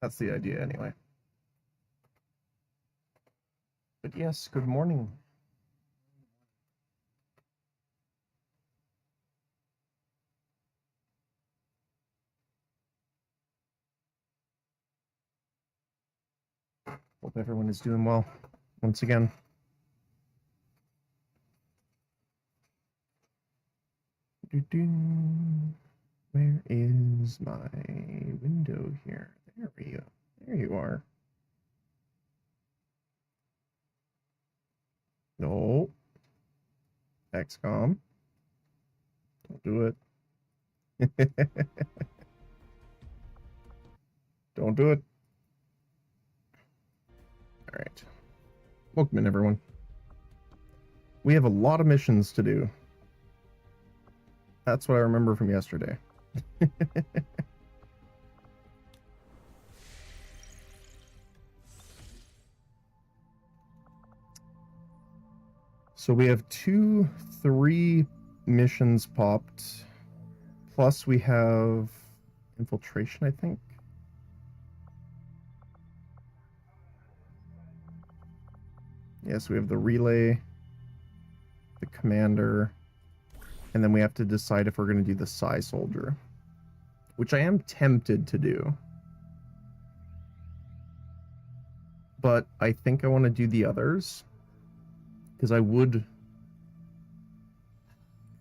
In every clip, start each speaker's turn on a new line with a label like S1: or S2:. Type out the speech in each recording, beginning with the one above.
S1: That's the idea anyway. But yes, good morning. Hope everyone is doing well once again. Where is my window here? There we go. There you are. No. XCOM. Don't do it. Don't do it. All right. Welcome in, everyone. We have a lot of missions to do. That's what I remember from yesterday. So we have 3 missions popped. Plus we have infiltration, I think. Yes, we have the relay, the commander, and then we have to decide if we're going to do the Psy Soldier, which I am tempted to do. But I think I want to do the others, because I would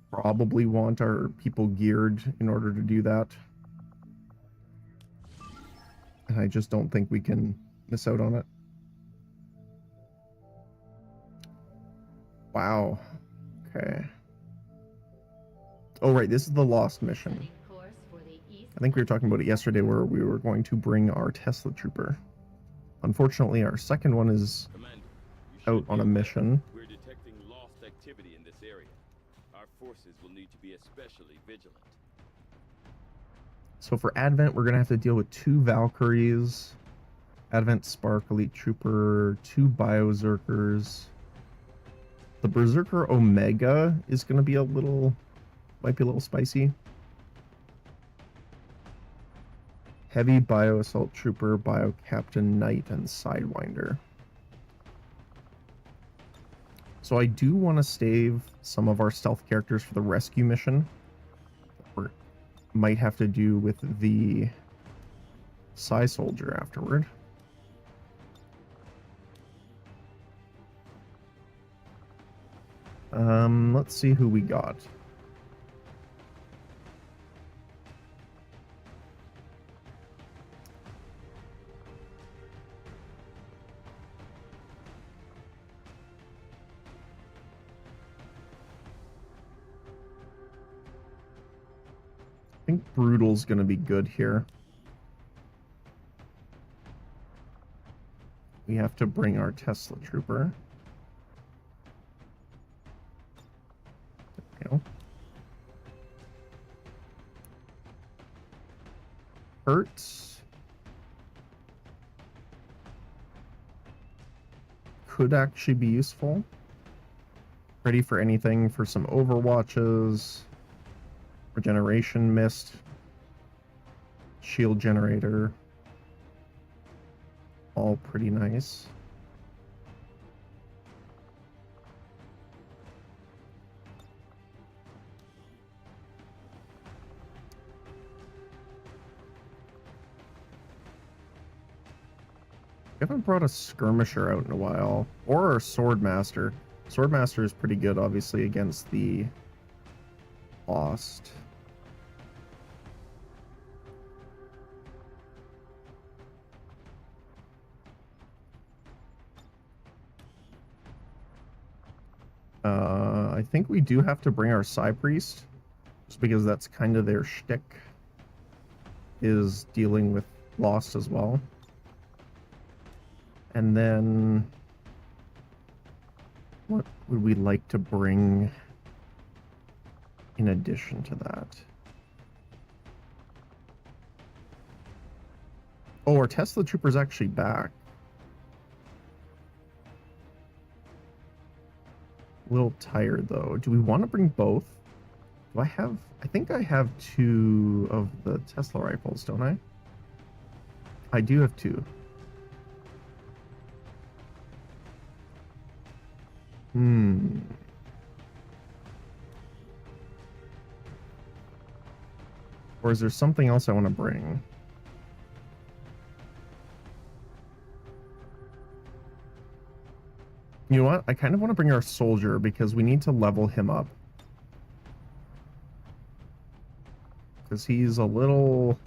S1: probably want our people geared in order to do that. And I just don't think we can miss out on it. Wow. Okay. Oh, right. This is the Lost mission. I think we were talking about it yesterday where we were going to bring our Tesla Trooper. Unfortunately, our second one is out on a mission.
S2: We're detecting lost activity in this area. Our forces will need to be especially vigilant.
S1: So for Advent, we're going to have to deal with 2 Valkyries, Advent Spark Elite Trooper, 2 Biozerkers. The Berserker Omega is going to be might be a little spicy. Heavy Bio Assault Trooper, Bio Captain Knight, and Sidewinder. So I do want to save some of our stealth characters for the rescue mission. We might have to do with the Psy Soldier afterward. Let's see who we got. I think Brutal's gonna be good here. We have to bring our Tesla Trooper. There we go. Hertz could actually be useful. Ready for anything for some Overwatches. Regeneration Mist. Shield Generator. All pretty nice. We haven't brought a skirmisher out in a while, or a swordmaster. Swordmaster is pretty good, obviously, against the Lost. I think we do have to bring our Psy Priest, just because that's kind of their shtick, is dealing with Lost as well. And then what would we like to bring in addition to that? Oh, our Tesla Trooper's actually back. A little tired though. Do we want to bring both? Do I have... I think I have 2 of the Tesla rifles, don't I? I do have 2. Or is there something else I want to bring? You know what? I kind of want to bring our soldier because we need to level him up. Because he's a little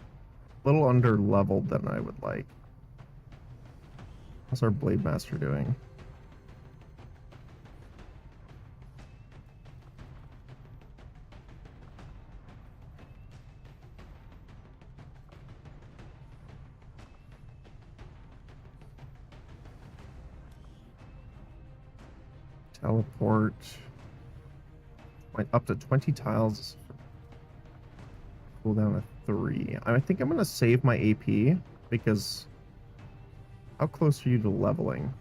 S1: under leveled than I would like. How's our Blade Master doing? Teleport. Went up to 20 tiles. Cooldown of 3. I think I'm going to save my AP because how close are you to leveling?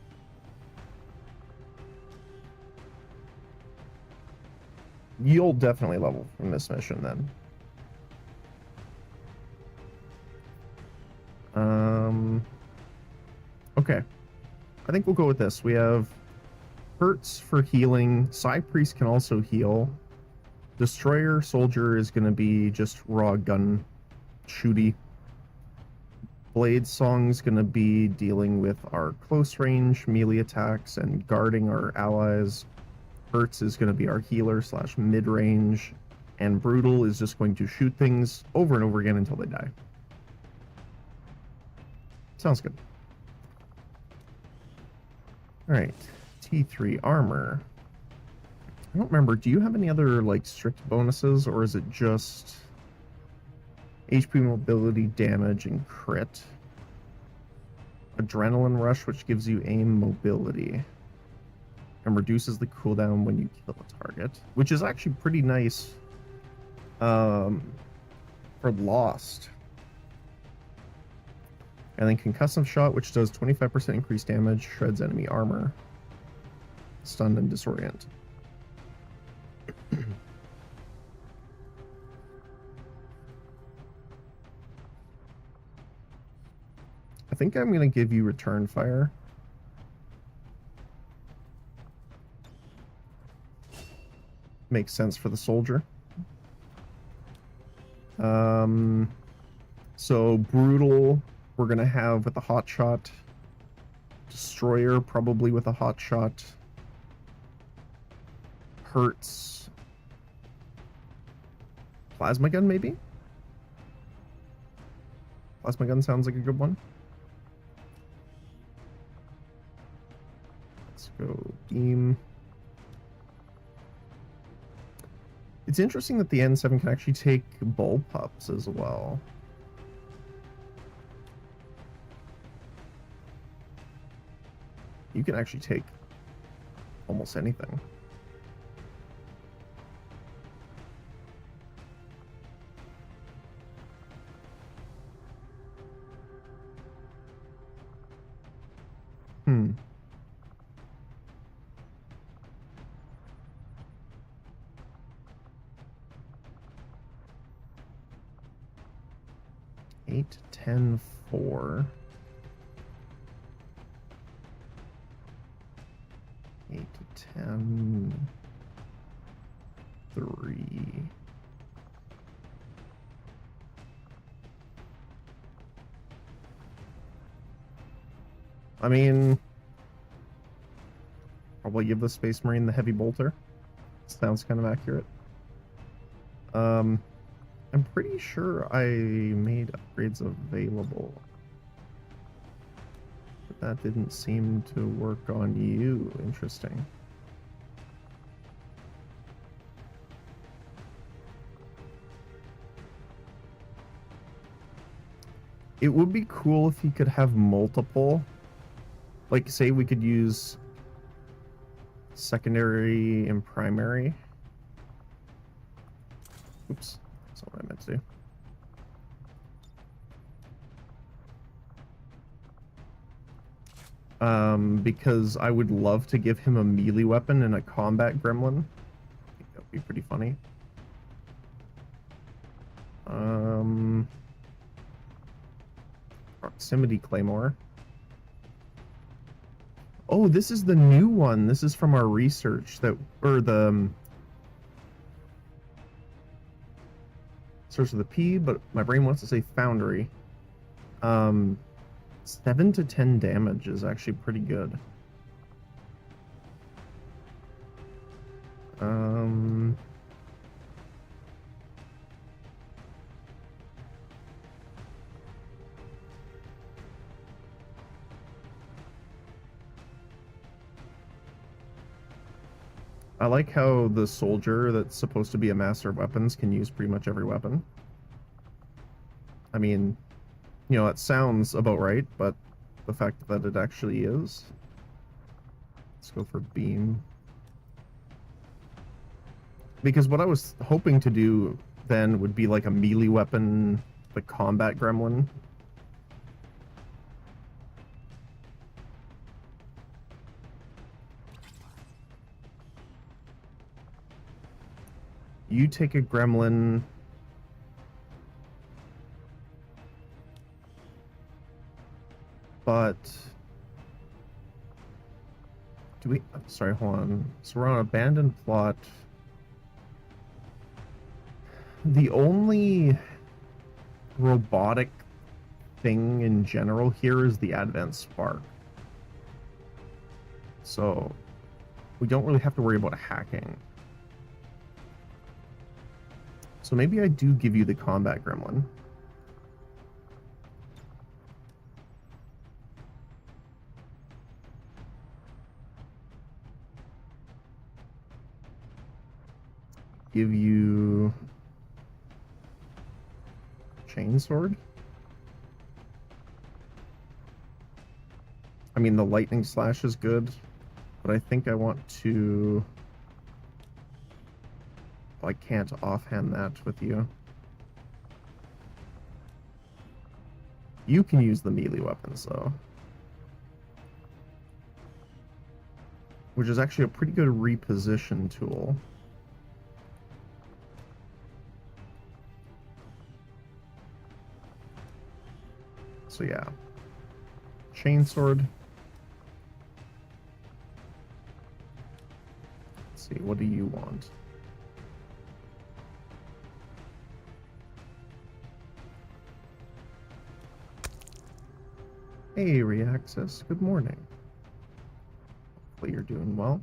S1: You'll definitely level from this mission then. Okay. I think we'll go with this. We have Hurts for healing. Psy Priest can also heal. Destroyer Soldier is going to be just raw gun shooty. Blade Song's going to be dealing with our close range melee attacks and guarding our allies. Hurts is going to be our healer / mid range. And Brutal is just going to shoot things over and over again until they die. Sounds good. Alright. T3 armor. I don't remember. Do you have any other like strict bonuses, or is it just HP mobility, damage, and crit? Adrenaline rush, which gives you aim mobility and reduces the cooldown when you kill a target, which is actually pretty nice for Lost. And then concussive shot, which does 25% increased damage, shreds enemy armor, stunned and disorient. I think I'm going to give you return fire. Makes sense for the soldier. So Brutal, we're going to have with a hot shot. Destroyer, probably with a hot shot. Hurts. Plasma gun, maybe? Plasma gun sounds like a good one. Let's go beam. It's interesting that the N7 can actually take bullpups as well. You can actually take almost anything. Hmm. Eight, 10, 4. 8 to 10, 3. I mean, probably give the Space Marine the heavy bolter. Sounds kind of accurate. I'm pretty sure I made upgrades available. But that didn't seem to work on you. Interesting. It would be cool if he could have multiple. Like, say we could use secondary and primary. Oops, that's not what I meant to do. Because I would love to give him a melee weapon and a combat gremlin. I think that would be pretty funny. Proximity Claymore. Oh, this is the new one. This is from our research that, or the source of the P, but my brain wants to say Foundry. 7 to 10 damage is actually pretty good. I like how the soldier that's supposed to be a master of weapons can use pretty much every weapon. I mean, you know, it sounds about right, but the fact that it actually is. Let's go for beam. Because what I was hoping to do then would be like a melee weapon, the combat gremlin. You take a gremlin. But do we, sorry, hold on. So we're on abandoned plot. The only robotic thing in general here is the Advent Spark. So we don't really have to worry about hacking. So maybe I do give you the combat gremlin. Give you chainsword. I mean, the lightning slash is good, but I think I want to... Oh, I can't offhand that with you. You can use the melee weapons, though. Which is actually a pretty good reposition tool. So yeah. Chainsword. Let's see, what do you want? Hey, Reaxis, good morning. Hopefully you're doing well.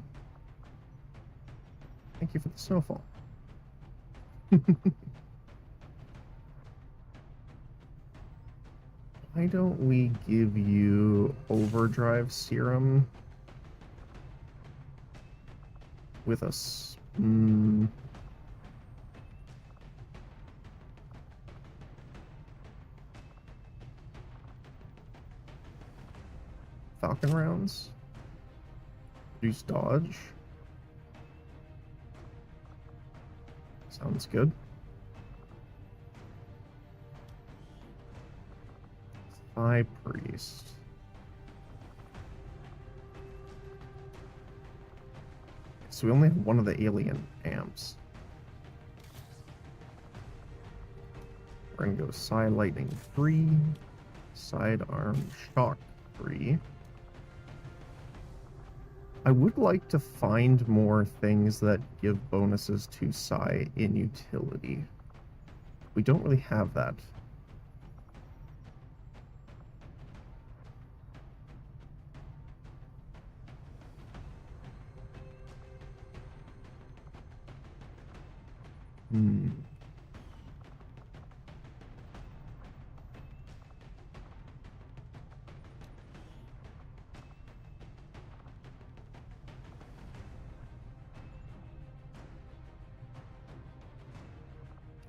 S1: Thank you for the snowfall. Why don't we give you overdrive serum with us? Falcon rounds. Reduce dodge. Sounds good. High Priest. So we only have one of the alien amps. We're gonna go side lightning 3, sidearm shock 3. I would like to find more things that give bonuses to Psi in utility. We don't really have that.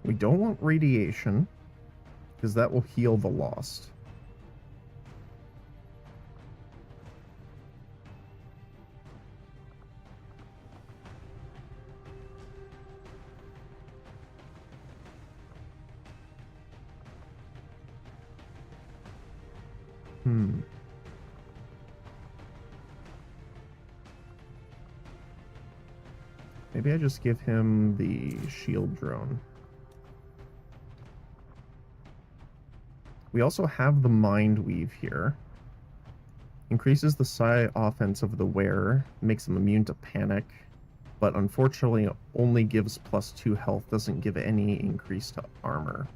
S1: We don't want radiation, because that will heal the lost. Maybe I just give him the shield drone. We also have the Mind Weave here. Increases the psi offense of the wearer, makes them immune to panic, but unfortunately only gives +2 health, doesn't give any increase to armor.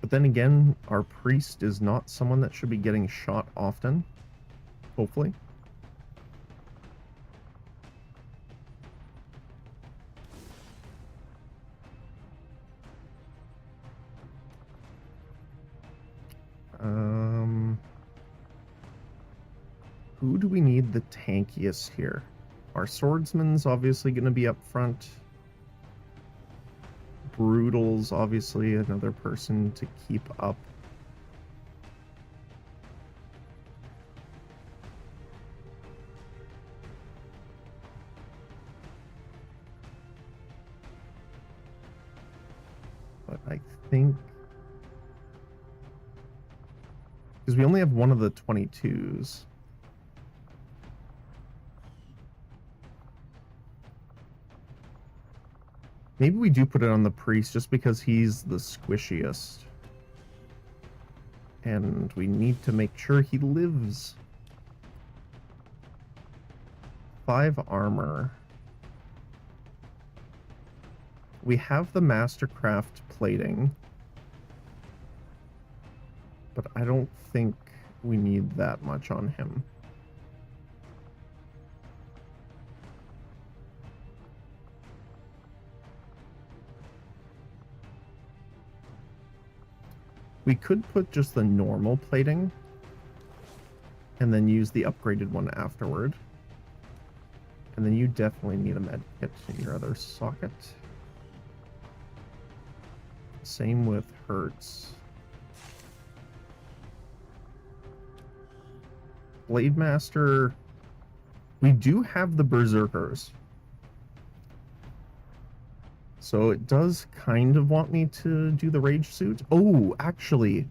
S1: But then again, our priest is not someone that should be getting shot often, hopefully. Who do we need the tankiest here? Our swordsman's obviously going to be up front. Brutal's obviously another person to keep up. But I think... because we only have one of the 22s. Maybe we do put it on the priest just because he's the squishiest. And we need to make sure he lives. 5 armor. We have the Mastercraft plating. But I don't think we need that much on him. We could put just the normal plating and then use the upgraded one afterward. And then you definitely need a med kit in your other socket. Same with Hertz. Blade Master, we do have the Berserkers. So it does kind of want me to do the Rage Suit. Oh, actually,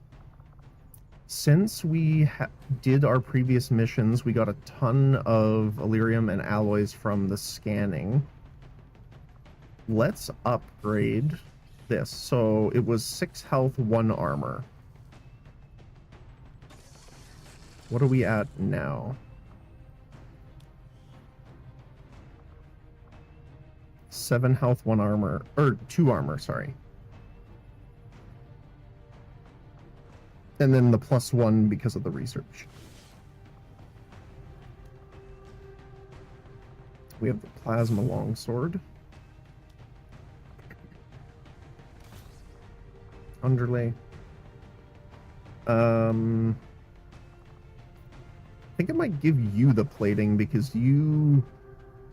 S1: since we did our previous missions, we got a ton of Illyrium and alloys from the scanning. Let's upgrade this. So it was 6 health, 1 armor. What are we at now? 7 health, 1 armor, or 2 armor, sorry. And then the +1 because of the research. We have the plasma longsword. Underlay. I think I might give you the plating because you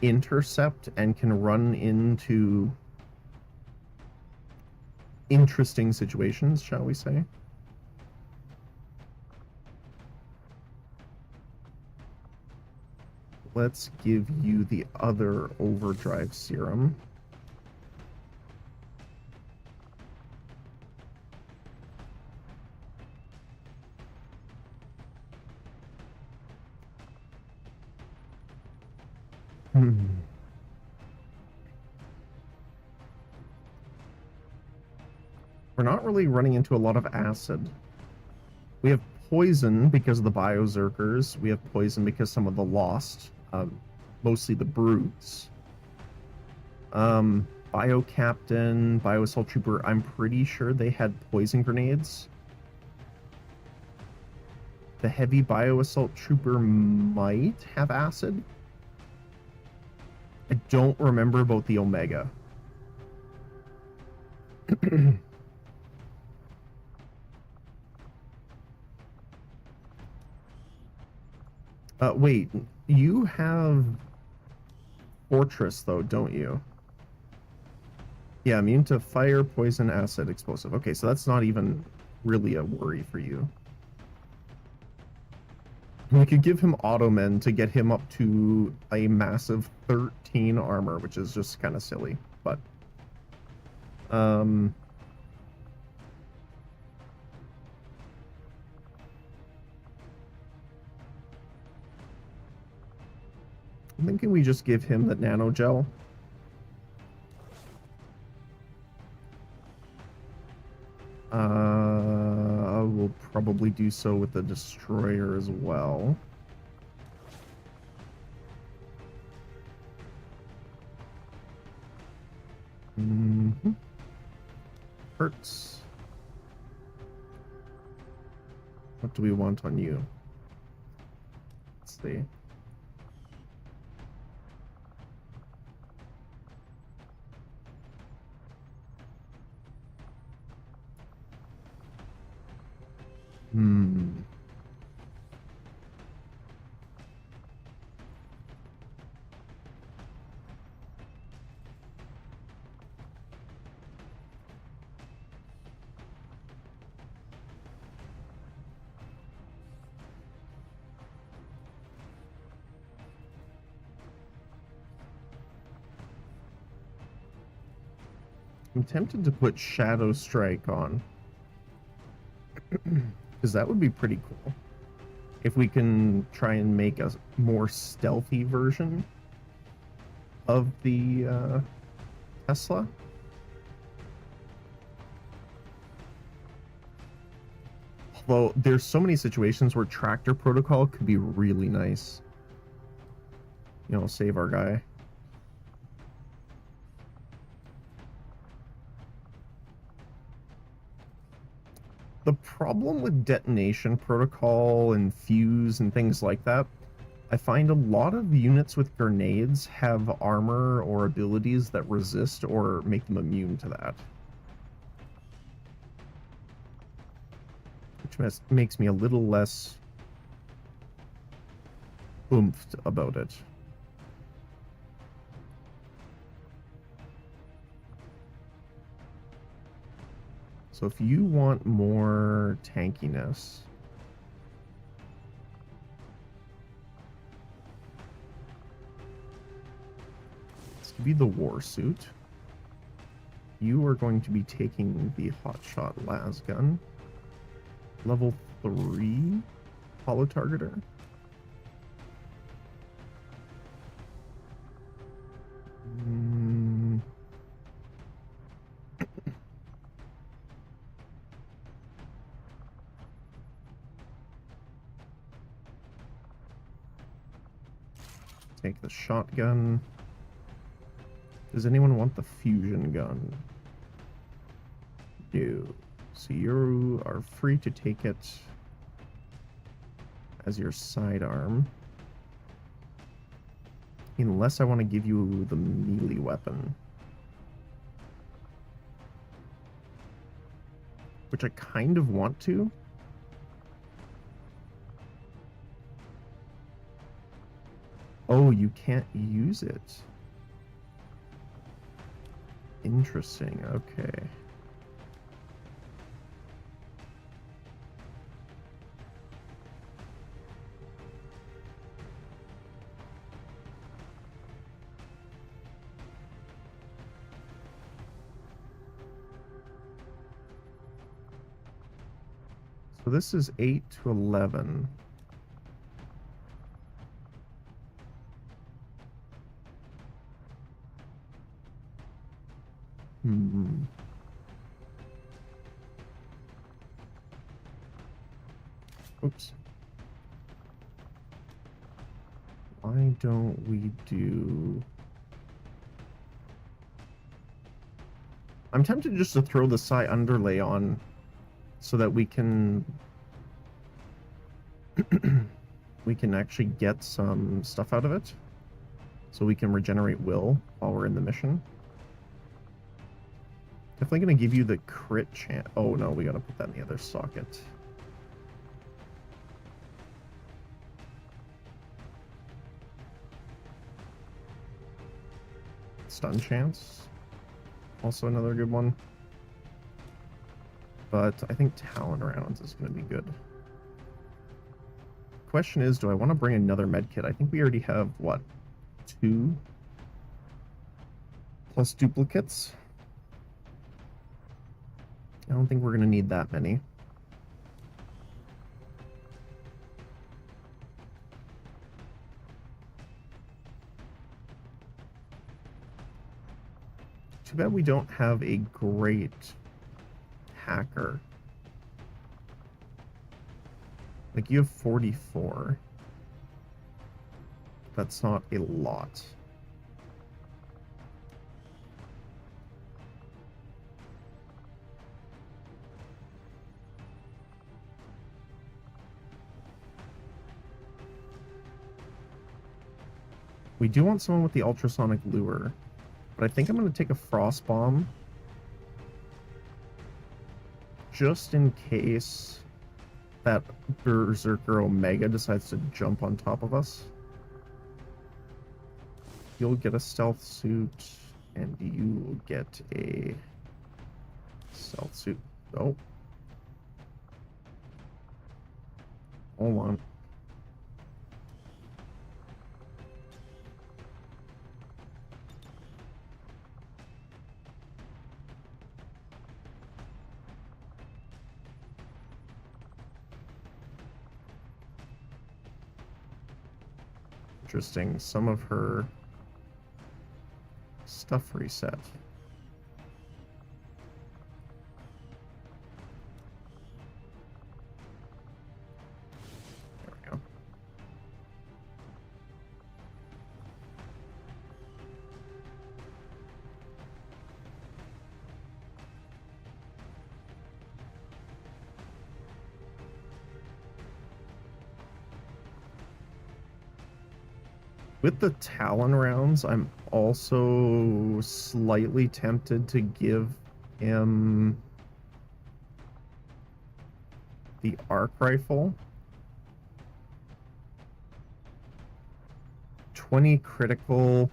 S1: intercept and can run into interesting situations, shall we say. Let's give you the other overdrive serum. We're not really running into a lot of acid. We have poison because of the Biozerkers. We have poison because some of the Lost, mostly the Brutes. Bio Captain, Bio Assault Trooper, I'm pretty sure they had poison grenades. The Heavy Bio Assault Trooper might have acid. I don't remember about the Omega. Wait, you have Fortress though, don't you? Yeah, immune to fire, poison, acid, explosive. Okay, so that's not even really a worry for you. We could give him Ottoman to get him up to a massive 13 armor, which is just kind of silly, but... I'm thinking we just give him the nano gel. we'll probably do so with the destroyer as well. Mm-hmm. Hurts. What do we want on you? Let's see. I'm tempted to put Shadow Strike on. Because that would be pretty cool. If we can try and make a more stealthy version of the Tesla. Although there's so many situations where Tractor Protocol could be really nice. You know, save our guy. The problem with Detonation Protocol and Fuse and things like that, I find a lot of units with grenades have armor or abilities that resist or make them immune to that. Which makes me a little less oomphed about it. So if you want more tankiness, let's give you the war suit. You are going to be taking the Hotshot las gun. Level 3 holo targeter. Take the shotgun. Does anyone want the fusion gun? No. So you are free to take it as your sidearm. Unless I want to give you the melee weapon. Which I kind of want to. Oh, you can't use it. Interesting, okay. So this is 8 to 11. Oops. Why don't we do... I'm tempted just to throw the Psi underlay on so that we can we can actually get some stuff out of it. So we can regenerate will while we're in the mission. Definitely gonna give you the crit chance. Oh no, we gotta put that in the other socket. Stun chance. Also another good one. But I think Talon rounds is gonna be good. Question is, do I want to bring another medkit? I think we already have, what, 2? Plus duplicates? I don't think we're going to need that many. Too bad we don't have a great hacker. Like, you have 44. That's not a lot. We do want someone with the ultrasonic lure, but I think I'm going to take a frost bomb just in case that Berserker Omega decides to jump on top of us. You'll get a stealth suit, and you will get a stealth suit. Oh. Hold on. Interesting. Some of her stuff reset. There we go. With the Talon rounds, I'm also slightly tempted to give him the arc rifle. 20 critical,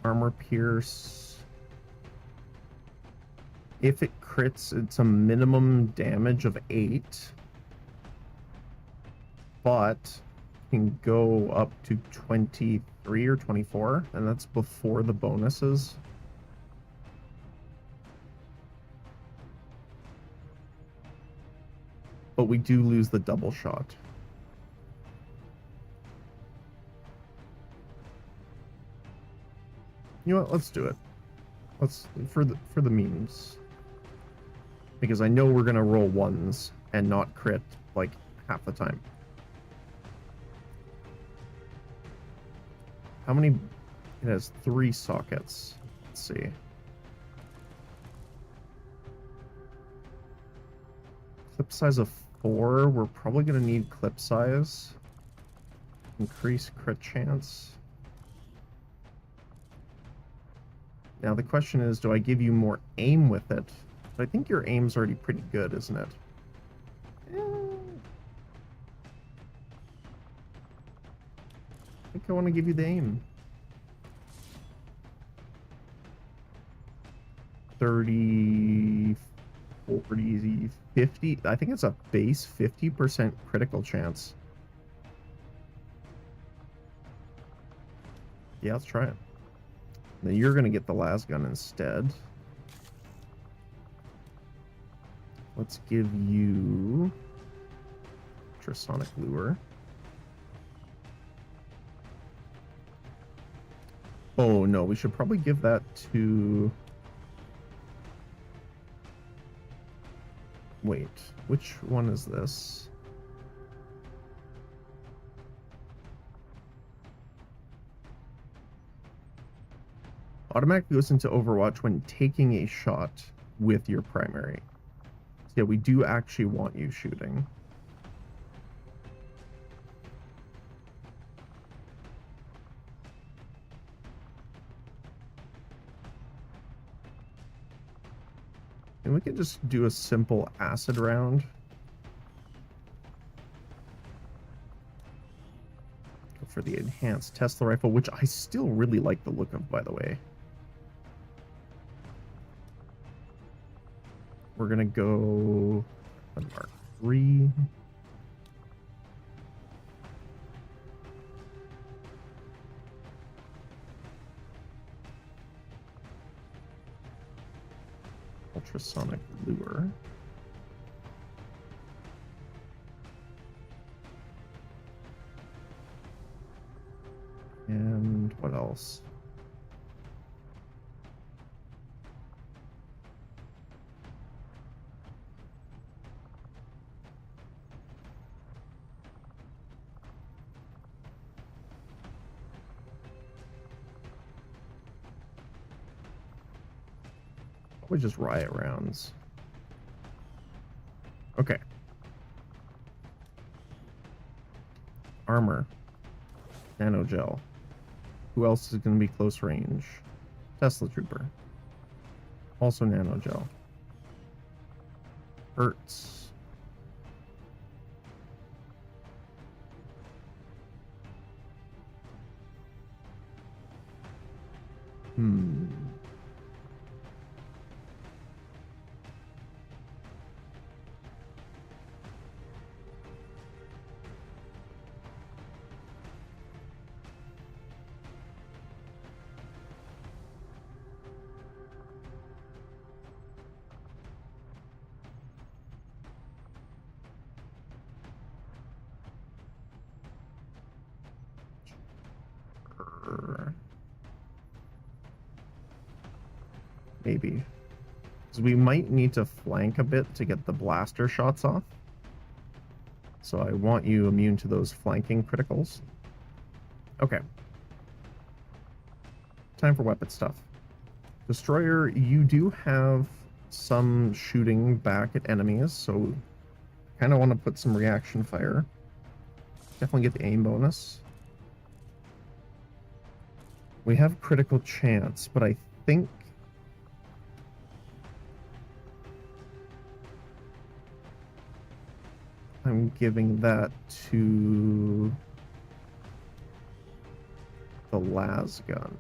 S1: armor pierce. If it crits, it's a minimum damage of 8. But can go up to 23 or 24, and that's before the bonuses. But we do lose the double shot. You know what? Let's do it. Let's for the memes. Because I know we're gonna roll ones and not crit like half the time. How many? It has 3 sockets. Let's see. Clip size of 4. We're probably going to need clip size. Increase crit chance. Now the question is, do I give you more aim with it? But I think your aim's already pretty good, isn't it? I think I want to give you the aim. 30, 40, 50. I think it's a base 50% critical chance. Yeah, let's try it. Then you're going to get the las gun instead. Let's give you ultrasonic lure. Oh no, we should probably give that to... Wait, which one is this? Automatically goes into Overwatch when taking a shot with your primary. So yeah, we do actually want you shooting. And we can just do a simple acid round. Go for the enhanced Tesla rifle, which I still really like the look of, by the way. We're gonna go Mark 3. Ultrasonic lure. And what else? Probably just riot rounds. Okay. Armor. Nanogel. Who else is going to be close range? Tesla Trooper. Also Nanogel. Hurts. Maybe. Because we might need to flank a bit to get the blaster shots off. So I want you immune to those flanking criticals. Okay. Time for weapon stuff. Destroyer, you do have some shooting back at enemies, so kind of want to put some reaction fire. Definitely get the aim bonus. We have critical chance, but I think I'm giving that to the las gun.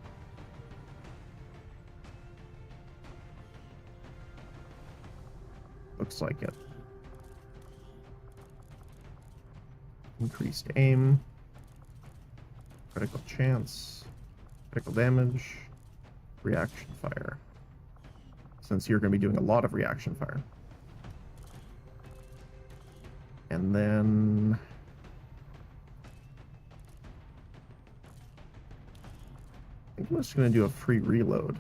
S1: Looks like it. Increased aim. Critical chance. Critical damage. Reaction fire. Since you're going to be doing a lot of reaction fire. And then I think I'm just going to do a free reload.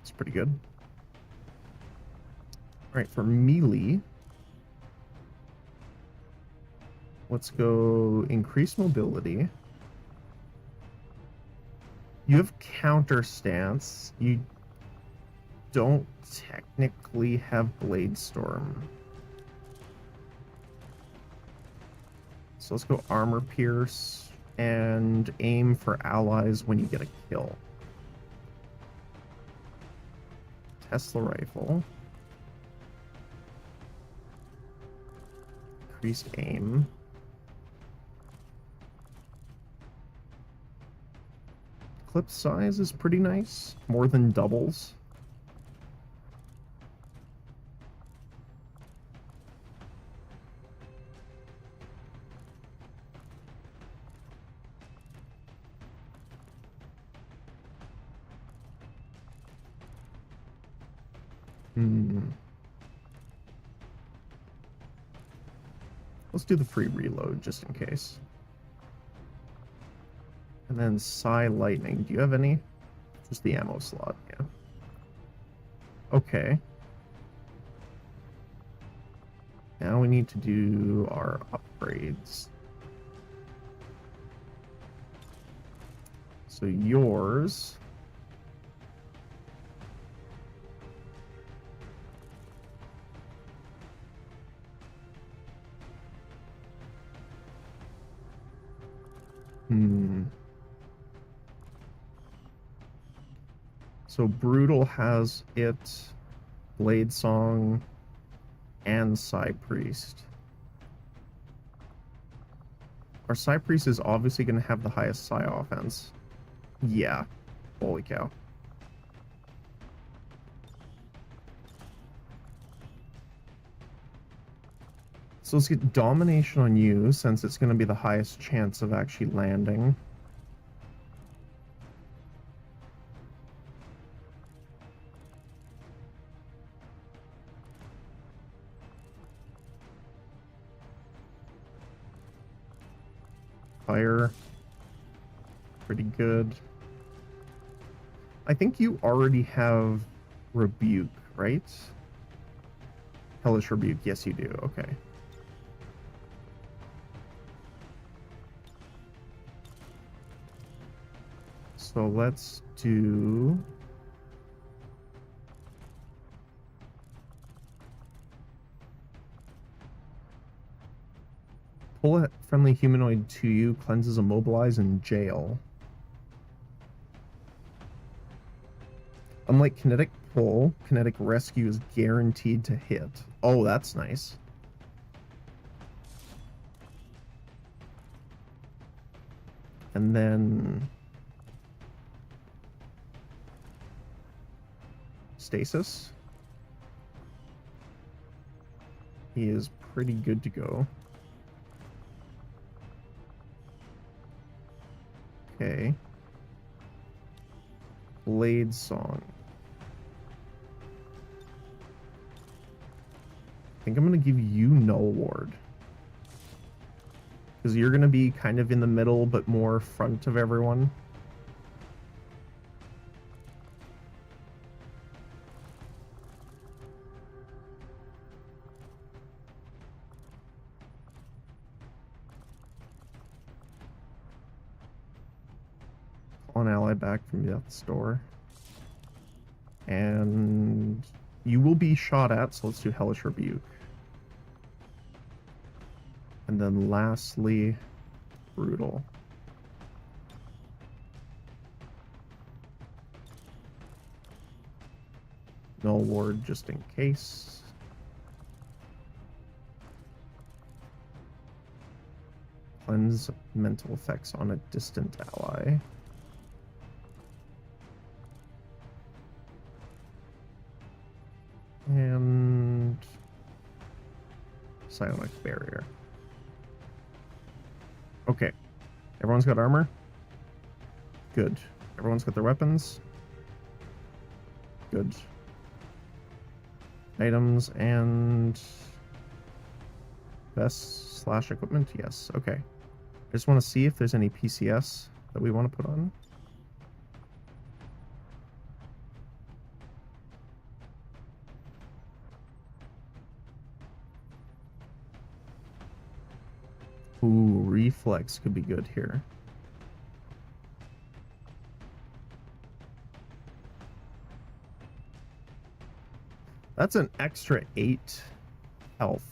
S1: It's pretty good. Alright, for melee, let's go increase mobility. You have counter stance. You don't technically have Blade Storm. So let's go Armor Pierce and aim for allies when you get a kill. Tesla Rifle. Increased aim. Clip size is pretty nice. More than doubles. Let's do the free reload just in case. And then Psy Lightning. Do you have any? Just the ammo slot, yeah. Okay. Now we need to do our upgrades. So yours... So Brutal has it, Blade Song, and Psy Priest. Our Psy Priest is obviously going to have the highest Psy offense. Yeah. Holy cow. So let's get Domination on you, since it's going to be the highest chance of actually landing. Fire. Pretty good. I think you already have Rebuke, right? Hellish Rebuke. Yes, you do. Okay. Let's So let's do... Pull a friendly humanoid to you, cleanses, immobilize, and jail. Unlike kinetic pull, kinetic rescue is guaranteed to hit. Oh, that's nice. And then... stasis. He is pretty good to go. Okay. Blade Song. I think I'm going to give you Null Ward. Because you're going to be kind of in the middle, but more front of everyone. An ally back from death's door. And you will be shot at, so let's do Hellish Rebuke. And then lastly, Brutal. Null Ward just in case. Cleanse mental effects on a distant ally. And Psionic Barrier. Okay. Everyone's got armor? Good. Everyone's got their weapons? Good. Items and vest/equipment? Yes. Okay. I just want to see if there's any PCS that we want to put on. Ooh, reflex could be good here. That's an extra 8 health.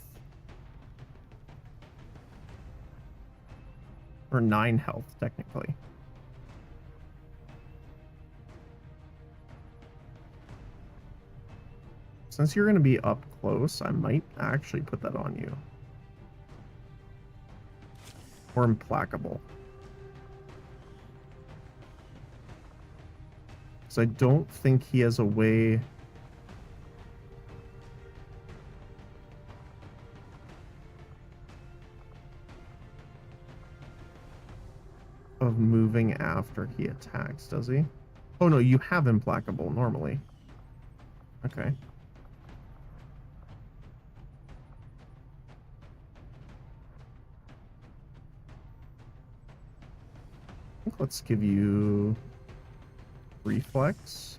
S1: Or 9 health, technically. Since you're going to be up close, I might actually put that on you. Or Implacable. So I don't think he has a way... of moving after he attacks, does he? Oh no, you have Implacable normally. Okay. Let's give you Reflex.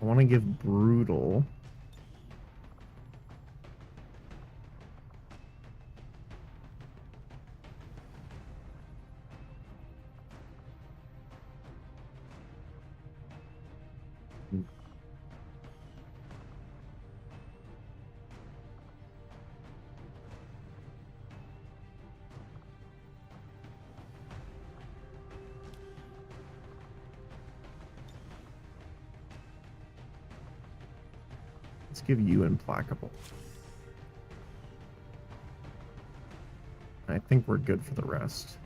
S1: I want to give Brutal. Let's give you Implacable. I think we're good for the rest.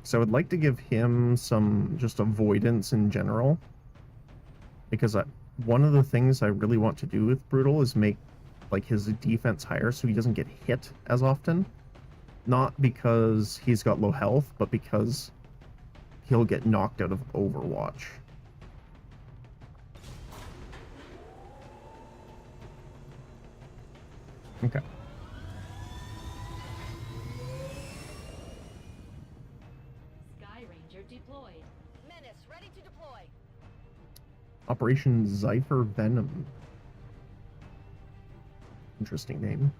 S1: So I would like to give him some just avoidance in general. Because one of the things I really want to do with Brutal is make like his defense higher so he doesn't get hit as often. Not because he's got low health, but because he'll get knocked out of Overwatch. Okay.
S3: Sky Ranger deployed.
S4: Menace ready to deploy.
S1: Operation Zypher Venom. Interesting name.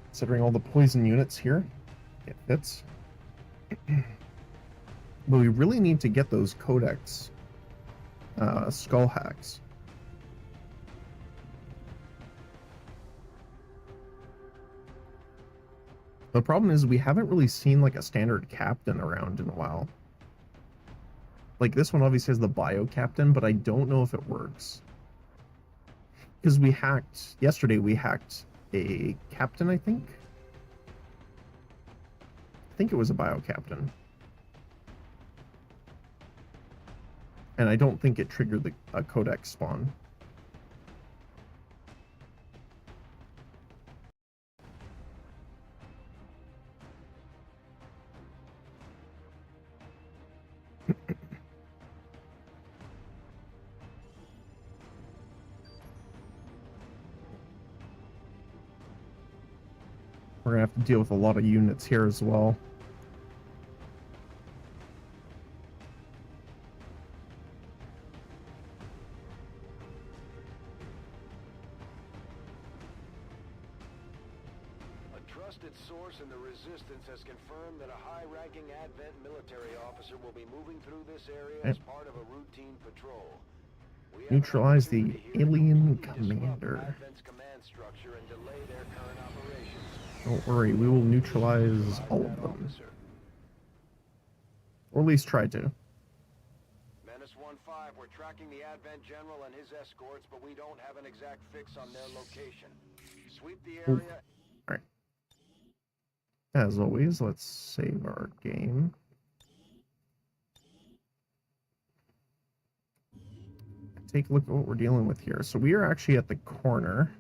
S1: Considering all the poison units here, it fits. But we really need to get those codex skull hacks. The problem is we haven't really seen like a standard captain around in a while. Like this one obviously has the bio captain, but I don't know if it works. Because yesterday we hacked a captain, I think. I think it was a bio captain. And I don't think it triggered a codex spawn. We're gonna have to deal with a lot of units here as well.
S4: Trusted source in the Resistance has confirmed that a high-ranking Advent military officer will be moving through this area as part of a routine patrol.
S1: Neutralize the alien commander.
S4: Advent's command structure and delay their current operations.
S1: Don't worry, we will neutralize all of them. Or at least try to.
S4: Menace 1-5, we're tracking the Advent general and his escorts, but we don't have an exact fix on their location. Sweep the area.
S1: Alright. As always, let's save our game. Take a look at what we're dealing with here. So we are actually at the corner.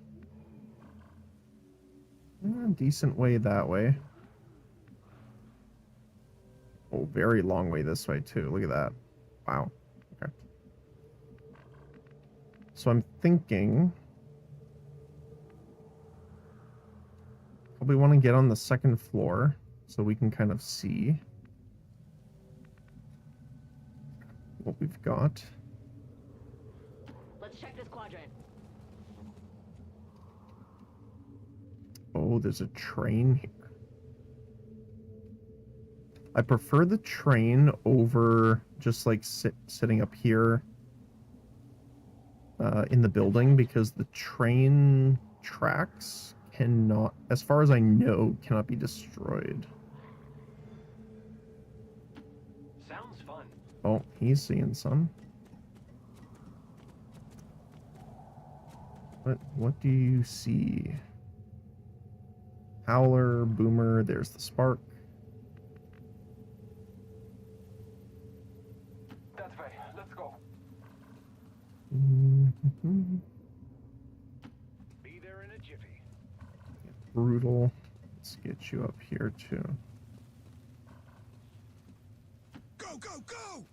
S1: Decent way that way. Oh, very long way this way too. Look at that. Wow. Okay. So I'm thinking probably want to get on the second floor so we can kind of see what we've got.
S3: Let's check this quadrant.
S1: Oh, there's a train here. I prefer the train over just like sitting up here in the building, because the train tracks cannot, as far as I know, cannot be destroyed.
S4: Sounds fun.
S1: Oh, he's seeing some. What do you see? Howler, Boomer, there's the Spark.
S4: That's right. Let's go. Be there in a jiffy.
S1: Brutal. Let's get you up here too.
S4: Go, go, go!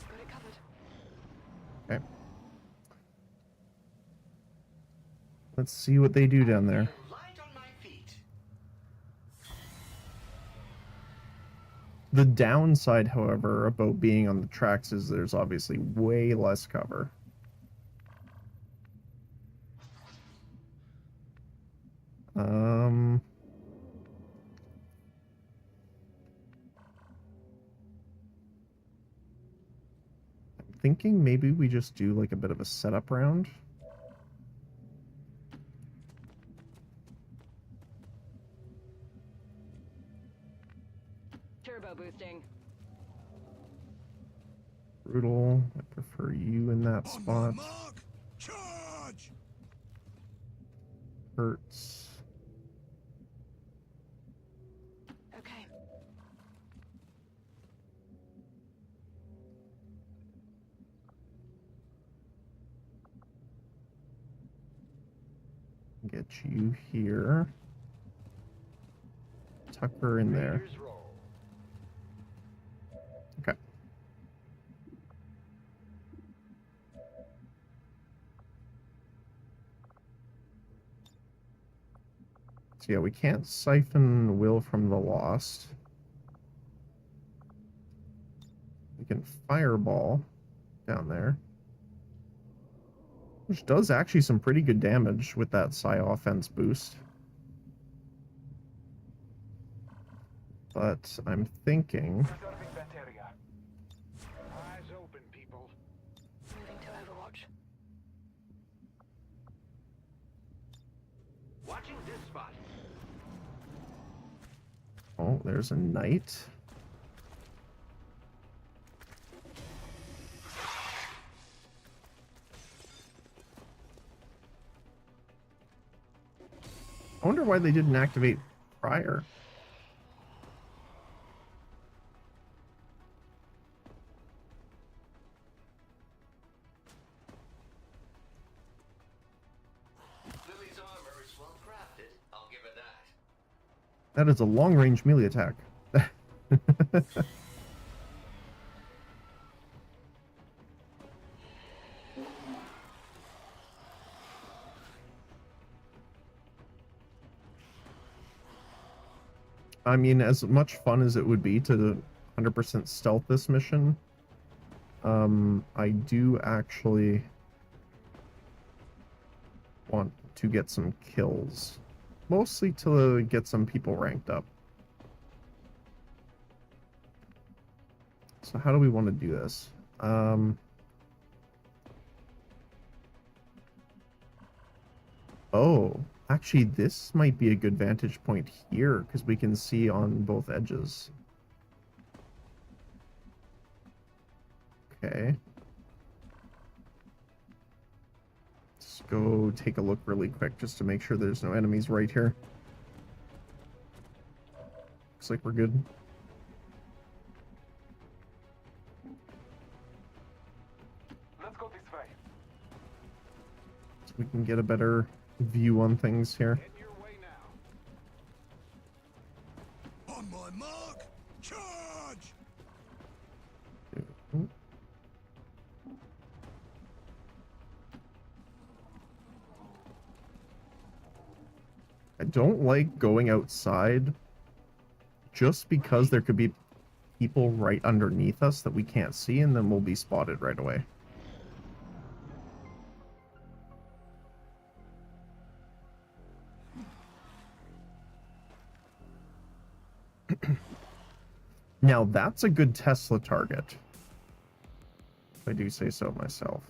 S3: Got it covered.
S1: Okay. Let's see what they do down there.
S4: Light on my feet.
S1: The downside, however, about being on the tracks is there's obviously way less cover. I'm thinking maybe we just do like a bit of a setup round.
S3: Turbo boosting.
S1: Brutal. I prefer you in that
S4: On my
S1: spot.
S4: mark, charge!
S1: Hurts.
S3: Okay.
S1: Get you here. Tucker in there.
S4: Raiders roll.
S1: Okay. So yeah, we can't siphon will from the lost. We can fireball down there, which does actually some pretty good damage with that psi offense boost. But I'm thinking...
S4: Preserving that area. Eyes open, people.
S3: Moving to Overwatch.
S4: Watching this spot.
S1: Oh, there's a knight. I wonder why they didn't activate prior.
S5: Lily's armor is well crafted, I'll give it that.
S1: That is a long-range melee attack. I mean, as much fun as it would be to 100% stealth this mission, I do actually want to get some kills. Mostly to get some people ranked up. So how do we want to do this? Oh, actually this might be a good vantage point here, because we can see on both edges. Okay. Let's go take a look really quick just to make sure there's no enemies right here. Looks like we're good.
S4: Let's go this way.
S1: So we can get a better view on things here.
S4: Head your way now.
S5: On my mark, charge!
S1: I don't like going outside just because there could be people right underneath us that we can't see, and then we'll be spotted right away. Now that's a good Tesla target, if I do say so myself.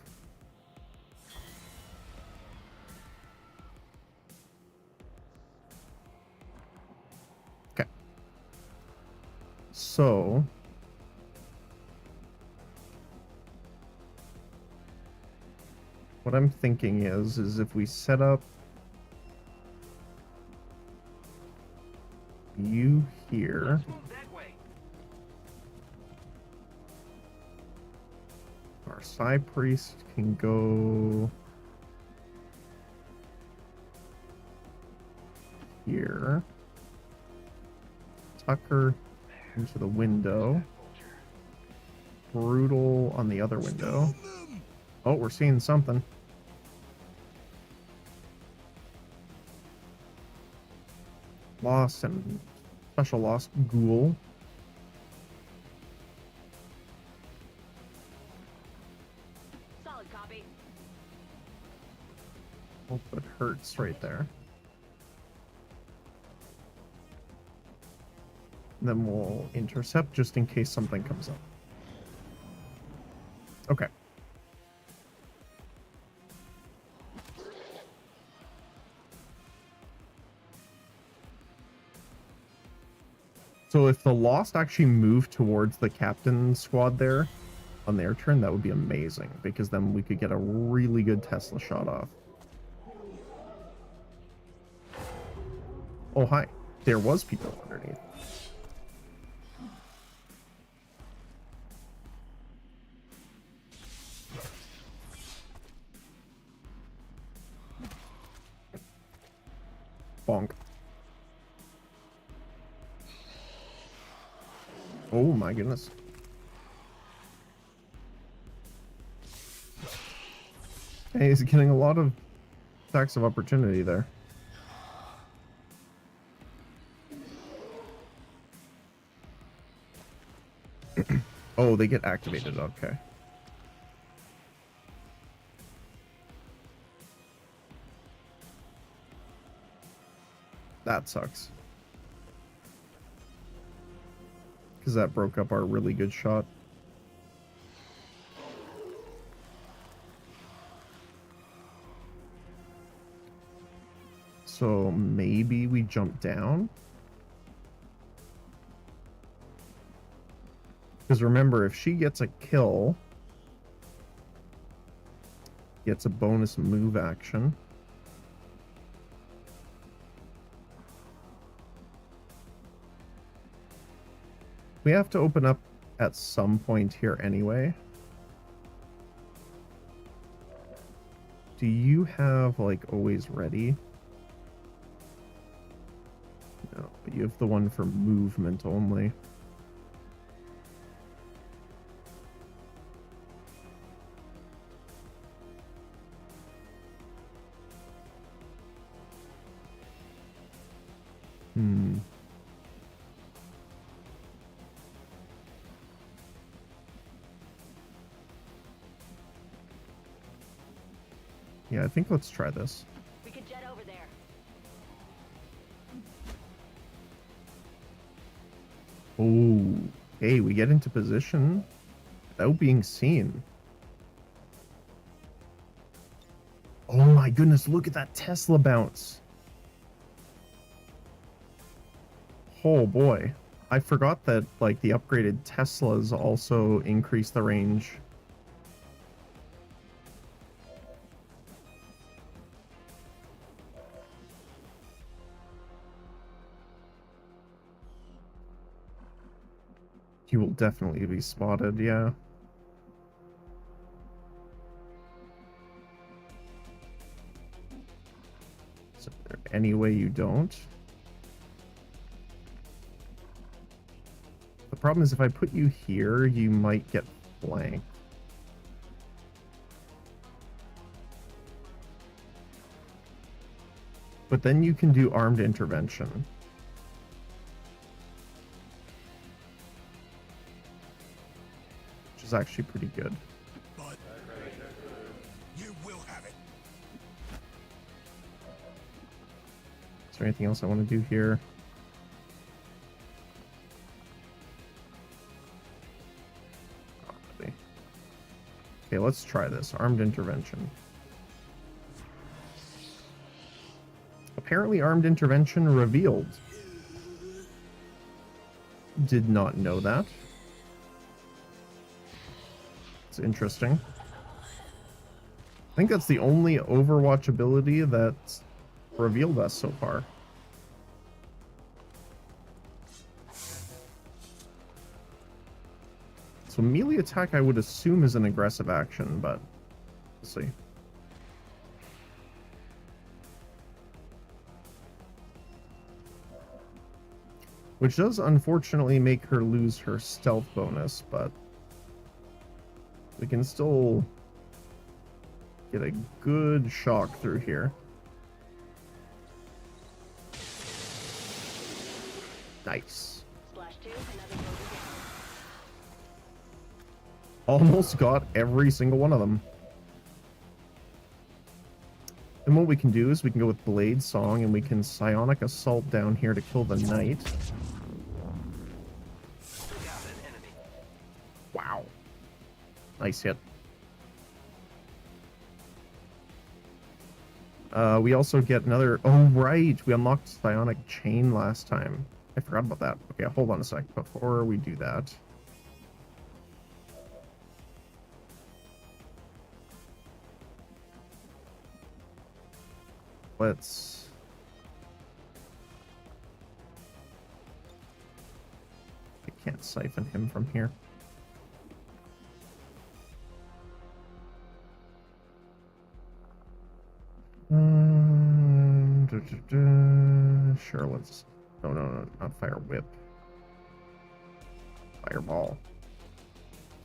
S1: Okay. So what I'm thinking is if we set up you here,
S4: Move that way.
S1: our Psi Priest can go here, Tucker into the window, Brutal on the other window. Oh, we're seeing something. Lost and special lost ghoul.
S3: Solid copy.
S1: Hope it hurts right there. And then we'll intercept just in case something comes up. Okay. So if the Lost actually move towards the captain squad there on their turn, that would be amazing, because then we could get a really good Tesla shot off. Oh, hi. There was people underneath. Bonk. Oh my goodness. Hey, he's getting a lot of attacks of opportunity there. Oh, they get activated. Okay. That sucks. Because that broke up our really good shot. So maybe we jump down? Because remember, if she gets a kill, gets a bonus move action. We have to open up at some point here anyway. Do you have, like, always ready? No, but you have the one for movement only. Yeah, I think let's try this.
S3: We could jet over there.
S1: Oh, hey, we get into position without being seen. Oh my goodness, look at that Tesla bounce. Oh boy. I forgot that, like, the upgraded Teslas also increase the range. You will definitely be spotted, yeah. Is there any way you don't? The problem is if I put you here, you might get flanked. But then you can do armed intervention. Which is actually pretty good.
S6: But you will have it.
S1: Is there anything else I want to do here? Not really. Okay, let's try this. Armed intervention. Apparently armed intervention revealed. Did not know that. It's interesting. I think that's the only Overwatch ability that's revealed us so far. So melee attack I would assume is an aggressive action, but we'll see. Which does unfortunately make her lose her stealth bonus, but we can still get a good shock through here. Nice.
S3: Splash 2, another bogey down.
S1: Almost got every single one of them. And what we can do is we can go with Blade Song and we can Psionic Assault down here to kill the Knight. Wow. Nice hit. We also get another... Oh, right! We unlocked Psionic Chain last time. I forgot about that. Okay, hold on a sec. Before we do that... Let's... I can't siphon him from here. Sure, let's... No, not Fire Whip. Fireball.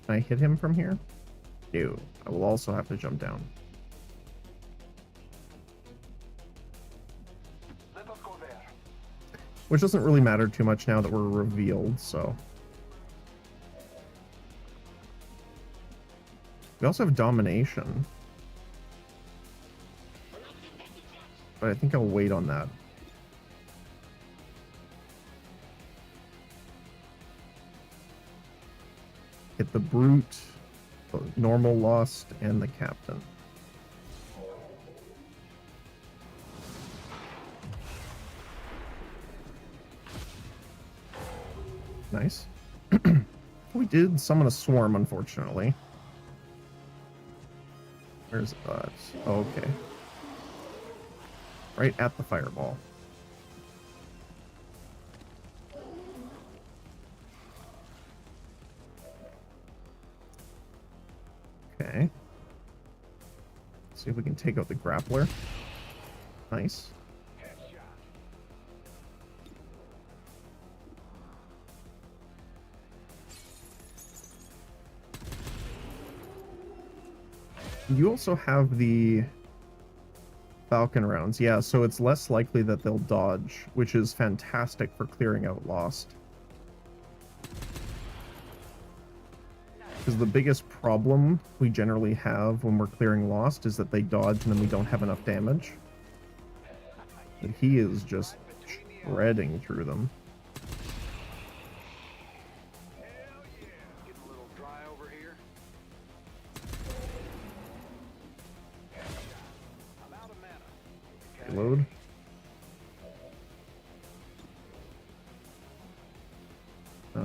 S1: Can I hit him from here? No. I will also have to jump down.
S4: Let us go there.
S1: Which doesn't really matter too much now that we're revealed, so... We also have domination. But I think I'll wait on that. Get the brute, the normal lost, and the captain. Nice. We did summon a swarm, unfortunately. Where's that? Oh, okay. Right at the fireball. Okay. See if we can take out the grappler. Nice. You also have the Falcon rounds. Yeah, so it's less likely that they'll dodge, which is fantastic for clearing out Lost. Because the biggest problem we generally have when we're clearing Lost is that they dodge and then we don't have enough damage. But he is just shredding through them. Load. I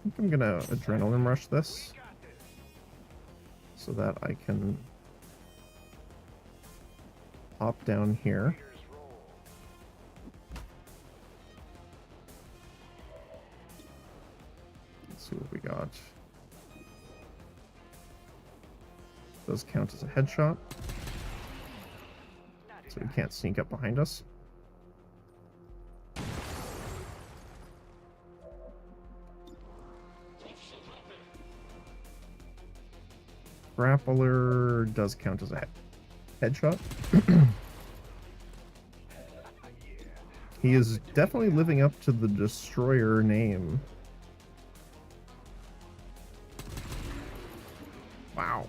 S1: think I'm gonna adrenaline rush this so that I can hop down here. Let's see what we got. Does count as a headshot, so he can't sneak up behind us. Grappler does count as a headshot. He is definitely living up to the Destroyer name. Wow.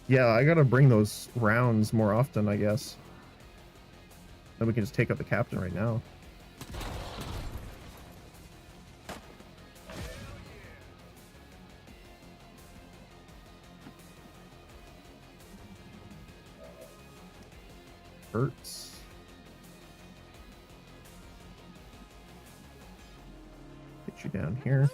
S1: Yeah, I gotta bring those rounds more often, I guess. Then we can just take out the captain right now. Hurts. Get you down here.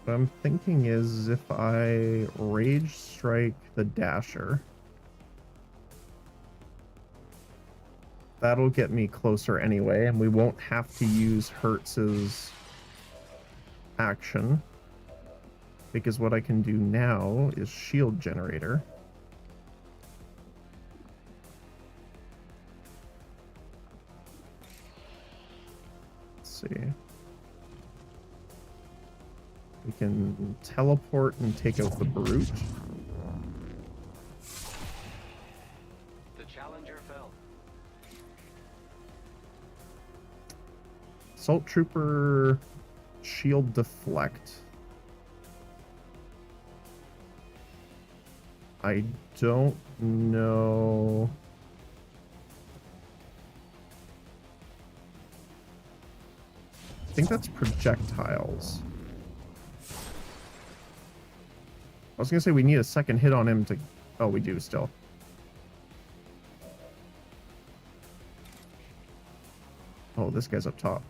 S1: What I'm thinking is if I Rage Strike the Dasher, that'll get me closer anyway, and we won't have to use Hertz's action, because what I can do now is Shield Generator. Let's see. We can teleport and take out the brute.
S4: The Challenger fell.
S1: Assault Trooper, shield deflect. I don't know. I think that's projectiles. I was gonna say we need a second hit on him to... Oh, we do still. Oh, this guy's up top.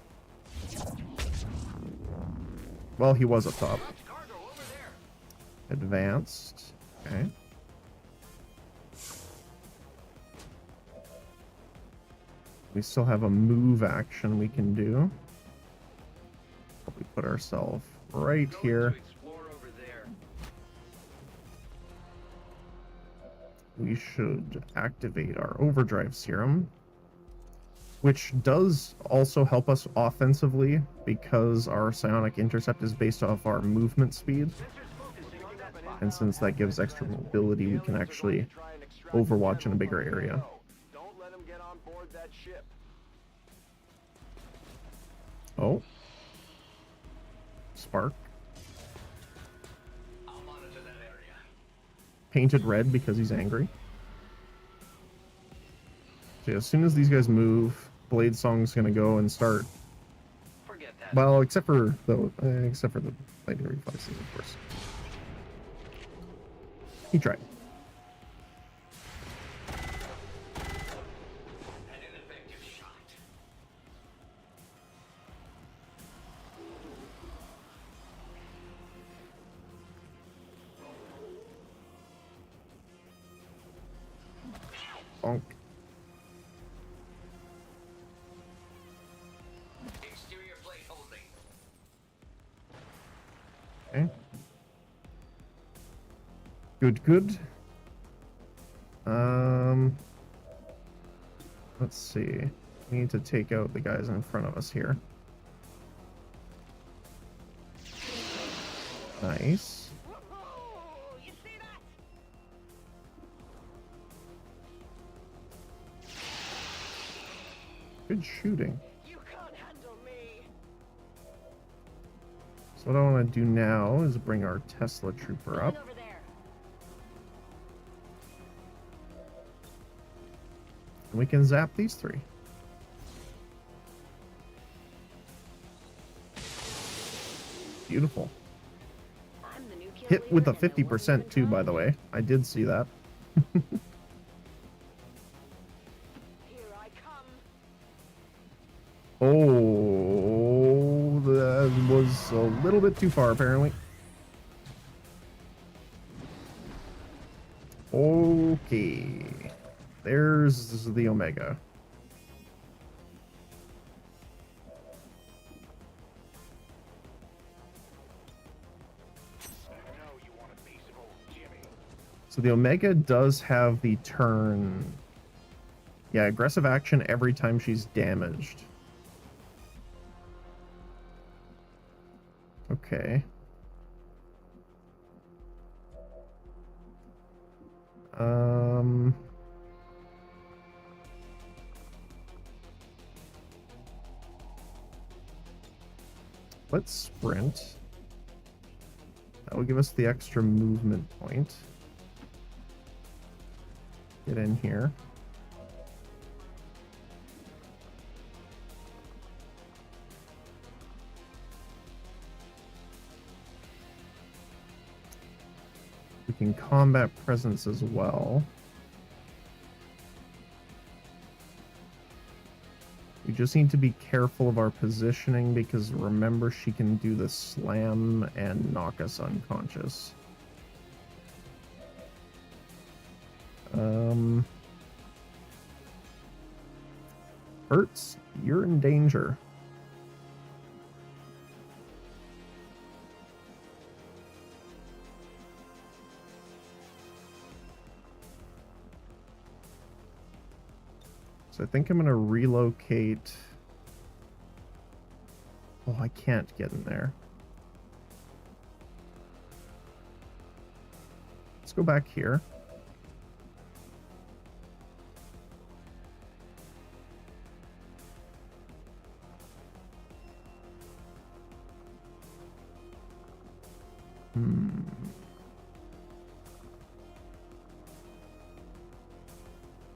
S1: Well, he was up top. Advanced. Okay. We still have a move action we can do. We put ourselves right here. We should activate our overdrive serum, which does also help us offensively because our psionic intercept is based off our movement speed. And since that gives extra mobility, we can actually overwatch in a bigger area.
S4: Don't let them get on board that ship.
S1: Oh. Spark.
S5: I'll monitor that area.
S1: Painted red because he's angry. So yeah, as soon as these guys move, Blade Song's gonna go and start.
S5: Forget that.
S1: Well, except for the lightning reflexes, of course. He tried.
S5: An ineffective shot.
S1: Bonk.
S5: Exterior plate holding.
S1: Okay. Good. Let's see. We need to take out the guys in front of us here. Nice.
S3: You see that?
S1: Good shooting.
S3: You can't handle me.
S1: So what I want to do now is bring our Tesla trooper up.
S3: Over there.
S1: And we can zap these three. Beautiful.
S3: I'm the new kill
S1: Hit with a
S3: leader, and there wasn't
S1: 50% too,
S3: even
S1: by the way. I did see that.
S3: Here I come.
S1: Oh, that was a little bit too far, apparently. Okay. There's the Omega. So the Omega does have the turn. Yeah, aggressive action every time she's damaged. Okay. Let's sprint. That will give us the extra movement point. Get in here. We can combat presence as well. We just need to be careful of our positioning because remember she can do the slam and knock us unconscious. Hertz, you're in danger. So I think I'm going to relocate. Oh, I can't get in there. Let's go back here.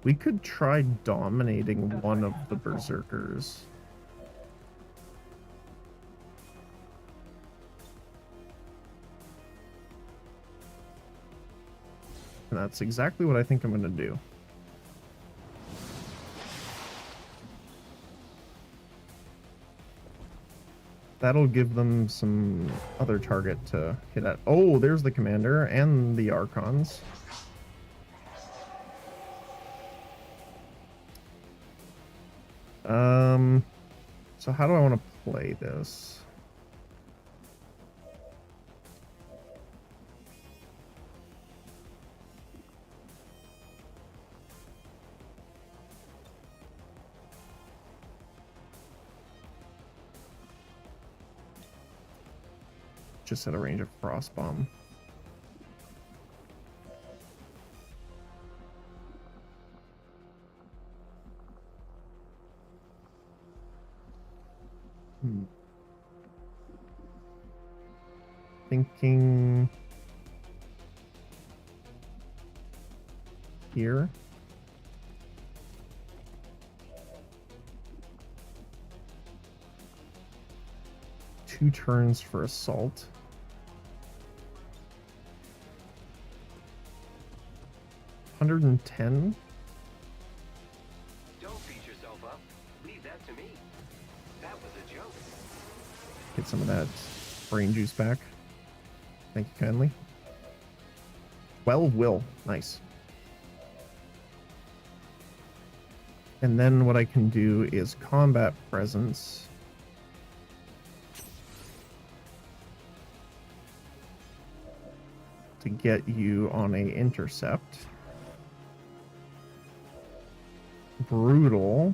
S1: We could try dominating one of the berserkers. And that's exactly what I think I'm going to do. That'll give them some other target to hit at. Oh, there's the commander and the Archons. So how do I want to play this? Just at a range of frost bomb. Thinking here. Two turns for assault. $110.
S5: Don't beat yourself up. Leave that to me. That was a joke.
S1: Get some of that brain juice back. Thank you kindly. 12 will. Nice. And then what I can do is combat presence. To get you on a intercept. Brutal.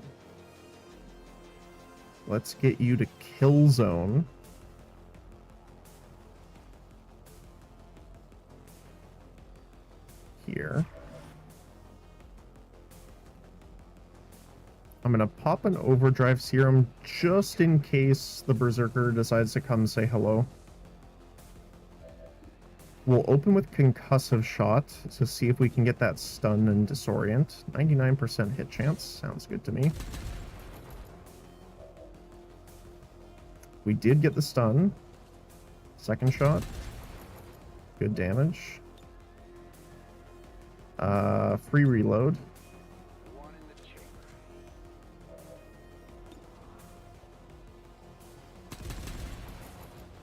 S1: Let's get you to kill zone. Here. I'm gonna pop an overdrive serum just in case the berserker decides to come say hello. We'll open with concussive shot to see if we can get that stun and disorient. 99% hit chance. Sounds good to me. We did get the stun. Second shot. Good damage. Free reload.
S4: One in the chamber.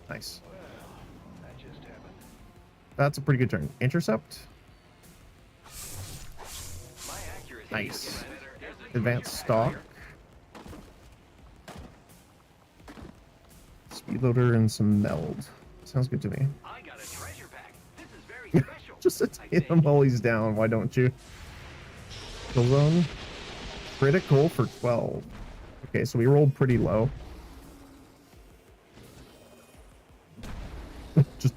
S1: Nice.
S4: That just happened.
S1: That's a pretty good turn. Intercept.
S5: My accuracy
S1: Nice.
S5: is better as a
S1: Advanced stock. Speedloader and some meld. Sounds good to me.
S5: I got a treasure pack. This is very special.
S1: Just hit him while he's down. Why don't you? Kill zone. Critical for 12. Okay, so we rolled pretty low. Just.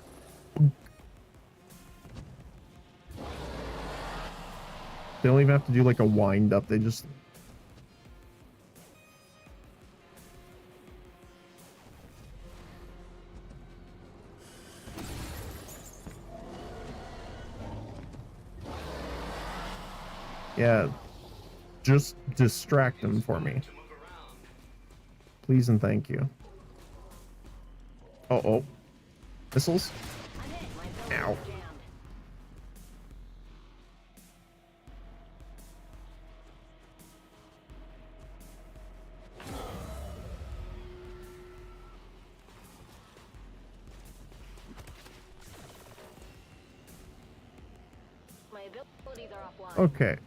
S1: They don't even have to do like a wind up. They just. Yeah, just distract them for me. Please and thank you. Oh. Missiles?
S3: I'm hit. My
S1: Ow.
S3: belt is jammed. My abilities are offline.
S1: Okay.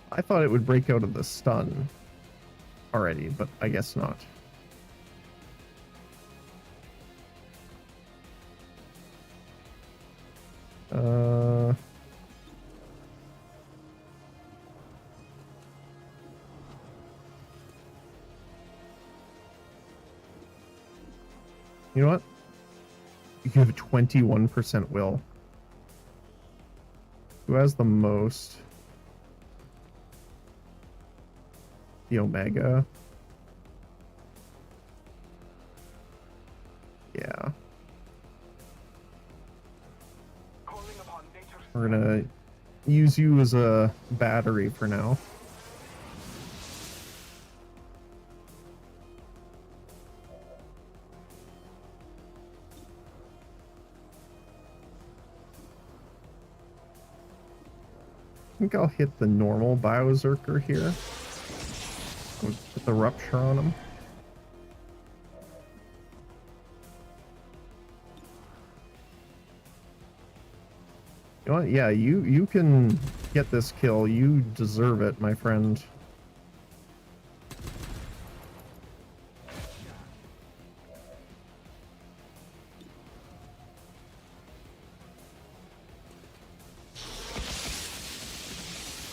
S1: I thought it would break out of the stun already, but I guess not. You know what? You have 21% will. Who has the most? The Omega. Yeah. We're gonna use you as a battery for now. I think I'll hit the normal Biozerker here. Put the rupture on him. You know what? Yeah, you can get this kill. You deserve it, my friend.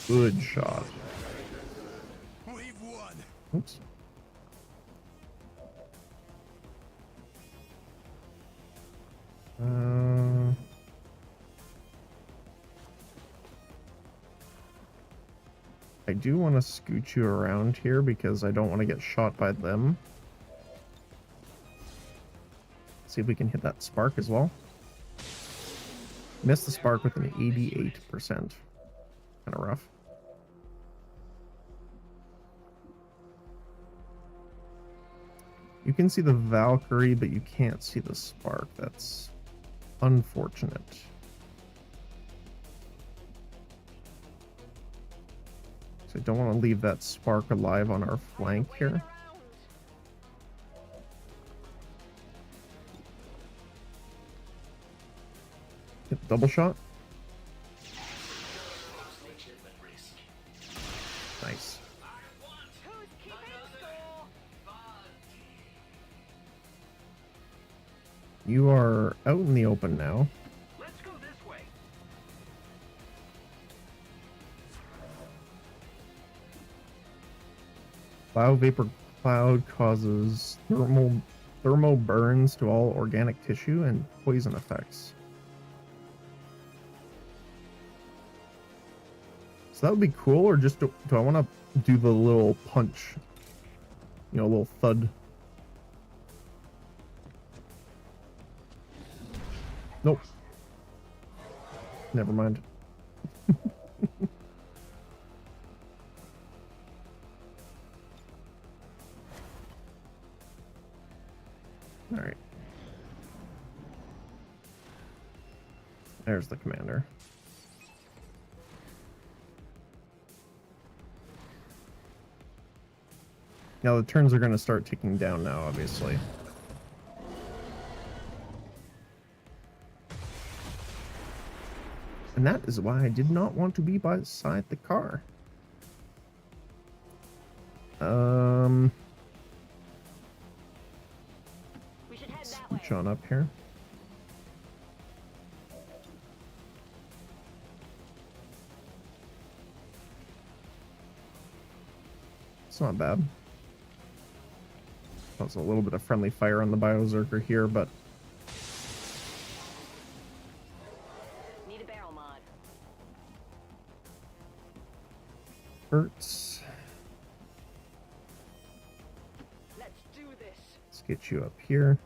S1: Good shot.
S6: We've won.
S1: Oops. I do want to scoot you around here because I don't want to get shot by them. See if we can hit that spark as well. Missed the spark with an 88%. Kind of rough. You can see the Valkyrie, but you can't see the spark. That's unfortunate. So I don't want to leave that spark alive on our flank here. Get the double shot. Nice. You are out in the open now.
S6: Let's go this way.
S1: Cloud vapor cloud causes thermal burns to all organic tissue and poison effects. So that would be cool, or just do I want to do the little punch? You know, a little thud. Nope. Never mind. All right. There's the commander. Now the turns are going to start ticking down now, obviously. And that is why I did not want to be beside the car.
S3: We should head that way.
S1: Switch on up here. It's not bad. There's a little bit of friendly fire on the Biozerker here, but
S3: Need a barrel mod.
S1: hurts.
S3: Let's do this.
S1: Let's get you up here.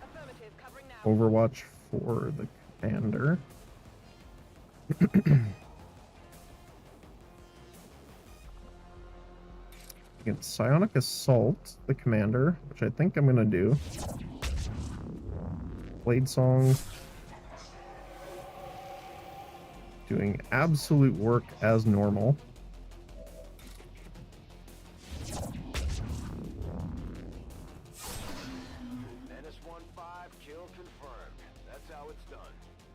S3: Affirmative, covering now.
S1: Overwatch for the commander. Against Psionic Assault, the commander, which I think I'm going to do. Blade Song. Doing absolute work as normal.
S4: Menace 1-5, kill confirmed. That's how it's done.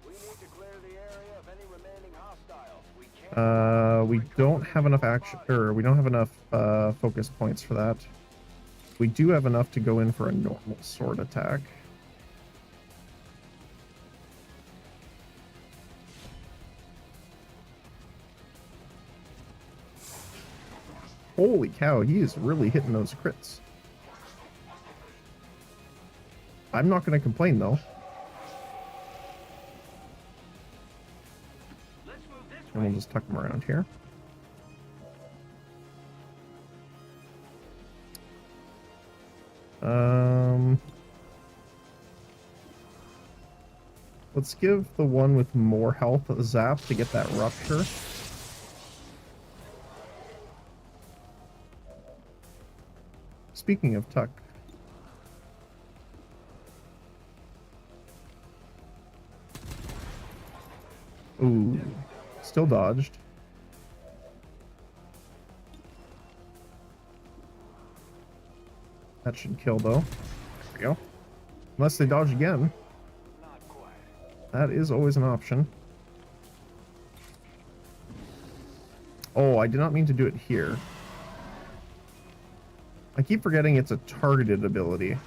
S4: We need to clear the area of any remaining hostiles. We can't...
S1: We don't have enough action, or we don't have enough focus points for that. We do have enough to go in for a normal sword attack. Holy cow, he is really hitting those crits. I'm not going to complain, though.
S6: Let's move this
S1: And
S6: way.
S1: we'll just tuck him around here. Let's give the one with more health a zap to get that rupture. Speaking of tuck. Ooh, still dodged. That should kill, though. There we go. Unless they dodge again.
S4: Not quite.
S1: That is always an option. Oh, I did not mean to do it here. I keep forgetting it's a targeted ability.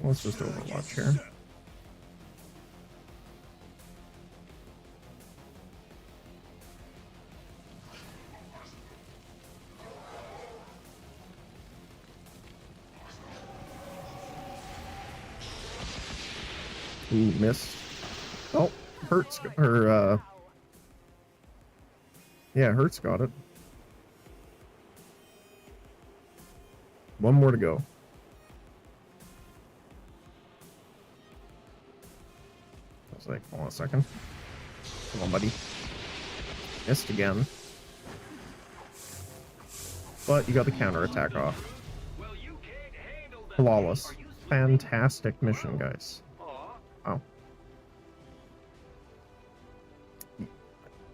S1: Let's just overwatch here. Ooh, missed. Oh, Hurts, yeah, Hurts got it. One more to go. I was like, hold on a second. Come on, buddy. Missed again. But you got the counterattack off. Flawless. Fantastic mission, guys. Wow.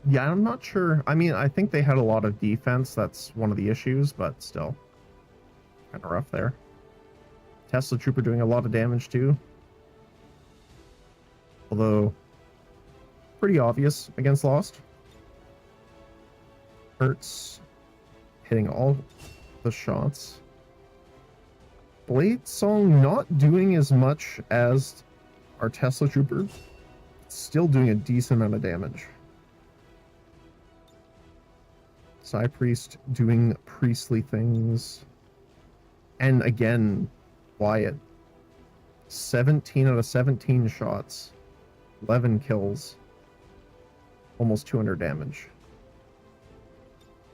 S1: Yeah, I'm not sure. I mean, I think they had a lot of defense. That's one of the issues, but still. Kind of rough there. Tesla Trooper doing a lot of damage too. Although, pretty obvious against Lost. Hurts hitting all the shots. Blade Song not doing as much as our Tesla Trooper. Still doing a decent amount of damage. Psy Priest doing priestly things. And again, Wyatt. 17 out of 17 shots. 11 kills. Almost 200 damage.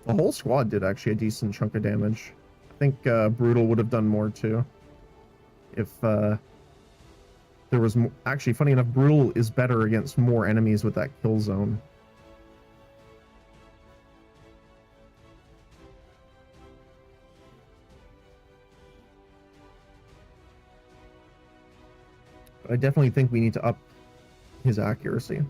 S1: The whole squad did actually a decent chunk of damage. I think Brutal would have done more too. If there was more... Actually, funny enough, Brutal is better against more enemies with that kill zone. But I definitely think we need to up his accuracy.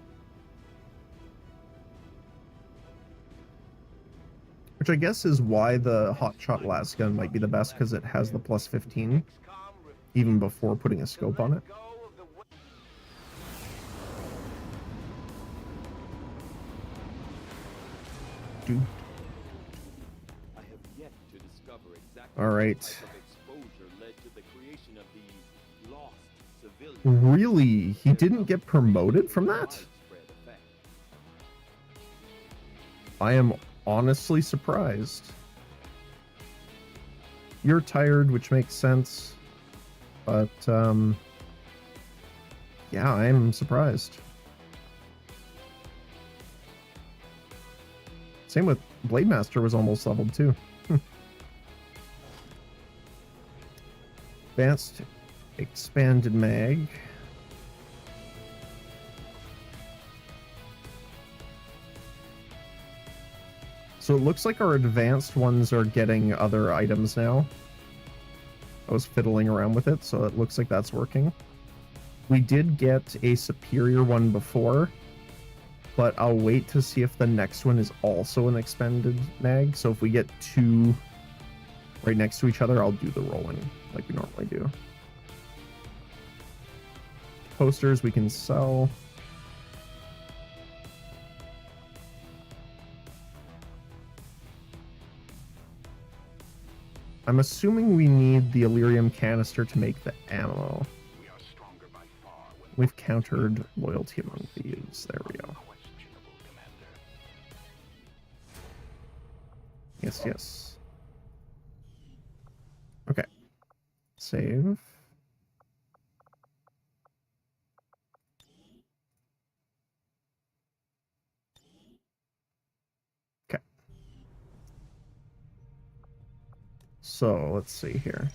S1: Which I guess is why the Hotshot Last Gun might be the best, because it has the plus 15, even before putting a scope on it. Dude. Alright. Really? He didn't get promoted from that? I am honestly surprised. You're tired, which makes sense. But, yeah, I am surprised. Same with Blade Master was almost leveled too. Advanced Expanded Mag. So it looks like our advanced ones are getting other items now. I was fiddling around with it, so it looks like that's working. We did get a superior one before, but I'll wait to see if the next one is also an expanded mag. So if we get two right next to each other, I'll do the rolling like we normally do. Posters we can sell. I'm assuming we need the Illyrium canister to make the ammo. We've countered loyalty among thieves. There we go. Yes, yes. Okay. Save. Okay. So, let's see here.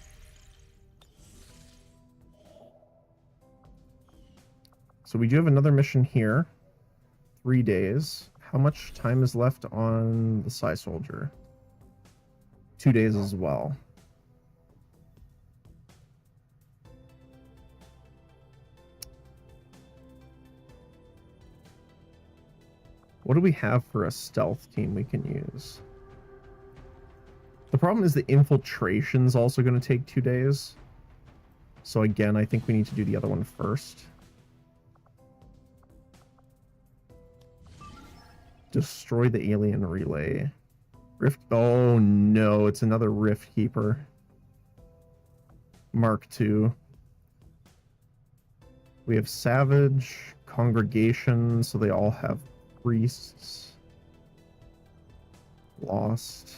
S1: So we do have another mission here. 3 days. How much time is left on the Psy Soldier? 2 days as well. What do we have for a stealth team we can use? The problem is the infiltration's also going to take 2 days. So again, I think we need to do the other one first. Destroy the alien relay. Rift. Oh no, it's another Rift Keeper. Mark II. We have Savage, Congregation, so they all have priests. Lost.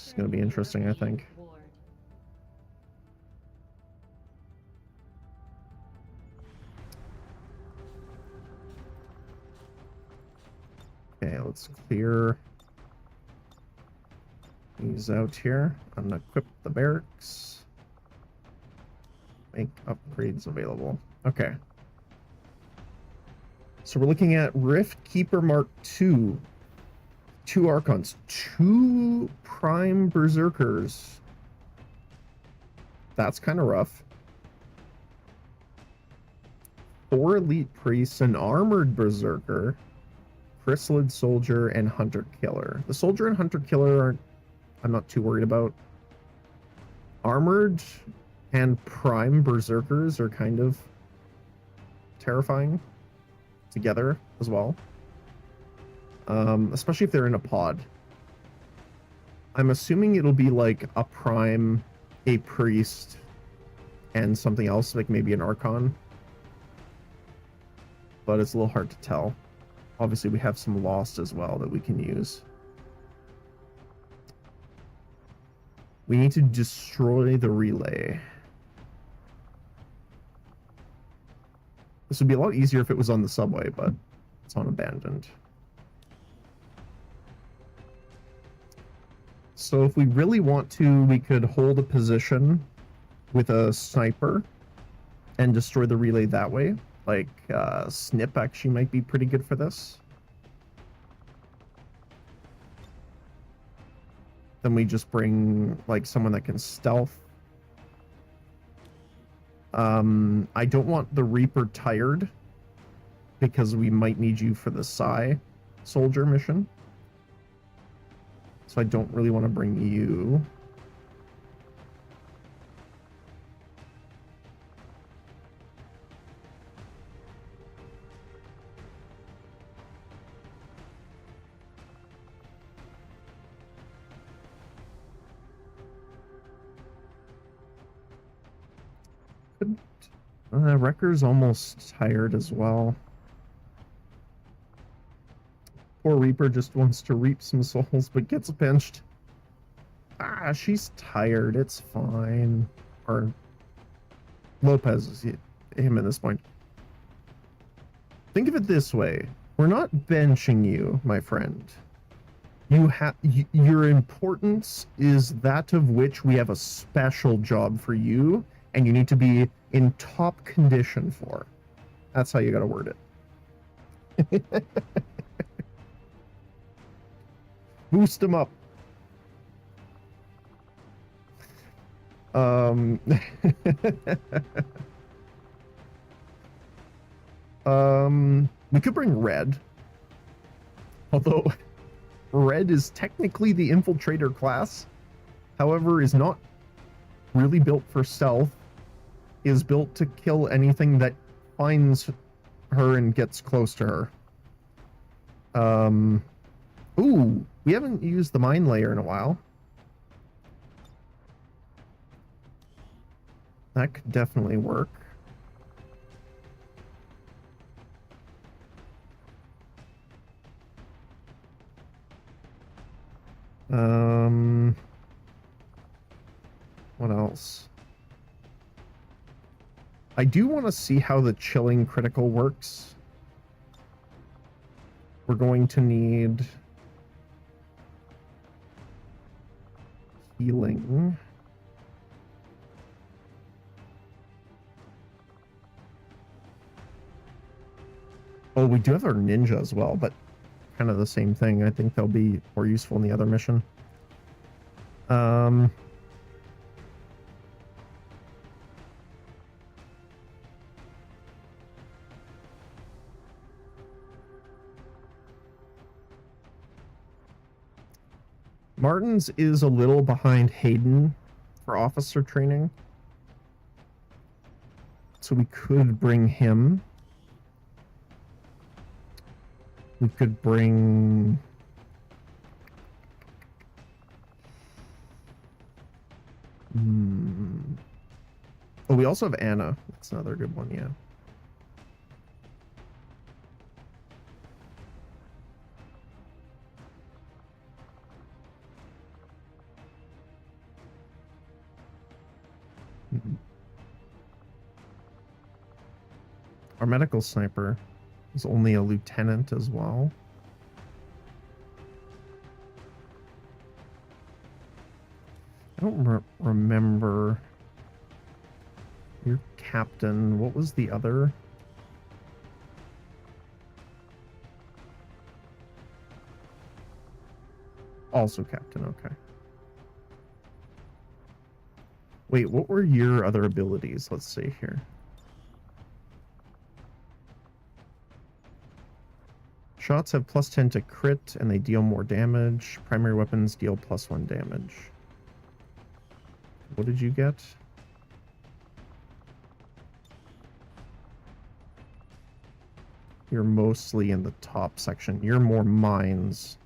S1: It's going to be interesting, I think. Okay, let's clear these out here. Unequip the barracks. Make upgrades available. Okay. So we're looking at Rift Keeper Mark II. 2 Archons. 2 Prime Berserkers. That's kind of rough. 4 Elite Priests, an Armored Berserker, Chrysalid Soldier, and Hunter Killer. The Soldier and Hunter Killer I'm not too worried about. Armored and Prime Berserkers are kind of terrifying together as well. Especially if they're in a pod. I'm assuming it'll be like a Prime, a Priest, and something else, like maybe an Archon. But it's a little hard to tell. Obviously, we have some Lost as well that we can use. We need to destroy the relay. This would be a lot easier if it was on the subway, but it's on abandoned. So if we really want to, we could hold a position with a sniper and destroy the relay that way. Like, Snip actually might be pretty good for this. Then we just bring, like, someone that can stealth. I don't want the Reaper tired, because we might need you for the Psy Soldier mission. So I don't really want to bring you. Wrecker's almost tired as well. Poor Reaper just wants to reap some souls, but gets pinched. Ah, she's tired. It's fine. Or Lopez is him at this point. Think of it this way. We're not benching you, my friend. Your importance is that of which we have a special job for you, and you need to be in top condition for. That's how you gotta word it. Boost him up. We could bring Red. Although Red is technically the infiltrator class, however, is not really built for stealth, is built to kill anything that finds her and gets close to her. Ooh, we haven't used the mine layer in a while. That could definitely work. What else? I do want to see how the chilling critical works. We're going to need healing. Oh, we do have our ninja as well, but kind of the same thing. I think they'll be more useful in the other mission. Martin's is a little behind Hayden for officer training. So we could bring him. We could bring... Oh, we also have Anna. That's another good one, yeah. Our medical sniper is only a lieutenant as well. I don't remember your captain. What was the other? Also captain, okay. Wait, what were your other abilities? Let's see here. Shots have +10 to crit, and they deal more damage. Primary weapons deal +1 damage. What did you get? You're mostly in the top section. You're more mines.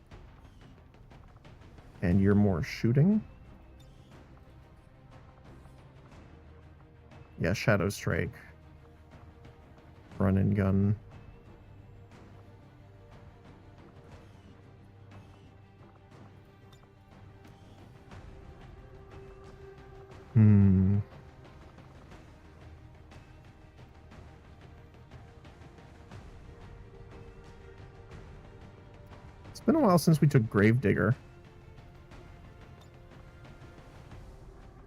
S1: And you're more shooting? Yeah, Shadow Strike. Run and gun. It's been a while since we took Gravedigger.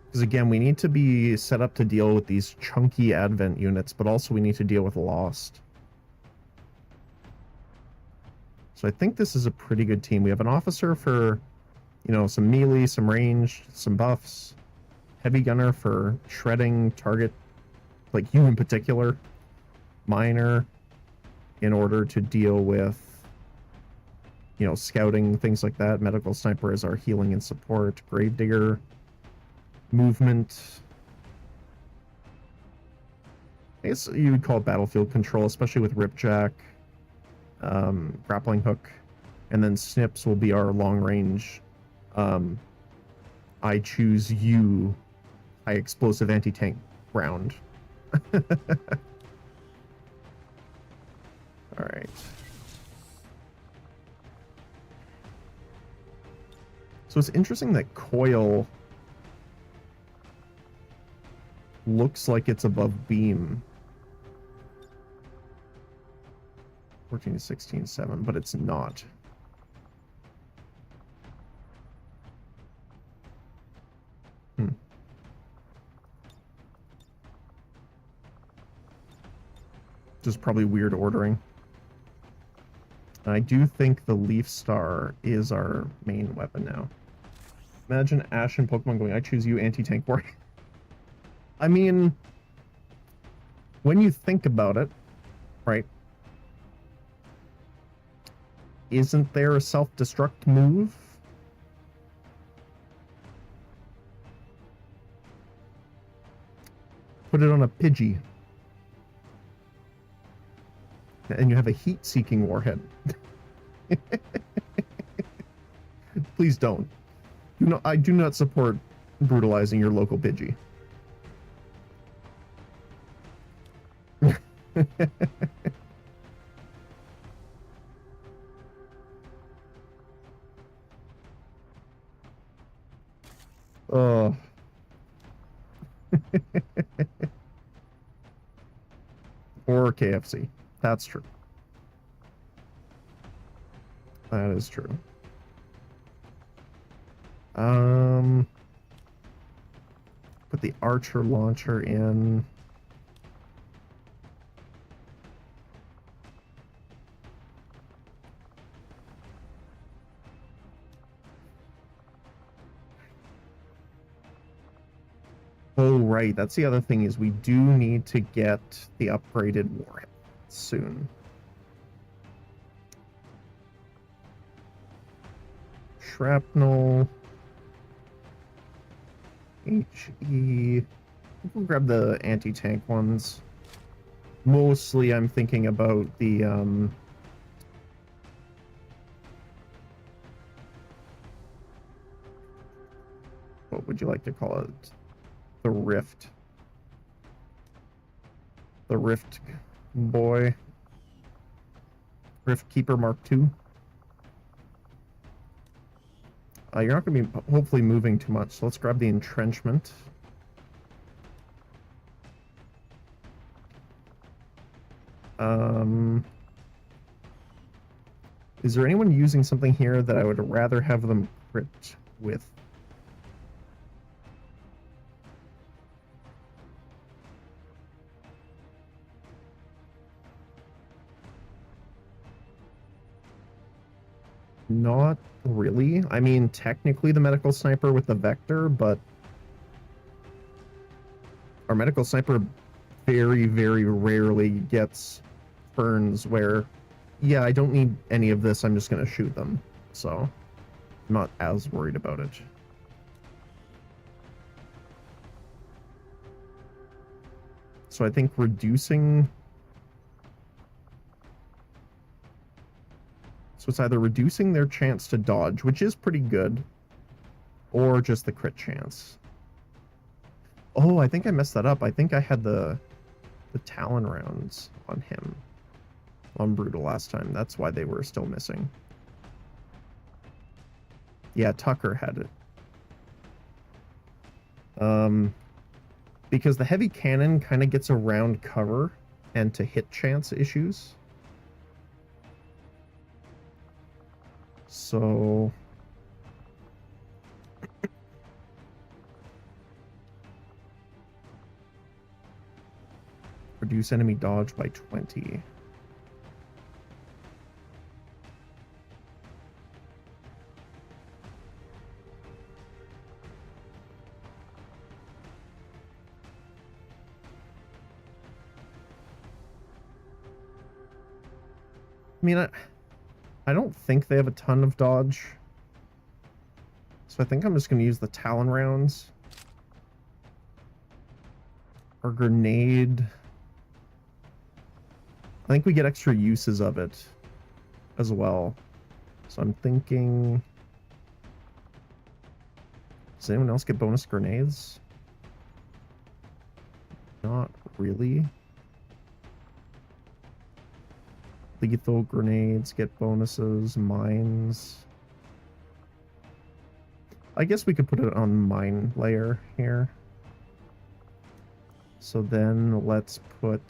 S1: Because again, we need to be set up to deal with these chunky Advent units, but also we need to deal with Lost. So I think this is a pretty good team. We have an officer for, you know, some melee, some range, some buffs. Heavy gunner for shredding target, like you in particular. Miner in order to deal with, you know, scouting, things like that. Medical sniper is our healing and support. Gravedigger, movement. I guess you would call it battlefield control, especially with Ripjack, grappling hook, and then Snips will be our long range. I choose you, high explosive anti-tank round. All right. So it's interesting that Coil looks like it's above beam. 14 to 16, 7, but it's not. Just probably weird ordering. I do think the Leaf Star is our main weapon now. Imagine Ash and Pokemon going, I choose you, anti-tank warrior. I mean, when you think about it, right? Isn't there a self-destruct move? Put it on a Pidgey. And you have a heat-seeking warhead. Please don't. I do not support brutalizing your local Pidgey. Oh. Or KFC. That's true. That is true. Put the Archer launcher in. Oh, right. That's the other thing is we do need to get the upgraded warhead soon. Shrapnel. HE. We'll grab the anti-tank ones. Mostly I'm thinking about the what would you like to call it? The Rift. The Rift boy. Rift Keeper Mark II. You're not going to be hopefully moving too much, so let's grab the entrenchment. Is there anyone using something here that I would rather have them crit with? Not really. I mean, technically the medical sniper with the vector, but our medical sniper very, very rarely gets turns where, yeah, I don't need any of this, I'm just going to shoot them. So, I'm not as worried about it. So I think reducing... So it's either reducing their chance to dodge, which is pretty good, or just the crit chance. Oh, I think I messed that up. I think I had the Talon rounds on him on Brutal last time. That's why they were still missing. Yeah, Tucker had it. Because the heavy cannon kind of gets around cover and to hit chance issues. So... reduce enemy dodge by 20. I mean, I don't think they have a ton of dodge. So I think I'm just going to use the Talon rounds. Or grenade. I think we get extra uses of it as well. So I'm thinking... Does anyone else get bonus grenades? Not really. Lethal grenades get bonuses, mines. I guess we could put it on mine layer here. So then let's put...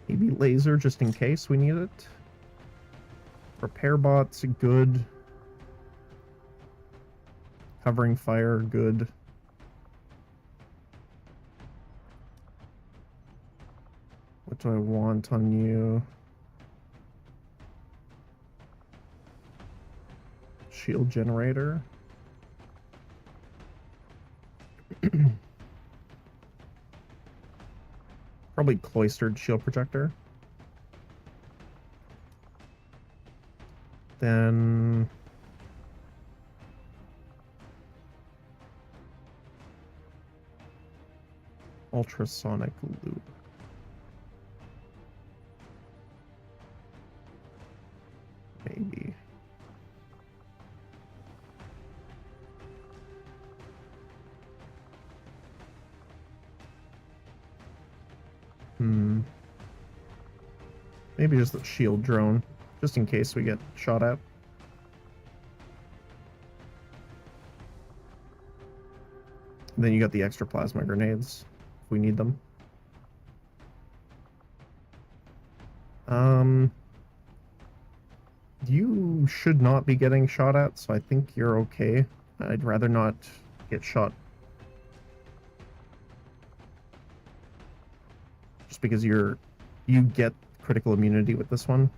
S1: maybe laser just in case we need it. Repair bots, good. Covering fire, good. What do I want on you? Shield generator. Probably cloistered shield projector. Then... ultrasonic loop. Maybe. Maybe just the shield drone, just in case we get shot at. And then you got the extra plasma grenades, if we need them. You should not be getting shot at, so I think you're okay. I'd rather not get shot. Just because you get critical immunity with this one.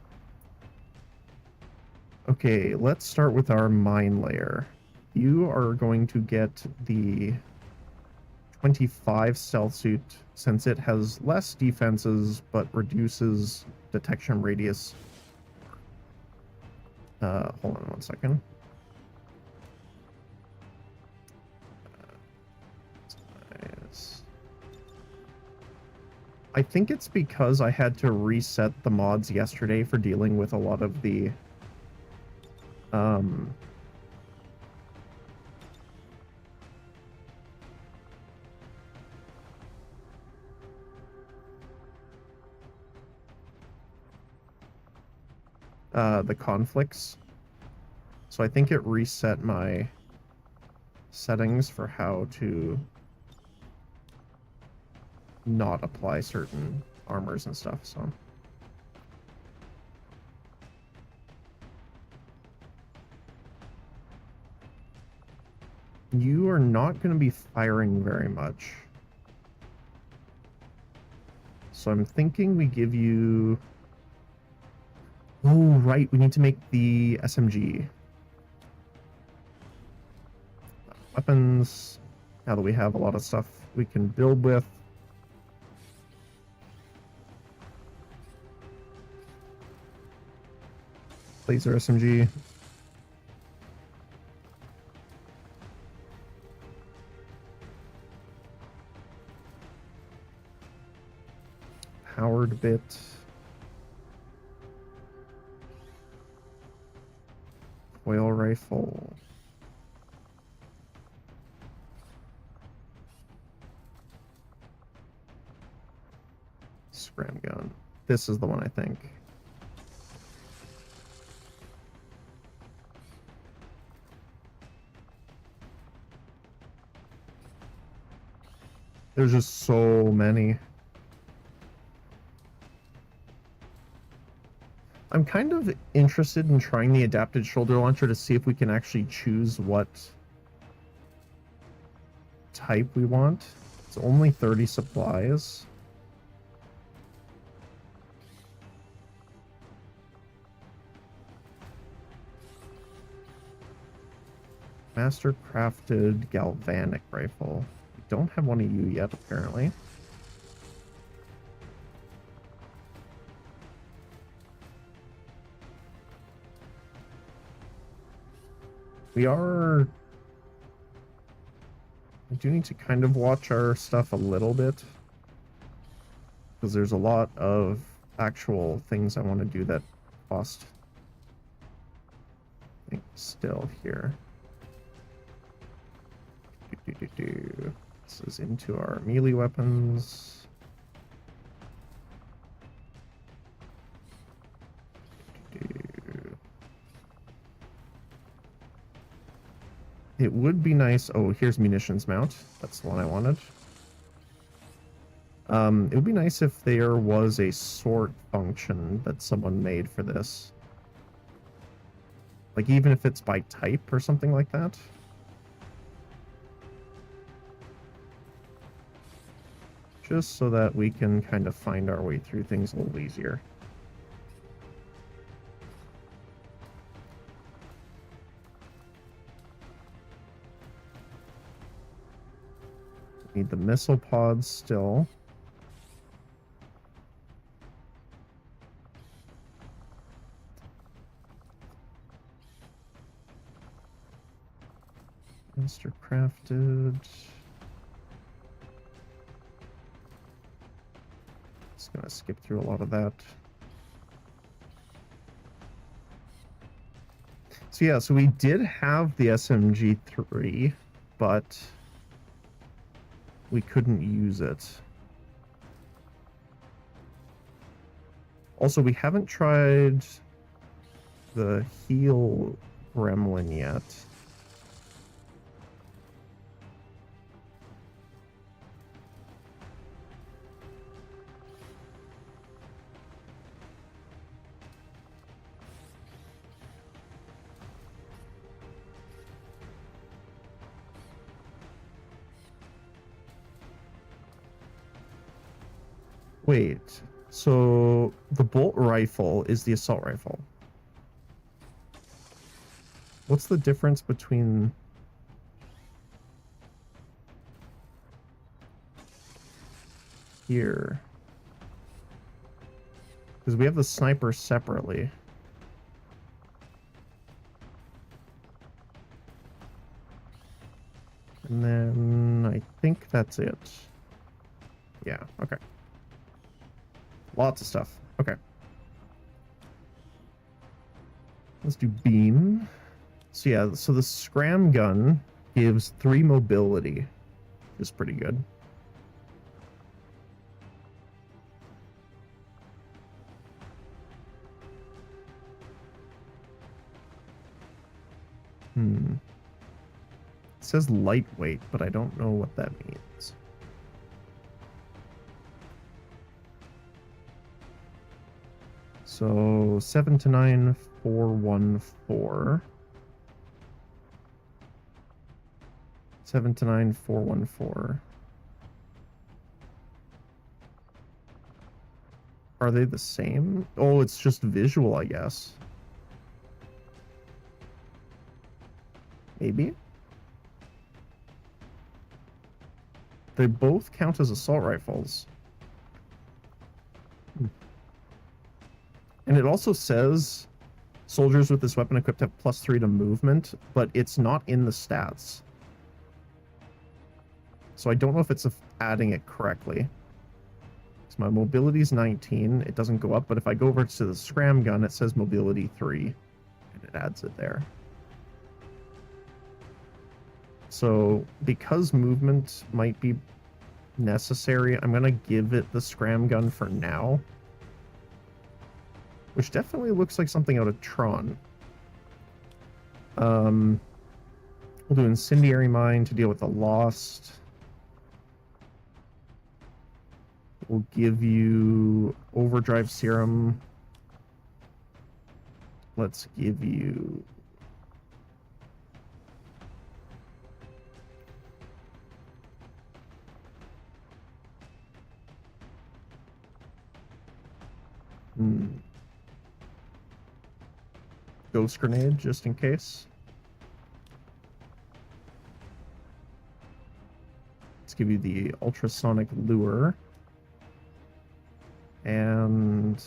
S1: Okay, let's start with our mine layer. You are going to get the 25 stealth suit since it has less defenses but reduces detection radius. Hold on one second. I think it's because I had to reset the mods yesterday for dealing with a lot of the the conflicts. So I think it reset my settings for how to not apply certain armors and stuff, so. You are not going to be firing very much. So I'm thinking we give you... Oh, right, we need to make the SMG. Weapons, now that we have a lot of stuff we can build with. Laser SMG. Powered bit. Coil rifle. Scram gun. This is the one, I think. There's just so many. I'm kind of interested in trying the adapted shoulder launcher to see if we can actually choose what type we want. It's only 30 supplies. Master crafted galvanic rifle. We don't have one of you yet, apparently. We are... I do need to kind of watch our stuff a little bit, because there's a lot of actual things I want to do that cost, I think, still here. This is into our melee weapons. It would be nice... Oh, here's munitions mount. That's the one I wanted. It would be nice if there was a sort function that someone made for this. Like, even if it's by type or something like that. Just so that we can kind of find our way through things a little easier. Need the missile pods still. Master crafted. Just gonna skip through a lot of that. So yeah, so we did have the SMG3, but we couldn't use it. Also, we haven't tried the heal gremlin yet. Wait, so the bolt rifle is the assault rifle. What's the difference between... here? Because we have the sniper separately. And then I think that's it. Yeah, okay. Lots of stuff. Okay. Let's do beam. So yeah, so the scram gun gives 3 mobility, which is pretty good. It says lightweight, but I don't know what that means. So 7 to 9, 414. 7 to 9, 414. Are they the same? Oh, it's just visual, I guess. Maybe? They both count as assault rifles. And it also says soldiers with this weapon equipped have +3 to movement, but it's not in the stats. So I don't know if it's adding it correctly. So my mobility is 19. It doesn't go up, but if I go over to the scram gun, it says mobility 3, and it adds it there. So because movement might be necessary, I'm going to give it the scram gun for now. Which definitely looks like something out of Tron. We'll do incendiary mine to deal with the lost. We'll give you overdrive serum. Let's give you... Ghost grenade, just in case. Let's give you the ultrasonic lure. And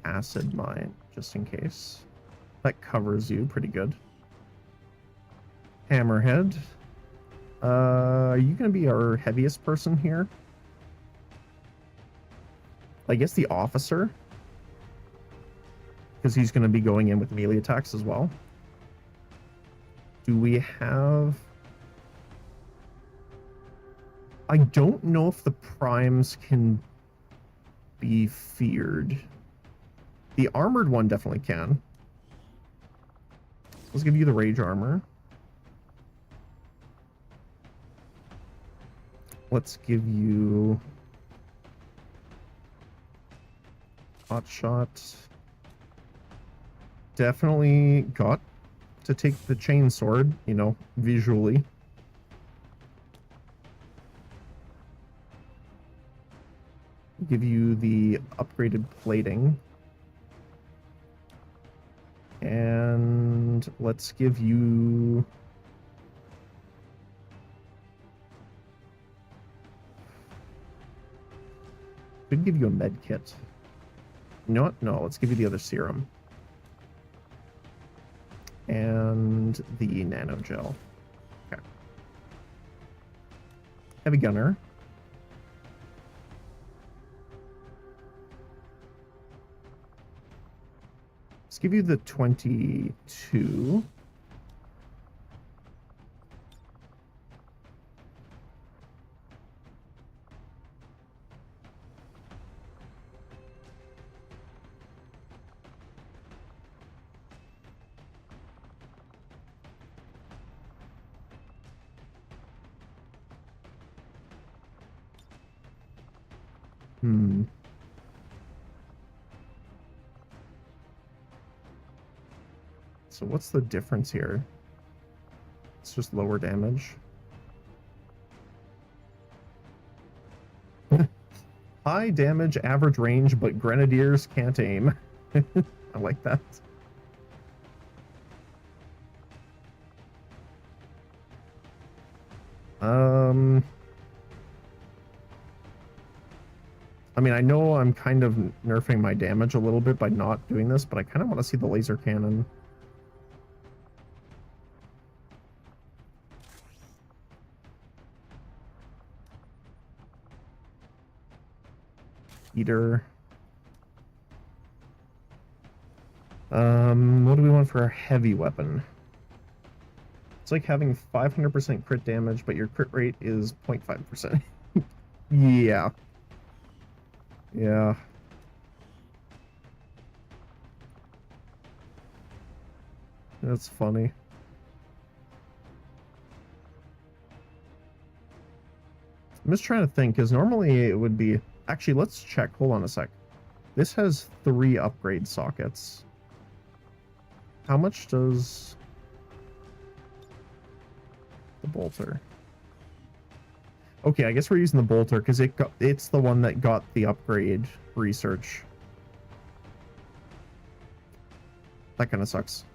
S1: acid mine, just in case. That covers you pretty good. Hammerhead. Are you going to be our heaviest person here? I guess the officer. Because he's going to be going in with melee attacks as well. Do we have... I don't know if the primes can be feared. The armored one definitely can. Let's give you the rage armor. Let's give you... hot shot. Definitely got to take the chainsword, you know, visually. Give you the upgraded plating. And let's give you... could give you a med kit. You know what? No, let's give you the other serum. And the nano gel. Okay. Heavy gunner. Let's give you the 22. So what's the difference here? It's just lower damage. High damage, average range, but grenadiers can't aim. I like that. I mean, I know I'm kind of nerfing my damage a little bit by not doing this, but I kind of want to see the laser cannon. Eater. What do we want for our heavy weapon? It's like having 500% crit damage, but your crit rate is 0.5%. Yeah. Yeah. That's funny. I'm just trying to think, because normally it would be... Actually, let's check. Hold on a sec. This has 3 upgrade sockets. How much does the bolter? Okay, I guess we're using the bolter because it's the one that got the upgrade research. That kind of sucks.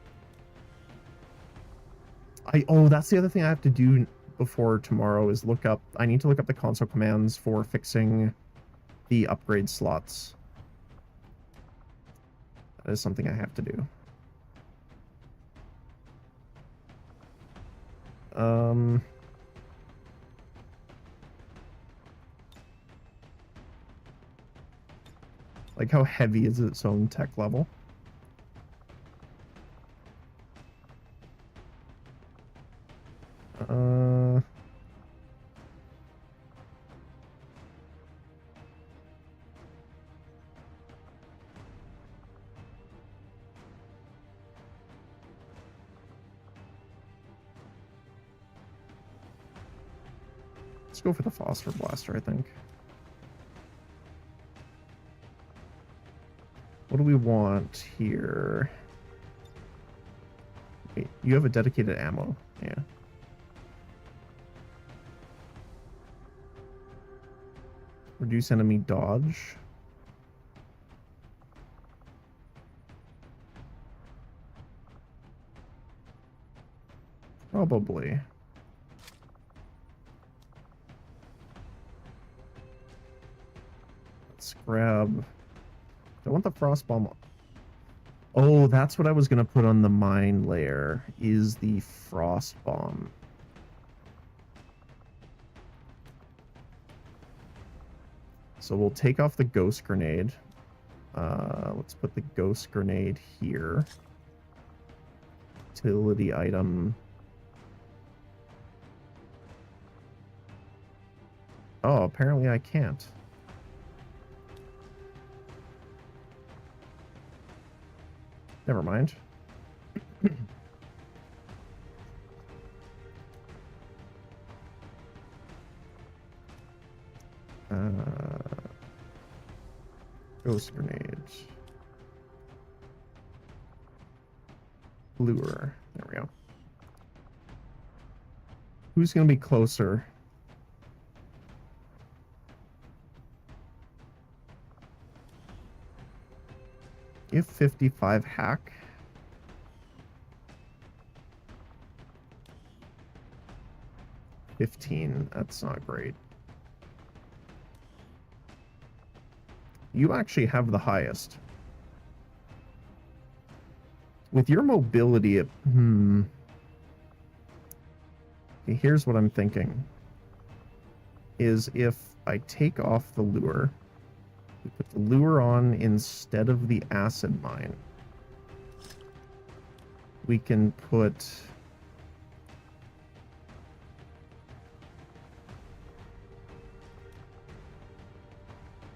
S1: Oh, that's the other thing I have to do before tomorrow is look up... I need to look up the console commands for fixing the upgrade slots. That is something I have to do. Like, how heavy is its own tech level? Let's go for the phosphor blaster, I think. What do we want here? Wait, you have a dedicated ammo. Yeah. Reduce enemy dodge. Probably. Let's grab... I want the frost bomb. Oh, that's what I was gonna put on the mine layer, is the frost bomb. So we'll take off the ghost grenade. Let's put the ghost grenade here. Utility item. Oh, apparently I can't. Never mind. Ghost grenades. Lure. There we go. Who's going to be closer? If 55 hack. $15. That's not great. You actually have the highest. With your mobility, okay, here's what I'm thinking. Is if I take off the lure, we put the lure on instead of the acid mine, we can put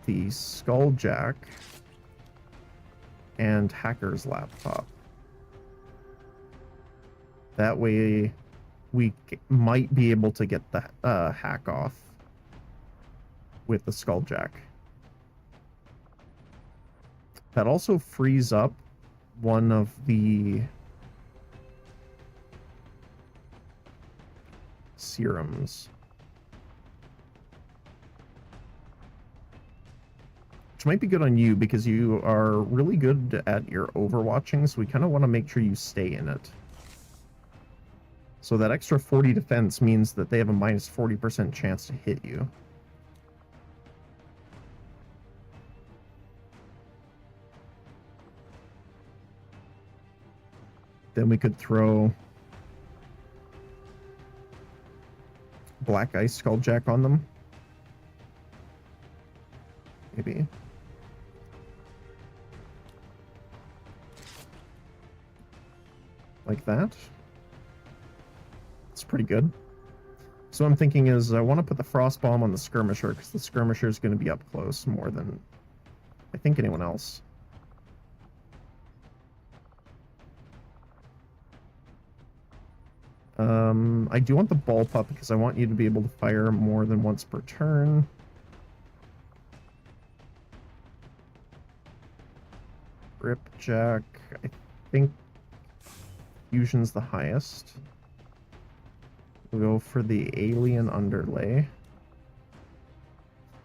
S1: the Skulljack and Hacker's laptop. That way we might be able to get the hack off with the Skulljack. That also frees up one of the serums. Which might be good on you because you are really good at your overwatching, so we kind of want to make sure you stay in it. So that extra 40 defense means that they have a minus 40% chance to hit you. Then we could throw Black Ice Skulljack on them. Maybe. Like that. It's pretty good. So what I'm thinking is I want to put the frost bomb on the skirmisher because the skirmisher is going to be up close more than I think anyone else. I do want the ball pup because I want you to be able to fire more than once per turn. Ripjack, I think fusion's the highest. We'll go for the alien underlay.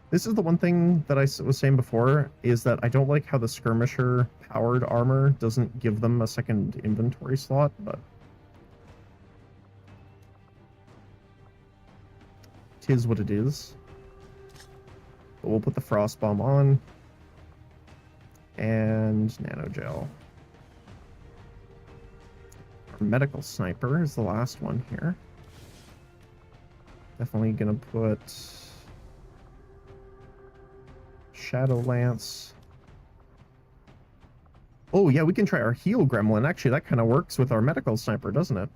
S1: This is the one thing that I was saying before, is that I don't like how the skirmisher powered armor doesn't give them a second inventory slot, but tis what it is. But we'll put the frost bomb on. And nanogel. Our medical sniper is the last one here. Definitely gonna put Shadow Lance. Oh yeah, we can try our heal gremlin. Actually, that kind of works with our medical sniper, doesn't it?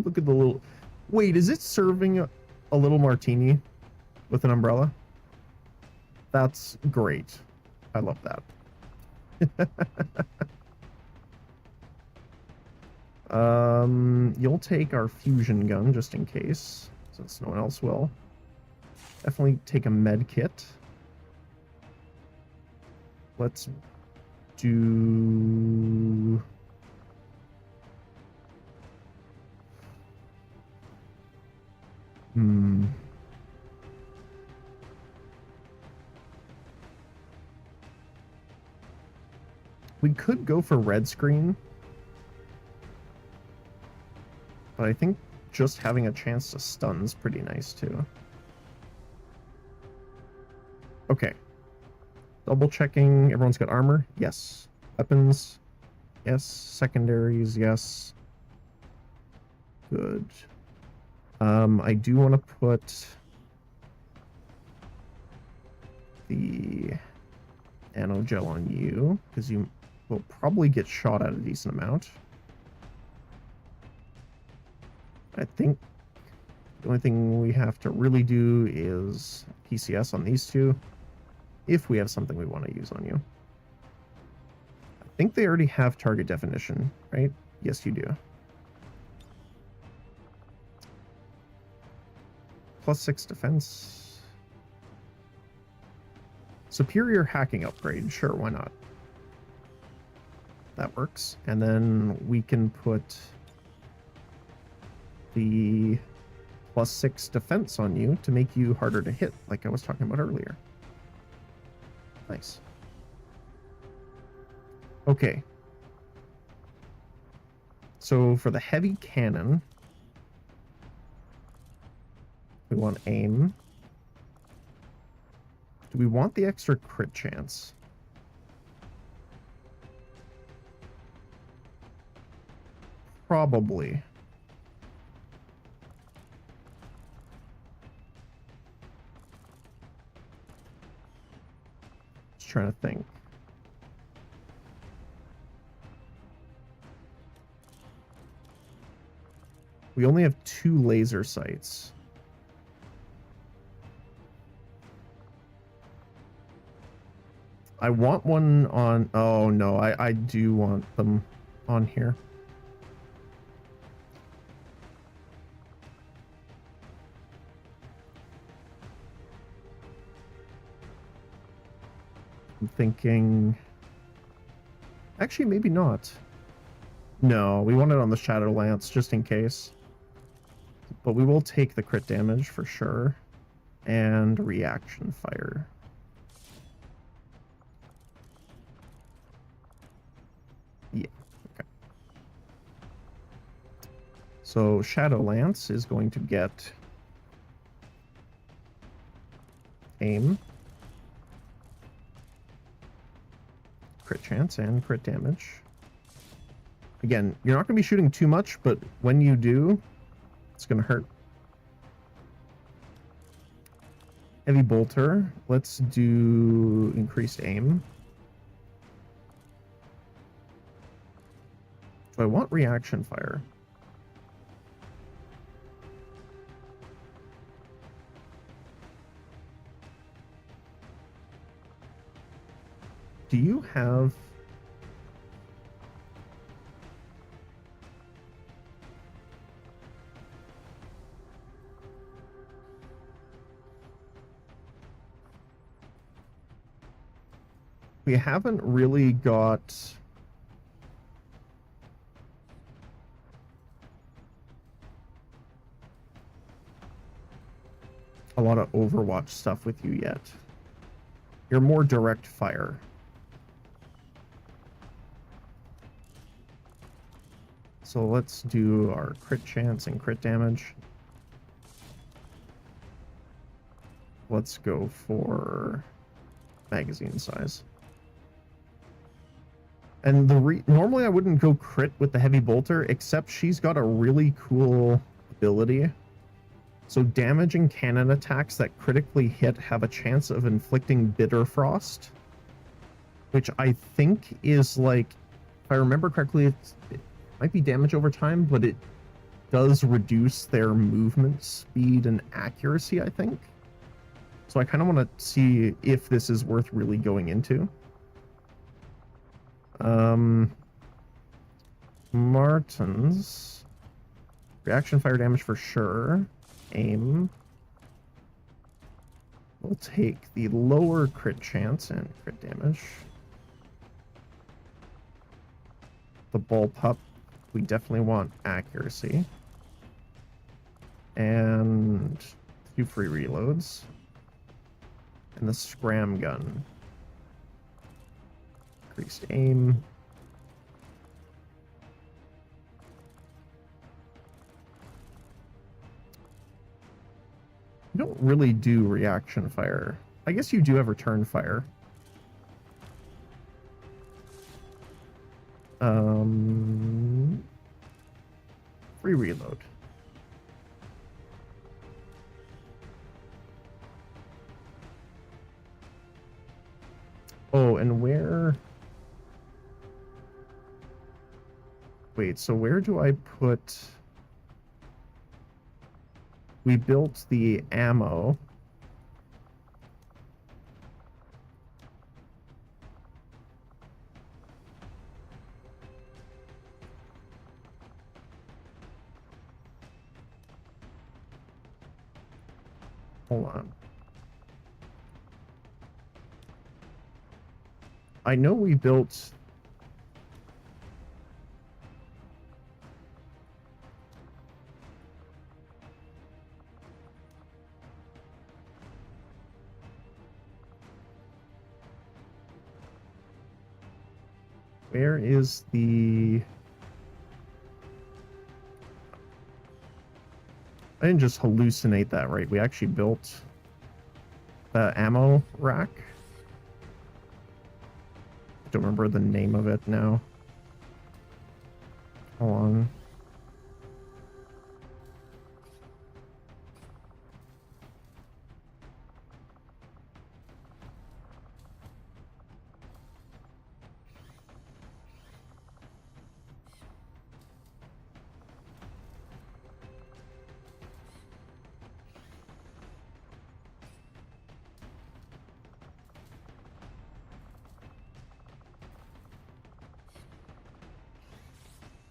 S1: Look at the little... Wait, is it serving a little martini with an umbrella? That's great. I love that. You'll take our fusion gun just in case, since no one else will. Definitely take a med kit. Let's do... We could go for red screen, but I think just having a chance to stun's pretty nice too. Okay. Double checking. Everyone's got armor? Yes. Weapons? Yes. Secondaries? Yes. Good. I do want to put the nano gel on you, because you will probably get shot at a decent amount. I think the only thing we have to really do is PCS on these two, if we have something we want to use on you. I think they already have target definition, right? Yes, you do. +6 defense. Superior hacking upgrade. Sure, why not? That works. And then we can put the +6 defense on you to make you harder to hit, like I was talking about earlier. Nice. Okay. So for the heavy cannon, we want aim. Do we want the extra crit chance? Probably. Just trying to think. We only have 2 laser sights. I want one on... Oh, no. I do want them on here. I'm thinking... Actually, maybe not. No, we want it on the Shadow Lance, just in case. But we will take the crit damage for sure. And reaction fire. Yeah, okay. So Shadow Lance is going to get aim, crit chance, and crit damage. Again, you're not going to be shooting too much, but when you do, it's going to hurt. Heavy bolter. Let's do increased aim. So I want reaction fire. Do you have... We haven't really got a lot of Overwatch stuff with you yet. You're more direct fire. So let's do our crit chance and crit damage. Let's go for magazine size. And normally I wouldn't go crit with the heavy bolter, except she's got a really cool ability. So damage and cannon attacks that critically hit have a chance of inflicting bitter frost, which I think is like, if I remember correctly, it might be damage over time, but it does reduce their movement speed and accuracy, I think. So I kind of want to see if this is worth really going into. Martins. Reaction fire damage for sure. Aim. We'll take the lower crit chance and crit damage. The ball pup, we definitely want accuracy. And 2 free reloads. And the scram gun. Increased aim. You don't really do reaction fire. I guess you do have return fire. Free reload. Oh, and where... Wait, so where do I put... We built the ammo. Hold on. I know we built... Where is the... I didn't just hallucinate that, right? We actually built the ammo rack. I don't remember the name of it now. Hold on.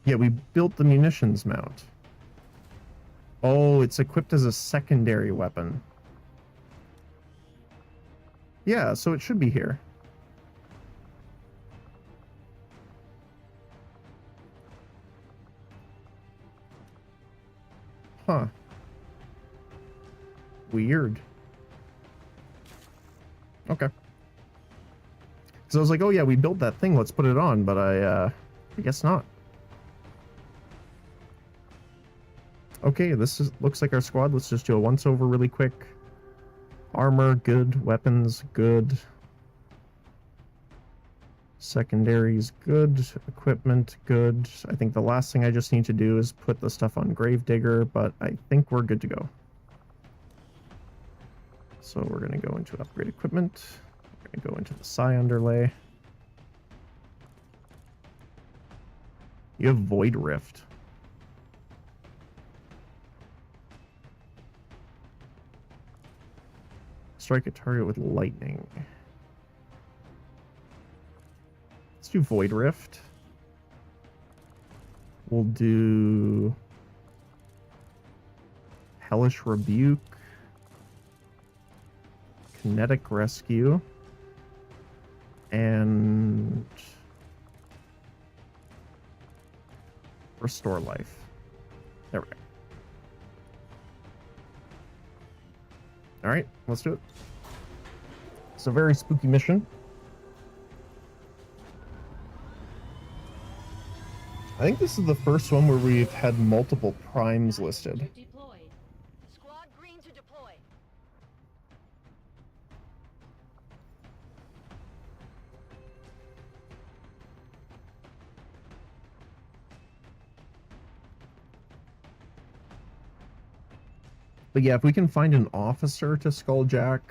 S1: Yeah, we built the munitions mount. Oh, it's equipped as a secondary weapon. Yeah, so it should be here. Huh. Weird. Okay. So I was like, oh yeah, we built that thing, let's put it on, but I guess not. Okay, looks like our squad. Let's just do a once-over really quick. Armor, good. Weapons, good. Secondaries, good. Equipment, good. I think the last thing I just need to do is put the stuff on Gravedigger, but I think we're good to go. So we're going to go into upgrade equipment. We're going to go into the Psi underlay. You have Void Rift. Strike a target with lightning. Let's do Void Rift. We'll do Hellish Rebuke. Kinetic Rescue. And restore life. There we go. All right, let's do it. It's a very spooky mission. I think this is the first one where we've had multiple primes listed.
S3: Squad green to deploy.
S1: But yeah, if we can find an officer to skulljack,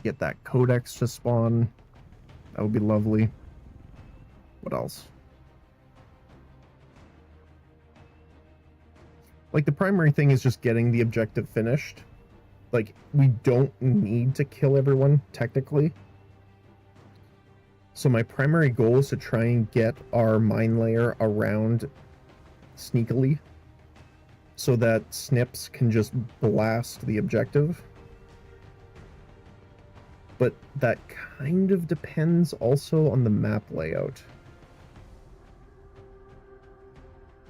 S1: get that codex to spawn, that would be lovely. What else? Like, the primary thing is just getting the objective finished. Like, we don't need to kill everyone, technically. So my primary goal is to try and get our mine layer around sneakily, so that snips can just blast the objective. But that kind of depends also on the map layout.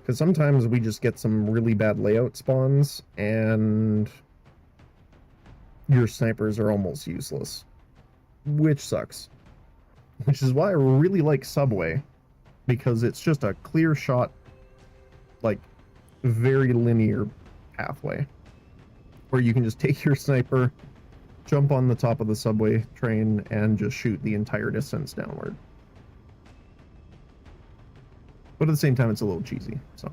S1: Because sometimes we just get some really bad layout spawns, and your snipers are almost useless. Which sucks. Which is why I really like Subway, because it's just a clear shot, like, very linear pathway, where you can just take your sniper, jump on the top of the subway train, and just shoot the entire distance downward. But at the same time, it's a little cheesy, so.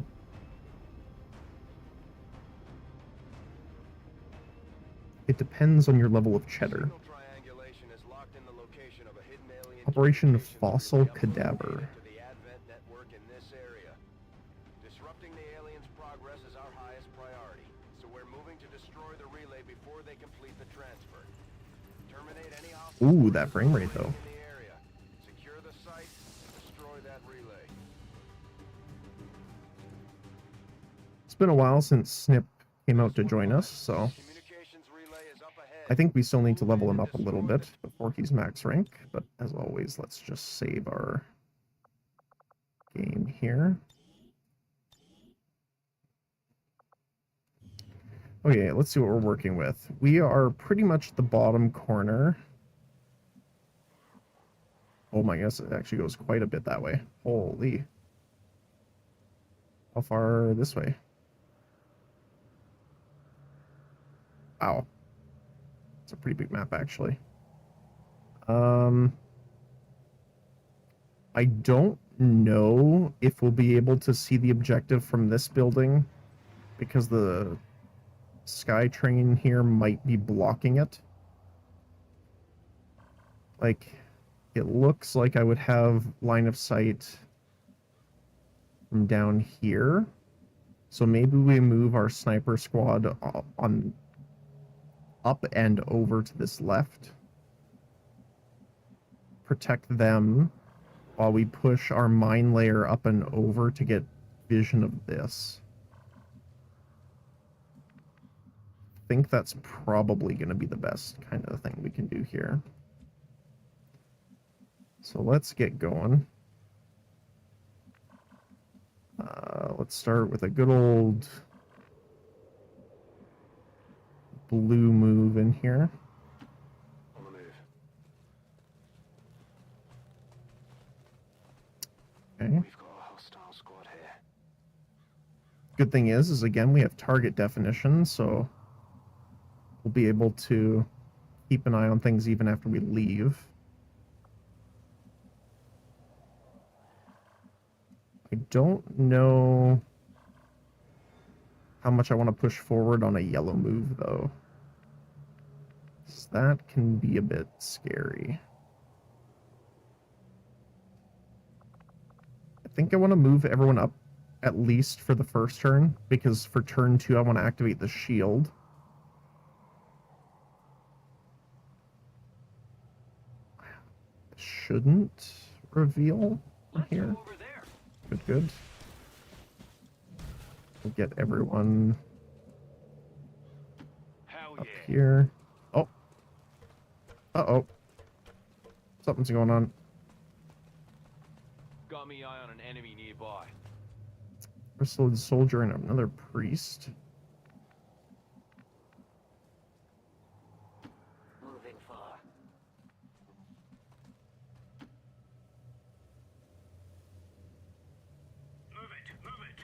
S1: It depends on your level of cheddar.
S4: Signal triangulation is locked in the location of a hidden alien
S1: Operation
S4: communication
S1: Fossil
S4: relay
S1: Cadaver.
S4: to the Advent network in this area. Disrupting the aliens' progress is our highest priority, so we're moving to destroy the relay before they complete the transfer. Terminate any hostile
S1: Ooh, that frame rate, though.
S4: in the area. Secure the site, destroy that relay.
S1: It's been a while since Snip came out to join us, so
S4: Communications relay is up ahead.
S1: I think we still need to level him up a little bit before he's max rank, but as always, let's just save our game here. Okay, let's see what we're working with. We are pretty much the bottom corner. Oh my gosh, it actually goes quite a bit that way. Holy. How far this way? Wow. It's a pretty big map, actually. I don't know if we'll be able to see the objective from this building, because the sky train here might be blocking it. Like, it looks like I would have line of sight from down here. So maybe we move our sniper squad on up and over to this left. Protect them while we push our mine layer up and over to get vision of this. I think that's probably going to be the best kind of thing we can do here. So let's get going. Let's start with a good old blue move in here.
S4: On the move.
S1: Okay.
S4: We've got a hostile squad here.
S1: Good thing is again, we have target definition, so we'll be able to keep an eye on things even after we leave. I don't know how much I want to push forward on a yellow move, though. So that can be a bit scary. I think I want to move everyone up at least for the first turn, because for turn 2 I want to activate the shield. Shouldn't reveal from here. Good, good. We'll get everyone up here. Oh. Uh-oh. Something's going on.
S7: Got me eye on an enemy nearby.
S1: Bristoled soldier and another priest.
S5: Moving far.
S6: Move it, move it.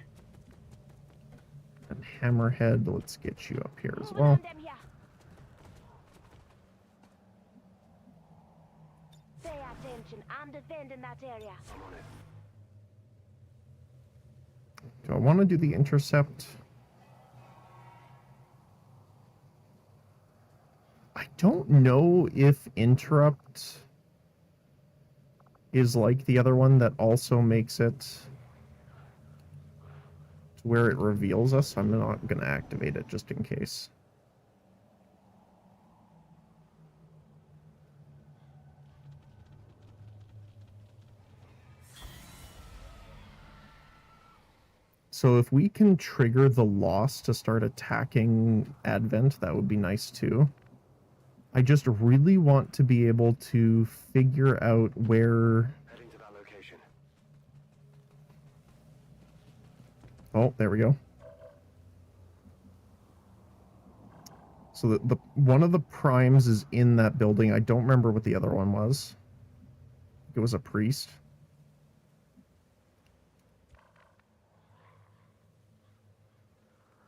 S1: And Hammerhead, let's get you up here as
S3: Moving
S1: well.
S3: on them here. Pay attention. I'm defending that area.
S4: I'm on it.
S1: Do I want to do the intercept? I don't know if interrupt is like the other one that also makes it to where it reveals us. I'm not going to activate it just in case. So if we can trigger the loss to start attacking Advent, that would be nice too. I just really want to be able to figure out where...
S4: Heading to that location.
S1: Oh, there we go. So the one of the primes is in that building. I don't remember what the other one was. It was a priest.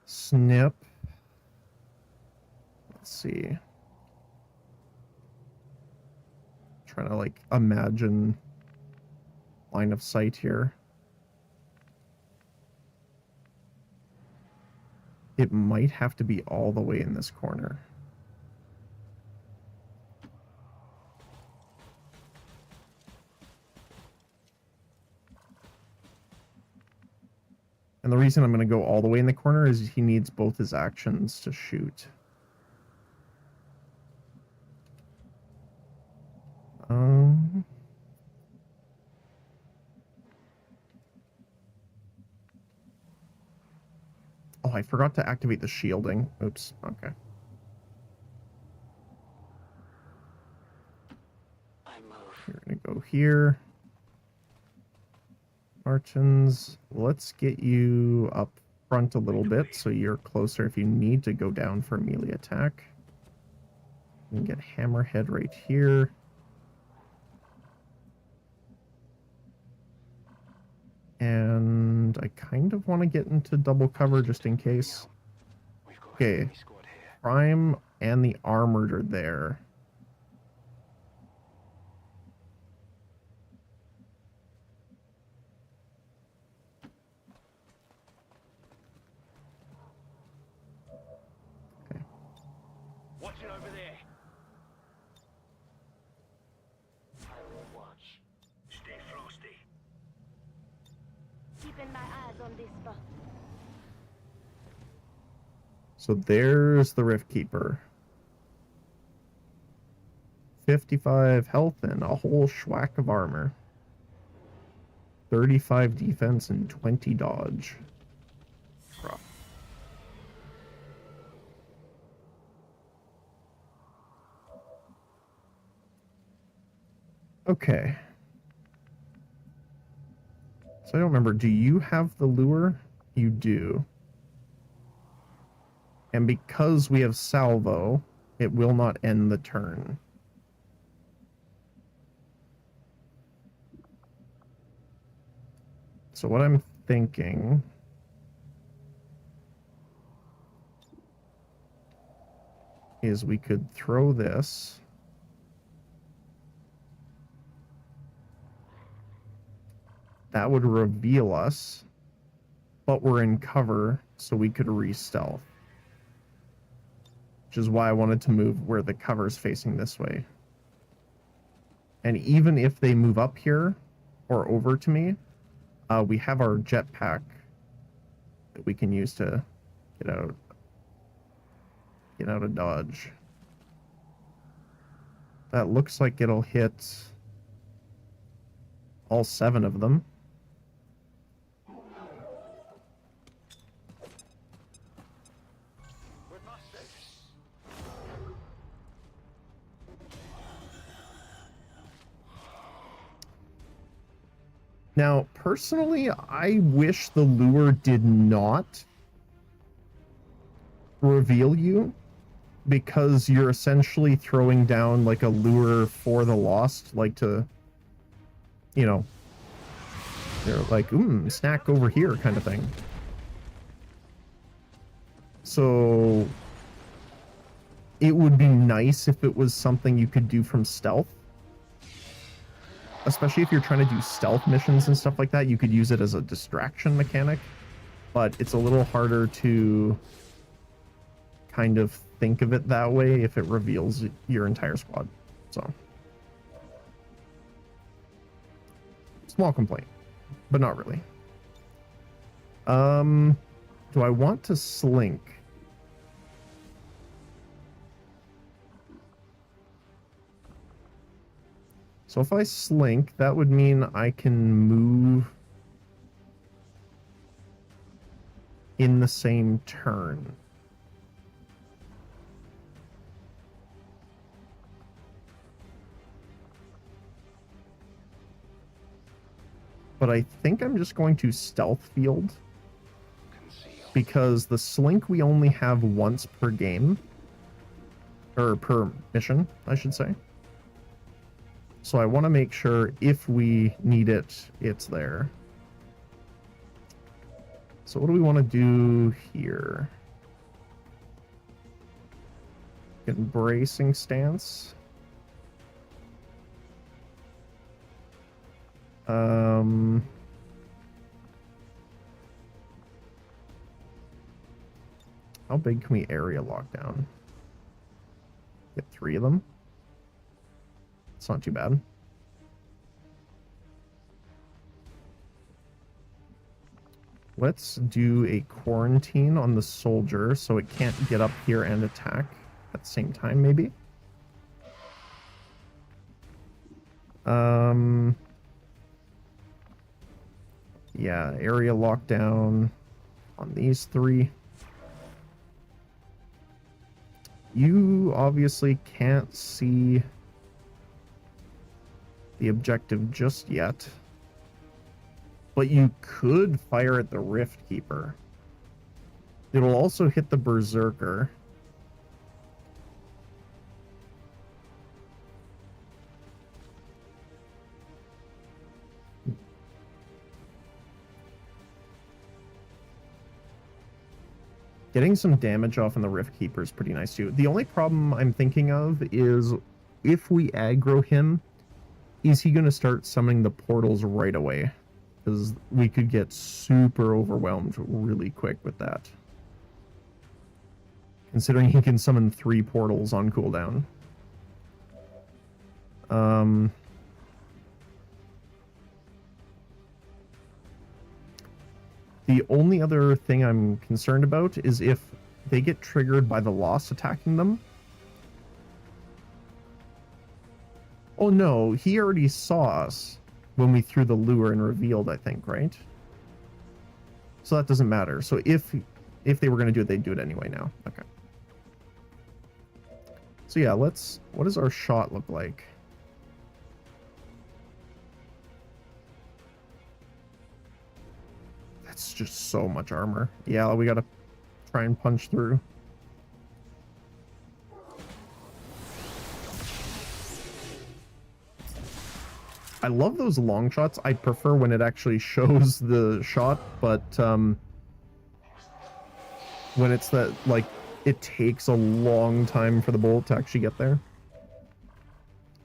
S1: Snip. Let's see. Trying to like imagine line of sight here. It might have to be all the way in this corner. And the reason I'm going to go all the way in the corner is he needs both his actions to shoot. Oh, I forgot to activate the shielding. Oops. Okay.
S5: I move.
S1: You're going to go here. Martins, let's get you up front a little bit so you're closer if you need to go down for melee attack. You can get Hammerhead right here. And I kind of want to get into double cover just in case.
S4: We've got
S1: Okay.
S4: a enemy squad here.
S1: Prime and the Armored are there.
S7: Watch it over there.
S5: I will watch.
S6: Stay frosty.
S3: Keeping my eyes on this spot.
S1: So there's the Rift Keeper. 55 health and a whole schwack of armor. 35 defense and 20 dodge. Rough. Okay. So I don't remember, do you have the lure? You do. And because we have salvo, it will not end the turn. So what I'm thinking is we could throw this. That would reveal us, but we're in cover, so we could re-stealth. Which is why I wanted to move where the cover's facing this way. And even if they move up here or over to me, we have our jetpack that we can use to get out of dodge. That looks like it'll hit all 7 of them.
S4: We're busted.
S1: Now, personally, I wish the lure did not reveal you, because you're essentially throwing down like a lure for the lost, like to, you know, they're like, snack over here kind of thing. So it would be nice if it was something you could do from stealth. Especially if you're trying to do stealth missions and stuff like that, you could use it as a distraction mechanic. But it's a little harder to kind of think of it that way if it reveals your entire squad. So, small complaint, but not really. Do I want to slink? So if I slink, that would mean I can move in the same turn. But I think I'm just going to stealth field, because the slink we only have once per game, or per mission, I should say. So I want to make sure if we need it, it's there. So what do we want to do here? Embracing stance. How big can we area lock down? Get 3 of them. It's not too bad. Let's do a quarantine on the soldier so it can't get up here and attack at the same time, maybe. Yeah, area lockdown on these 3. You obviously can't see the objective just yet, but you could fire at the Rift Keeper. It'll also hit the Berserker. Getting some damage off on the Rift Keeper is pretty nice too. The only problem I'm thinking of is if we aggro him, is he going to start summoning the portals right away? Because we could get super overwhelmed really quick with that. Considering he can summon 3 portals on cooldown. The only other thing I'm concerned about is if they get triggered by the Lost attacking them. Oh no, he already saw us when we threw the lure and revealed, I think, right? So that doesn't matter. So if they were going to do it, they'd do it anyway now. Okay. So yeah, what does our shot look like? That's just so much armor. Yeah, we gotta try and punch through. I love those long shots. I prefer when it actually shows the shot, but when it's that, like, it takes a long time for the bullet to actually get there.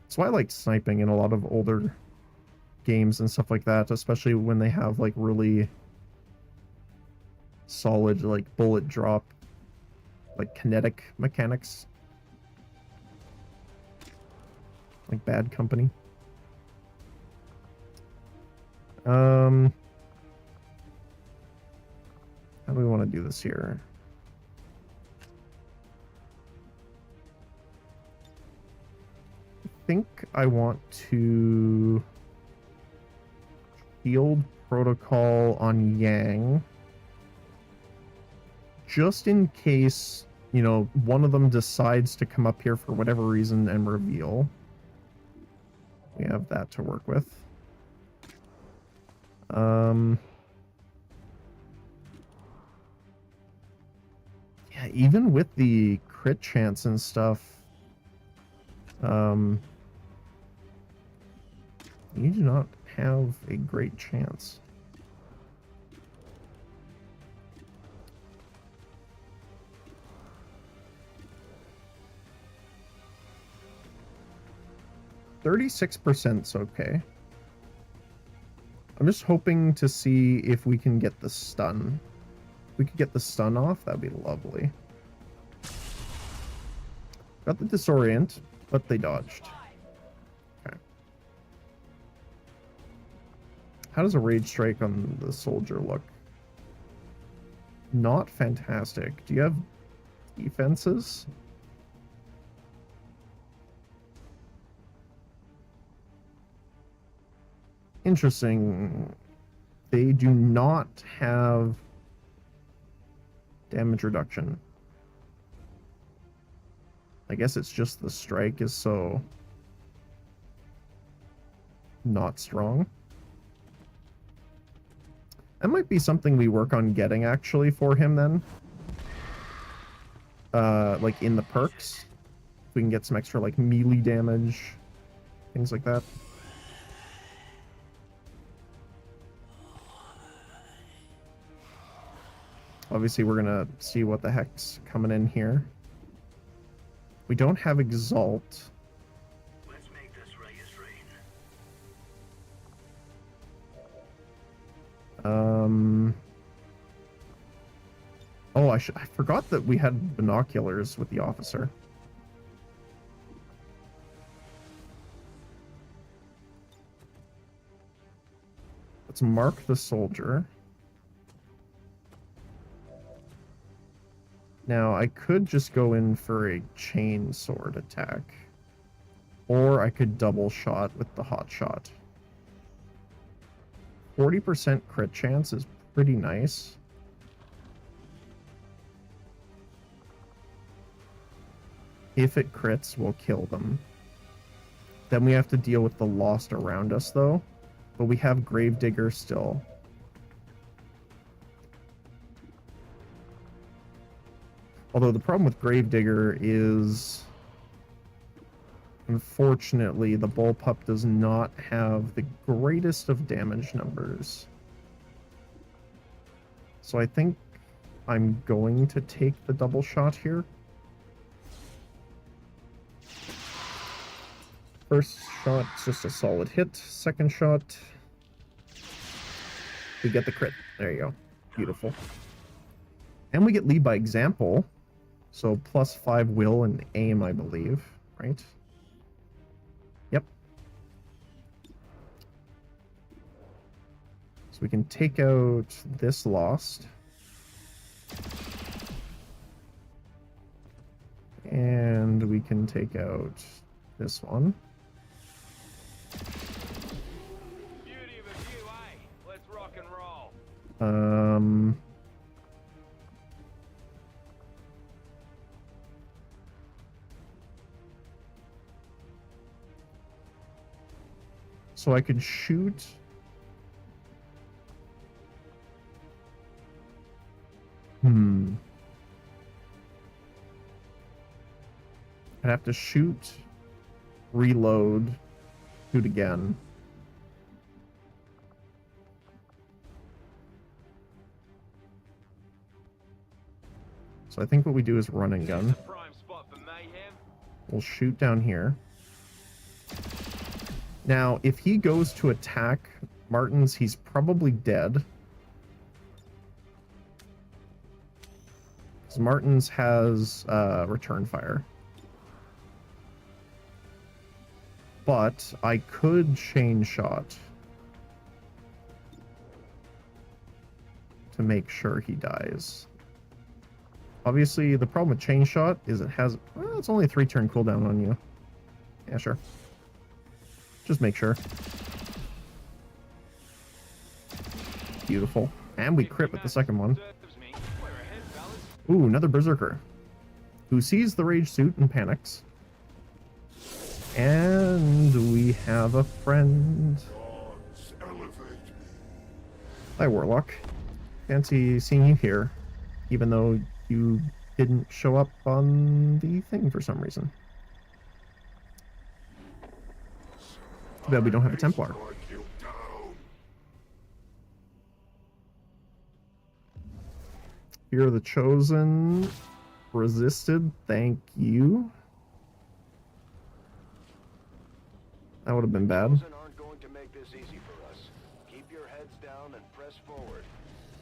S1: That's why I like sniping in a lot of older games and stuff like that, especially when they have, like, really solid, like, bullet drop, like, kinetic mechanics. Like Bad Company. How do we want to do this here? I think I want to shield protocol on Yang. Just in case, you know, one of them decides to come up here for whatever reason and reveal. We have that to work with. Yeah, even with the crit chance and stuff, you do not have a great chance. %36's okay. I'm just hoping to see if we can get the stun. If we could get the stun off, that'd be lovely. Got the disorient, but they dodged. Okay. How does a rage strike on the soldier look? Not fantastic. Do you have defenses? Interesting. They do not have damage reduction. I guess it's just the strike is so not strong. That might be something we work on getting actually for him then. Like in the perks. If we can get some extra like melee damage, things like that. Obviously, we're gonna see what the heck's coming in here. We don't have Exalt.
S6: Let's make this Reyes rain.
S1: Oh, I forgot that we had binoculars with the officer. Let's mark the soldier. Now, I could just go in for a chain sword attack. Or I could double shot with the hot shot. 40% crit chance is pretty nice. If it crits, we'll kill them. Then we have to deal with the lost around us, though. But we have Gravedigger still. Although the problem with Gravedigger is, unfortunately, the Bullpup does not have the greatest of damage numbers. So I think I'm going to take the double shot here. First shot, just a solid hit. Second shot, we get the crit. There you go. Beautiful. And we get lead by example. So +5 will and aim, I believe, right? Yep. So we can take out this lost. And we can take out this one.
S7: Beauty of a view, eh? Let's rock and roll.
S1: So I could shoot. I'd have to shoot, reload, shoot again. So I think what we do is run and gun.
S7: Prime spot for mayhem.
S1: We'll shoot down here. Now, if he goes to attack Martins, he's probably dead. Because Martins has return fire. But I could chain shot to make sure he dies. Obviously, the problem with chain shot is it has... Well, it's only a 3-turn cooldown on you. Yeah, sure. Just make sure. Beautiful. And we crit with the second one. Ooh, another Berserker. Who sees the rage suit and panics. And we have a friend.
S6: Gods, elevate me.
S1: Hi, Warlock. Fancy seeing you here, even though you didn't show up on the thing for some reason. Too bad we don't have a Templar. Fear of the Chosen. Resisted. Thank you. That would have been bad.
S4: Chosen aren't going to make this easy for us. Keep your heads down and press forward.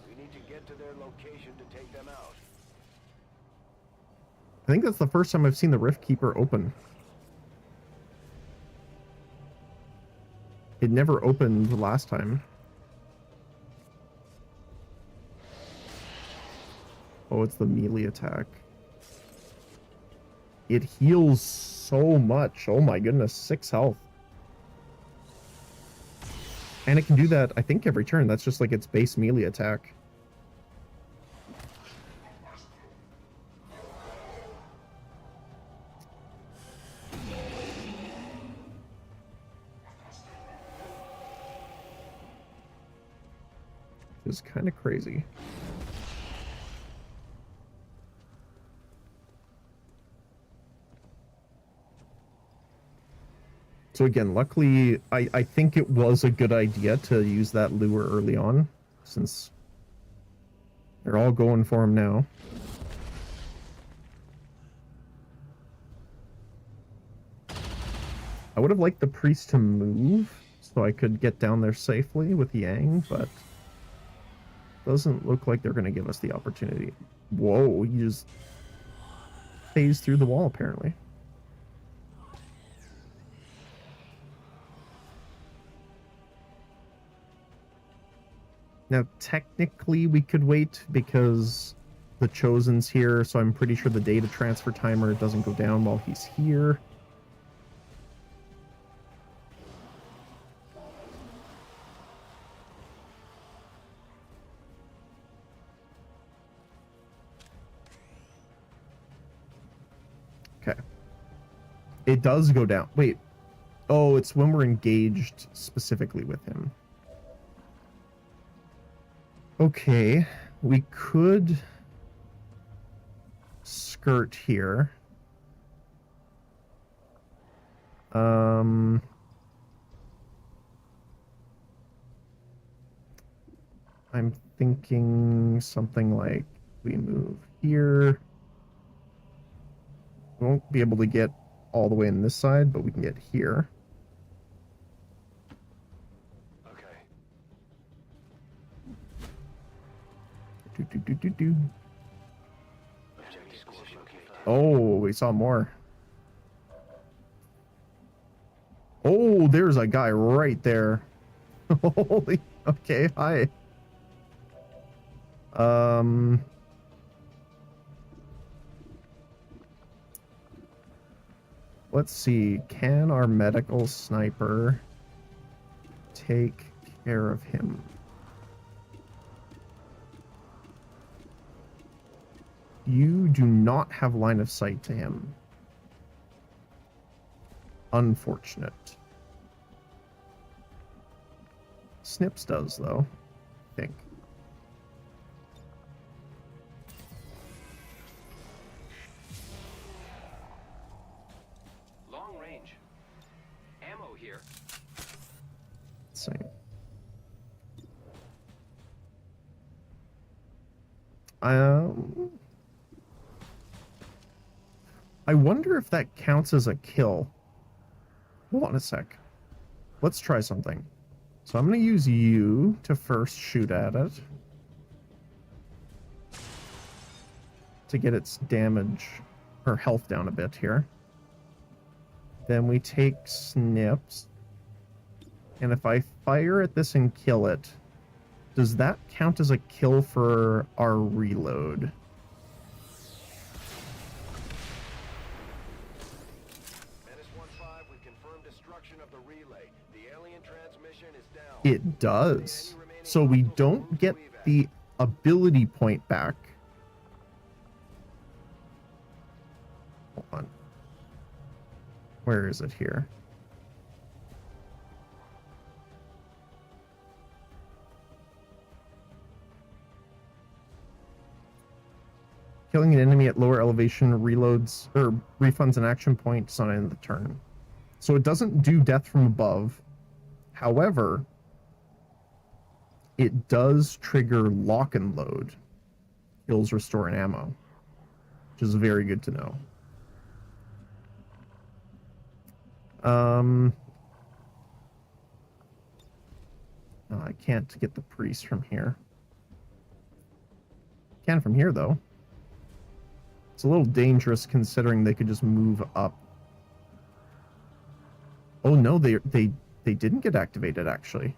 S4: We need to get to their location to take them out.
S1: I think that's the first time I've seen the Rift Keeper open. It never opened the last time. Oh, it's the melee attack. It heals so much. Oh my goodness, 6 health. And it can do that, I think, every turn. That's just like its base melee attack. It's kind of crazy. So again, luckily, I think it was a good idea to use that lure early on, since they're all going for him now. I would have liked the priest to move so I could get down there safely with Yang, but doesn't look like they're going to give us the opportunity. Whoa, he just phased through the wall, apparently. Now, technically, we could wait because the Chosen's here, so I'm pretty sure the data transfer timer doesn't go down while he's here. Okay. It does go down. Wait. Oh, it's when we're engaged specifically with him. Okay, we could skirt here. I'm thinking something like we move here. We won't be able to get all the way in this side, but we can get here. Do. Oh, we saw more. Oh, there's a guy right there. Holy, okay, hi. Let's see. Can our medical sniper take care of him? You do not have line of sight to him. Unfortunate. Snips does, though, I think.
S7: Long range. Ammo here.
S1: Same. I wonder if that counts as a kill. Hold on a sec. Let's try something. So I'm going to use you to first shoot at it. To get its damage or health down a bit here. Then we take snips. And if I fire at this and kill it, does that count as a kill for our reload? It does. So we don't get the ability point back. Hold on. Where is it here? Killing an enemy at lower elevation reloads or refunds an action point on the end of the turn. So it doesn't do death from above. However, it does trigger lock and load. Kills, restore, and ammo. Which is very good to know. Oh, I can't get the priest from here. Can from here, though. It's a little dangerous considering they could just move up. Oh no, they didn't get activated, actually.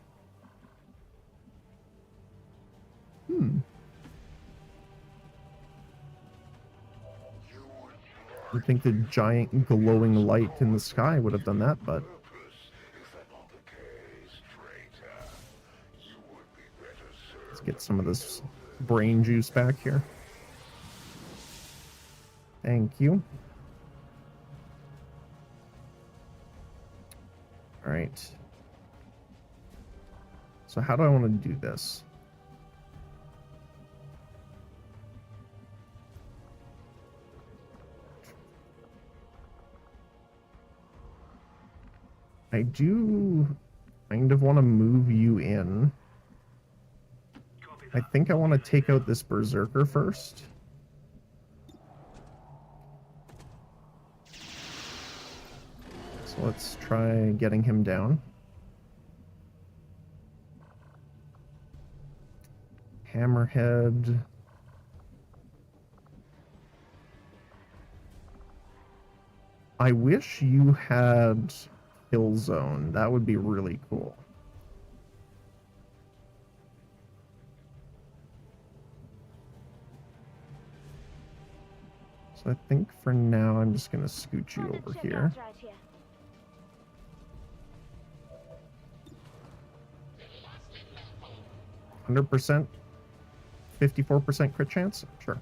S1: You'd think the giant glowing light in the sky would have done that, but... Let's get some of this brain juice back here. Thank you. Alright. So how do I want to do this? I do kind of want to move you in. I think I want to take out this berserker first. So let's try getting him down. Hammerhead. I wish you had kill zone. That would be really cool. So I think for now I'm just going to scoot you over here. 100%? 54% crit chance? Sure.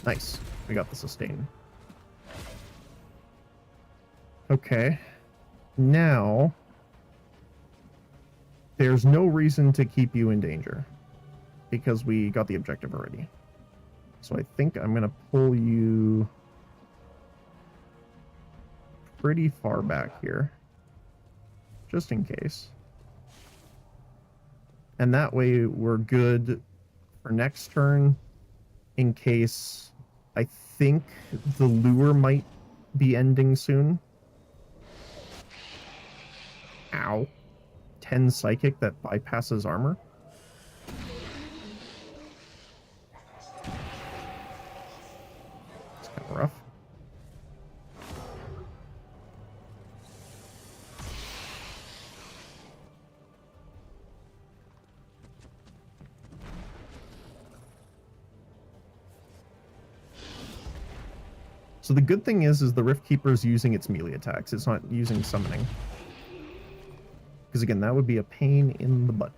S1: Nice. We got the sustain. Okay. Now, there's no reason to keep you in danger because we got the objective already. So I think I'm going to pull you pretty far back here, just in case. And that way we're good for next turn in case I think the lure might be ending soon. Ow. 10 psychic that bypasses armor. It's kind of rough. So the good thing is the Rift Keeper is using its melee attacks. It's not using summoning. Because again, that would be a pain in the butt.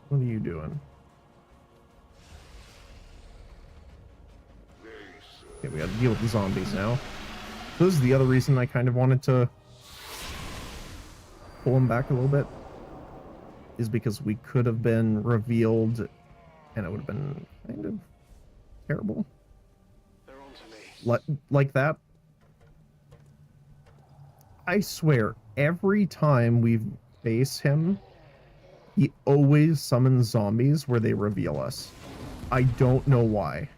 S1: What are you doing? Okay, we gotta deal with the zombies now. This is the other reason I kind of wanted to pull him back a little bit. Is because we could have been revealed and it would have been kind of terrible. Like that. I swear, every time we face him, he always summons zombies where they reveal us. I don't know why.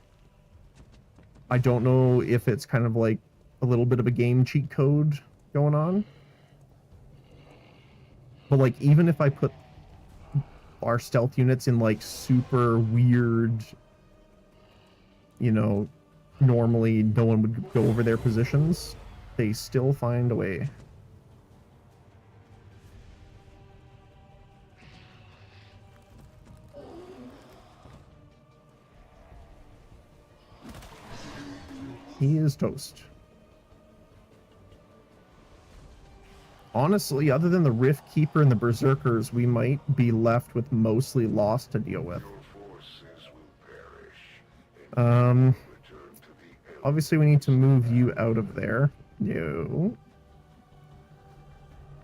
S1: I don't know if it's kind of like a little bit of a game cheat code going on. But like, even if I put our stealth units in like super weird, you know, normally no one would go over their positions, they still find a way. He is toast. Honestly, other than the Rift Keeper and the Berserkers, we might be left with mostly lost to deal with. Obviously we need to move you out of there. No.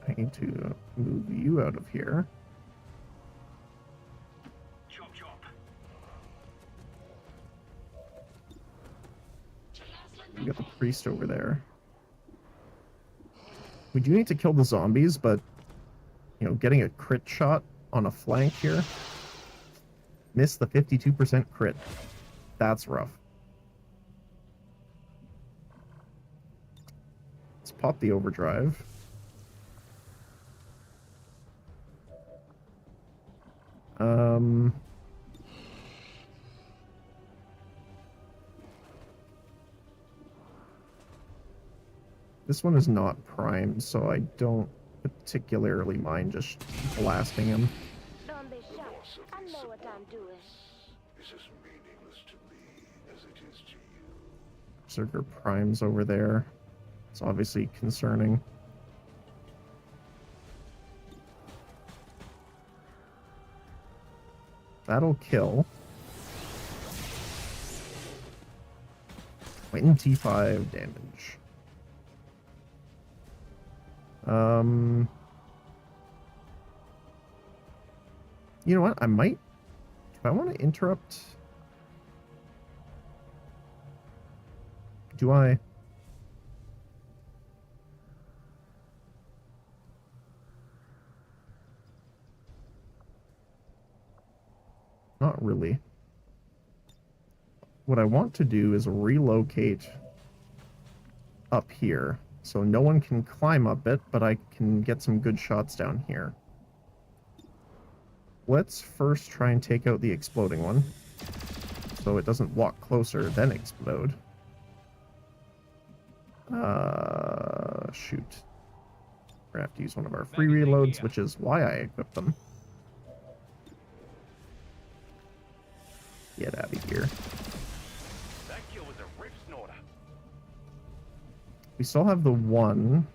S1: I need to move you out of here.
S6: Chop chop.
S1: We got the priest over there. We do need to kill the zombies, but, you know, getting a crit shot on a flank here. Miss the 52% crit. That's rough. Let's pop the overdrive. This one is not primed, so I don't particularly mind just blasting him.
S3: Don't be shy. I know what I'm doing.
S6: Is as meaningless to me as it is to you.
S1: Berserker primes over there. It's obviously concerning. That'll kill. 25 damage. You know what? I might... If I want to interrupt... Do I... Not really. What I want to do is relocate up here. So no one can climb up it, but I can get some good shots down here. Let's first try and take out the exploding one. So it doesn't walk closer, then explode. Shoot. We're gonna have to use one of our free reloads, which is why I equipped them. Get out of here.
S7: That kill was a rip snorter.
S1: We still have the one.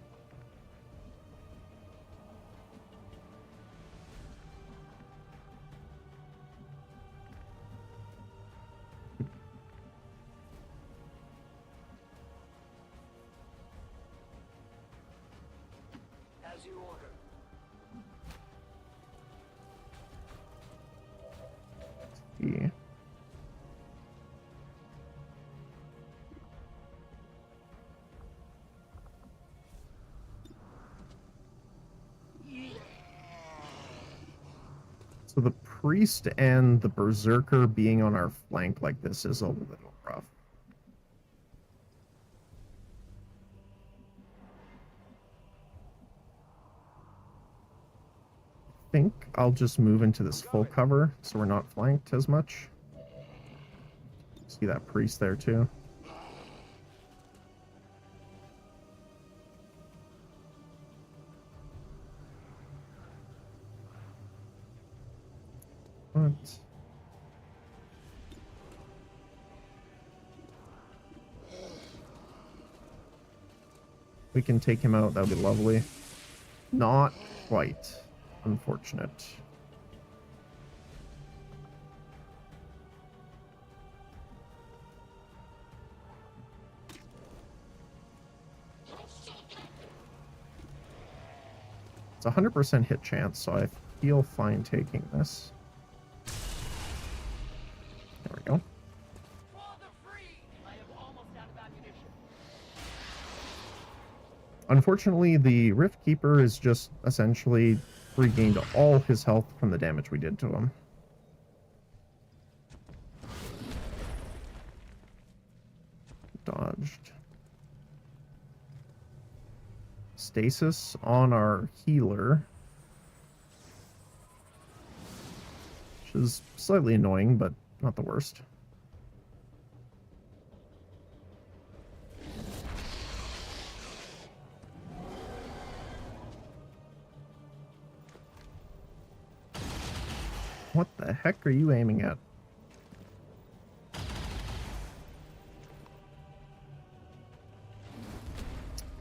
S5: As you order.
S1: Yeah. So the priest and the berserker being on our flank like this is a little rough. I think I'll just move into this full cover so we're not flanked as much. See that priest there too. What? We can take him out, that would be lovely. Not quite. Unfortunate. It's a 100% hit chance, so I feel fine taking this. There we go. Unfortunately, the Rift Keeper is just essentially regained all his health from the damage we did to him. Dodged. Stasis on our healer. Which is slightly annoying, but not the worst. What the heck are you aiming at?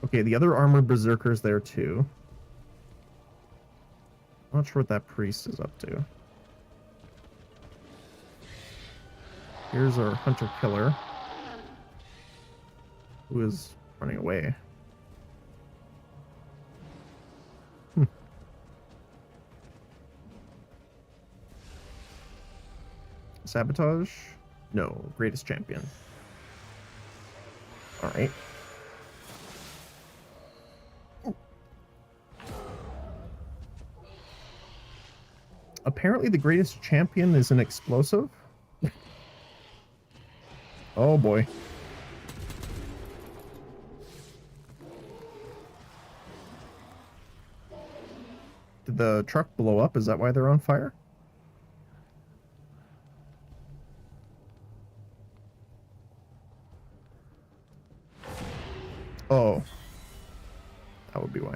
S1: Okay, the other armored berserker's there too. Not sure what that priest is up to. Here's our hunter killer, who is running away. Sabotage? No. Greatest champion. Alright. Apparently the greatest champion is an explosive. Oh boy. Did the truck blow up? Is that why they're on fire? Oh. That would be why.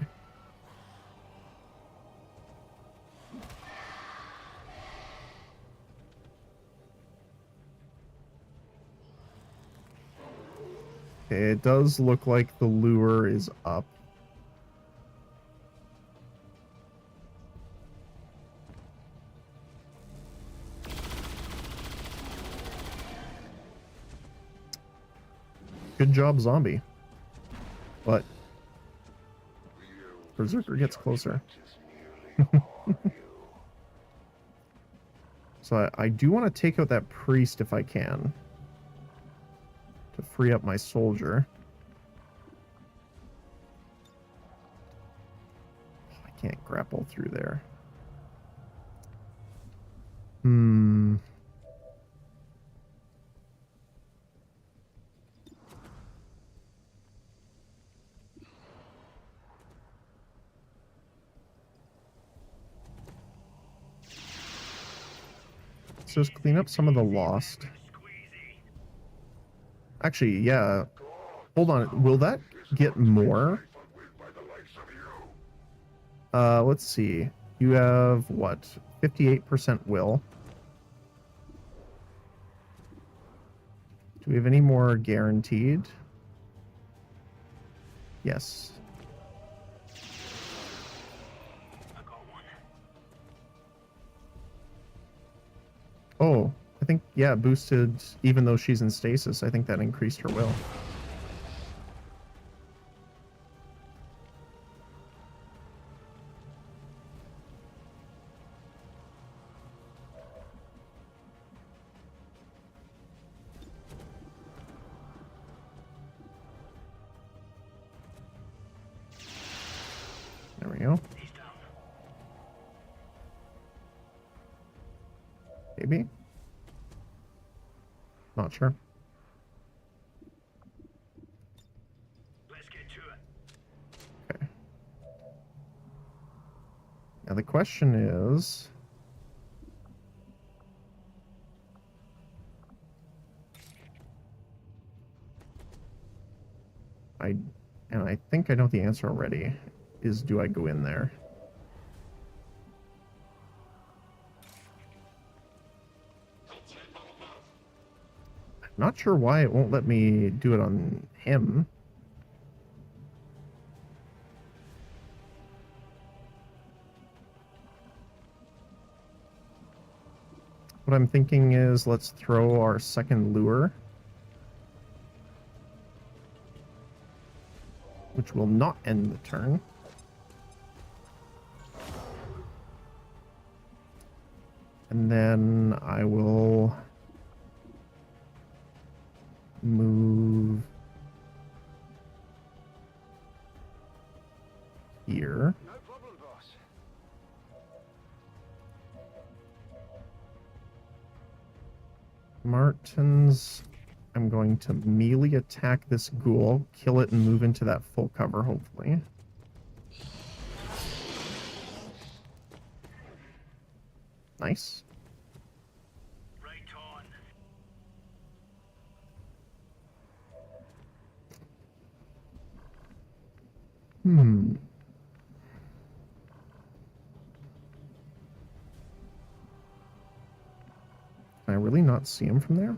S1: Okay, it does look like the lure is up. Good job, zombie. But Berserker gets closer. So I do want to take out that priest if I can, to free up my soldier. I can't grapple through there. Let's just clean up some of the lost. Actually, yeah. Hold on. Will that get more? Let's see. You have, what, 58% will. Do we have any more guaranteed? Yes. Oh, I think, yeah, boosted, even though she's in stasis, I think that increased her will. There we go. Maybe? Not sure.
S6: Let's get to it.
S1: Okay. Now the question is... I think I know the answer already, is do I go in there? Not sure why it won't let me do it on him. What I'm thinking is let's throw our second lure, which will not end the turn. And then I will move here.
S4: No problem, boss.
S1: Martins, I'm going to melee attack this ghoul, kill it, and move into that full cover, hopefully. Nice.
S6: Right on.
S1: Can I really not see him from there?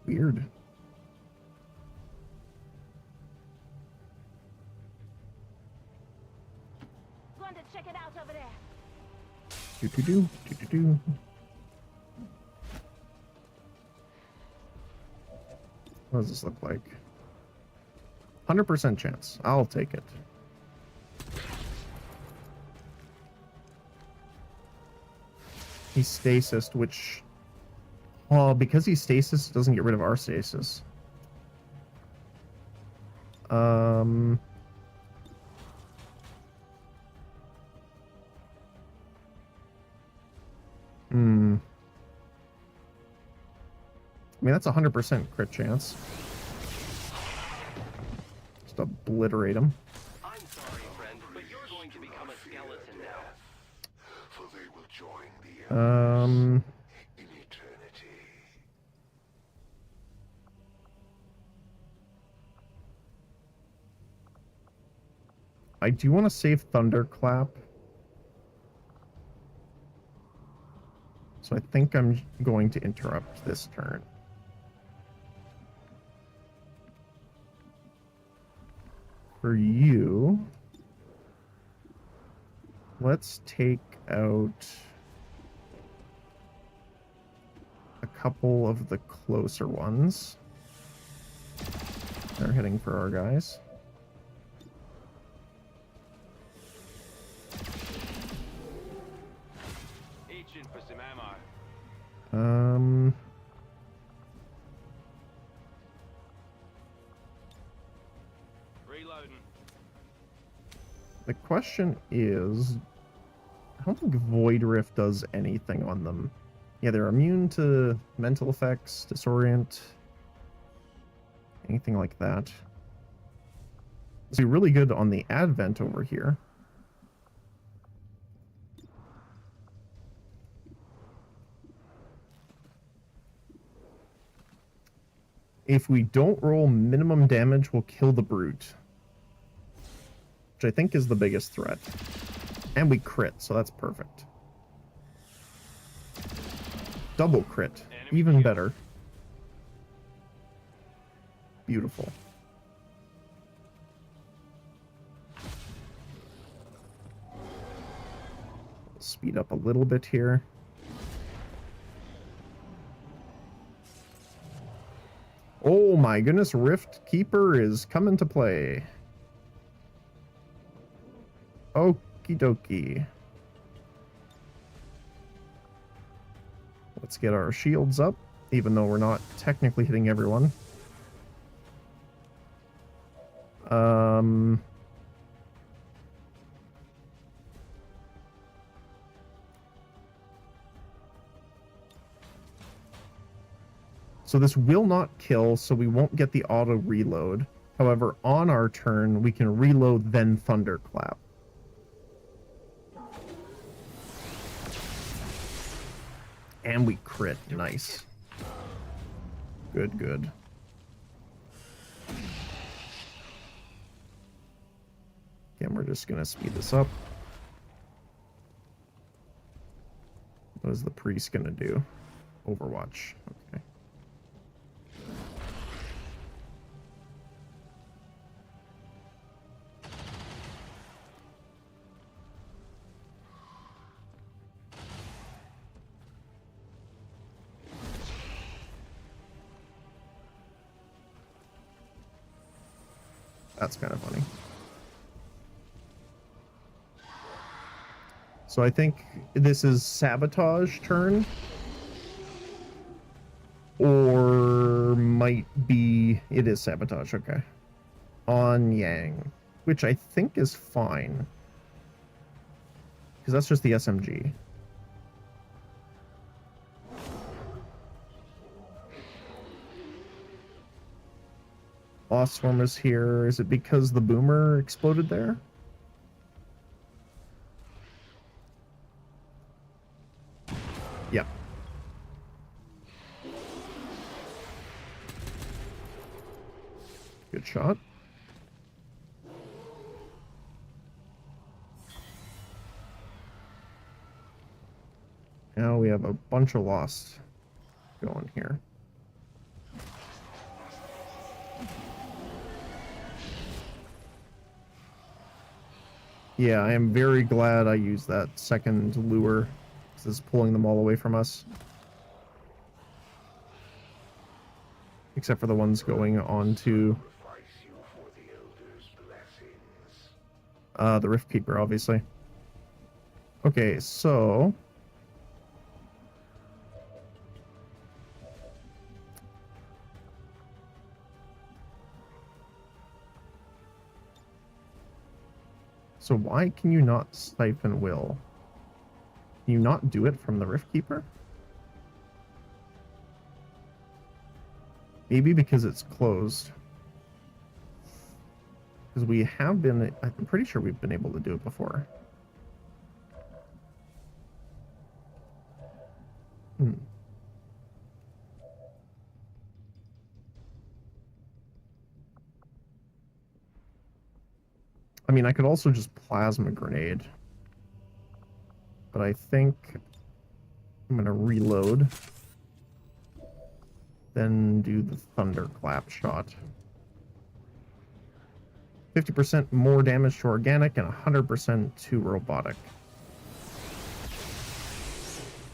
S1: Weird.
S3: Going to check it out over there.
S1: Do. What does this look like? 100% chance. I'll take it. He's stasised, which Oh, because he's stasis, it doesn't get rid of our stasis. I mean, that's 100% crit chance. Just obliterate him.
S4: I'm sorry, friend, but you're going to become a skeleton now.
S6: For they will join the in eternity.
S1: I do want to save Thunderclap. So I think I'm going to interrupt this turn. For you, let's take out a couple of the closer ones. They're heading for our guys.
S7: Itching for some ammo. Reloading.
S1: The question is, I don't think Void Rift does anything on them. Yeah, they're immune to mental effects, disorient, anything like that. It's really good on the Advent over here. If we don't roll minimum damage, we'll kill the Brute. Which I think is the biggest threat. And we crit, so that's perfect. Double crit, even better. Beautiful. Speed up a little bit here. Oh my goodness, Rift Keeper is coming to play. Okie dokie. Let's get our shields up, even though we're not technically hitting everyone. So this will not kill, so we won't get the auto reload. However, on our turn, we can reload, then Thunderclap. And we crit. Nice. Good, good. Again, we're just going to speed this up. What is the priest going to do? Overwatch. Okay. That's kind of funny. So I think this is Sabotage turn. Or might be... It is Sabotage, okay. On Yang. Which I think is fine. Because that's just the SMG. Lost Swarm is here. Is it because the boomer exploded there? Yep. Good shot. Now we have a bunch of Lost going here. Yeah, I am very glad I used that second lure. This is pulling them all away from us. Except for the ones going on to the Rift Keeper, obviously. Okay, so So why can you not siphon will? Can you not do it from the Rift Keeper? Maybe because it's closed. Because we have been, I'm pretty sure we've been able to do it before. I mean, I could also just plasma grenade. But I think I'm going to reload. Then do the thunderclap shot. 50% more damage to organic and 100% to robotic.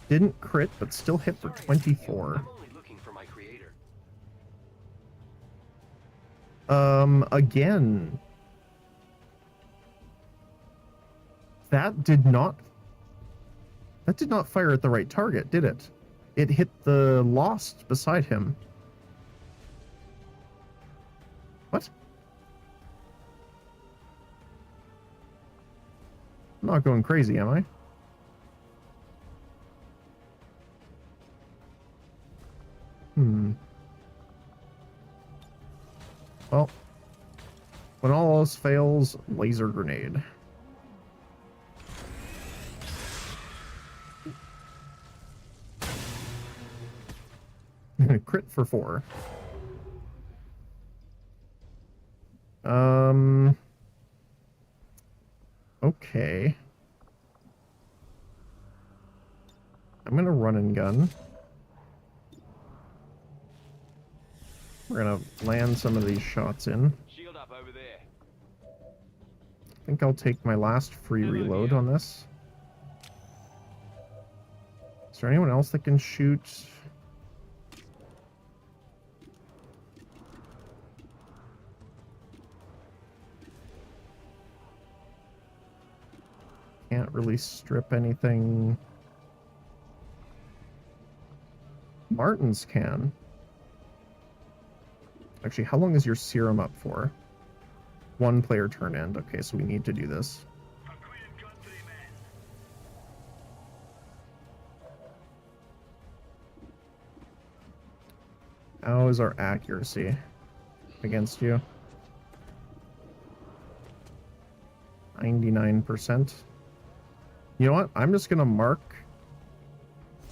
S1: Didn't crit, but still hit for 24.
S4: I'm only looking for my creator.
S1: Again. That did not fire at the right target, did it? It hit the Lost beside him. What? I'm not going crazy, am I? Well, when all else fails, laser grenade. Crit for 4. Okay. I'm gonna run and gun. We're gonna land some of these shots in.
S7: Shield up over there.
S1: I think I'll take my last free reload on this. Is there anyone else that can shoot? Can't really strip anything. Martins can. Actually, how long is your serum up for? 1 player turn end. Okay, so we need to do this. How is our accuracy against you? 99%. You know what? I'm just gonna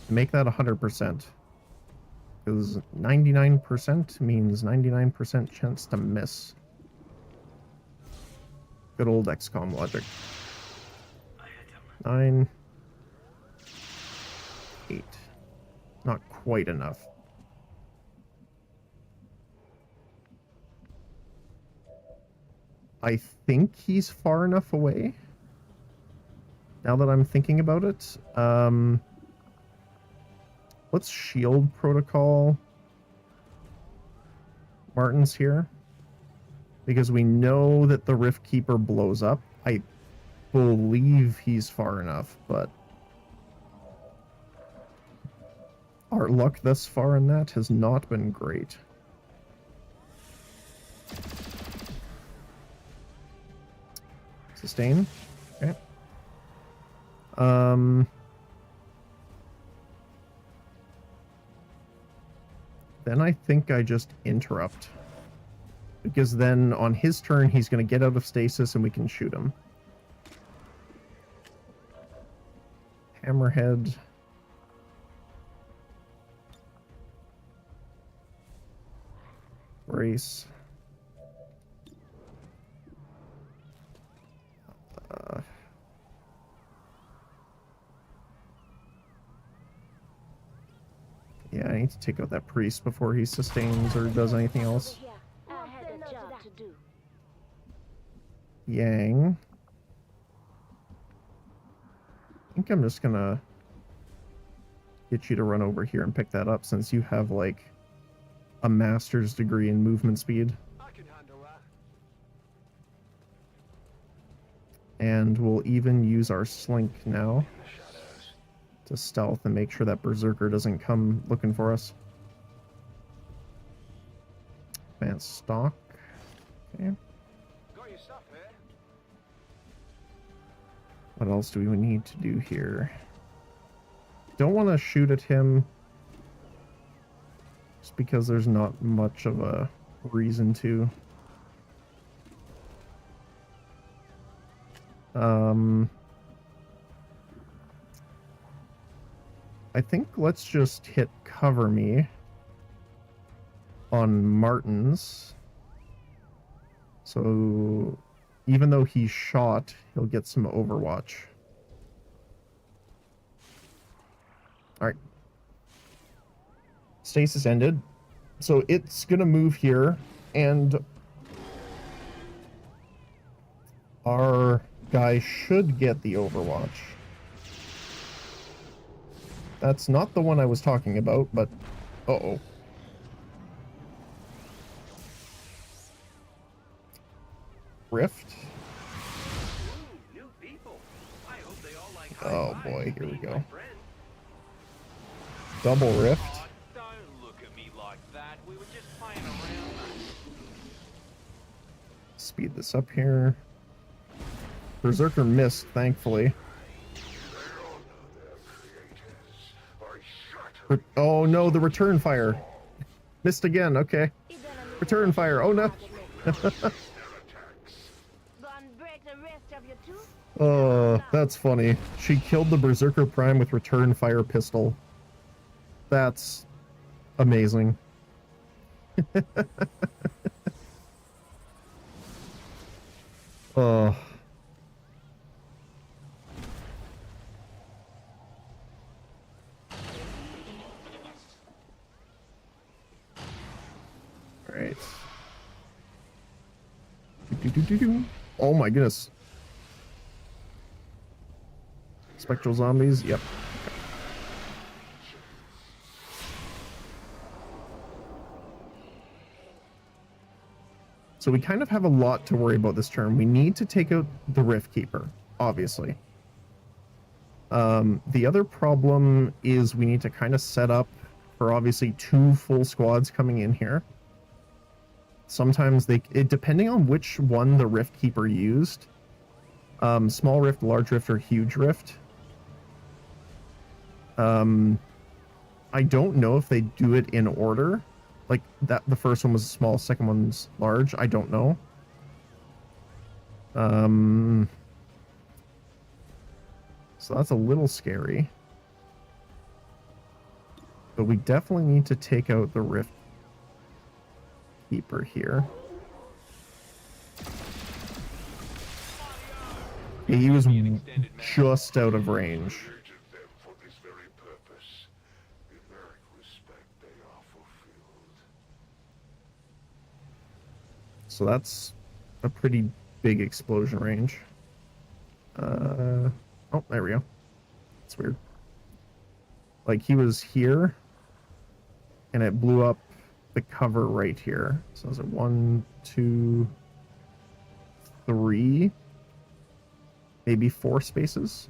S1: make that 100%. Because 99% means 99% chance to miss. Good old XCOM logic. 9. 8. Not quite enough. I think he's far enough away. Now that I'm thinking about it, let's shield protocol Martins here. Because we know that the Rift Keeper blows up. I believe he's far enough, but our luck thus far in that has not been great. Sustain. Okay. Then I think I just interrupt. Because then on his turn, he's going to get out of stasis and we can shoot him. Hammerhead. Brace. Yeah, I need to take out that priest before he sustains or does anything else.
S3: I had a job to do.
S1: Yang. I think I'm just gonna get you to run over here and pick that up since you have like a master's degree in movement speed.
S4: I can handle that.
S1: And we'll even use our slink now
S4: In the shadows.
S1: to stealth and make sure that berserker doesn't come looking for us. Advanced stock. Okay.
S4: Got your stuff here.
S1: What else do we need to do here? Don't want to shoot at him. Just because there's not much of a reason to. I think let's just hit cover me on Martins. So even though he's shot, he'll get some overwatch. Alright. Stasis ended. So it's gonna move here, and our guy should get the overwatch. That's not the one I was talking about, but uh-oh. Rift.
S7: Ooh, new people. I hope they all like
S1: Oh
S7: high
S1: boy,
S7: fives,
S1: here we
S7: being
S1: go.
S7: my friend.
S1: Double rift.
S7: Oh, don't look at me like that. We were just playing around, mate.
S1: Speed this up here. Berserker missed, thankfully. Oh no, the return fire. Missed again, okay. Return fire, oh no. Oh, that's funny. She killed the Berserker Prime with return fire pistol. That's amazing. Oh. Alright. Oh my goodness. Spectral zombies? Yep. So we kind of have a lot to worry about this turn. We need to take out the Rift Keeper, obviously. The other problem is we need to kind of set up for obviously 2 full squads coming in here. Sometimes depending on which one the Rift Keeper used, small rift, large rift, or huge rift. I don't know if they do it in order. Like that, the first one was small, second one's large. I don't know. So that's a little scary. But we definitely need to take out the Rift Keeper here. Yeah, he was just out of range. So that's a pretty big explosion range. Oh, there we go. That's weird. Like he was here, and it blew up the cover right here. So is it 1, 2, 3, maybe 4 spaces?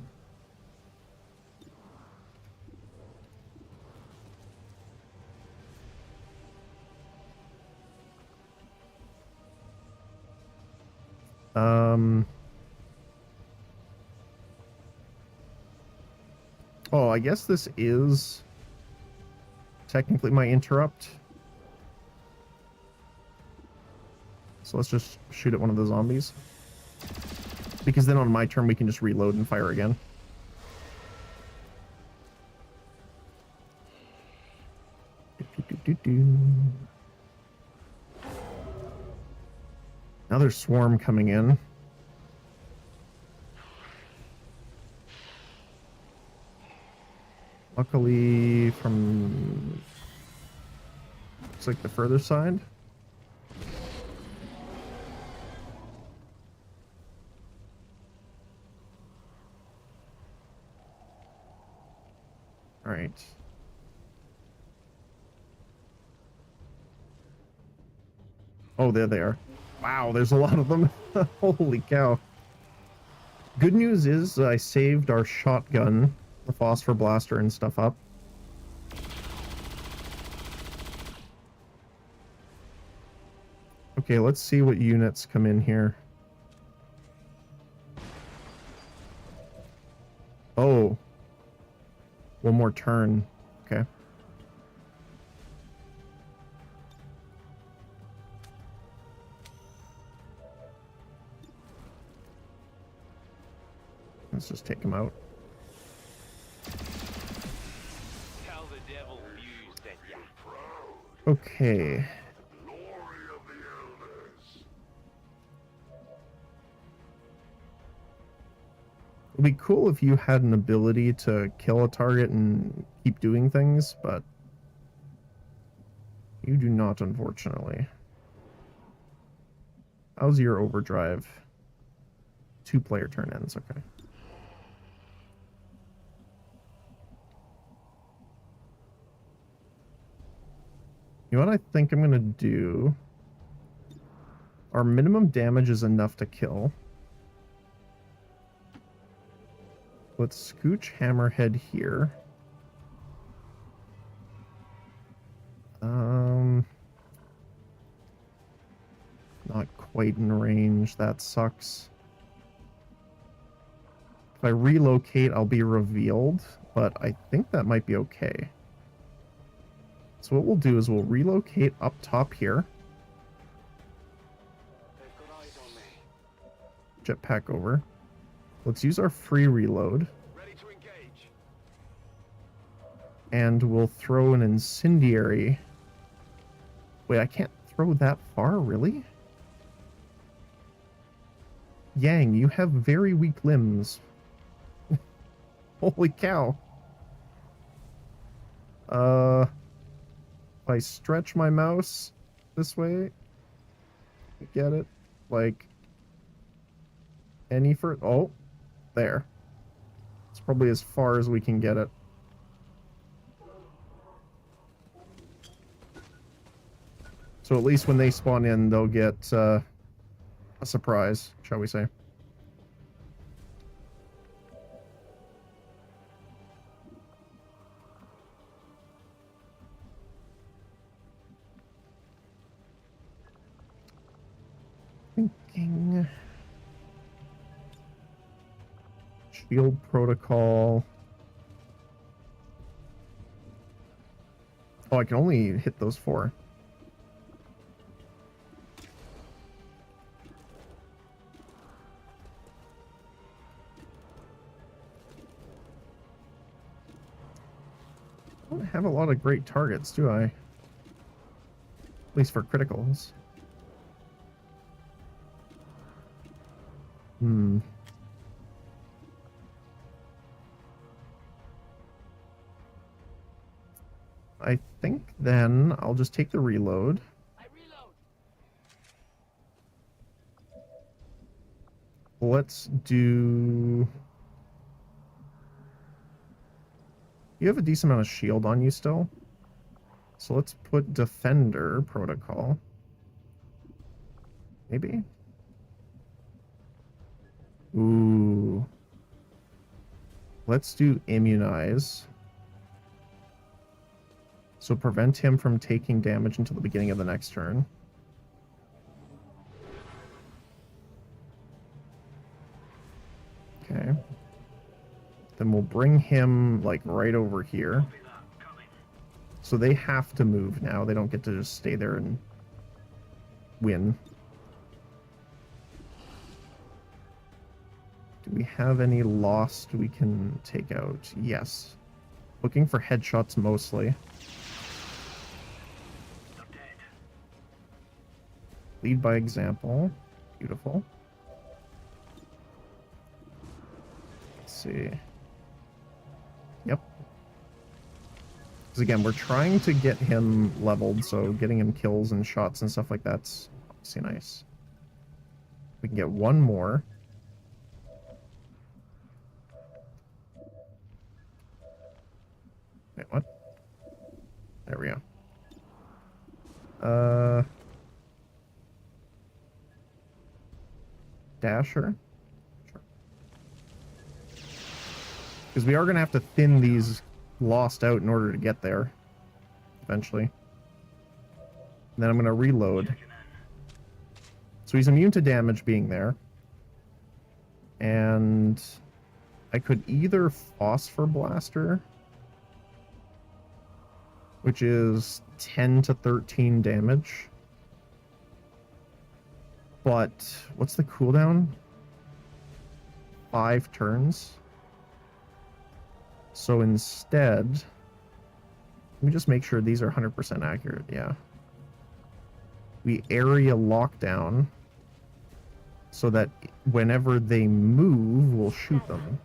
S1: Oh, I guess this is technically my interrupt. So let's just shoot at one of the zombies. Because then on my turn we can just reload and fire again. Another swarm coming in. Luckily from, looks like the further side. All right. Oh, there they are. Wow, there's a lot of them. Holy cow. Good news is I saved our shotgun, the phosphor blaster and stuff up. Okay, let's see what units come in here. One more turn. Okay. Let's just take him out.
S7: Tell the devil Muse sent ya.
S1: Okay.
S6: Glory of the elders.
S1: It'd be cool if you had an ability to kill a target and keep doing things, but you do not, unfortunately. How's your overdrive? 2-player turn ends, okay. You know what I think I'm gonna do? Our minimum damage is enough to kill. Let's scooch Hammerhead here. Not quite in range. That sucks. If I relocate, I'll be revealed, but I think that might be okay. So what we'll do is we'll relocate up top here.
S4: They've got eyes on me.
S1: Jetpack over. Let's use our free reload.
S4: Ready to engage.
S1: And we'll throw an incendiary. Wait, I can't throw that far, really? Yang, you have very weak limbs. Holy cow. If I stretch my mouse this way, get it? Like, any further? Oh, there. It's probably as far as we can get it. So at least when they spawn in, they'll get a surprise, shall we say. Thinking... Shield protocol. Oh, I can only hit those 4. I don't have a lot of great targets, do I? At least for criticals. I think then I'll just take the reload.
S7: I reload.
S1: Let's do... You have a decent amount of shield on you still. So let's put Defender protocol. Maybe? Ooh. Let's do Immunize. So prevent him from taking damage until the beginning of the next turn. Okay. Then we'll bring him, like, right over here. So they have to move now. They don't get to just stay there and win. Do we have any lost we can take out? Yes. Looking for headshots mostly. Lead by example. Beautiful. Let's see. Yep. Because again, we're trying to get him leveled, so getting him kills and shots and stuff like that's obviously nice. We can get one more. Wait, what? There we go. Dasher? Sure. Because we are going to have to thin these lost out in order to get there. Eventually. And then I'm going to reload. So he's immune to damage being there. And I could either Phosphor Blaster which is 10 to 13 damage. But what's the cooldown? 5 turns. So instead, let me just make sure these are 100% accurate. Yeah. We area lockdown so that whenever they move, we'll shoot them.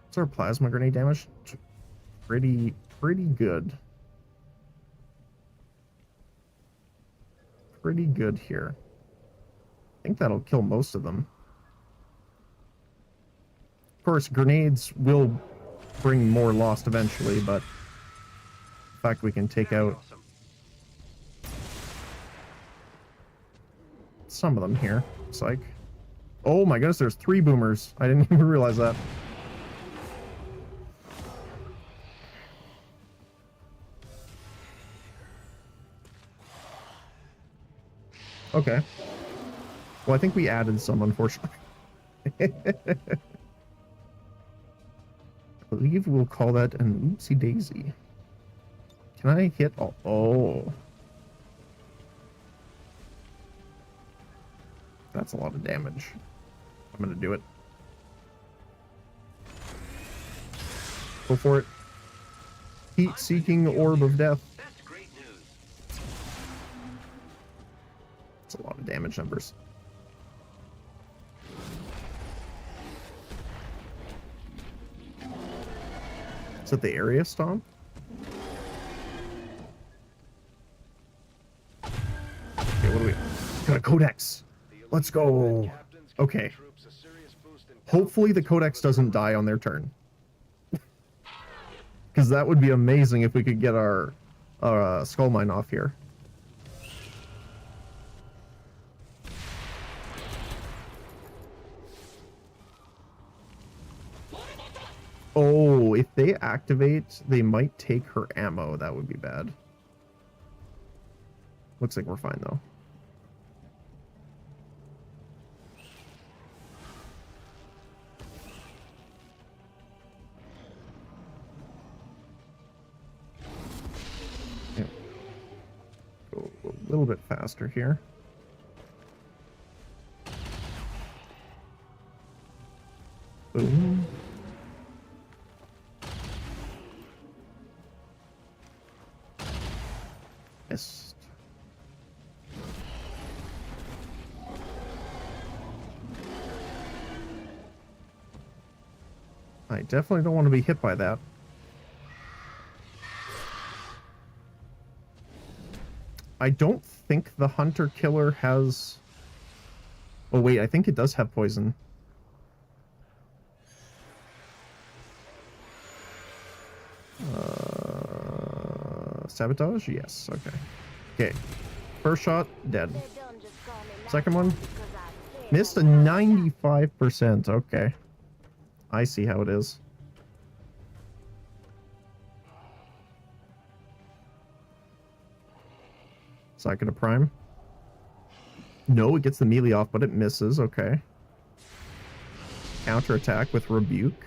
S1: What's our plasma grenade damage? Pretty good. Pretty good here. I think that'll kill most of them. Of course, grenades will bring more lost eventually, but the fact we can take out some of them here, looks like. Oh my goodness, there's 3 boomers. I didn't even realize that. Okay. Well, I think we added some, unfortunately. I believe we'll call that an oopsie daisy. Can I hit all? Oh. That's a lot of damage. I'm gonna do it. Go for it. Heat-seeking orb of death.
S5: That's great news.
S1: That's a lot of damage numbers. Is it the area stomp? Okay, what do we... Got a codex. Let's go. Okay. Hopefully the codex doesn't die on their turn. Because that would be amazing if we could get our skull mine off here. Oh, if they activate, they might take her ammo. That would be bad. Looks like we're fine, though. Yeah. Go a little bit faster here. Boom. Missed. I definitely don't want to be hit by that. I don't think the hunter-killer has... Oh wait, I think it does have poison. Sabotage? Yes, okay. Okay. First shot, dead. Second one? Missed a 95%, okay. I see how it is. Second to prime. No, it gets the melee off, but it misses, okay. Counterattack with rebuke.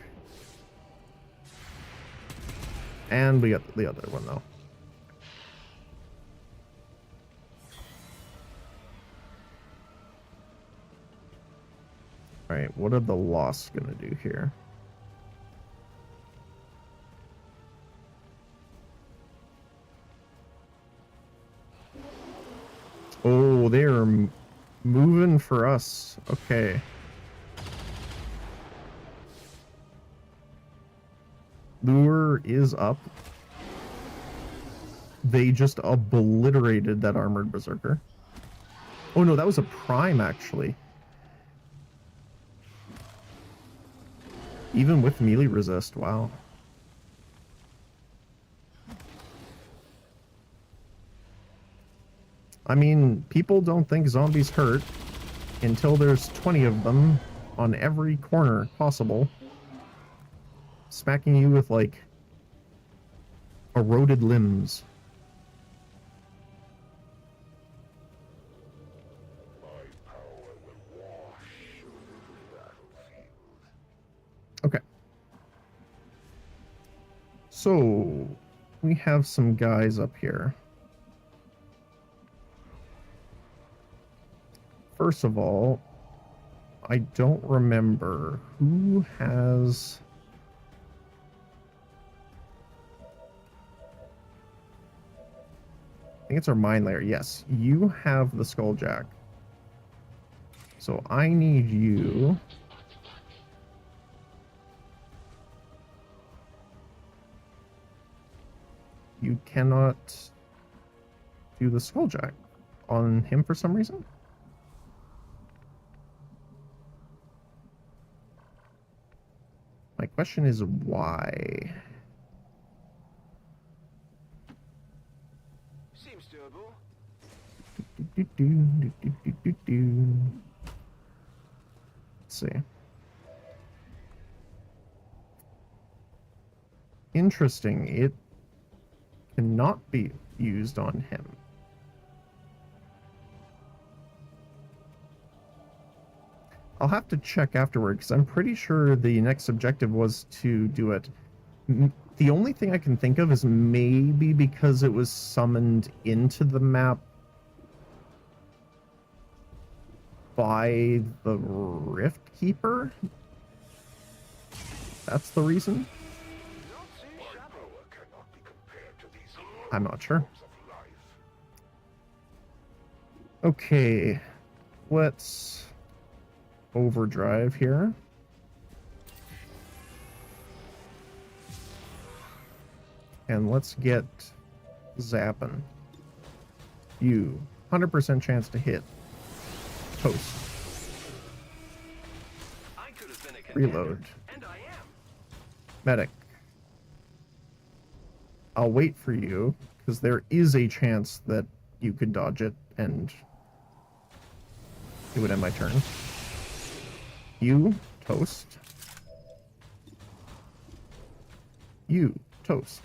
S1: And we got the other one, though. Alright, what are the lost gonna do here? Oh, they're moving for us. Okay. Lure is up. They just obliterated that armored berserker. Oh no, that was a prime, actually. Even with melee resist, wow. I mean, people don't think zombies hurt until there's 20 of them on every corner possible, smacking you with, like, eroded limbs.
S6: My power will wash over the battlefield.
S1: So, we have some guys up here. First of all, I don't remember who has... I think it's our mine layer. Yes, you have the Skulljack. So I need you... You cannot do the Skulljack on him for some reason. My question is why?
S4: Seems doable.
S1: Let's see. Interesting. It cannot be used on him. I'll have to check afterward because I'm pretty sure the next objective was to do it. The only thing I can think of is maybe because it was summoned into the map by the Rift Keeper. That's the reason. I'm not sure. Okay, let's overdrive here. And let's get zapping. You, 100% chance to hit. Toast.
S5: I could have been a
S1: Reload.
S5: and I am.
S1: Medic. I'll wait for you, because there is a chance that you could dodge it, and it would end my turn. You, toast. You, toast.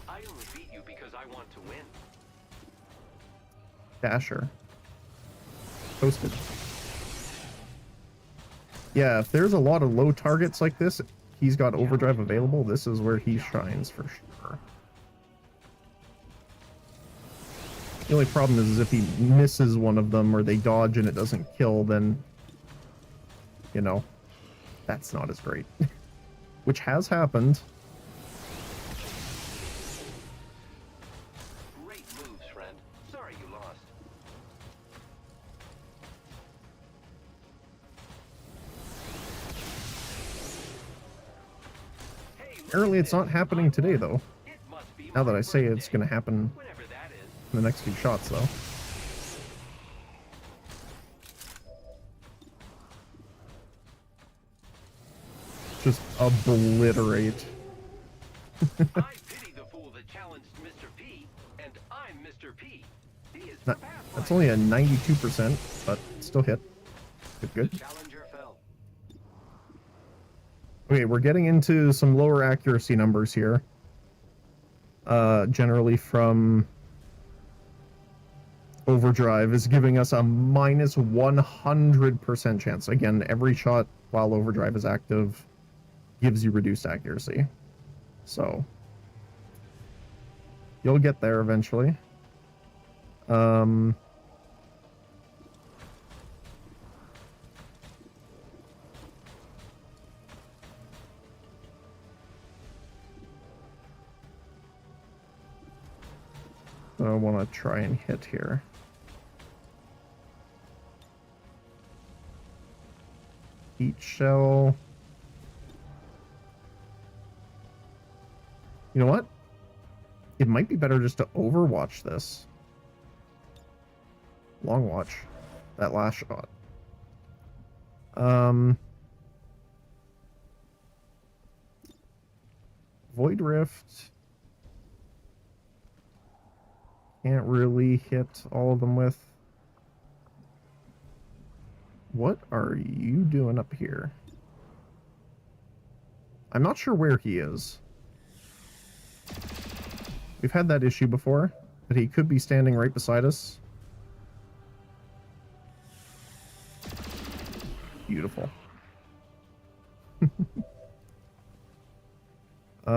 S5: I only beat you because I want to win.
S1: Dasher. Toasted. Yeah, if there's a lot of low targets like this, he's got overdrive available, this is where he shines for sure. The only problem is if he misses one of them or they dodge and it doesn't kill, then, you know, that's not as great. Which has happened.
S5: Great moves, friend. Sorry you lost.
S1: Apparently it's not happening today, though.
S5: It must be
S1: Now that
S5: my
S1: I say
S5: birthday.
S1: it's going to happen
S5: Whenever that is.
S1: in the next few shots, though. Just obliterate.
S5: I pity the fool that challenged Mr. P, and I'm Mr. P. P is for
S1: That's only a 92%, but still hit. Good, good.
S5: Challenger fell.
S1: Okay, we're getting into some lower accuracy numbers here. Generally from overdrive is giving us a minus 100% chance. Again, every shot while overdrive is active gives you reduced accuracy. So, you'll get there eventually. I want to try and hit here. Heat shell. You know what? It might be better just to overwatch this. Long watch. That last shot. Void Rift. Can't really hit all of them with. What are you doing up here? I'm not sure where he is. We've had that issue before, but he could be standing right beside us. Beautiful. We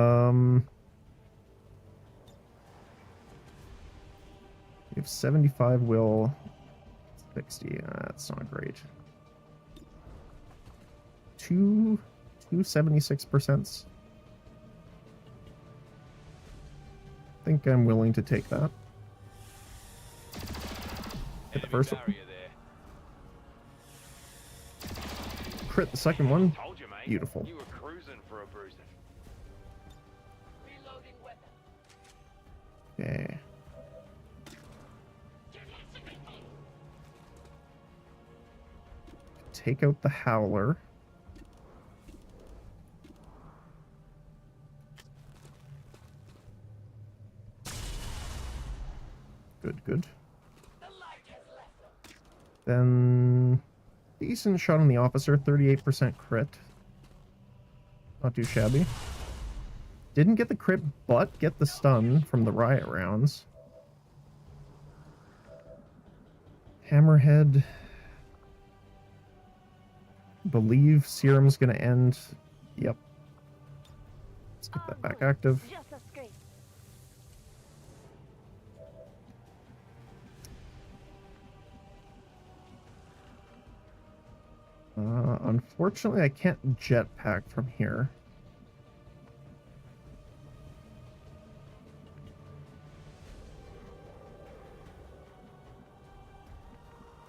S1: have 75 will, 60. That's not great. 76%. I think I'm willing to take that. Hit the first one.
S7: Barrier there.
S1: Crit the second one.
S7: Told you, mate.
S1: Beautiful.
S7: You were cruising for a bruiser.
S5: Reloading weapon.
S1: Okay. Take out the Howler. Good, good. Then decent shot on the officer, 38% crit. Not too shabby. Didn't get the crit, but get the stun from the riot rounds. Hammerhead. Believe serum's gonna end. Yep. Let's get that back active.
S3: Just a scrape.
S1: Unfortunately, I can't jetpack from here.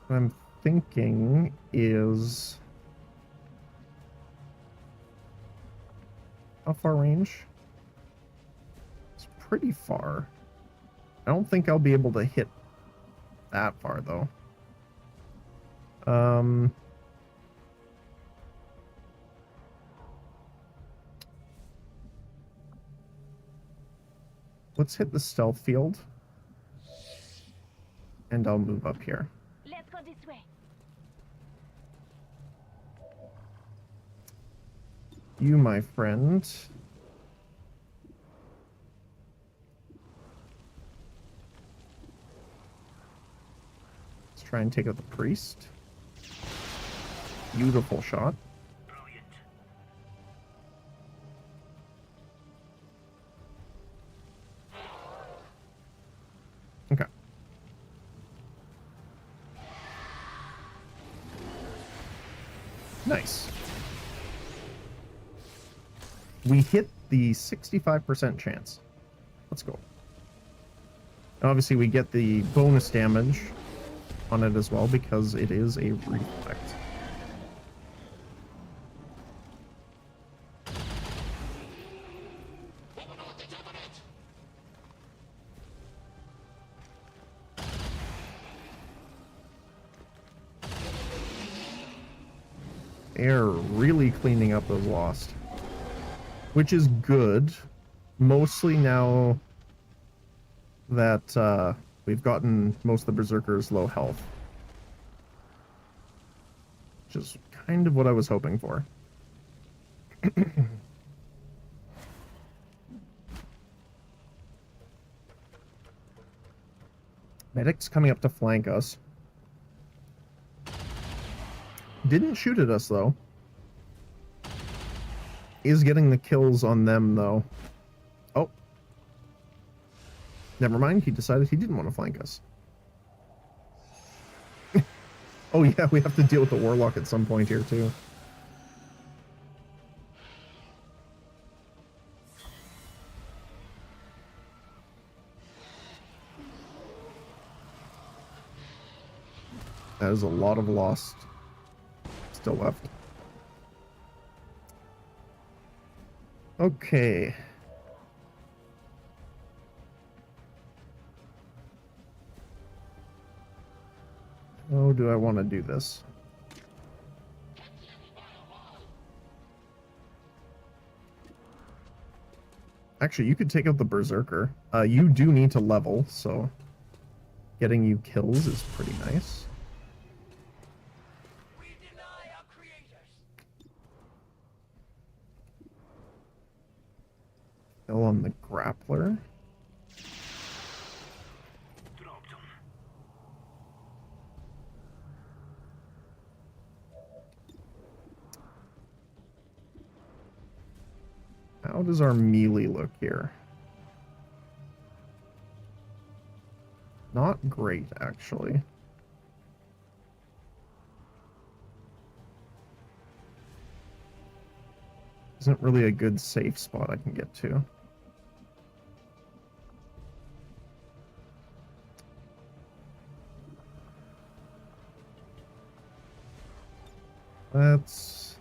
S1: What I'm thinking is... How far range? It's pretty far. I don't think I'll be able to hit that far, though. Let's hit the stealth field. And I'll move up here.
S3: Let's go this way.
S1: You, my friend. Let's try and take out the priest. Beautiful shot. Okay. Nice. We hit the 65% chance. Let's go. And obviously we get the bonus damage on it as well because it is a reflect. They're really cleaning up those lost. Which is good, mostly now that we've gotten most of the Berserkers low health. Which is kind of what I was hoping for. Medic's coming up to flank us. Didn't shoot at us, though. Is getting the kills on them, though. Oh. Never mind, he decided he didn't want to flank us. Oh yeah, we have to deal with the Warlock at some point here, too. That is a lot of lost still left. Okay. How do I want to do this? Actually, you could take out the Berserker. You do need to level, so getting you kills is pretty nice.
S5: We deny our creators.
S1: Still on the grappler.
S5: Dropped him.
S1: How does our melee look here? Not great, actually. Isn't really a good safe spot I can get to. Let's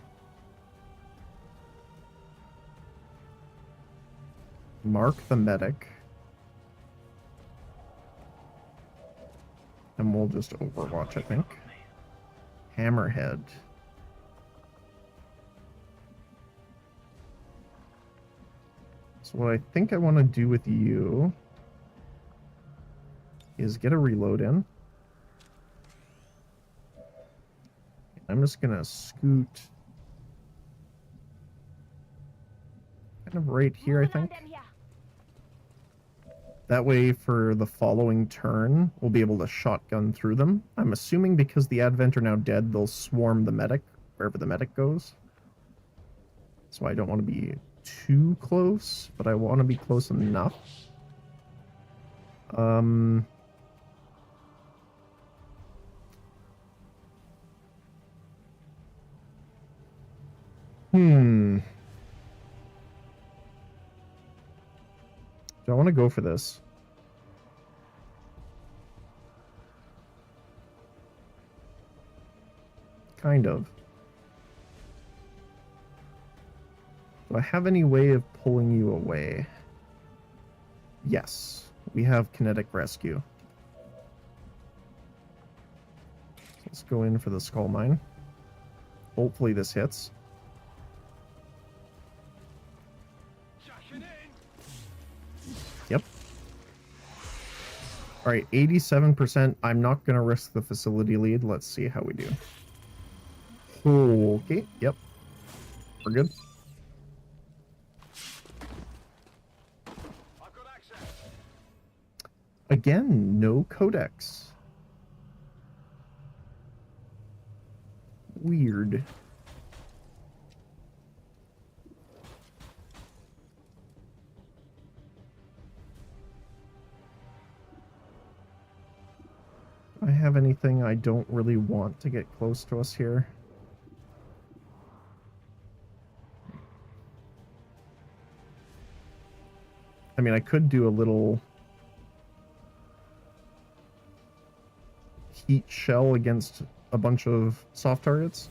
S1: mark the medic. And we'll just overwatch, I think. Hammerhead. So what I think I want to do with you is get a reload in. I'm just going to scoot kind of right here, I think. That way, for the following turn, we'll be able to shotgun through them. I'm assuming because the Advent are now dead, they'll swarm the medic, wherever the medic goes. So I don't want to be too close, but I want to be close enough. Do I want to go for this? Kind of. Do I have any way of pulling you away? Yes. We have kinetic rescue. Let's go in for the skull mine. Hopefully this hits. Yep. Alright, 87%. I'm not going to risk the facility lead. Let's see how we do. Okay, yep. We're good.
S4: I've got access.
S1: Again, no codex. Weird. Do I have anything I don't really want to get close to us here? I mean, I could do a little heat shell against a bunch of soft targets.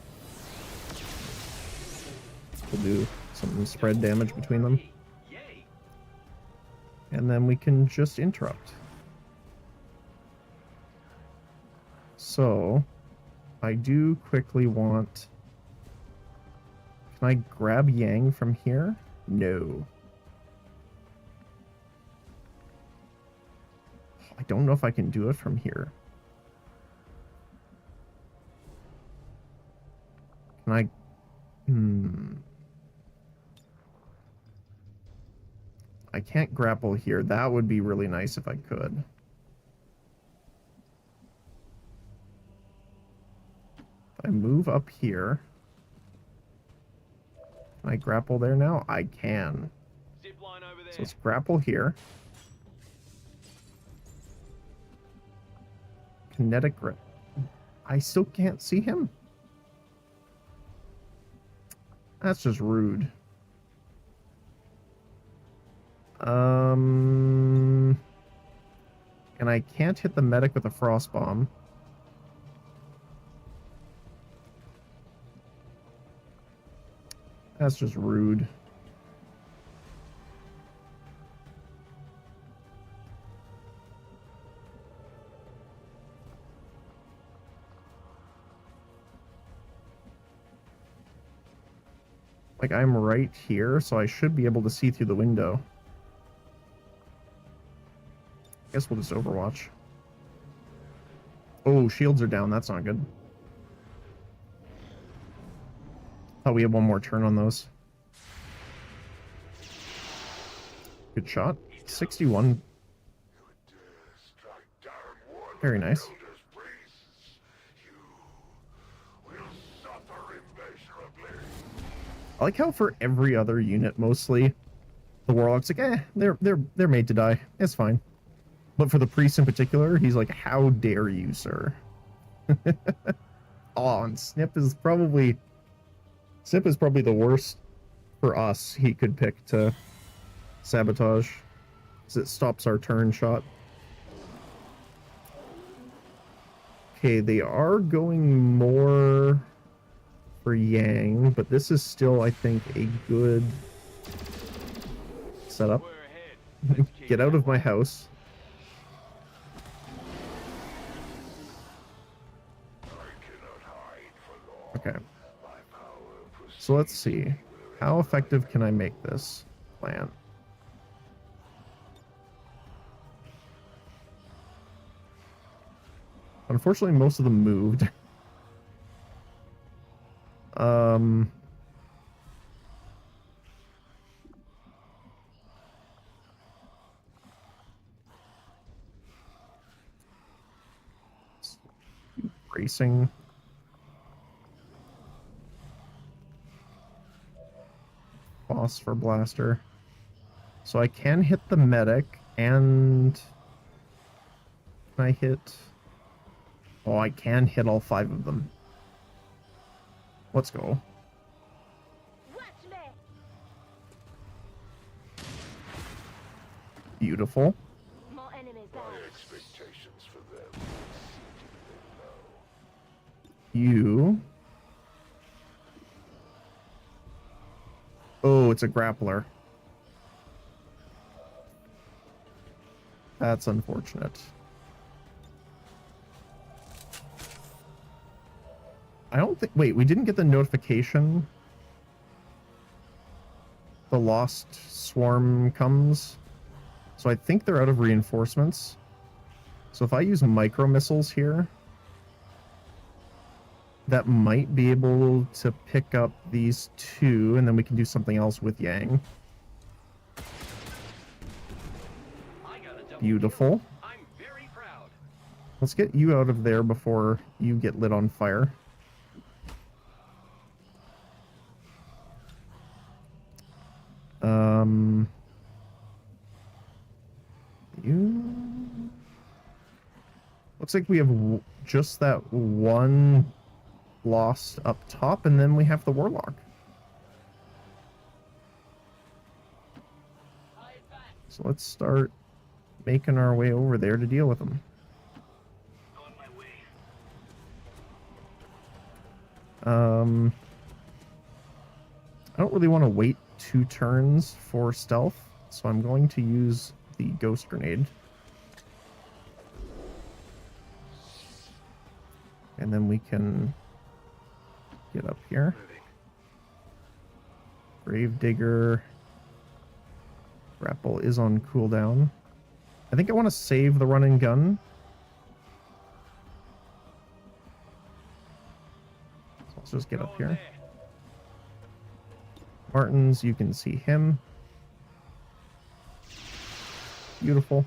S1: We'll do some spread damage between them. And then we can just interrupt. So, I do quickly want... Can I grab Yang from here? No. I don't know if I can do it from here. Can I... I can't grapple here. That would be really nice if I could. If I move up here... Can I grapple there now? I can.
S7: Zip line over there.
S1: So let's grapple here. Kinetic grip. I still can't see him. That's just rude. And I can't hit the medic with a frost bomb. That's just rude. Like, I'm right here, so I should be able to see through the window. I guess we'll just overwatch. Oh, shields are down. That's not good. Thought we had one more turn on those. Good shot. 61. Very nice. I like how for every other unit, mostly, the Warlock's like, they're made to die. It's fine. But for the priest in particular, he's like, how dare you, sir? Oh, and Snip is probably the worst for us he could pick to sabotage, because it stops our turn shot. Okay, they are going more for Yang, but this is still, I think, a good setup.
S7: We're ahead. Let's keep
S1: Get out
S7: that
S1: of my
S7: way.
S1: house. Okay. So let's see. How effective can I make this plan? Unfortunately, most of them moved. Bracing. Boss for blaster. So I can hit the medic, and can I hit... Oh, I can hit all 5 of them. Let's go.
S3: Watch me.
S1: Beautiful.
S3: More enemies
S6: My
S3: down.
S6: expectations for them
S1: You... Oh, it's a grappler. That's unfortunate. I don't think... Wait, we didn't get the notification. The Lost Swarm comes. So I think they're out of reinforcements. So if I use micro missiles here, that might be able to pick up these 2, and then we can do something else with Yang.
S5: I got a double
S1: Beautiful.
S5: kill. I'm very proud.
S1: Let's get you out of there before you get lit on fire. You... Looks like we have just that one Lost up top, and then we have the Warlock. So let's start making our way over there to deal with them.
S5: On my way.
S1: I don't really want to wait 2 turns for stealth, so I'm going to use the Ghost Grenade. And then we can get up here. Gravedigger. Grapple is on cooldown. I think I want to save the run and gun. So let's just get up
S7: Going
S1: here.
S7: there.
S1: Martins, you can see him. Beautiful.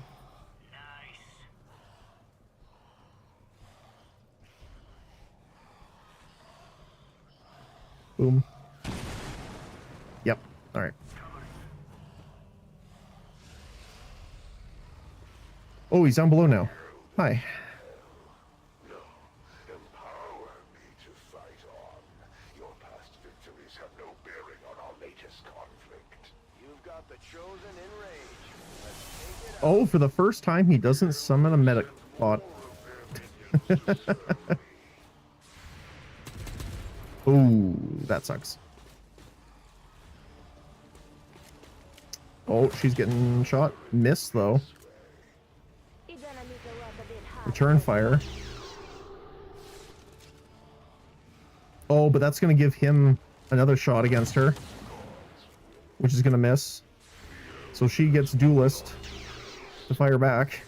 S1: Boom. Yep. All right. Oh, he's down below now. Hi.
S6: empower me to fight on. Your past victories have no bearing on our latest conflict.
S4: You've got the chosen in range. Let's take it out.
S1: Oh, for the first time, he doesn't summon a medic bot. Ooh, that sucks. Oh, she's getting shot. Miss, though.
S3: You're gonna need to work a bit harder.
S1: Return fire. Oh, but that's going to give him another shot against her, which is going to miss. So she gets duelist to fire back.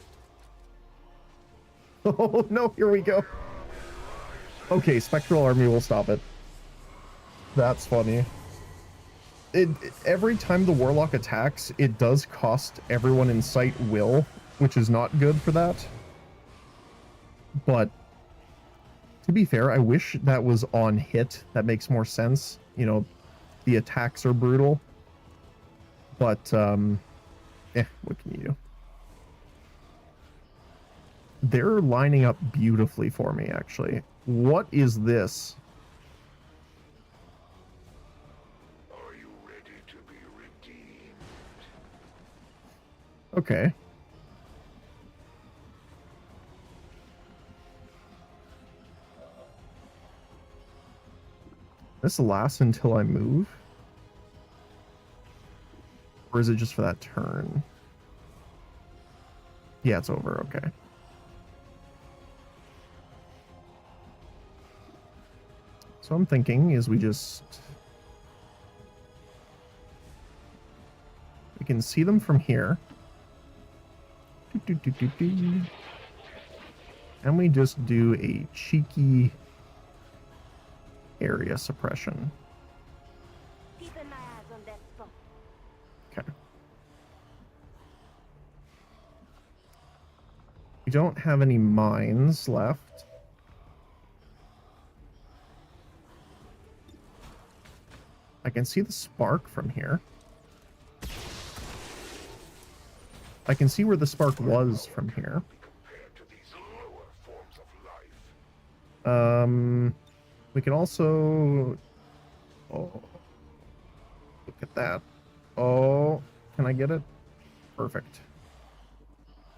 S1: Oh, no, here we go. Okay, Spectral Army will stop it. That's funny. Every time the Warlock attacks, it does cost everyone in sight will, which is not good for that. But to be fair, I wish that was on hit. That makes more sense. You know, The attacks are brutal. But, what can you do? They're lining up beautifully for me, actually. What is this?
S6: Are you ready to be redeemed?
S1: Okay. This lasts until I move? Or is it just for that turn? Yeah, it's over, okay. So I'm thinking is we can see them from here. And we just do a cheeky area suppression.
S3: Keeping my eyes on that spot.
S1: Okay. We don't have any mines left. I can see the spark from here. I can see where the spark was from here.
S6: Compared to these lower forms of life.
S1: We can also... Oh, look at that. Oh, can I get it? Perfect.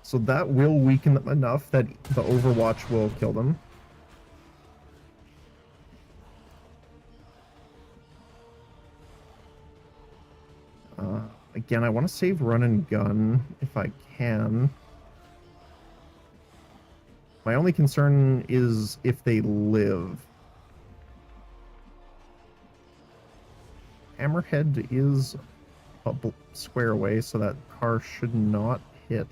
S1: So that will weaken them enough that the Overwatch will kill them. Again, I want to save run and gun if I can. My only concern is if they live. Hammerhead is a square away, so that car should not hit.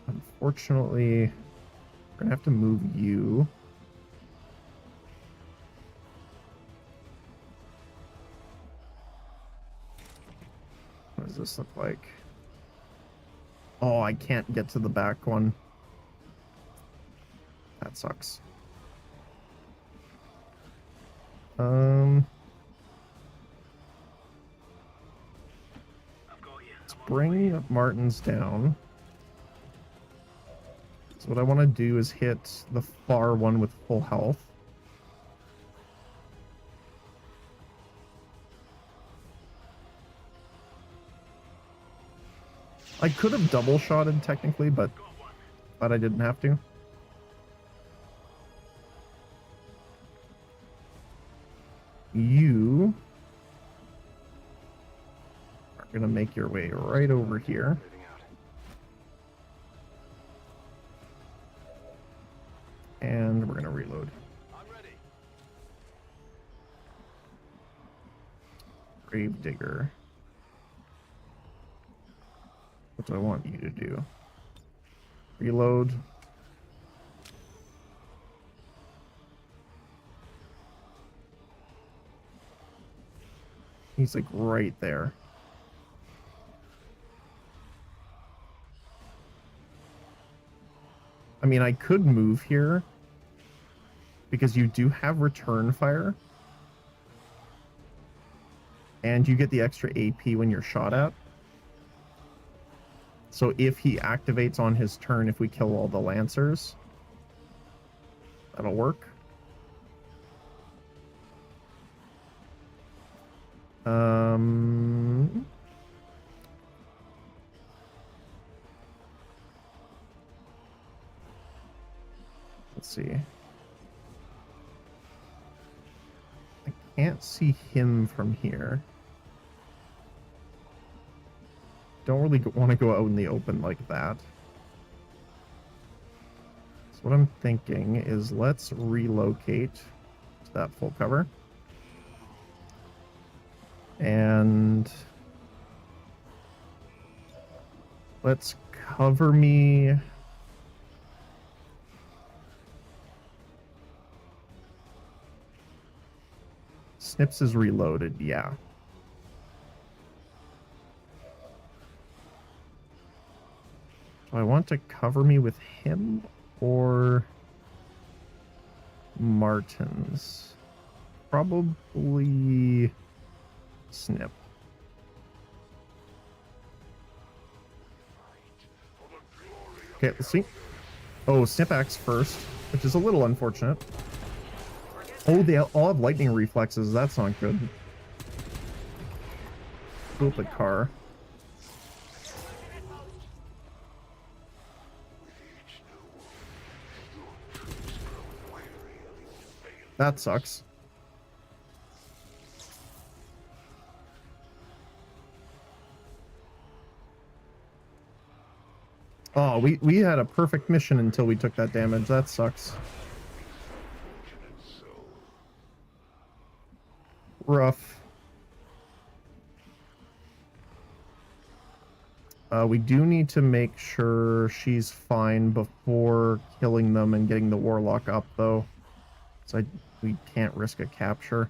S1: Unfortunately, we're gonna have to move you. What does this look like? Oh, I can't get to the back one. That sucks. Let's bring Martins down. So what I want to do is hit the far one with full health. I could have double shotted technically, but I didn't have to. You are going to make your way right over here. And we're going to reload.
S4: I'm ready.
S1: Gravedigger. What do I want you to do? Reload. He's like right there. I mean, I could move here because you do have return fire. And you get the extra AP when you're shot at. So if he activates on his turn, if we kill all the Lancers, that'll work. Let's see. I can't see him from here. Don't really want to go out in the open like that. So what I'm thinking is let's relocate to that full cover. And let's cover me. Snips is reloaded, yeah. Do I want to cover me with him or Martins? Probably Snip. Okay, let's see. Oh, Snip acts first, which is a little unfortunate. Oh, they all have lightning reflexes. That's not good. Built the car. That sucks. Oh, we had a perfect mission until we took that damage. That sucks. Rough. We do need to make sure she's fine before killing them and getting the warlock up, though. So we can't risk a capture.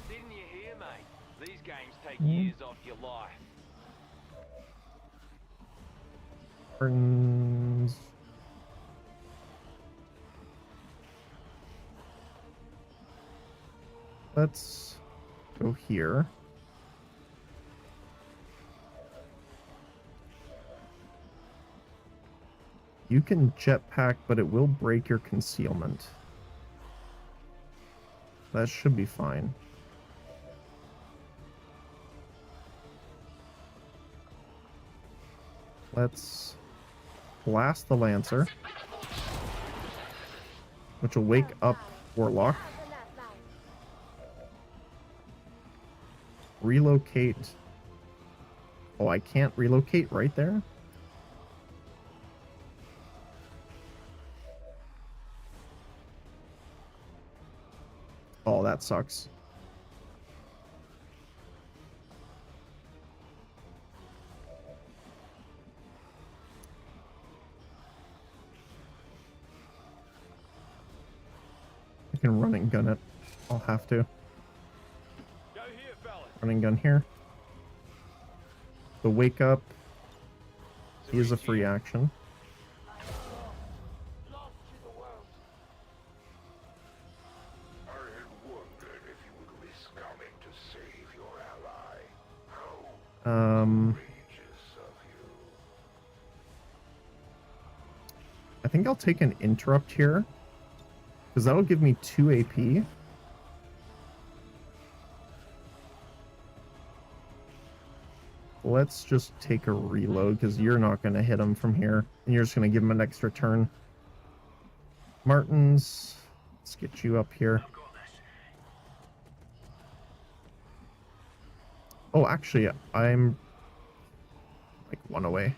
S7: Didn't you hear, mate? These games take years off your life.
S1: Burns. Let's go here. You can jetpack, but it will break your concealment. That should be fine. Let's blast the Lancer, which will wake up Warlock. Relocate. Oh, I can't relocate right there? Oh, that sucks. I can run and gun it. I'll have to.
S7: Go here, fellas.
S1: Running gun here. The wake up is a free action.
S6: I had wondered if you would risk coming to save your ally. How courageous of you.
S1: I think I'll take an interrupt here, because that'll give me 2 AP. Let's just take a reload, because you're not going to hit him from here. And you're just going to give him an extra turn. Martins, let's get you up here. Oh, actually, I'm like 1 away.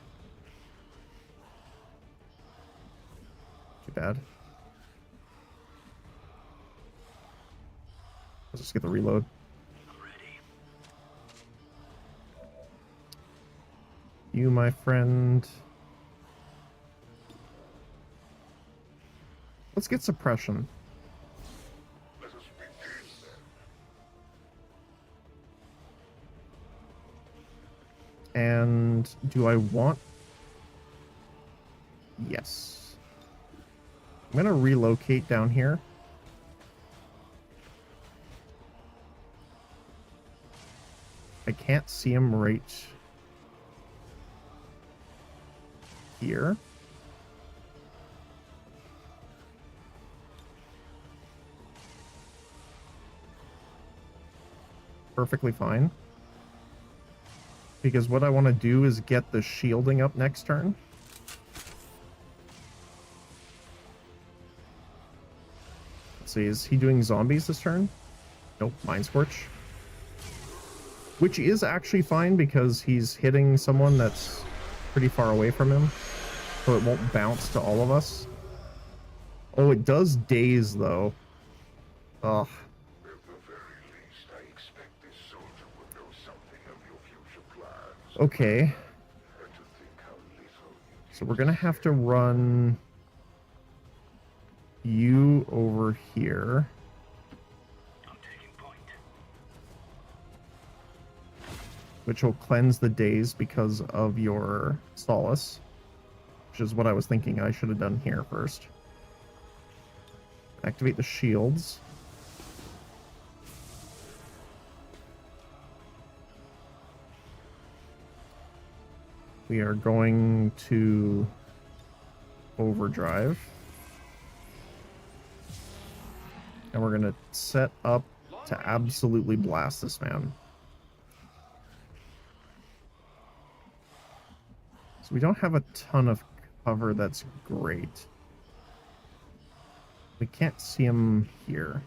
S1: Too bad. Let's just get the reload. You, my friend. Let's get suppression.
S6: Let us begin then.
S1: And do I want... Yes. I'm gonna relocate down here. I can't see him right here. Perfectly fine. Because what I want to do is get the shielding up next turn. Let's see, is he doing zombies this turn? Nope, Mind Scorch. Which is actually fine because he's hitting someone that's pretty far away from him. So it won't bounce to all of us. Oh, it does daze though. Ugh.
S6: At the very least, I expect this soldier will know something of your future plans.
S1: Okay.
S6: And to think how little you
S1: So we're gonna have to run you over here. which will cleanse the daze because of your solace, which is what I was thinking I should have done here first. Activate the shields. We are going to overdrive. And we're going to set up to absolutely blast this man. So we don't have a ton of cover that's great. We can't see him here.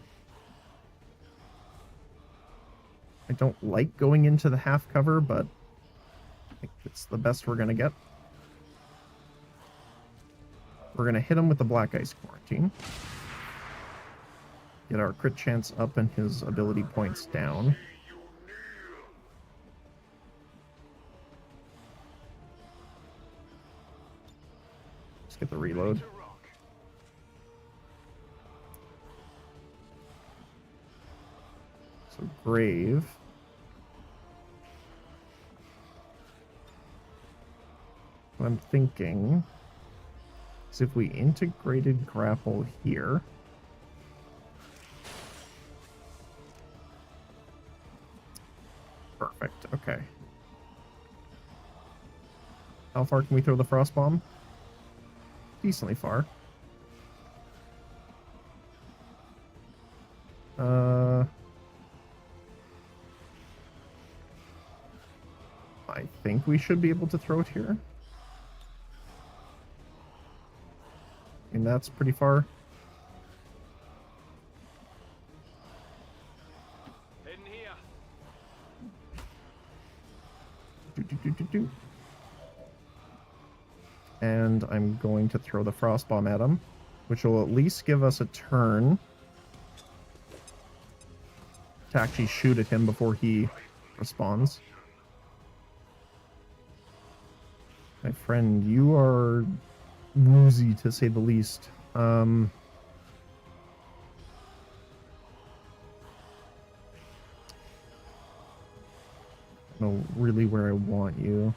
S1: I don't like going into the half cover, but I think it's the best we're going to get. We're going to hit him with the Black Ice Quarantine. Get our crit chance up and his ability points down. Let's get the reload. So Grave. What I'm thinking is if we integrated grapple here, perfect, okay. How far can we throw the frost bomb? Decently far. I think we should be able to throw it here. And that's pretty far.
S7: Heading here.
S1: And I'm going to throw the frost bomb at him, which will at least give us a turn to actually shoot at him before he responds. My friend, you are woozy to say the least. I don't know really where I want you.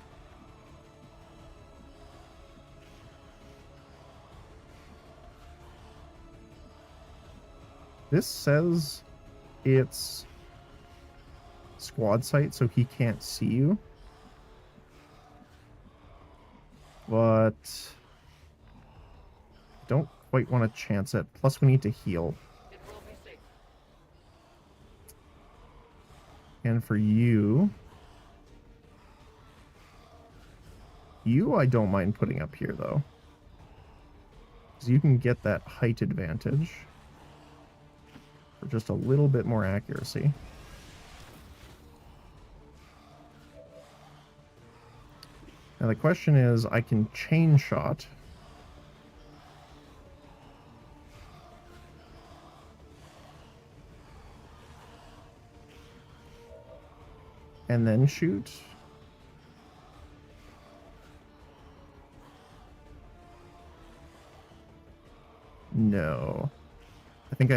S1: This says it's squad sight, so he can't see you. But don't quite want to chance it. Plus, we need to heal.
S5: It will be safe.
S1: And for you, I don't mind putting up here, though. Because you can get that height advantage for just a little bit more accuracy. Now the question is, I can chain shot. And then shoot. No. I think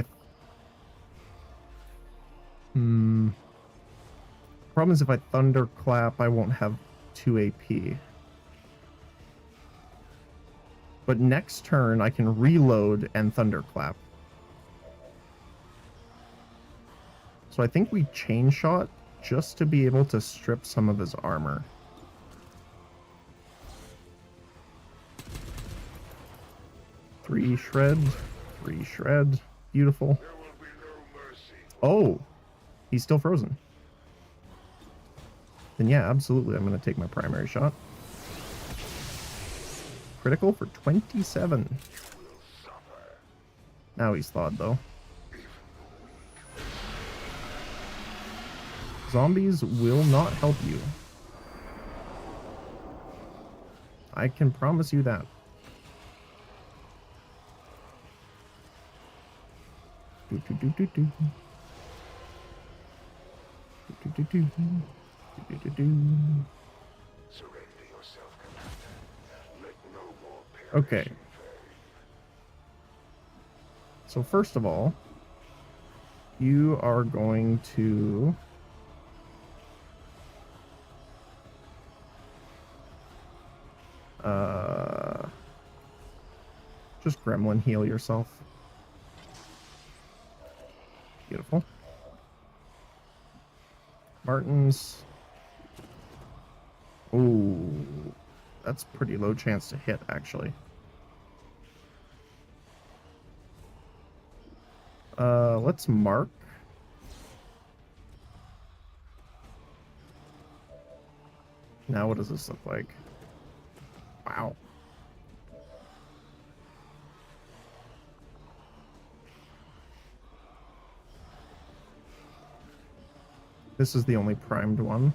S1: problem is if I thunderclap, I won't have 2 AP. But next turn, I can reload and thunderclap. So I think we chain shot just to be able to strip some of his armor. Three shred. Beautiful. Oh, he's still frozen. Then yeah, absolutely, I'm going to take my primary shot. Critical for 27. Now he's thawed, though. Zombies will not help you. I can promise you that. Okay. So first of all, you are going to Just gremlin heal yourself. Beautiful. Martins. Ooh, that's pretty low chance to hit, actually. Let's mark. Now what does this look like? Wow. This is the only primed one.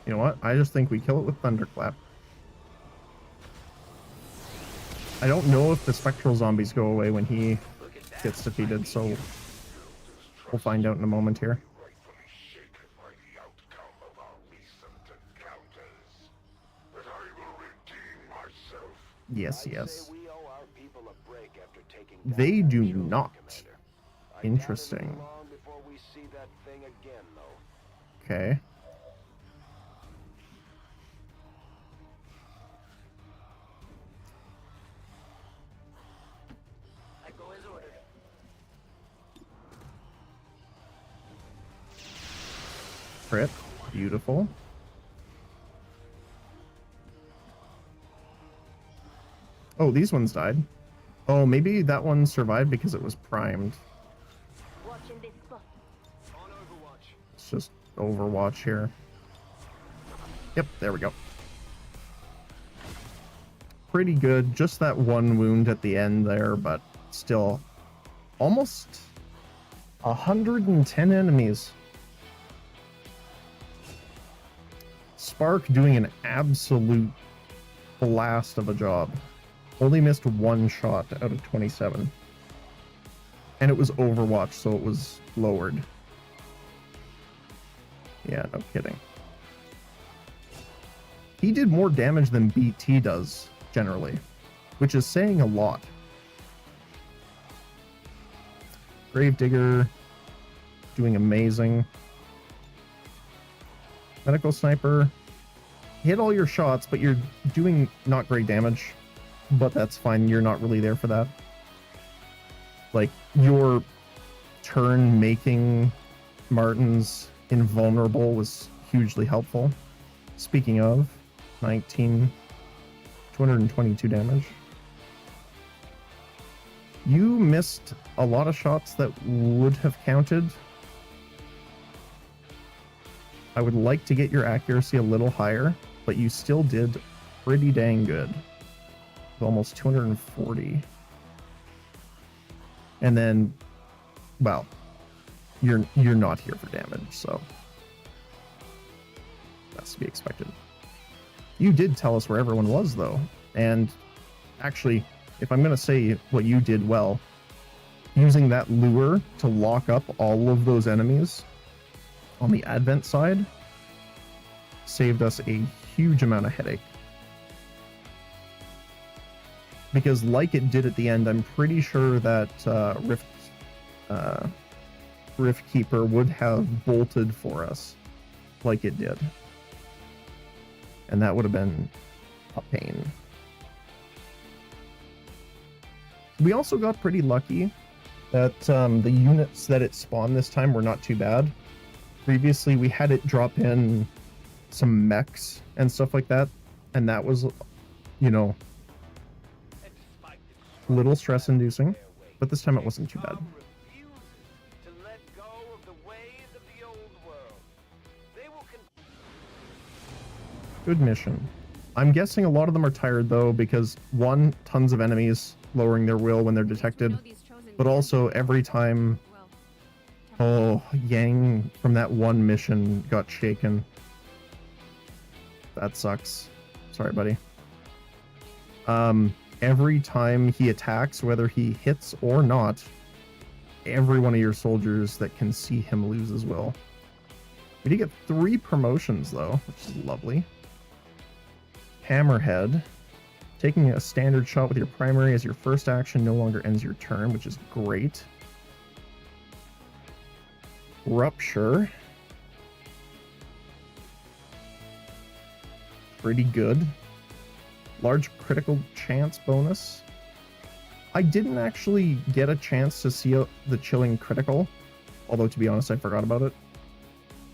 S1: You know what? I just think we kill it with Thunderclap. I don't know if the spectral zombies go away when he gets defeated, so we'll find out in a moment here.
S6: Rightfully shaken by the outcome of our recent encounters. But I will redeem myself.
S1: Yes,
S4: I
S1: yes.
S4: say we owe our people a break after taking
S1: They
S4: down
S1: do
S4: that German
S1: not.
S4: commander. I doubt
S1: Interesting.
S4: it'll be long before we see that thing again, though.
S1: Okay.
S3: I go as ordered.
S1: Crit. Beautiful. Oh, these ones died. Oh, maybe that one survived because it was primed.
S3: Watching this spot.
S7: On Overwatch.
S1: It's just Overwatch here. Yep, there we go. Pretty good. Just that one wound at the end there, but still almost 110 enemies. Spark doing an absolute blast of a job. Only missed one shot out of 27. And it was Overwatch, so it was lowered. Yeah, no kidding. He did more damage than BT does, generally, which is saying a lot. Gravedigger doing amazing. Medical Sniper. Hit all your shots, but you're doing not great damage. But that's fine, you're not really there for that. Like, your turn making Martins invulnerable was hugely helpful. Speaking of, 222 damage. You missed a lot of shots that would have counted. I would like to get your accuracy a little higher, but you still did pretty dang good. With almost 240. And then, well, you're not here for damage, so that's to be expected. You did tell us where everyone was, though, and actually, if I'm gonna say what you did well, using that lure to lock up all of those enemies on the Advent side saved us a huge amount of headache. Because like it did at the end, I'm pretty sure that Rift Keeper would have bolted for us like it did. And that would have been a pain. We also got pretty lucky that the units that it spawned this time were not too bad. Previously, we had it drop in some mechs and stuff like that, and that was, you know, a little stress-inducing, but this time it wasn't too bad.
S7: To let go of the ways of the old world. They will
S1: Good mission. I'm guessing a lot of them are tired, though, because, one, tons of enemies lowering their will when they're detected, but also every time, oh, Yang from that one mission got shaken. That sucks. Sorry, buddy. Every time he attacks, whether he hits or not, every one of your soldiers that can see him lose as well. We did get 3 promotions though, which is lovely. Hammerhead. Taking a standard shot with your primary as your first action no longer ends your turn, which is great. Rupture. Pretty good. Large critical chance bonus. I didn't actually get a chance to see the chilling critical, although to be honest I forgot about it,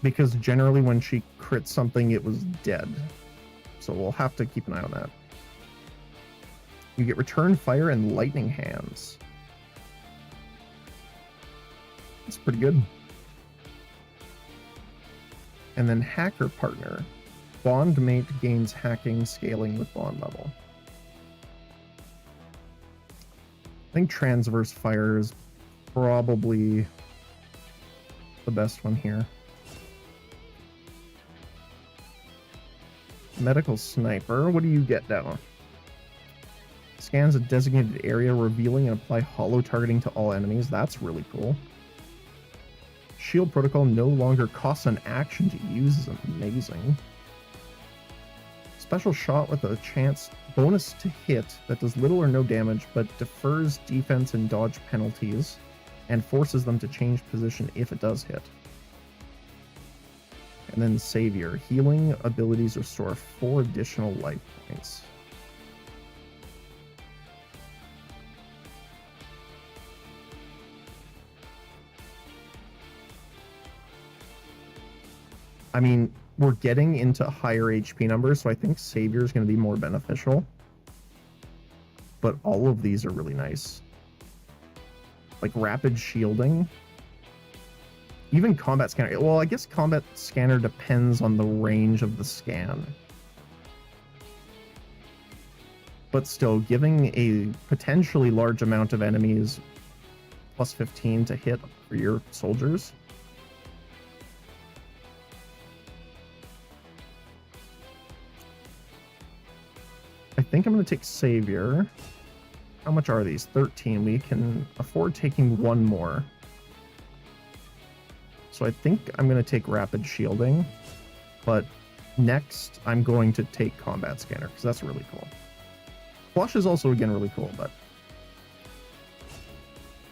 S1: because generally when she crits something it was dead, so we'll have to keep an eye on that. You get return fire and lightning hands. That's pretty good. And then hacker partner. Bond mate gains hacking scaling with bond level. I think transverse fire is probably the best one here. Medical sniper, what do you get now? Scans a designated area, revealing and apply hollow targeting to all enemies. That's really cool. Shield protocol no longer costs an action to use is amazing. Special shot with a chance bonus to hit that does little or no damage but defers defense and dodge penalties and forces them to change position if it does hit. And then Savior. Healing abilities restore 4 additional life points. I mean, we're getting into higher HP numbers, so I think Savior is going to be more beneficial. But all of these are really nice. Like rapid shielding. Even combat scanner. Well, I guess combat scanner depends on the range of the scan. But still, giving a potentially large amount of enemies plus 15 to hit for your soldiers. I think I'm going to take Savior. How much are these? 13. We can afford taking 1 more. So I think I'm going to take Rapid Shielding. But next, I'm going to take Combat Scanner, because that's really cool. Flush is also, again, really cool, but...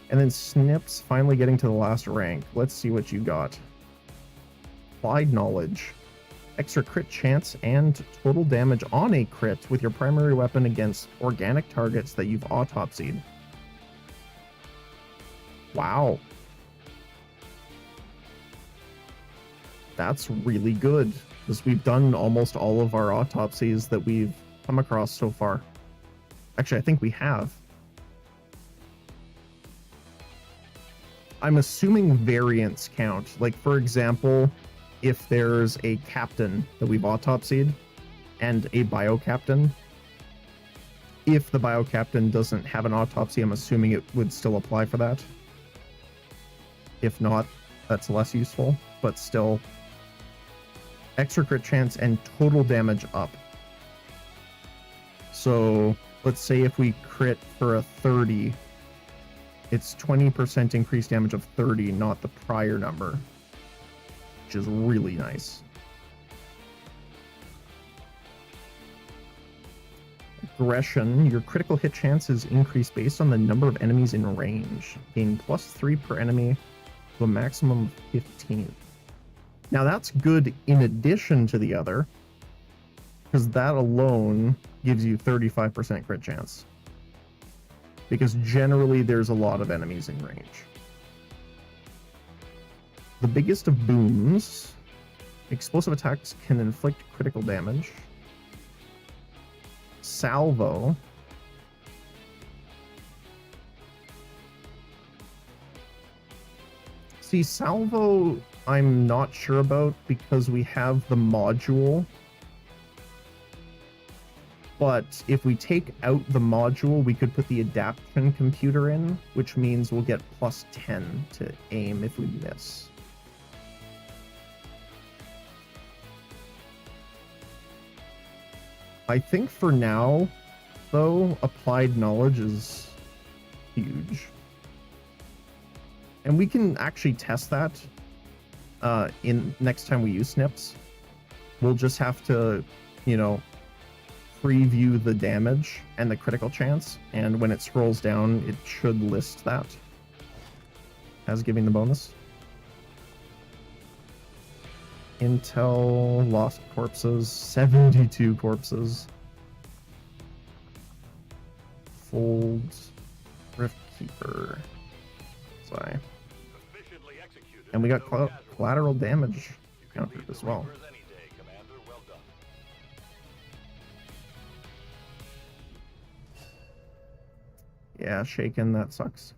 S1: And then Snips, finally getting to the last rank. Let's see what you got. Applied Knowledge. Extra crit chance and total damage on a crit with your primary weapon against organic targets that you've autopsied. Wow. That's really good, because we've done almost all of our autopsies that we've come across so far. Actually, I think we have. I'm assuming variants count. Like, for example, if there's a captain that we've autopsied and a bio captain, if the bio captain doesn't have an autopsy, I'm assuming it would still apply for that. If not, that's less useful, but still. Extra crit chance and total damage up. So let's say if we crit for a 30, it's 20% increased damage of 30, not the prior number, which is really nice. Aggression, your critical hit chance is increased based on the number of enemies in range. Gain +3 per enemy to a maximum of 15. Now that's good in addition to the other, because that alone gives you 35% crit chance. Because generally there's a lot of enemies in range. The biggest of booms. Explosive attacks can inflict critical damage. Salvo. See, Salvo I'm not sure about because we have the module. But if we take out the module, we could put the adaptation computer in, which means we'll get +10 to aim if we miss. I think for now, though, applied knowledge is huge. And we can actually test that in next time we use snips. We'll just have to, you know, preview the damage and the critical chance, and when it scrolls down, it should list that as giving the bonus. Intel, lost corpses, 72 corpses. Fold, Rift Keeper. Sorry.
S4: Efficiently executed.
S1: And we got
S4: No casualties.
S1: collateral damage
S4: You can
S1: countered
S4: beat
S1: as
S4: the
S1: well.
S4: Reapers any day, Commander. Well done.
S1: Yeah, shaken, that sucks.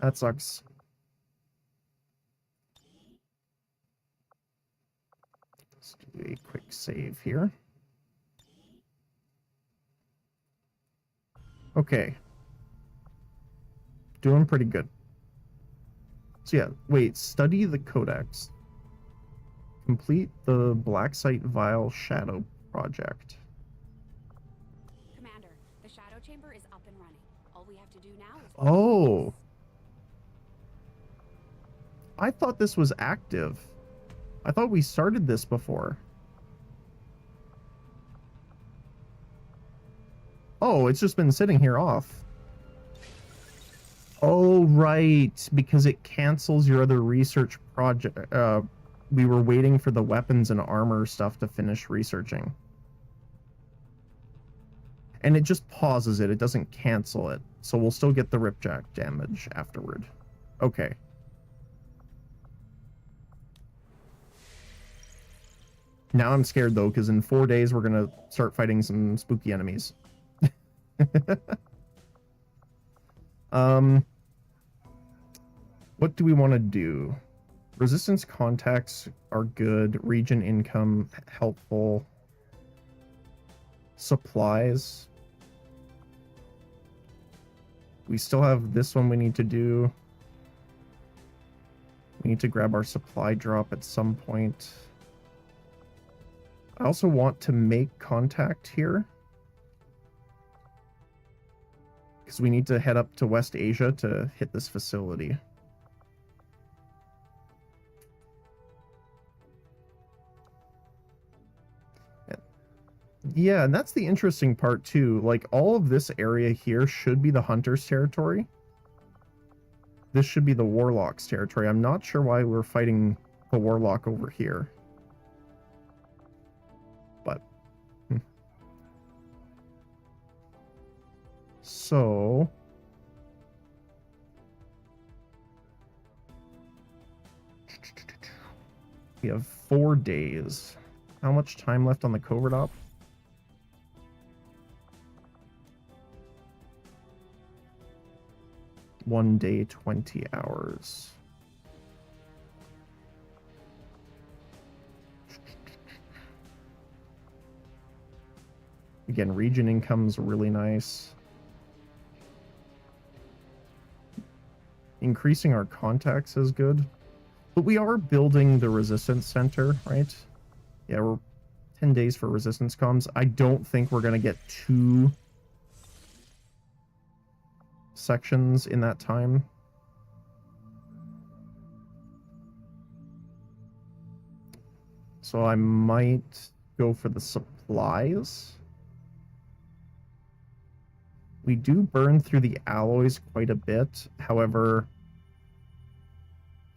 S1: That sucks. Let's do a quick save here. Okay. Doing pretty good. So yeah, wait, study the codex. Complete the Black Site Vial Shadow project.
S8: Commander, the shadow chamber is up and running. All we have to do now is...
S1: Oh. I thought this was active. I thought we started this before. Oh, it's just been sitting here off. Oh, right. Because it cancels your other research project. We were waiting for the weapons and armor stuff to finish researching. And it just pauses it. It doesn't cancel it. So we'll still get the ripjack damage afterward. Okay. Now I'm scared, though, because in 4 days we're going to start fighting some spooky enemies. What do we want to do? Resistance contacts are good. Region income, helpful. Supplies. We still have this one we need to do. We need to grab our supply drop at some point. I also want to make contact here, because we need to head up to West Asia to hit this facility. Yeah, and that's the interesting part too. Like, all of this area here should be the Hunter's territory. This should be the Warlock's territory. I'm not sure why we're fighting the Warlock over here. But... So... We have 4 days. How much time left on the covert op? One day, 20 hours. Again, region income's really nice. Increasing our contacts is good. But we are building the resistance center, right? Yeah, we're 10 days for resistance comms. I don't think we're going to get 2 sections in that time. So I might go for the supplies. We do burn through the alloys quite a bit. However,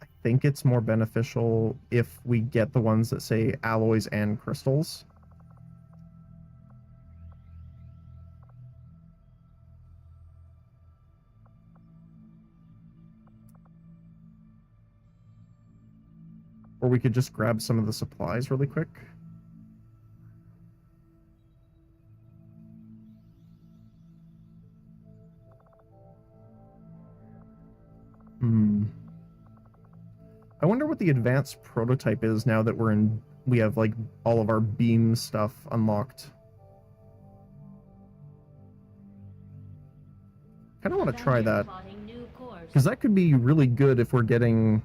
S1: I think it's more beneficial if we get the ones that say alloys and crystals. Or we could just grab some of the supplies really quick. I wonder what the advanced prototype is now that we have like all of our beam stuff unlocked. Kind of want to try that, because that could be really good if we're getting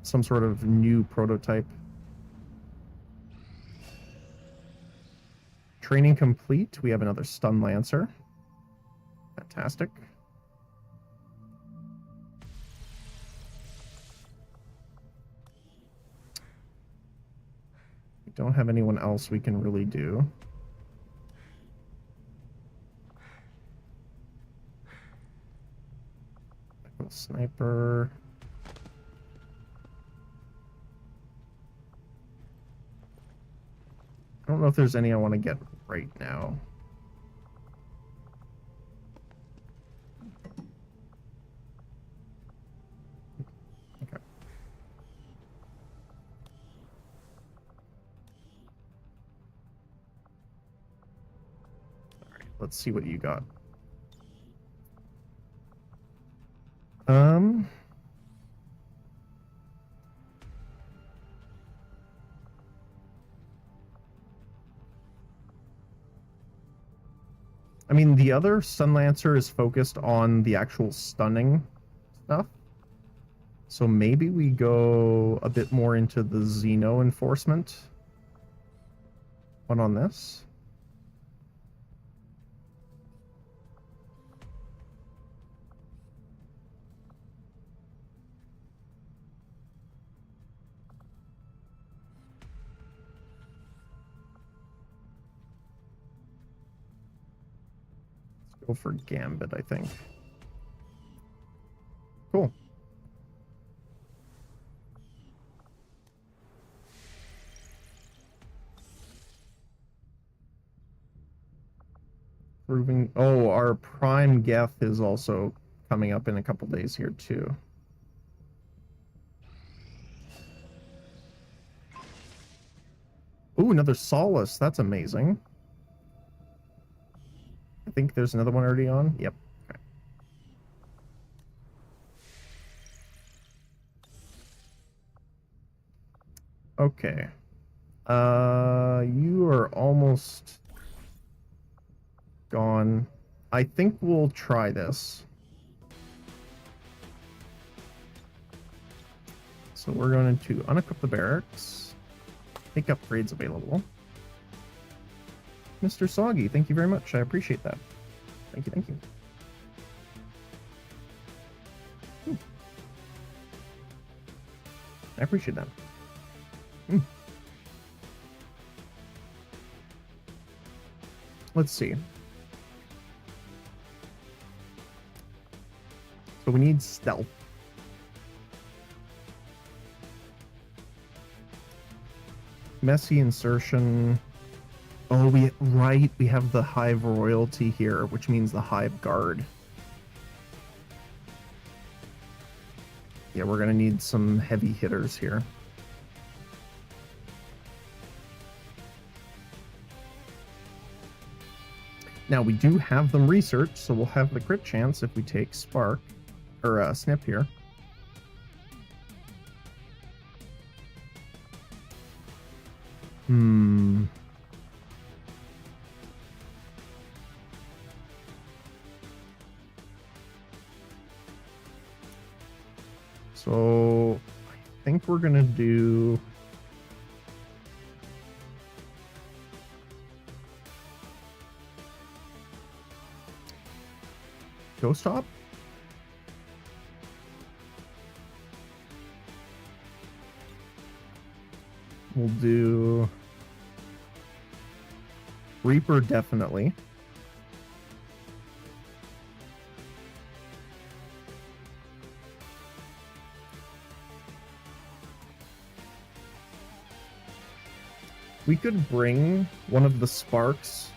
S1: some sort of new prototype. Training complete. We have another stun lancer. Fantastic. don't have anyone else we can really do. Sniper. I don't know if there's any I want to get right now. Okay. All right, let's see what you got. I mean, the other Sun Lancer is focused on the actual stunning stuff. So maybe we go a bit more into the Xeno enforcement one on this. Go for Gambit, I think. Cool. Proving. Oh, our Prime Geth is also coming up in a couple days here too. Ooh, another Solace. That's amazing. I think there's another one already on. Yep. Okay. You are almost gone. I think we'll try this. So we're going to unequip the barracks. Make upgrades available. Mr. Soggy, thank you very much. I appreciate that. Thank you, thank you. I appreciate that. Let's see. So we need stealth. Messy insertion. Oh, we have the Hive Royalty here, which means the Hive Guard. Yeah, we're gonna need some heavy hitters here. Now, we do have them researched, so we'll have the crit chance if we take Spark, or Snip here. So, I think we're gonna do... Ghost Hop? We'll do... Reaper, definitely. We could bring one of the Sparks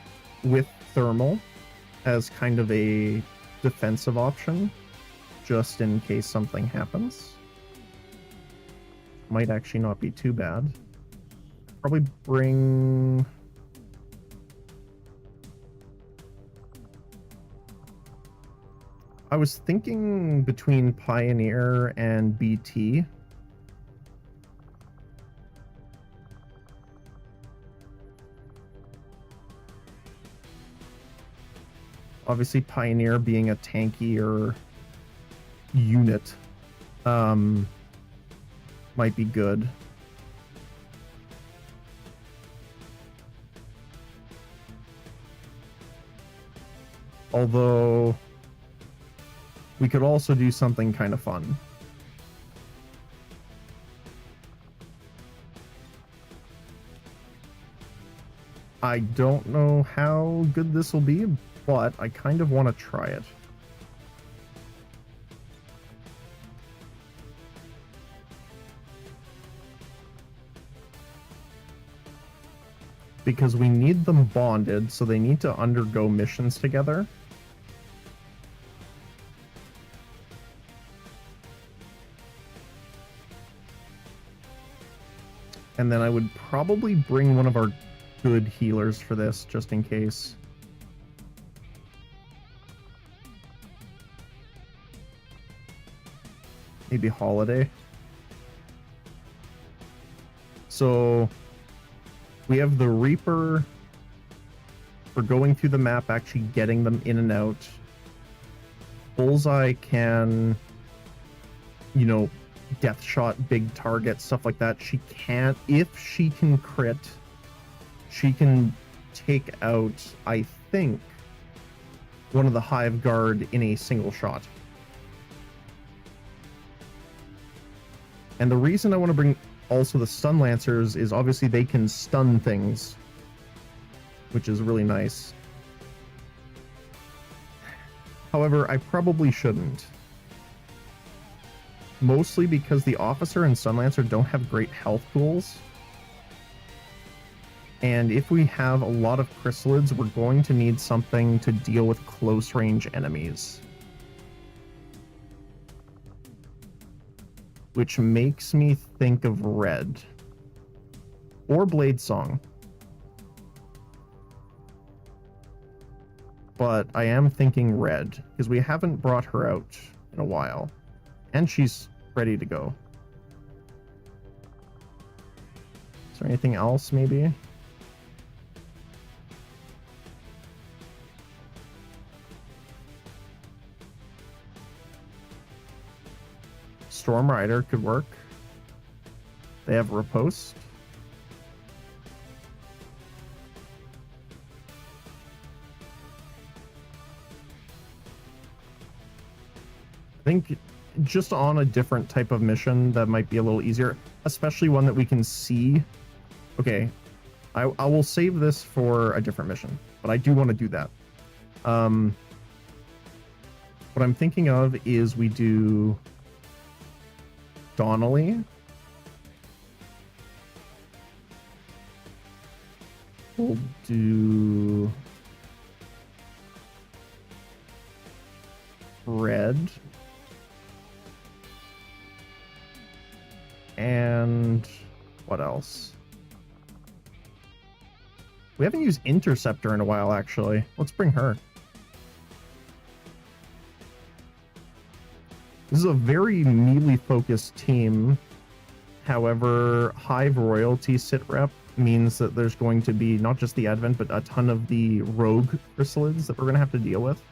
S1: with Thermal as kind of a defensive option, just in case something happens. Might actually not be too bad. Probably bring... I was thinking between Pioneer and BT. Obviously, Pioneer being a tankier unit might be good. Although, we could also do something kind of fun. I don't know how good this will be, but I kind of want to try it. Because we need them bonded, so they need to undergo missions together. And then I would probably bring one of our good healers for this, just in case. Maybe Holiday. So we have the Reaper for going through the map, actually getting them in and out. Bullseye can, you know, death shot, big target, stuff like that. She can't, if she can crit, she can take out, I think, one of the Hive Guard in a single shot. And the reason I want to bring also the Stun Lancers is obviously they can stun things, which is really nice. However, I probably shouldn't. Mostly because the Officer and Stun Lancer don't have great health pools. And if we have a lot of Chrysalids, we're going to need something to deal with close range enemies. Which makes me think of Red. Or Blade Song. But I am thinking Red, because we haven't brought her out in a while. And she's ready to go. Is there anything else, maybe? Storm Rider could work. They have Riposte. I think just on a different type of mission that might be a little easier, especially one that we can see. Okay, I will save this for a different mission, but I do want to do that. What I'm thinking of is we do Donnelly. We'll do Red. And what else? We haven't used Interceptor in a while, actually. Let's bring her. This is a very melee-focused team. However, Hive Royalty sit rep means that there's going to be not just the Advent, but a ton of the rogue chrysalids that we're going to have to deal with.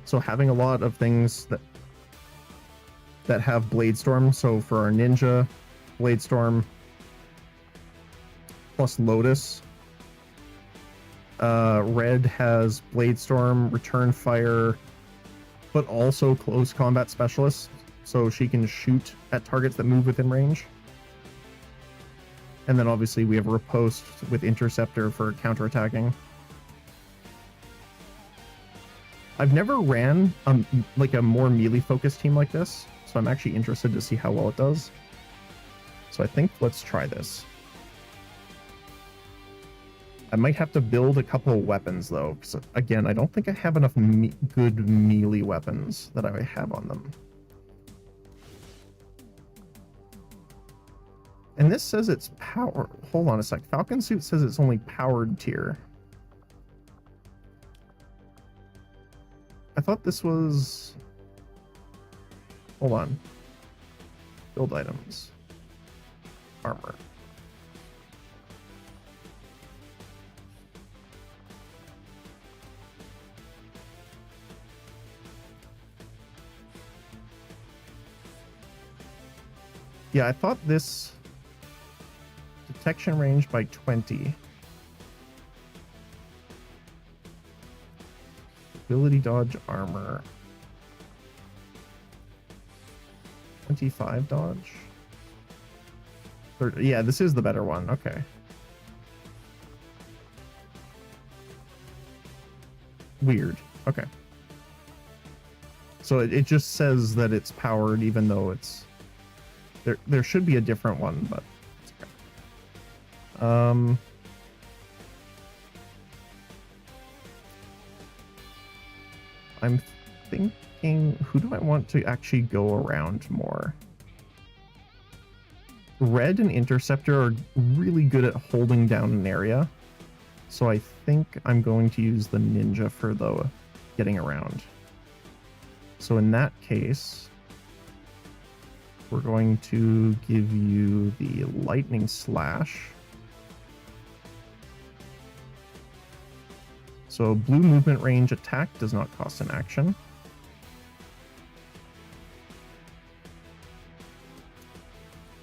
S1: So having a lot of things that have Bladestorm, so for our Ninja, Bladestorm, plus Lotus. Red has Bladestorm, Return Fire, but also Close Combat Specialist, so she can shoot at targets that move within range. And then obviously we have Riposte with Interceptor for counterattacking. I've never ran like a more melee-focused team like this, so I'm actually interested to see how well it does. So I think let's try this. I might have to build a couple of weapons, though, because, again, I don't think I have enough good melee weapons that I have on them. And this says it's power. Hold on a sec. Falcon Suit says it's only powered tier. I thought this was... Hold on. Build items. Armor. Yeah, I thought this detection range by 20. Ability dodge armor. 25 dodge. 30, yeah, this is the better one. Okay. Weird. Okay. So it just says that it's powered, even though it's there should be a different one, but it's okay. I'm thinking, who do I want to actually go around more? Red and Interceptor are really good at holding down an area, so I think I'm going to use the Ninja for the getting around. So in that case, we're going to give you the Lightning Slash. So blue movement range attack does not cost an action.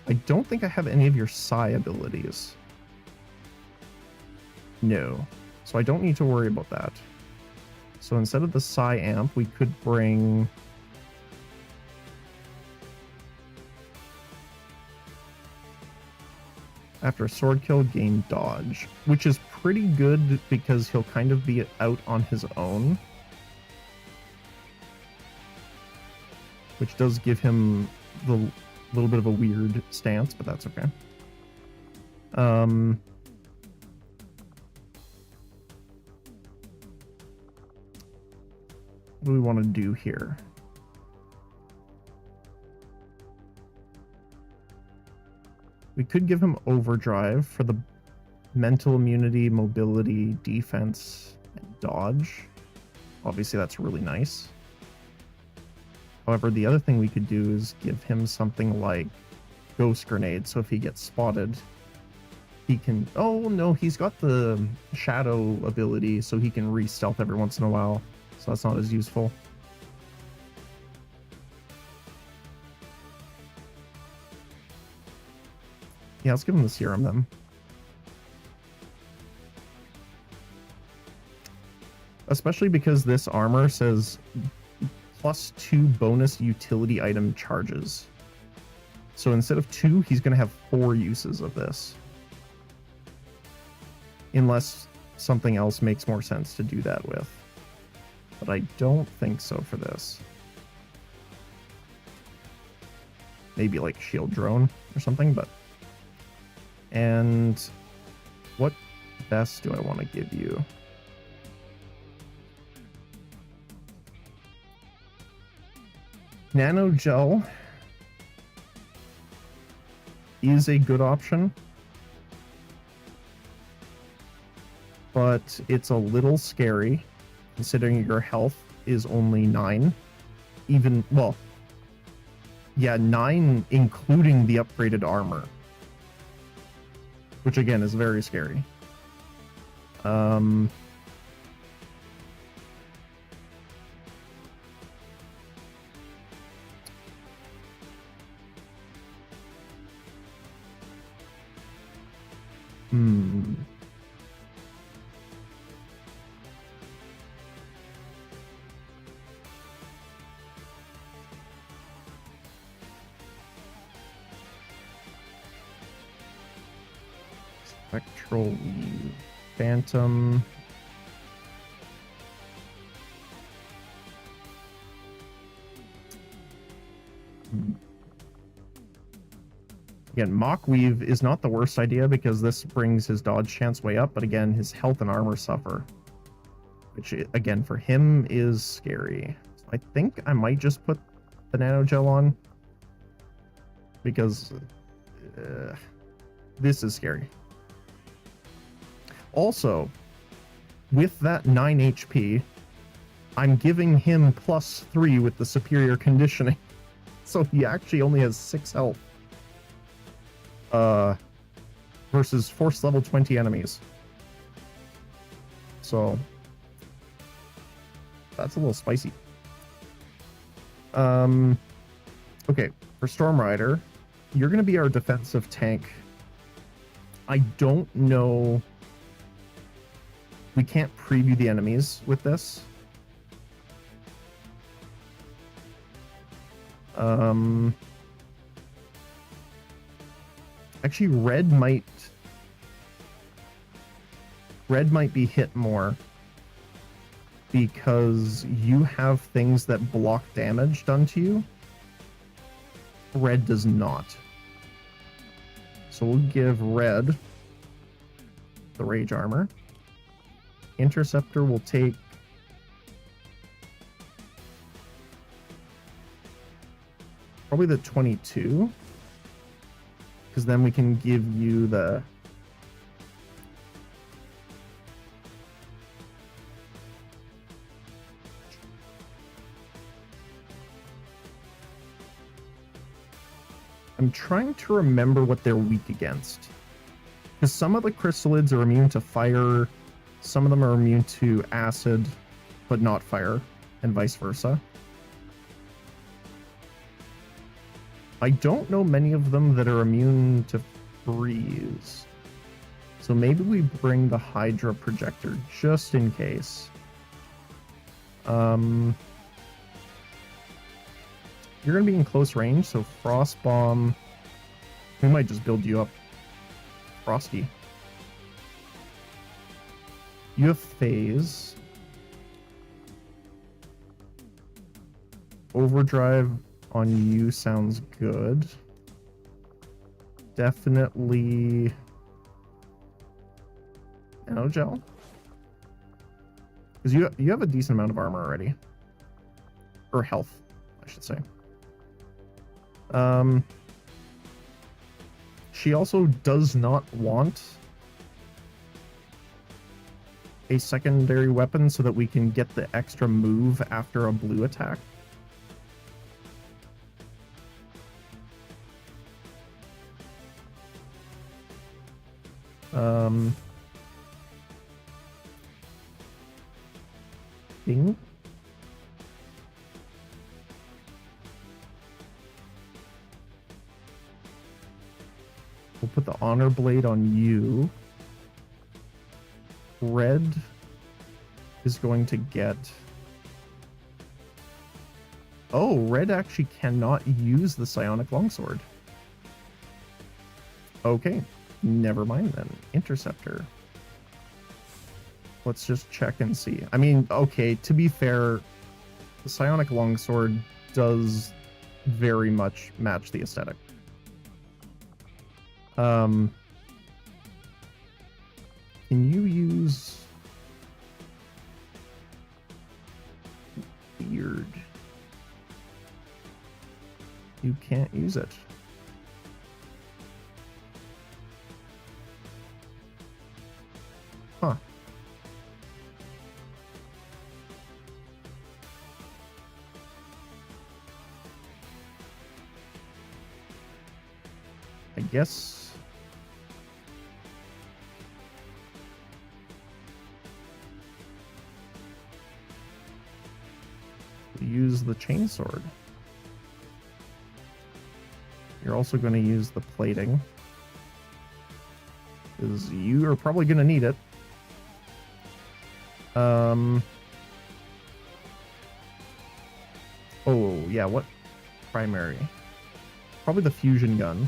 S1: I don't think I have any of your Psi abilities. No. So I don't need to worry about that. So instead of the Psi Amp, we could bring... After a sword kill, gain dodge, which is pretty good because he'll kind of be out on his own. Which does give him the little bit of a weird stance, but that's okay. What do we want to do here? We could give him overdrive for the mental immunity, mobility, defense, and dodge. Obviously, that's really nice. However, the other thing we could do is give him something like Ghost Grenade, so if he gets spotted, he can... Oh, no, he's got the Shadow ability, so he can re-stealth every once in a while, so that's not as useful. Yeah, let's give him the Serum, then. Especially because this armor says +2 bonus utility item charges. So instead of 2, he's going to have 4 uses of this. Unless something else makes more sense to do that with. But I don't think so for this. Maybe like Shield Drone or something, but... And what best do I want to give you? Nano Gel is a good option, but it's a little scary considering your health is only 9. Even, well, yeah, 9 including the upgraded armor, which again is very scary. Spectral Phantom. Again, Mock Weave is not the worst idea because this brings his dodge chance way up, but again, his health and armor suffer. Which, again, for him is scary. So I think I might just put the Nano Gel on. Because this is scary. Also, with that 9 HP, I'm giving him +3 with the superior conditioning. So he actually only has 6 health. Versus force level 20 enemies. So that's a little spicy. Okay, for Storm Rider, you're gonna be our defensive tank. I don't know. We can't preview the enemies with this. Actually, red might be hit more. because you have things that block damage done to you. Red does not. So we'll give Red the Rage Armor. Interceptor will take probably the 22, because then we can give you the I'm trying to remember what they're weak against. Because some of the chrysalids are immune to fire, some of them are immune to acid, but not fire, and vice versa. I don't know many of them that are immune to freeze. So maybe we bring the Hydra projector just in case. You're going to be in close range, so Frost Bomb. We might just build you up. Frosty. You have Phase. Overdrive on you sounds good. Definitely Nanogel. Because you have a decent amount of armor already. Or health, I should say. She also does not want a secondary weapon so that we can get the extra move after a blue attack. Ding. We'll put the Honor Blade on you. Red is going to get... Oh, Red actually cannot use the Psionic Longsword. Okay, never mind then. Interceptor. Let's just check and see. I mean, okay, to be fair, the Psionic Longsword does very much match the aesthetic. Can you use... Weird. You can't use it. Huh. I guess... use the chainsword. You're also going to use the plating, because you are probably going to need it. Oh yeah, what primary? Probably the fusion gun.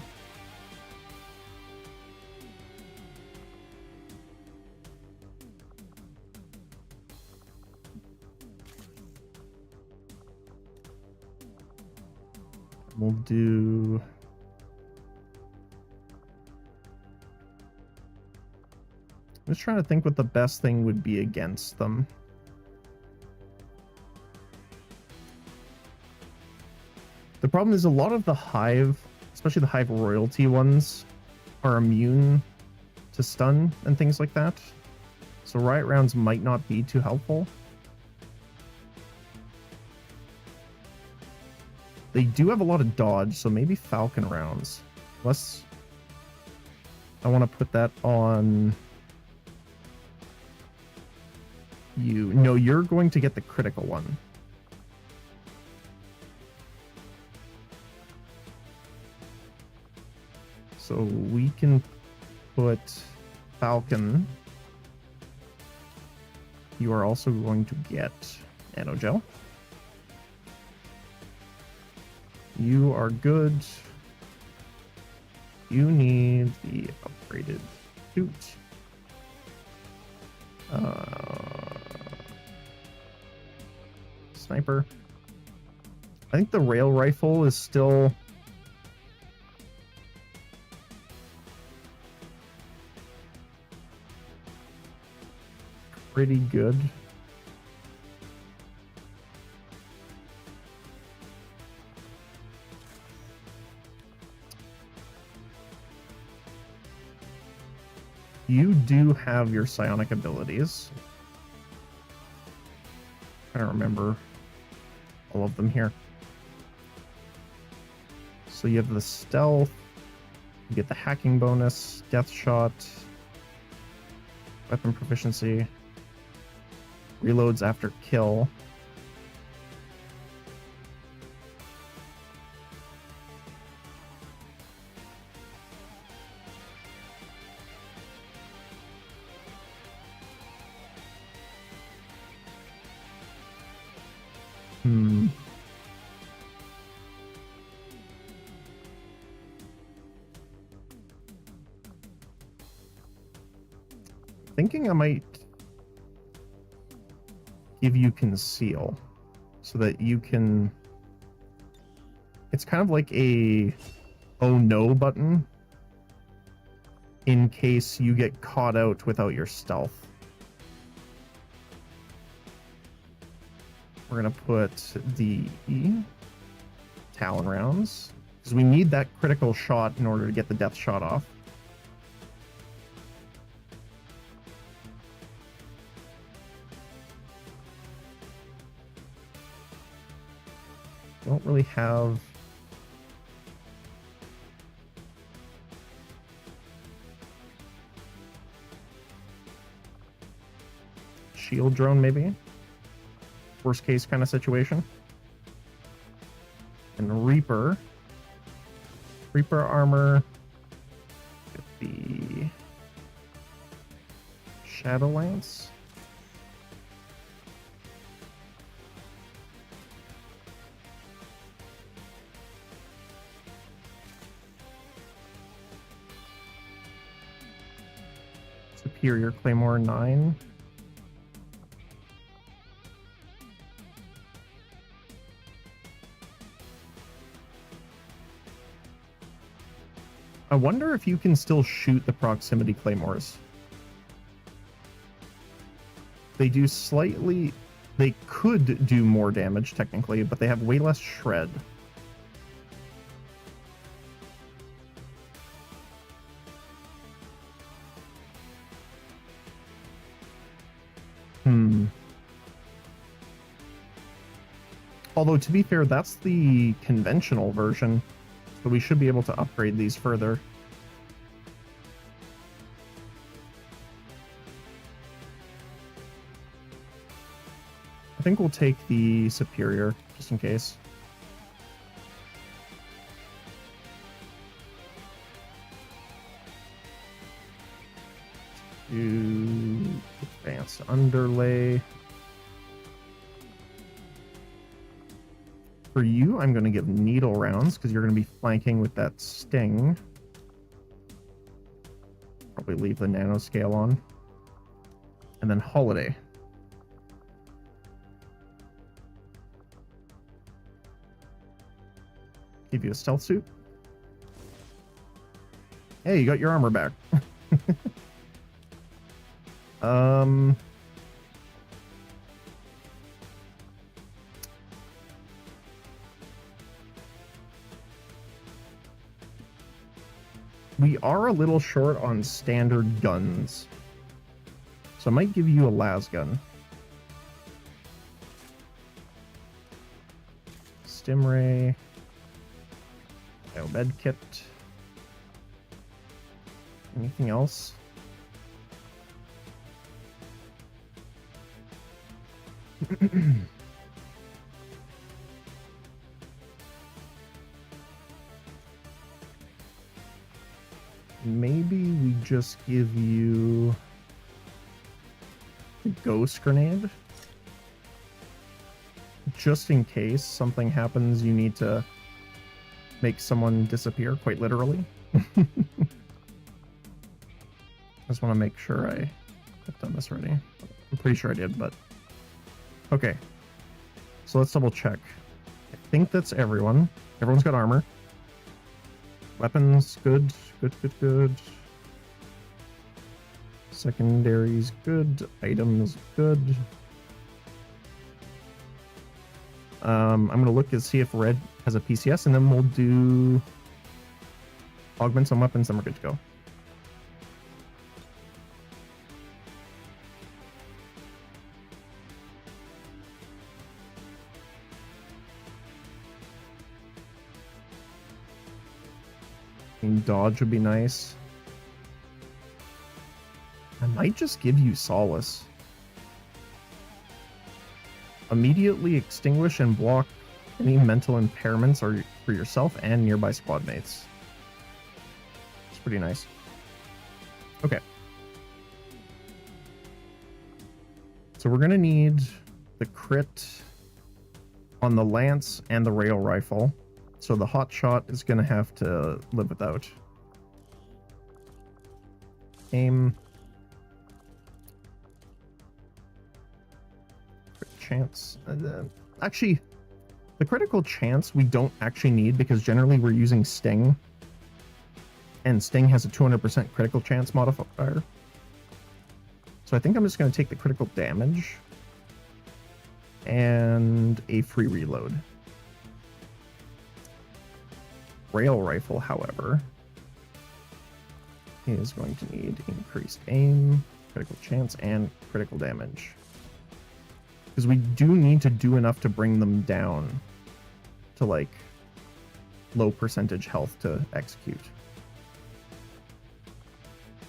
S1: We'll do... I'm just trying to think what the best thing would be against them. The problem is a lot of the Hive, especially the Hive royalty ones, are immune to stun and things like that. So riot rounds might not be too helpful. They do have a lot of dodge, so maybe Falcon rounds. Unless I want to put that on you. No, you're going to get the critical one. So we can put Falcon. You are also going to get Nanogel. You are good. You need the upgraded suit. sniper. I think the rail rifle is still pretty good. You do have your psionic abilities. I don't remember all of them here. So you have the stealth, you get the hacking bonus, death shot, weapon proficiency, reloads after kill. Thinking I might give you conceal so that you can, it's kind of like a oh no button in case you get caught out without your stealth. We're gonna put the Talon rounds because we need that critical shot in order to get the death shot off. Don't really have shield drone, maybe worst case kind of situation. And Reaper armor, get the Shadow Lance. Superior Claymore 9. I wonder if you can still shoot the proximity claymores. They do slightly... They could do more damage, technically, but they have way less shred. Although, to be fair, that's the conventional version, so we should be able to upgrade these further. I think we'll take the Superior, just in case. Do advanced underlay. For you, I'm going to give needle rounds because you're going to be flanking with that sting. Probably leave the nanoscale on. And then holiday. Give you a stealth suit. Hey, you got your armor back. We are a little short on standard guns, so I might give you a las gun. Stimray. Med kit. Anything else? Maybe we just give you a ghost grenade. Just in case something happens, you need to make someone disappear, quite literally. I just want to make sure I've done this already. I'm pretty sure I did, but... Okay. So let's double check. I think that's everyone. Everyone's got armor. Weapons, good. Good. Secondaries, good. Items, good. I'm going to look and see if red has a PCS, and then we'll do augments on weapons, then we're good to go. Dodge would be nice. I might just give you Solace. Immediately extinguish and block any mental impairments or for yourself and nearby squad mates. It's pretty nice. Okay. So we're gonna need the crit on the lance and the rail rifle. So the hot shot is gonna have to live without. Aim. Crit chance. Actually, the critical chance we don't actually need because generally we're using Sting. And Sting has a 200% critical chance modifier. So I think I'm just going to take the critical damage. And a free reload. Rail rifle, however, is going to need increased aim, critical chance, and critical damage. Because we do need to do enough to bring them down to, like, low percentage health to execute.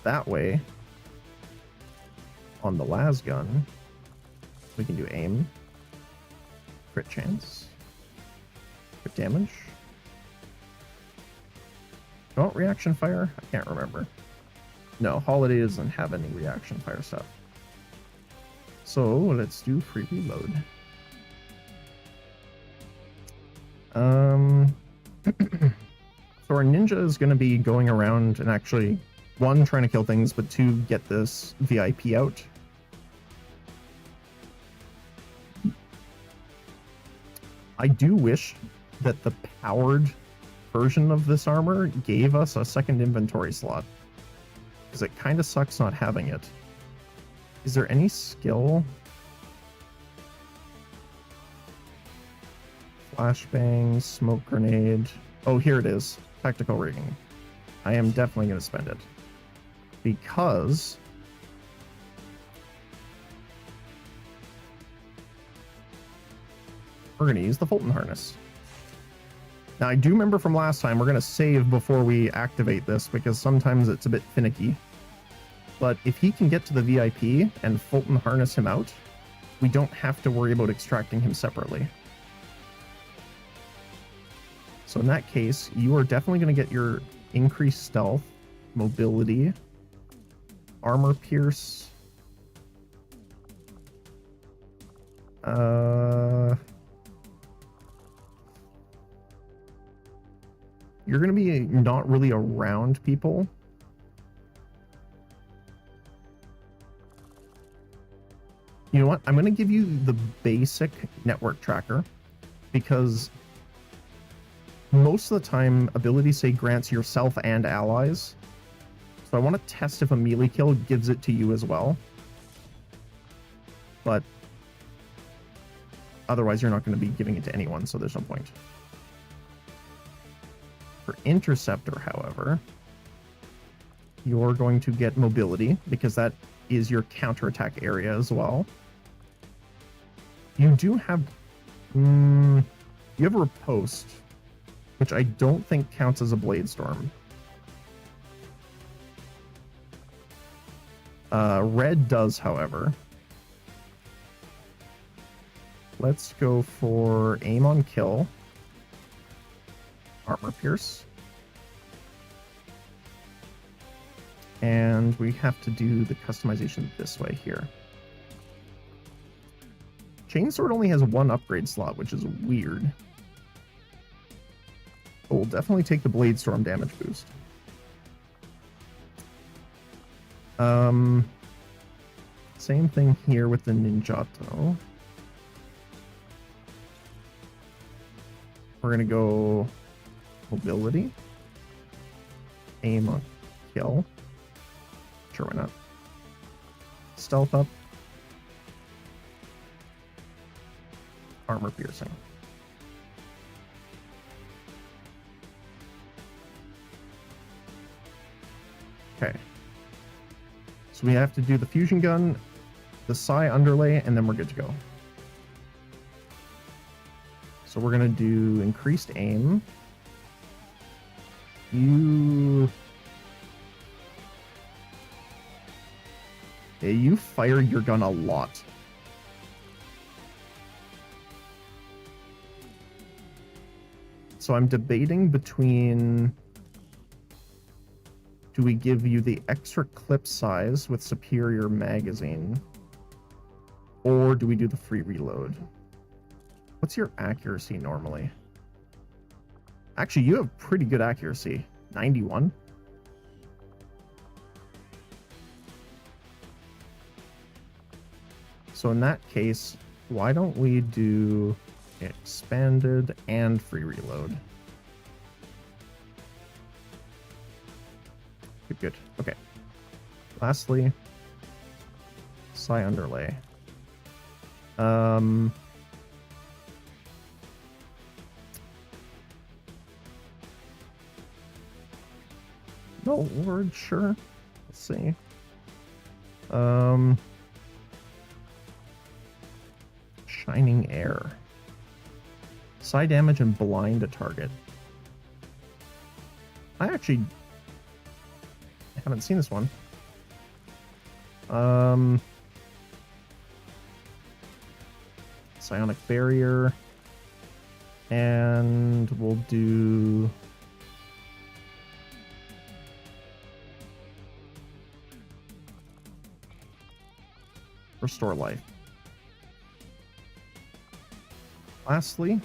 S1: That way, on the las gun, we can do aim, crit chance, crit damage. Oh, reaction fire? I can't remember. No, Holiday doesn't have any reaction fire stuff. So let's do free reload. So our ninja is going to be going around and actually, one, trying to kill things, but two, get this VIP out. I do wish that the powered version of this armor gave us a second inventory slot, because it kind of sucks not having it. Is there any skill? Flashbang, smoke grenade. Oh, here it is. Tactical rigging. I am definitely going to spend it. Because we're going to use the Fulton harness. Now, I do remember from last time, we're going to save before we activate this, because sometimes it's a bit finicky. But if he can get to the VIP and Fulton harness him out, we don't have to worry about extracting him separately. So in that case, you are definitely going to get your increased stealth, mobility, armor pierce. You're going to be not really around people. You know what? I'm going to give you the basic network tracker because most of the time ability say grants yourself and allies. So I want to test if a melee kill gives it to you as well. But otherwise you're not going to be giving it to anyone, so there's no point. For Interceptor, however, you're going to get mobility because that is your counterattack area as well. You do have you have a riposte, which I don't think counts as a blade storm. Red does, however. Let's go for aim on kill, armor pierce, and we have to do the customization this way here. Chainsword only has one upgrade slot, which is weird. But we'll definitely take the Blade Storm damage boost. Same thing here with the Ninjato. We're gonna go mobility. Aim on kill. Sure, why not? Stealth up. Armor piercing. Okay. So we have to do the fusion gun, the psi underlay, and then we're good to go. So we're gonna do increased aim. You fire your gun a lot. So I'm debating between, do we give you the extra clip size with superior magazine, or do we do the free reload? What's your accuracy normally? Actually, you have pretty good accuracy. 91. So in that case, why don't we do expanded and free reload? Good, good. Okay. Lastly, psi underlay. No word, sure. Let's see. Shining air. Psi damage and blind a target. I actually haven't seen this one. Psionic barrier. And we'll do restore life. Lastly,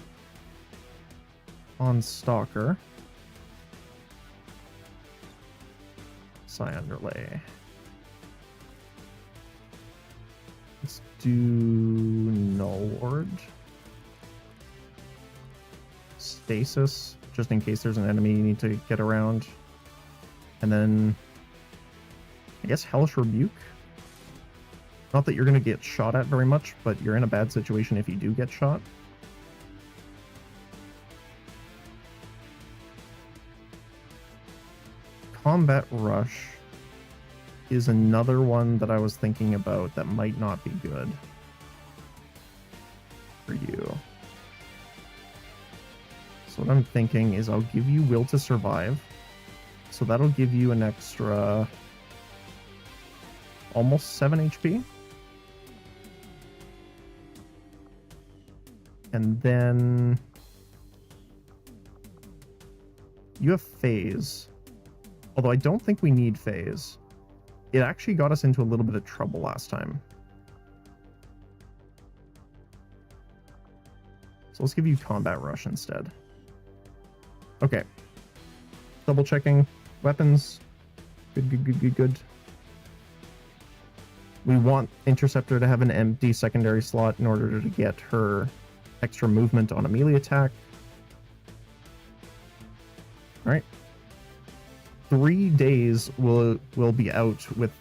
S1: on Stalker, psi underlay. Let's do null ward. Stasis, just in case there's an enemy you need to get around. And then, I guess Hellish Rebuke. Not that you're going to get shot at very much, but you're in a bad situation if you do get shot. Combat Rush is another one that I was thinking about that might not be good for you. So what I'm thinking is I'll give you Will to Survive. So that'll give you an extra almost 7 HP. And then you have Phase. Although I don't think we need Phase. It actually got us into a little bit of trouble last time. So let's give you Combat Rush instead. Okay. Double checking. Weapons. Good, good, good, good, good. We want Interceptor to have an empty secondary slot in order to get her extra movement on a melee attack. Alright. 3 days will be out with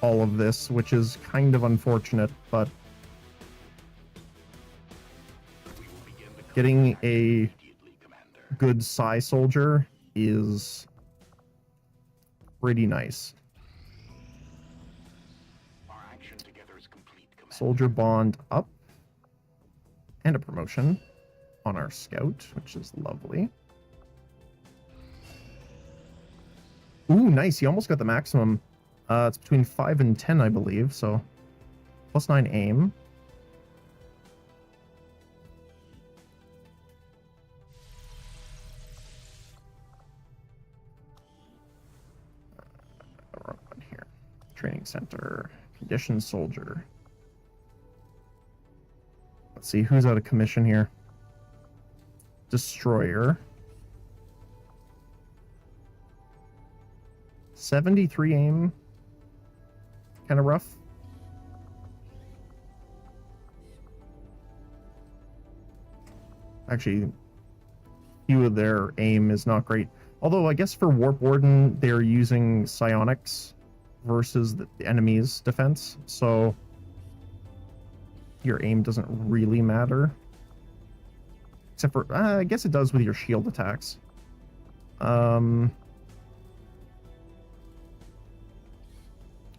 S1: all of this, which is kind of unfortunate, but getting a good psi soldier is pretty nice. Soldier bond up and a promotion on our scout, which is lovely. Ooh, nice. He almost got the maximum. It's between 5 and 10, I believe, so +9 aim. Wrong one here. Training center. Conditioned soldier. Let's see, who's out of commission here? Destroyer. 73 aim. Kind of rough. Actually, few of their aim is not great. Although I guess for Warp Warden, they're using psionics versus the enemy's defense, so your aim doesn't really matter. Except for, I guess it does with your shield attacks.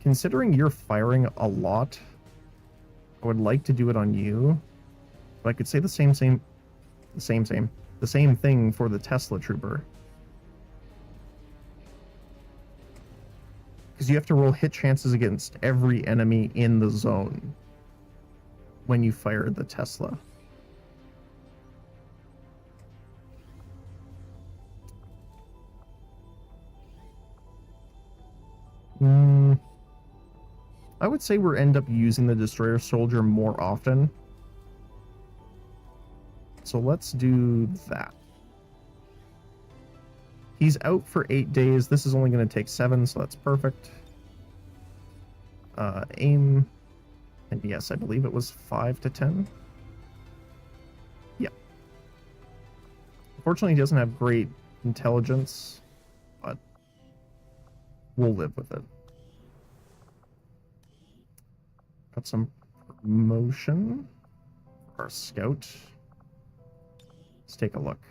S1: Considering you're firing a lot, I would like to do it on you. But I could say the same thing for the Tesla Trooper. Because you have to roll hit chances against every enemy in the zone when you fire the Tesla. I would say we'll end up using the Destroyer Soldier more often. So let's do that. He's out for 8 days. This is only going to take 7, so that's perfect. Aim. And yes, I believe it was 5 to 10. Yeah. Unfortunately, he doesn't have great intelligence, but we'll live with it. Got some promotion for our scout. Let's take a look.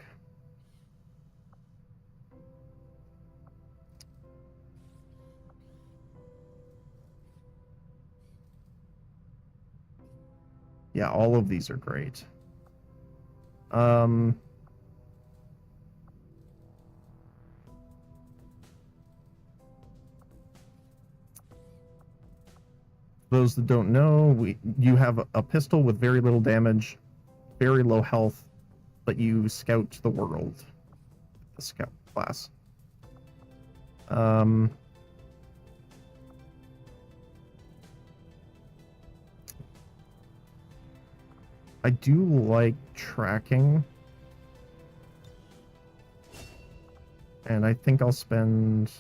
S1: Yeah, all of these are great. Those that don't know, you have a pistol with very little damage, very low health, but you scout the world. The scout class. I do like tracking. And I think I'll spend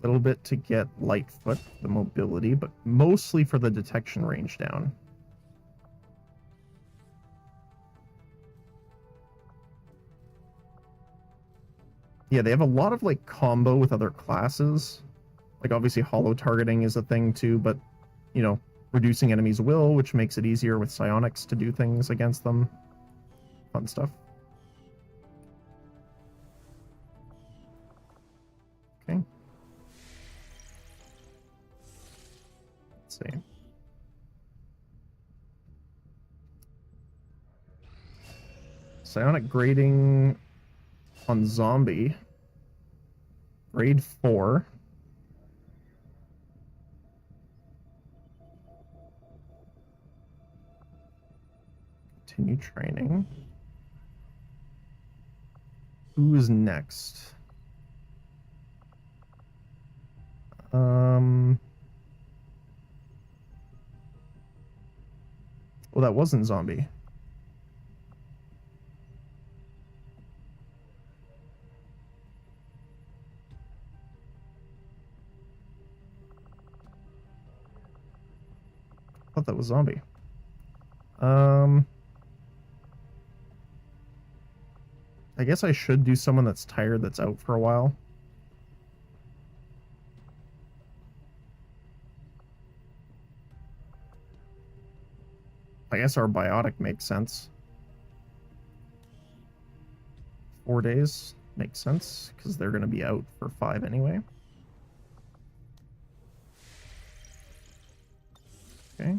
S1: a little bit to get Lightfoot, the mobility, but mostly for the detection range down. Yeah, they have a lot of like combo with other classes. Like obviously hollow targeting is a thing too, but you know, reducing enemies' will, which makes it easier with psionics to do things against them. Fun stuff. Okay. Let's see. Psionic grading on zombie. Grade 4. Continue training. Who is next? Well, that wasn't zombie. I thought that was zombie. I guess I should do someone that's tired, that's out for a while. I guess our biotic makes sense. 4 days makes sense, because they're going to be out for 5 anyway. Okay.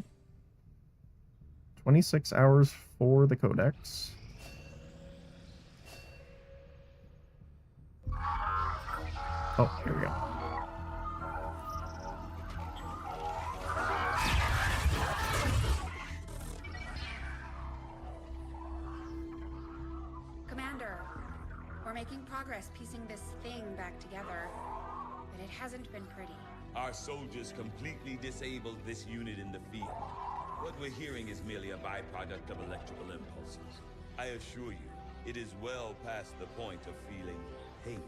S1: 26 hours for the codex. Oh, here we go.
S8: Commander, we're making progress piecing this thing back together, but it hasn't been pretty.
S2: Our soldiers completely disabled this unit in the field. What we're hearing is merely a byproduct of electrical impulses. I assure you, it is well past the point of feeling pain.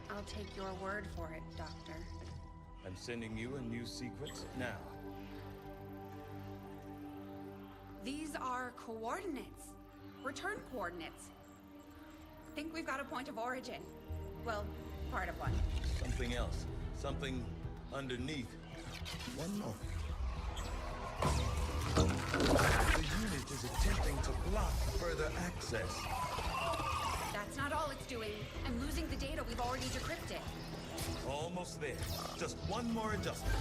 S8: I'll take your word for it, Doctor.
S2: I'm sending you a new sequence now.
S8: These are coordinates. Return coordinates. Think we've got a point of origin. Well, part of one.
S2: Something else. Something underneath. One more. The unit is attempting to block further access.
S8: That's not all it's doing. I'm losing the data we've already decrypted.
S2: Almost there. Just one more adjustment.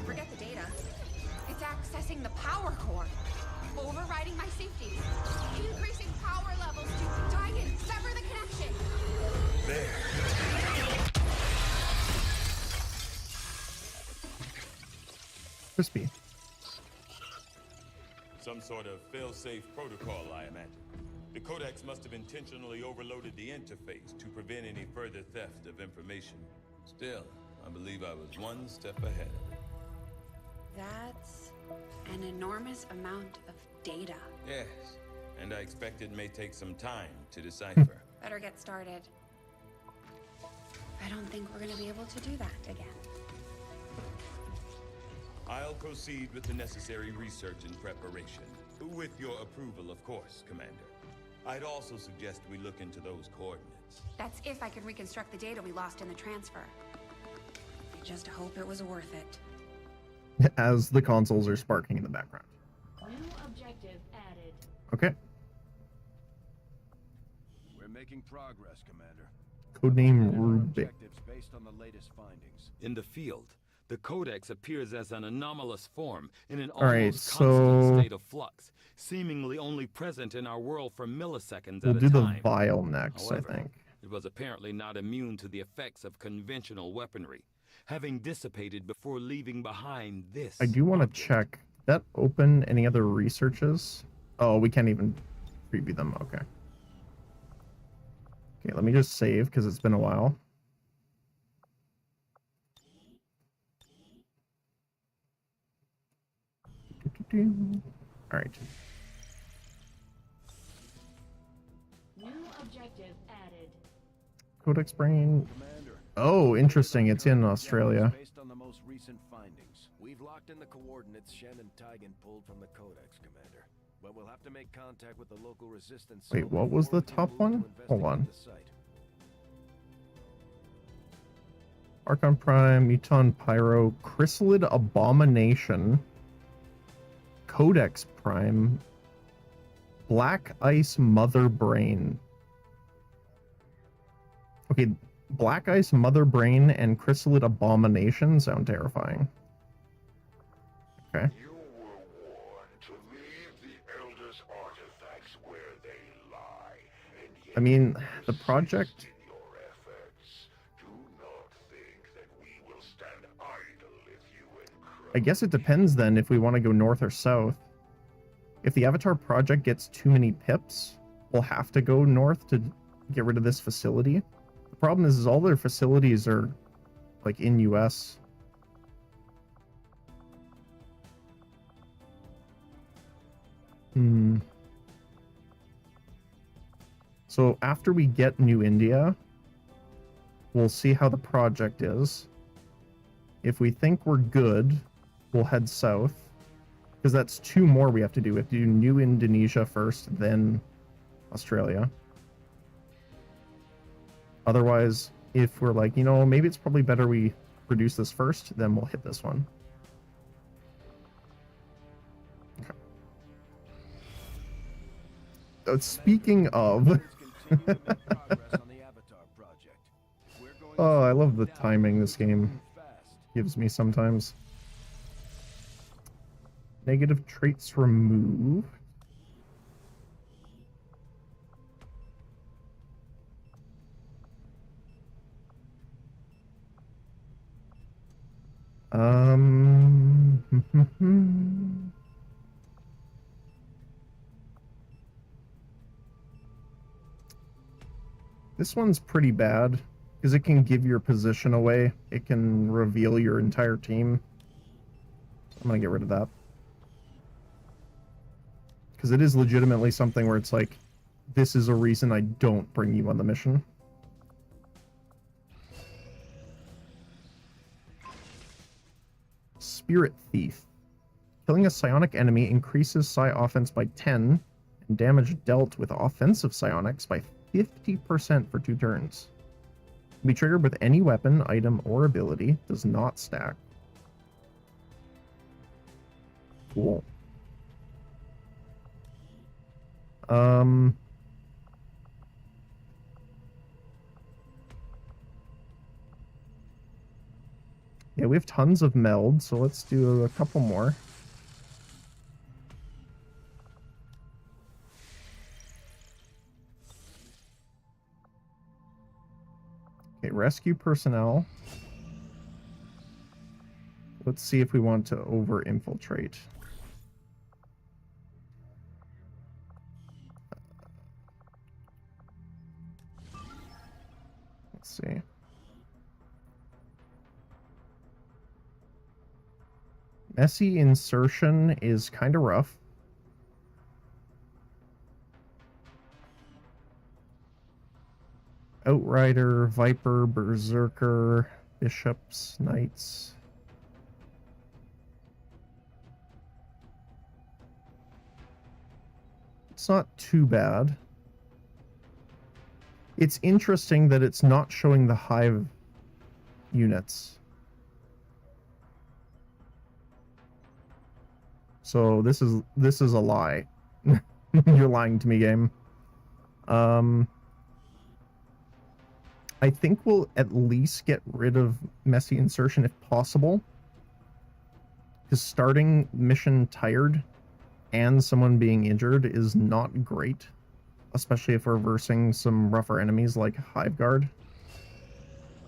S8: Forget the data. It's accessing the power core. Overriding my safety. Increasing power levels to Tigan. Sever the connection.
S2: There.
S1: Crispy.
S2: Some sort of fail-safe protocol, I imagine. The Codex must have intentionally overloaded the interface to prevent any further theft of information. Still, I believe I was one step ahead of it.
S8: That's an enormous amount of data.
S2: Yes, and I expect it may take some time to decipher.
S8: Better get started. I don't think we're gonna be able to do that again.
S2: I'll proceed with the necessary research and preparation. With your approval, of course, Commander. I'd also suggest we look into those coordinates.
S8: That's if I can reconstruct the data we lost in the transfer. I just hope it was worth it.
S1: As the consoles are sparking in the background.
S3: New objective added.
S1: Okay.
S4: We're making progress, Commander.
S1: Codename
S4: Our
S1: Rubik.
S4: objectives based on the latest findings.
S2: In the field, the Codex appears as an anomalous form in an
S1: All right,
S2: almost constant
S1: so-
S2: state of flux, seemingly only present in our world for milliseconds
S1: We'll
S2: at
S1: do
S2: a
S1: the
S2: time.
S1: vial next,
S2: However,
S1: I think.
S2: it was apparently not immune to the effects of conventional weaponry, having dissipated before leaving behind this.
S1: I do want to
S2: object.
S1: check. That open any other researches? Oh, we can't even preview them. Okay. Okay, let me just save because it's been a while. All right.
S3: New objective added.
S1: Codex Brain.
S4: Commander.
S1: Oh, interesting. It's in Australia.
S4: Based on the most recent findings, we've locked in the coordinates Shen and Tigan pulled from the Codex, Commander. But we'll have to make contact with the local resistance.
S1: Wait,
S4: cell
S1: what was
S4: before
S1: the
S4: we can
S1: top
S4: move
S1: one?
S4: to
S1: Hold on.
S4: investigate the site.
S1: Archon Prime, Muton Pyro, Chrysalid Abomination, Codex Prime, Black Ice Mother Brain. Okay, Black Ice Mother Brain and Chrysalid Abomination sound terrifying. Okay.
S6: You were warned to leave the Elders' artifacts where they lie, and yet
S1: I mean, the project...
S6: in your efforts. Do not think that we will stand idle if you encroach.
S1: I guess it depends then if we want to go north or south. If the Avatar project gets too many pips, we'll have to go north to get rid of this facility. The problem is all their facilities are like in US. So after we get New India, we'll see how the project is. If we think we're good, we'll head south. Because that's two more we have to do. We have to do New Indonesia first, then Australia. Otherwise, if we're like, you know, maybe it's probably better we produce this first, then we'll hit this one. Okay. Speaking of... Oh, I love the timing this game gives me sometimes. Negative traits removed. This one's pretty bad because it can give your position away. It can reveal your entire team. So I'm gonna get rid of that. Because it is legitimately something where it's like, this is a reason I don't bring you on the mission. Spirit Thief. Killing a psionic enemy increases psi offense by 10 and damage dealt with offensive psionics by 50% for 2 turns. Can be triggered with any weapon, item, or ability. Does not stack. Cool. Yeah, we have tons of meld, so let's do a couple more. Okay, rescue personnel. Let's see if we want to over-infiltrate. Let's see. Messy insertion is kind of rough. Outrider, Viper, Berserker, Bishops, Knights. It's not too bad. It's interesting that it's not showing the hive units. So this is a lie. You're lying to me, game. I think we'll at least get rid of messy insertion if possible. Because starting mission tired and someone being injured is not great. Especially if we're versing some rougher enemies like Hive Guard.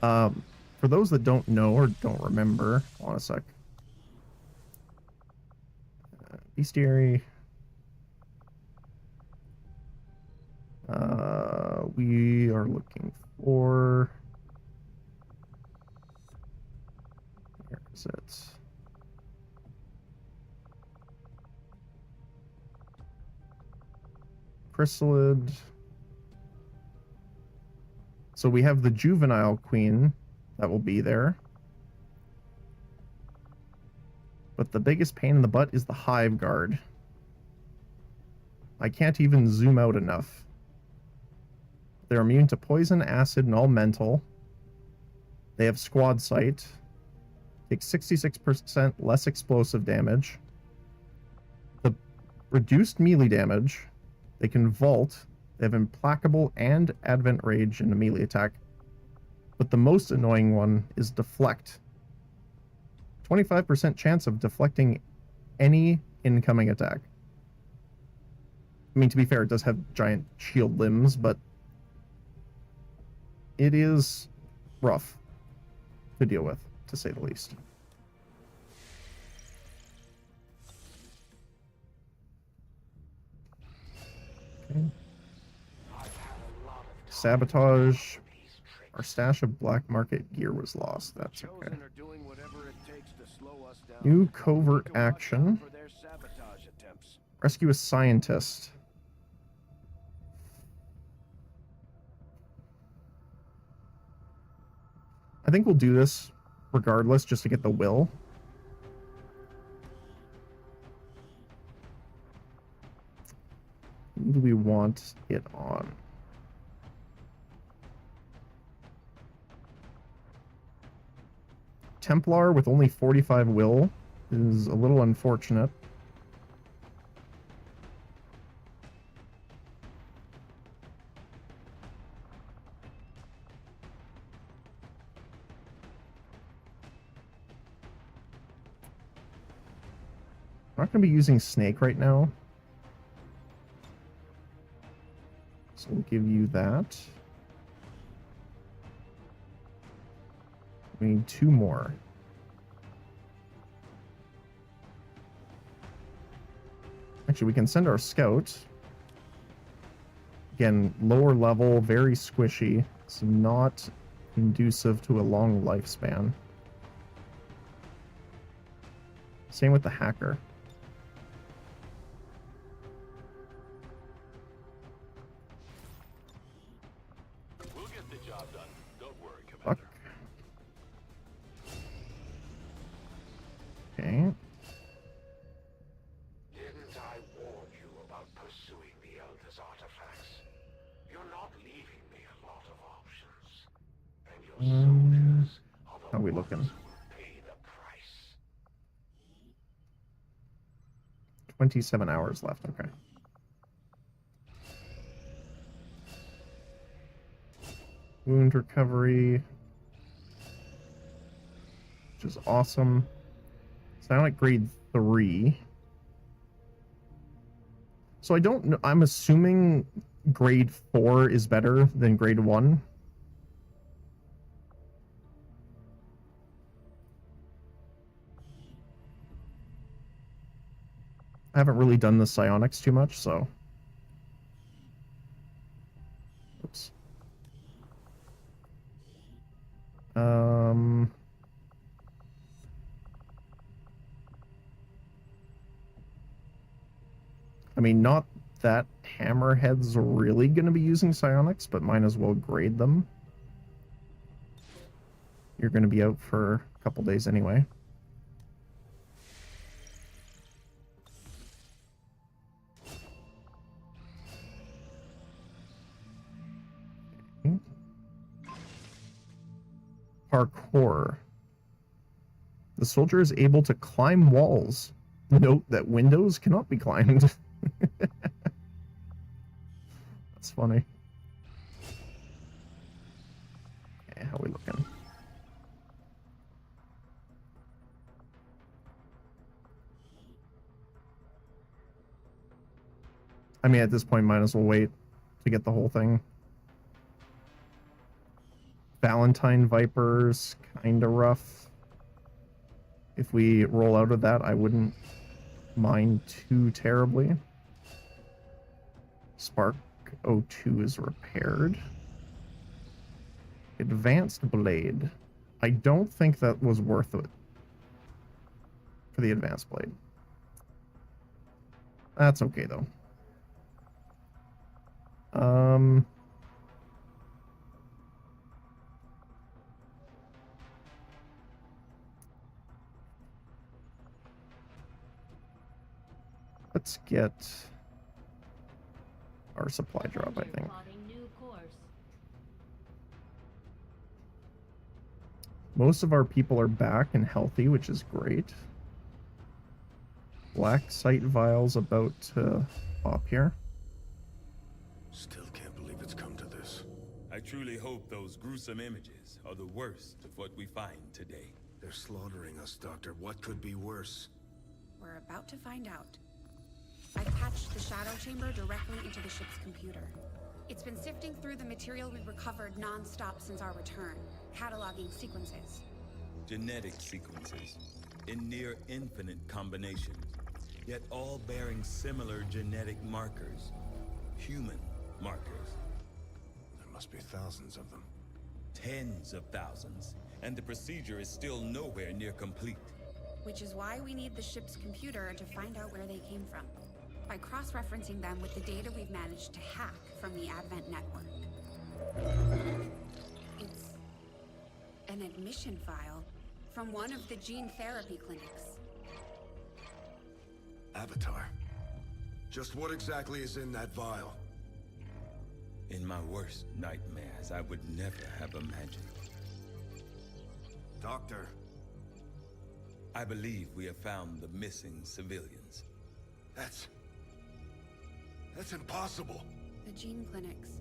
S1: For those that don't know or don't remember, hold on a sec. Bestiary. We are looking for... Where is it? Chrysalid. So we have the juvenile queen that will be there. But the biggest pain in the butt is the Hive Guard. I can't even zoom out enough. They're immune to poison, acid, and all mental. They have squad sight. Take 66% less explosive damage. The reduced melee damage. They can vault. They have implacable and advent rage in a melee attack. But the most annoying one is deflect. 25% chance of deflecting any incoming attack. I mean, to be fair, it does have giant shield limbs, but it is rough to deal with, to say the least. Okay. Sabotage. Our stash of black market gear was lost. That's okay. New covert action. Rescue a scientist. I think we'll do this regardless, just to get the will. Who do we want it on? Templar with only 45 will is a little unfortunate. I'm not going to be using Snake right now. So we'll give you that. We need 2 more. Actually, we can send our scout. Again, lower level, very squishy. It's not conducive to a long lifespan. Same with the hacker.
S5: We'll get the job done. Don't worry,
S1: Fuck.
S5: Commander.
S1: Okay.
S6: those artifacts, you're not leaving me a lot of options. And your soldiers are the
S1: How we
S6: ones
S1: looking?
S6: who will pay the price.
S1: 27 hours left. Okay. Wound recovery, which is awesome. Psionic grade 3. So I don't know. I'm assuming grade 4 is better than grade 1. I haven't really done the psionics too much, so. Oops. I mean, not that Hammerhead's really going to be using psionics, but might as well grade them. You're going to be out for a couple days anyway. Okay. Parkour. The soldier is able to climb walls. Note that windows cannot be climbed. That's funny. Okay, how are we looking? I mean, at this point, might as well wait to get the whole thing. Valentine Vipers, kinda rough. If we roll out of that, I wouldn't mind too terribly. Spark 02 is repaired. Advanced Blade. I don't think that was worth it for the Advanced Blade. That's okay, though. Let's get our supply drop, I think.
S3: Plotting new course.
S1: Most of our people are back and healthy, which is great. Black site vials about to pop here.
S4: Still can't believe it's come to this.
S2: I truly hope those gruesome images are the worst of what we find today.
S4: They're slaughtering us, Doctor. What could be worse?
S8: We're about to find out. I've patched the shadow chamber directly into the ship's computer. It's been sifting through the material we recovered non-stop since our return, cataloging sequences.
S2: Genetic sequences in near infinite combinations, yet all bearing similar genetic markers. Human markers.
S4: There must be thousands of them.
S2: Tens of thousands, and the procedure is still nowhere near complete.
S8: Which is why we need the ship's computer to find out where they came from. By cross-referencing them with the data we've managed to hack from the Advent network. It's an admission file from one of the gene therapy clinics.
S4: Avatar. Just what exactly is in that vial?
S2: In my worst nightmares, I would never have imagined.
S4: Doctor.
S2: I believe we have found the missing civilians.
S4: That's impossible.
S8: The gene clinics.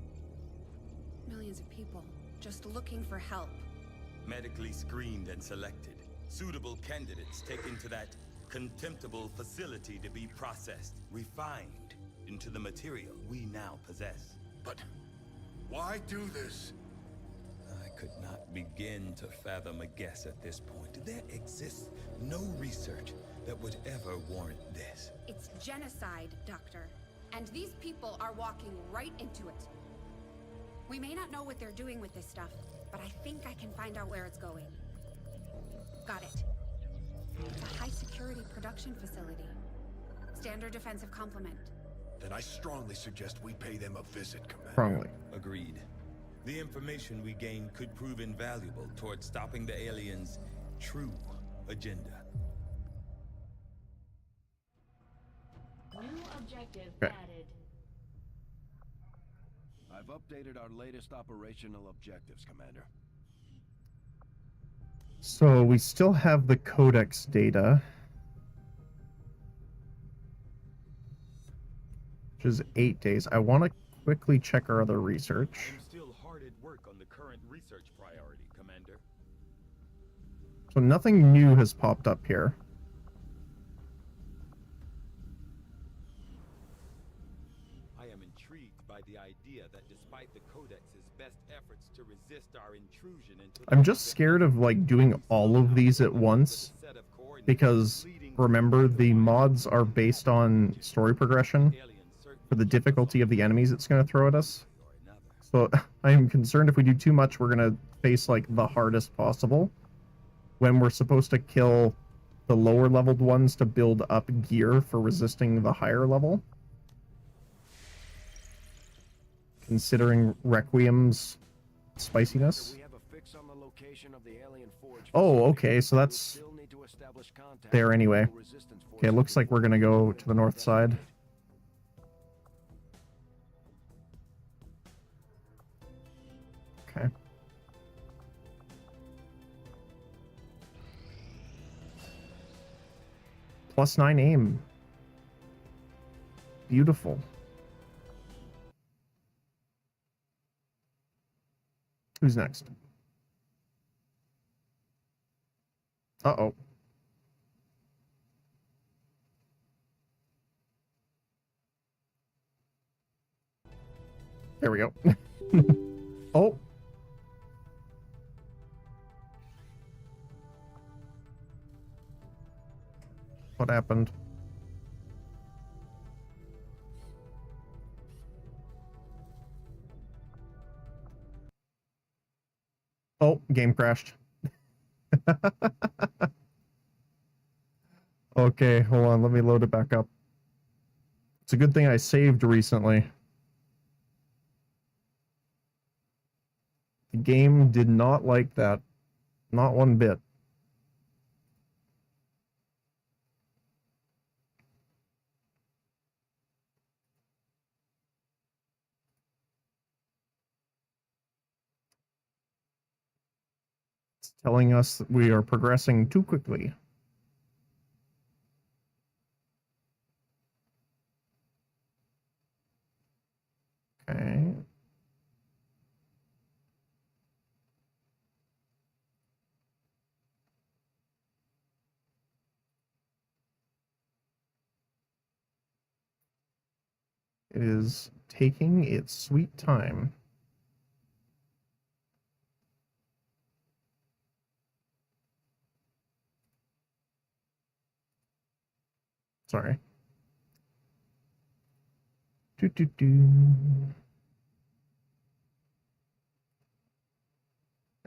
S8: Millions of people just looking for help.
S2: Medically screened and selected. Suitable candidates taken to that contemptible facility to be processed, refined into the material we now possess.
S4: But why do this?
S2: I could not begin to fathom a guess at this point. There exists no research that would ever warrant this.
S8: It's genocide, Doctor. And these people are walking right into it. We may not know what they're doing with this stuff, but I think I can find out where it's going. Got it. It's a high-security production facility. Standard defensive complement.
S4: Then I strongly suggest we pay them a visit, Commander.
S1: Strongly.
S2: Agreed. The information we gain could prove invaluable towards stopping the aliens' true agenda.
S3: New objective
S1: Okay.
S3: added.
S4: I've updated our latest operational objectives, Commander.
S1: So we still have the codex data, which is 8 days. I want to quickly check our other research.
S2: I'm still hard at work on the current research priority, Commander.
S1: So nothing new has popped up here.
S2: I am intrigued by the idea that despite the Codex's best efforts to resist our intrusion into the
S1: I'm just scared of like doing all of these at once, because remember, the mods are based on story progression for the difficulty of the enemies it's going to throw at us. So I am concerned if we do too much, we're going to face like the hardest possible when we're supposed to kill the lower leveled ones to build up gear for resisting the higher level. Considering Requiem's spiciness.
S4: We have a fix on the location of the alien forge.
S1: Oh, okay, so that's
S4: Still need to establish contact
S1: there
S4: with
S1: anyway.
S4: local resistance
S1: Okay, it
S4: forces.
S1: looks like we're gonna go to the north side. Okay. +9 aim. Beautiful. Who's next? Uh-oh. There we go. Oh. What happened? Oh, game crashed. Okay, hold on, let me load it back up. It's a good thing I saved recently. The game did not like that. Not one bit. It's telling us that we are progressing too quickly. Okay. It is taking its sweet time. Sorry.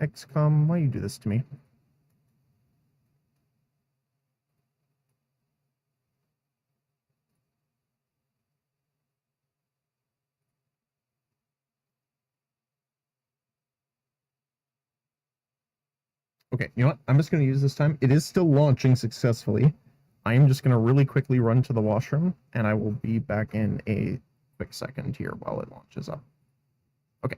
S1: XCOM, why you do this to me? Okay, you know what? I'm just going to use this time. It is still launching successfully. I am just going to really quickly run to the washroom, and I will be back in a quick second here while it launches up. Okay.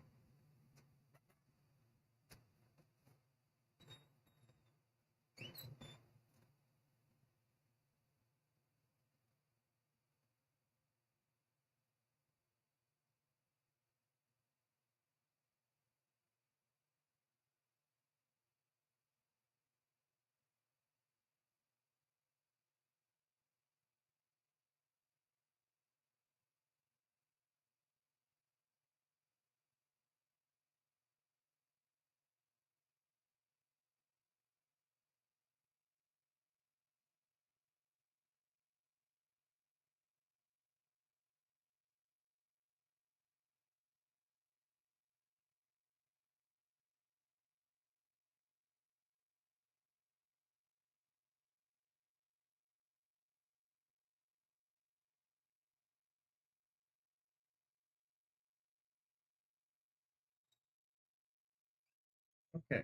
S1: Okay.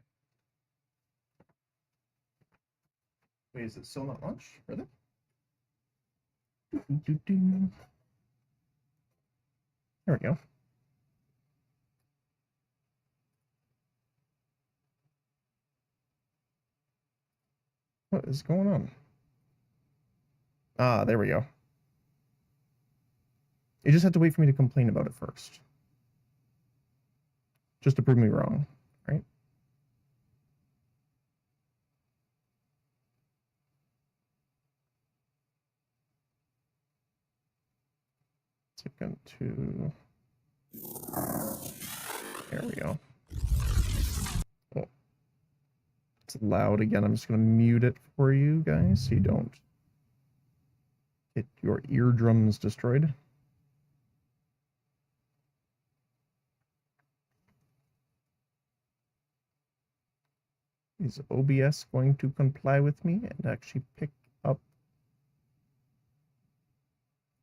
S1: Wait, is it still not launched? Really? There we go. What is going on? Ah, there we go. You just had to wait for me to complain about it first. Just to prove me wrong, right? Second to... There we go. Oh. It's loud again. I'm just going to mute it for you guys so you don't get your eardrums destroyed. Is OBS going to comply with me and actually pick up?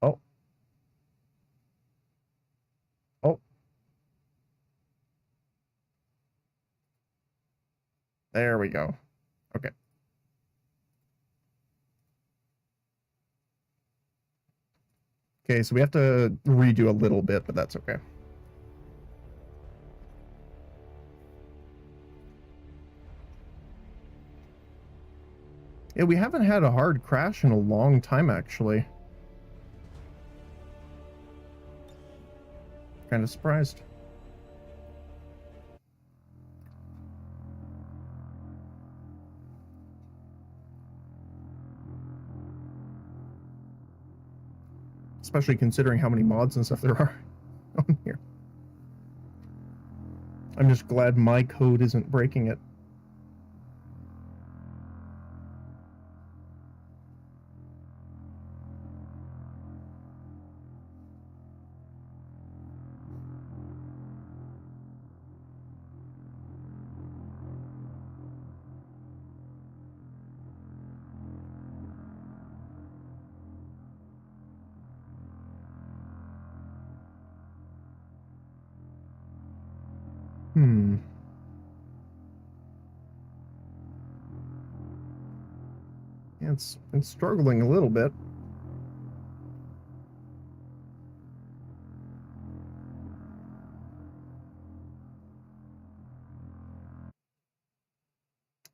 S1: Oh. Oh. There we go. Okay. Okay, so we have to redo a little bit, but that's okay. Yeah, we haven't had a hard crash in a long time, actually. Kind of surprised. Especially considering how many mods and stuff there are on here. I'm just glad my code isn't breaking it. Yeah, it's struggling a little bit.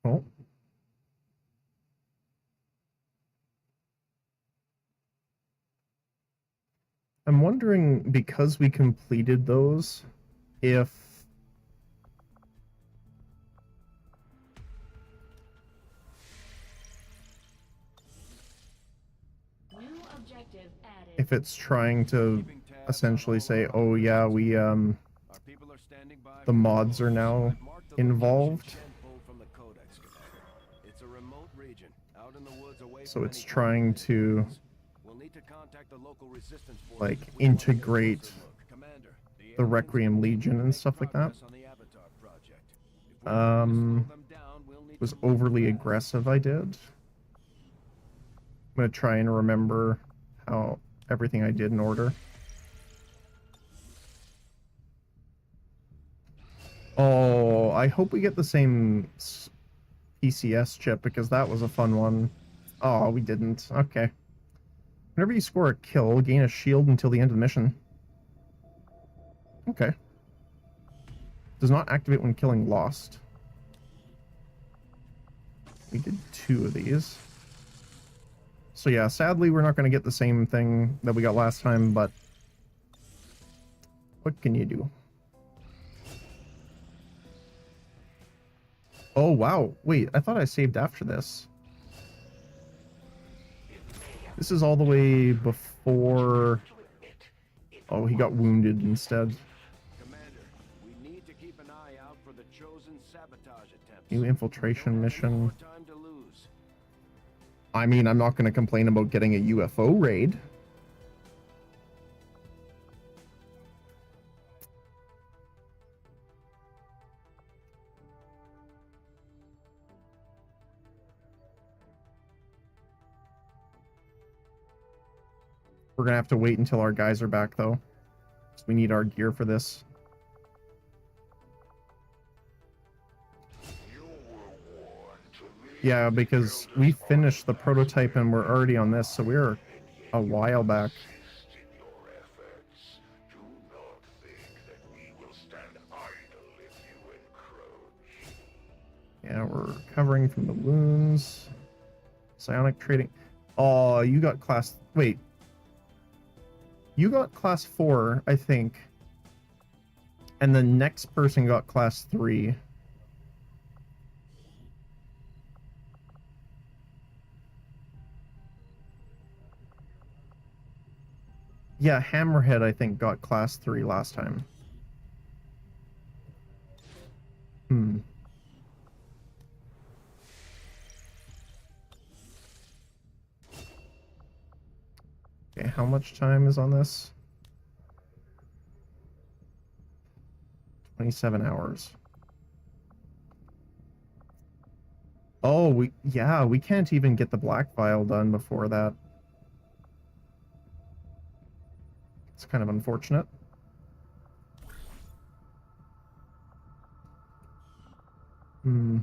S1: Oh. I'm wondering, because we completed those, if
S3: New objective added.
S1: if it's trying to essentially say, oh yeah, we the mods are now involved. So it's trying to like integrate the Requiem Legion and stuff like that. Was overly aggressive, I did. I'm gonna try and remember how everything I did in order. Oh, I hope we get the same PCS chip, because that was a fun one. Oh, we didn't. Okay. Whenever you score a kill, gain a shield until the end of the mission. Okay. Does not activate when killing lost. We did 2 of these. So yeah, sadly we're not going to get the same thing that we got last time, but what can you do? Oh wow, wait, I thought I saved after this. This is all the way before... Oh, he got wounded instead.
S4: Commander, we need to keep an eye out for the chosen sabotage attempts.
S1: New infiltration mission.
S4: More time to lose.
S1: I mean, I'm not going to complain about getting a UFO raid. We're going to have to wait until our guys are back, though. So we need our gear for this. Yeah, because we finished the prototype and we're already on this, so we're a while back. Yeah, we're recovering from the wounds. Psionic trading. Oh, you got class... Wait. You got class 4, I think. And the next person got class 3. Yeah, Hammerhead, I think, got class 3 last time. Hmm. Okay, how much time is on this? 27 hours. Oh, we can't even get the black vial done before that. It's kind of unfortunate. Hmm.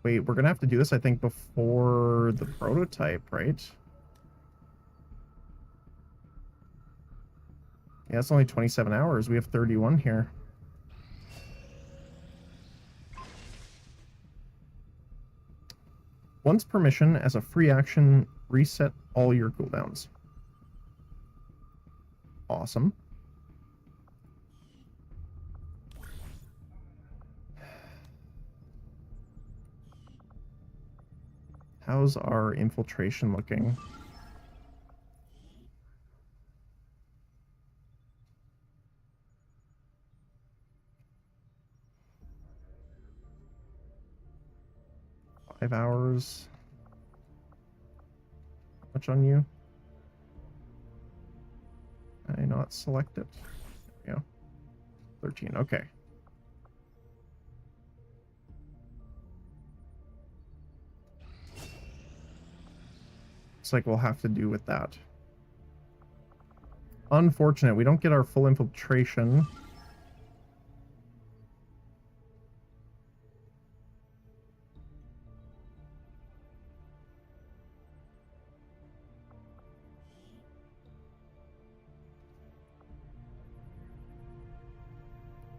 S1: Wait, we're gonna have to do this, I think, before the prototype, right? Yeah, it's only 27 hours. We have 31 here. Once per mission, as a free action, reset all your cooldowns. Awesome. How's our infiltration looking? Five hours. How much on you? I not select it. There we go. 13, okay. Looks like we'll have to do with that. Unfortunate, we don't get our full infiltration.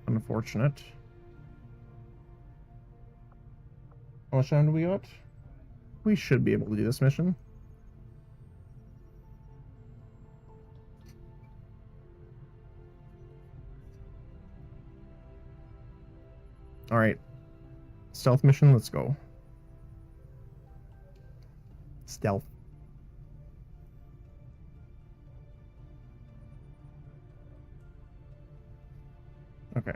S1: Unfortunate. How much time do we got? We should be able to do this mission. Alright. Stealth mission, let's go. Stealth. Okay.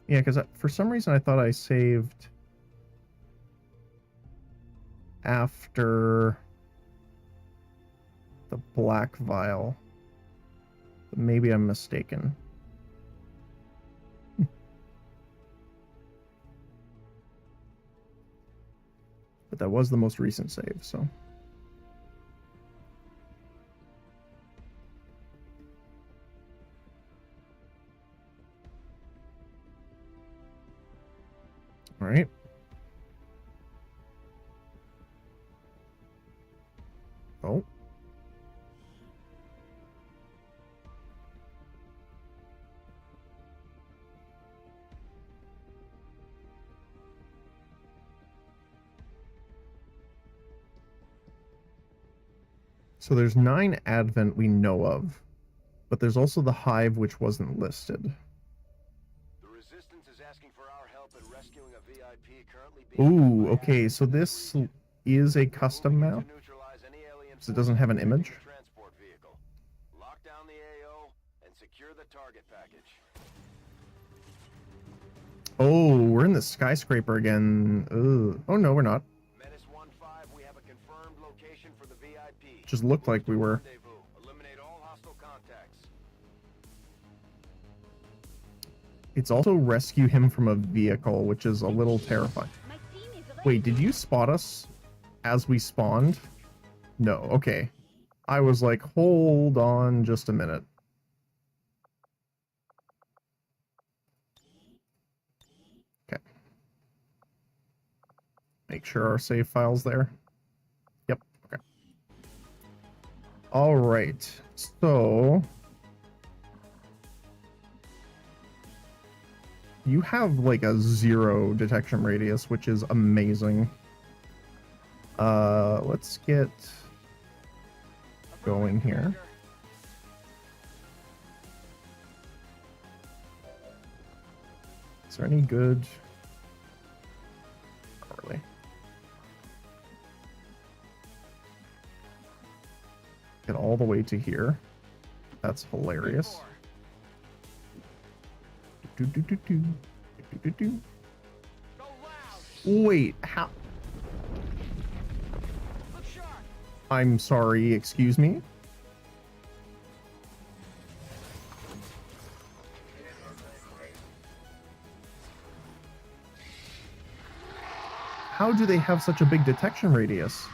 S1: Yeah, because for some reason I thought I saved after the black vial. But maybe I'm mistaken. But that was the most recent save, so... Alright. Oh. So there's 9 Advent we know of, but there's also the Hive which wasn't listed.
S4: The Resistance is asking for our help in rescuing a VIP currently being
S1: Ooh, okay, so this is a custom map, so it doesn't have an image.
S4: transport vehicle. Lock down the AO and secure the target package.
S1: Oh, we're in the skyscraper again. Ugh. Oh no, we're not.
S4: Menace 1-5, we have a confirmed location for the VIP.
S1: Just looked like we were.
S4: Eliminate all hostile contacts.
S1: It's also rescue him from a vehicle, which is a little terrifying. Wait, did you spot us as we spawned? No, okay. I was like, hold on just a minute. Okay. Make sure our save file's there. Yep, okay. Alright, so... You have like a 0 detection radius, which is amazing. Let's get going here. Is there any good? Not really. Get all the way to here. That's hilarious. Do, do, do, do. Do, do, do. Wait, how? I'm sorry, excuse me? How do they have such a big detection radius?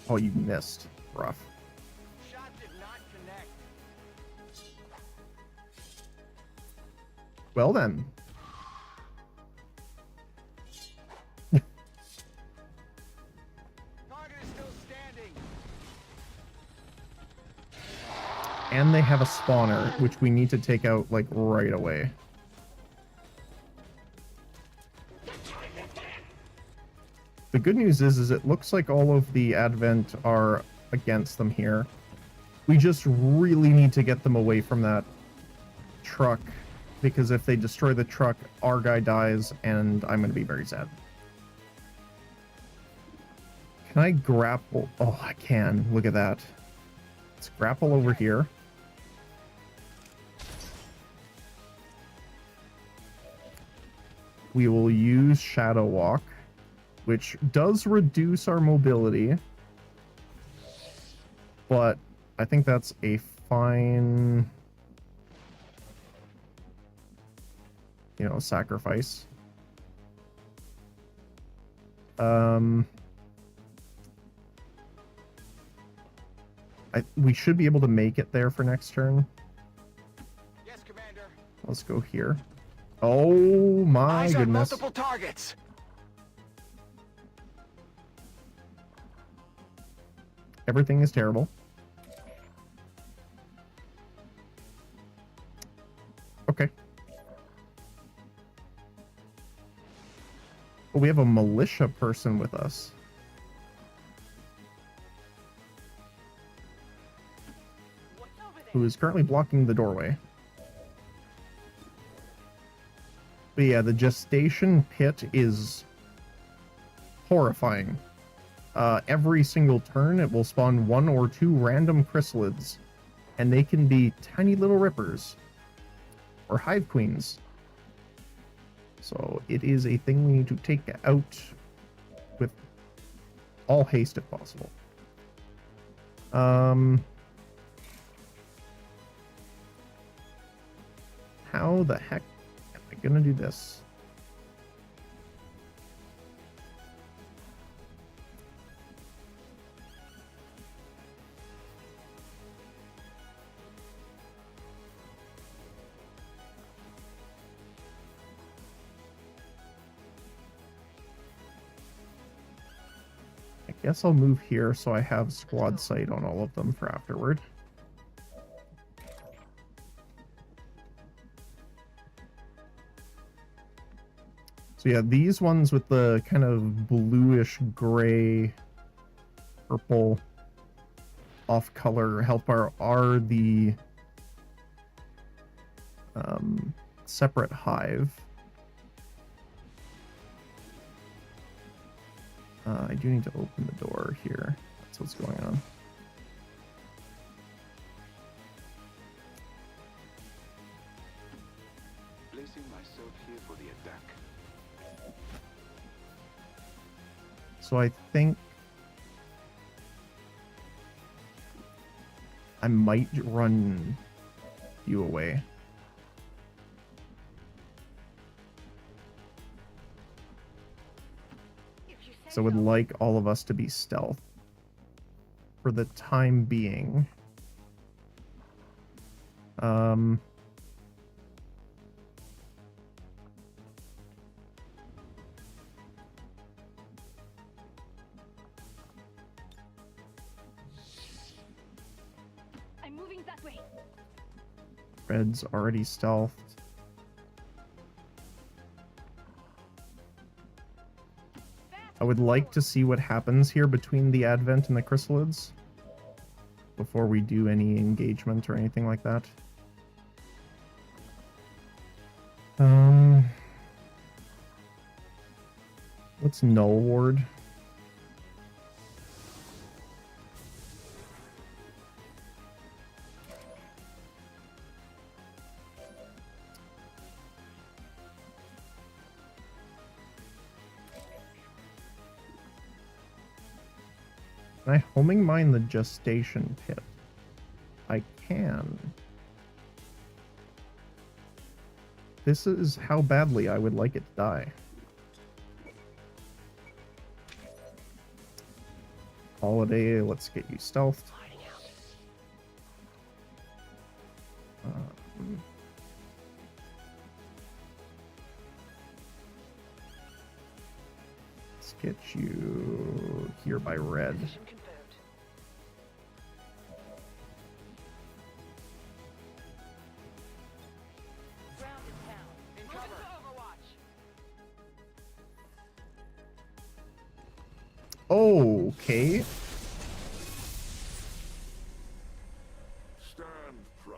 S1: Oh, you missed. Rough.
S7: Shot did not connect.
S1: Well then.
S7: Target is still standing.
S1: And they have a spawner, which we need to take out, like, right away. The good news is it looks like all of the Advent are against them here. We just really need to get them away from that truck, because if they destroy the truck, our guy dies, and I'm going to be very sad. Can I grapple? Oh, I can. Look at that. Let's grapple over here. We will use Shadow Walk, which does reduce our mobility, but I think that's a fine, you know, sacrifice. We should be able to make it there for next turn.
S7: Yes, Commander.
S1: Let's go here. Oh my
S7: Eyes on
S1: goodness.
S7: multiple targets.
S1: Everything is terrible. Okay. Well, we have a militia person with us. Who is currently blocking the doorway. But yeah, the gestation pit is horrifying. Every single turn, it will spawn 1 or 2 random chrysalids, and they can be tiny little rippers or hive queens. So it is a thing we need to take out with all haste if possible. How the heck am I gonna do this? I guess I'll move here so I have squad sight on all of them for afterward. So yeah, these ones with the kind of bluish gray, purple off color health bar are the separate hive. I do need to open the door here. That's what's going on.
S6: Placing myself here for the attack.
S1: So I think I might run you away. So I would like all of us to be stealth for the time being.
S3: That way.
S1: Red's already stealthed. I would like to see what happens here between the Advent and the Chrysalids before we do any engagement or anything like that. Let's null ward. Can I homing mine the gestation pit? I can. This is how badly I would like it to die. Holiday, let's get you stealthed. Let's get you here by red. Okay.
S6: Stand proud.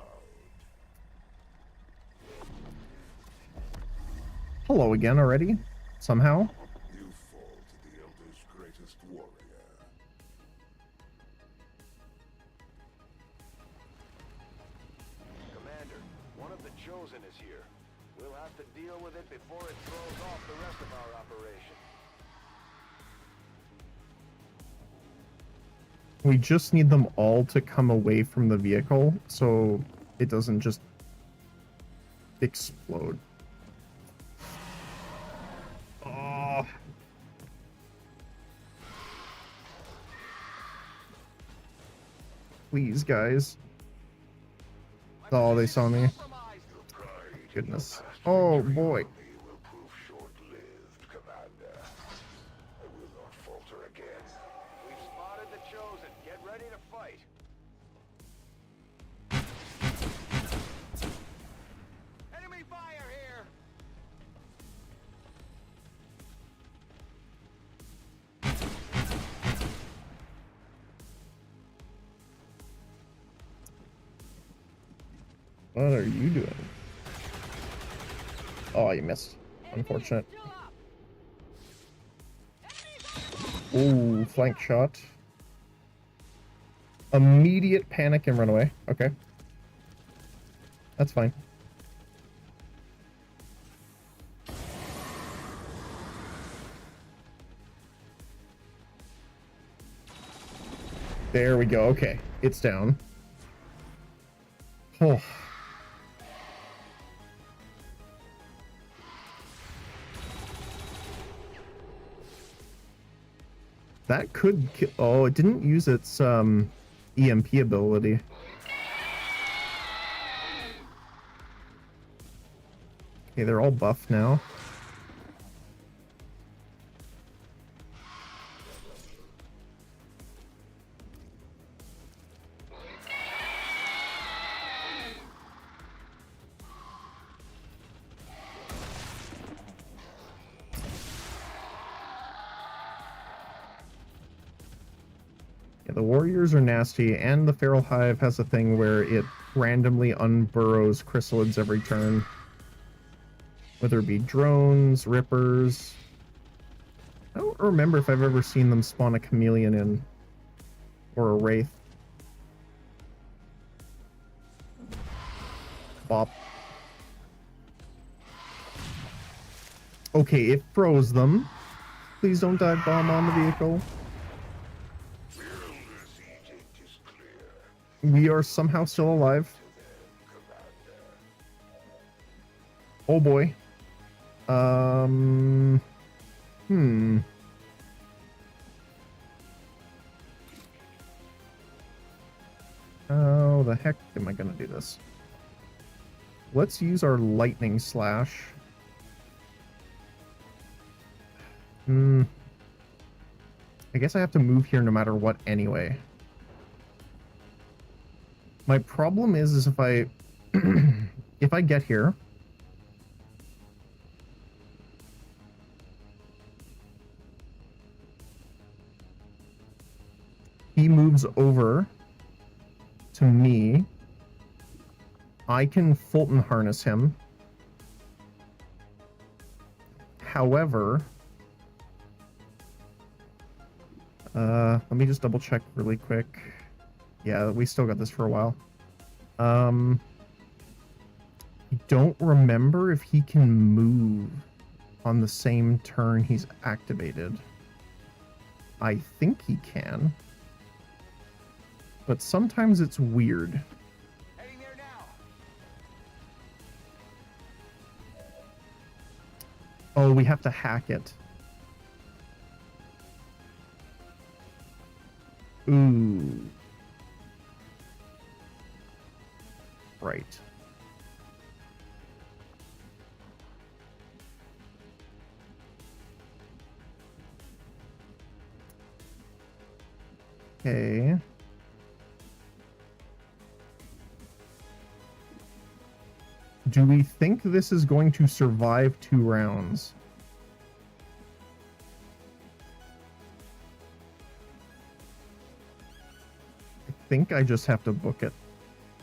S1: Hello again already? Somehow?
S6: You fall to the Elder's greatest warrior.
S4: Commander, one of the Chosen is here. We'll have to deal with it before it throws off the rest of our operation.
S1: We just need them all to come away from the vehicle so it doesn't just explode. Oh. Please, guys. Oh, they saw me. Goodness. Oh, boy.
S6: Will prove short-lived, Commander. I will not falter again.
S4: We've spotted the Chosen. Get ready to fight. Enemy fire here!
S1: What are you doing? Oh, you missed. Unfortunate. Ooh, flank shot. Immediate panic and run away. Okay. That's fine. There we go. Okay. It's down. Oh. That could kill. Oh, it didn't use its EMP ability. Okay, they're all buffed now. The warriors are nasty, and the feral hive has a thing where it randomly unburrows chrysalids every turn. Whether it be drones, rippers. I don't remember if I've ever seen them spawn a chameleon in. Or a wraith. Bop. Okay, it froze them. Please don't dive bomb on the vehicle. We are somehow still alive. Oh boy. How the heck am I gonna do this? Let's use our lightning slash. I guess I have to move here no matter what anyway. My problem is if I if I get here, he moves over to me. I can Fulton harness him. However, let me just double check really quick. Yeah, we still got this for a while. I don't remember if he can move on the same turn he's activated. I think he can. But sometimes it's weird.
S7: Heading there now.
S1: Oh, we have to hack it. Ooh. Right. Okay. Do we think this is going to survive 2 rounds? I think I just have to book it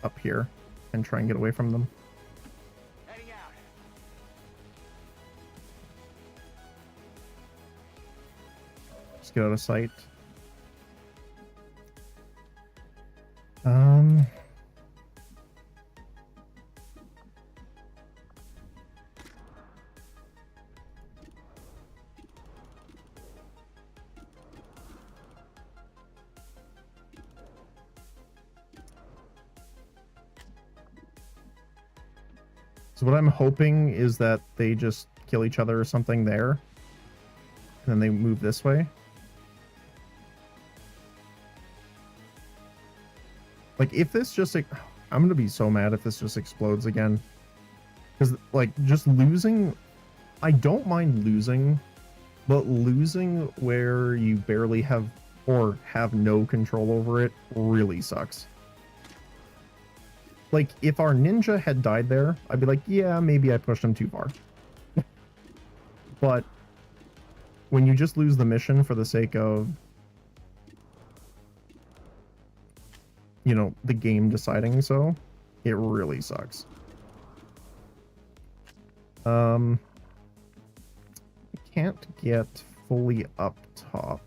S1: up here and try and get away from them.
S7: Heading out.
S1: Just get out of sight. So what I'm hoping is that they just kill each other or something there. And then they move this way. Like, if this just... I'm going to be so mad if this just explodes again. Because, like, just losing... I don't mind losing, but losing where you barely have or have no control over it really sucks. Like, if our ninja had died there, I'd be like, yeah, maybe I pushed him too far. But when you just lose the mission for the sake of, you know, the game deciding so, it really sucks. I can't get fully up top.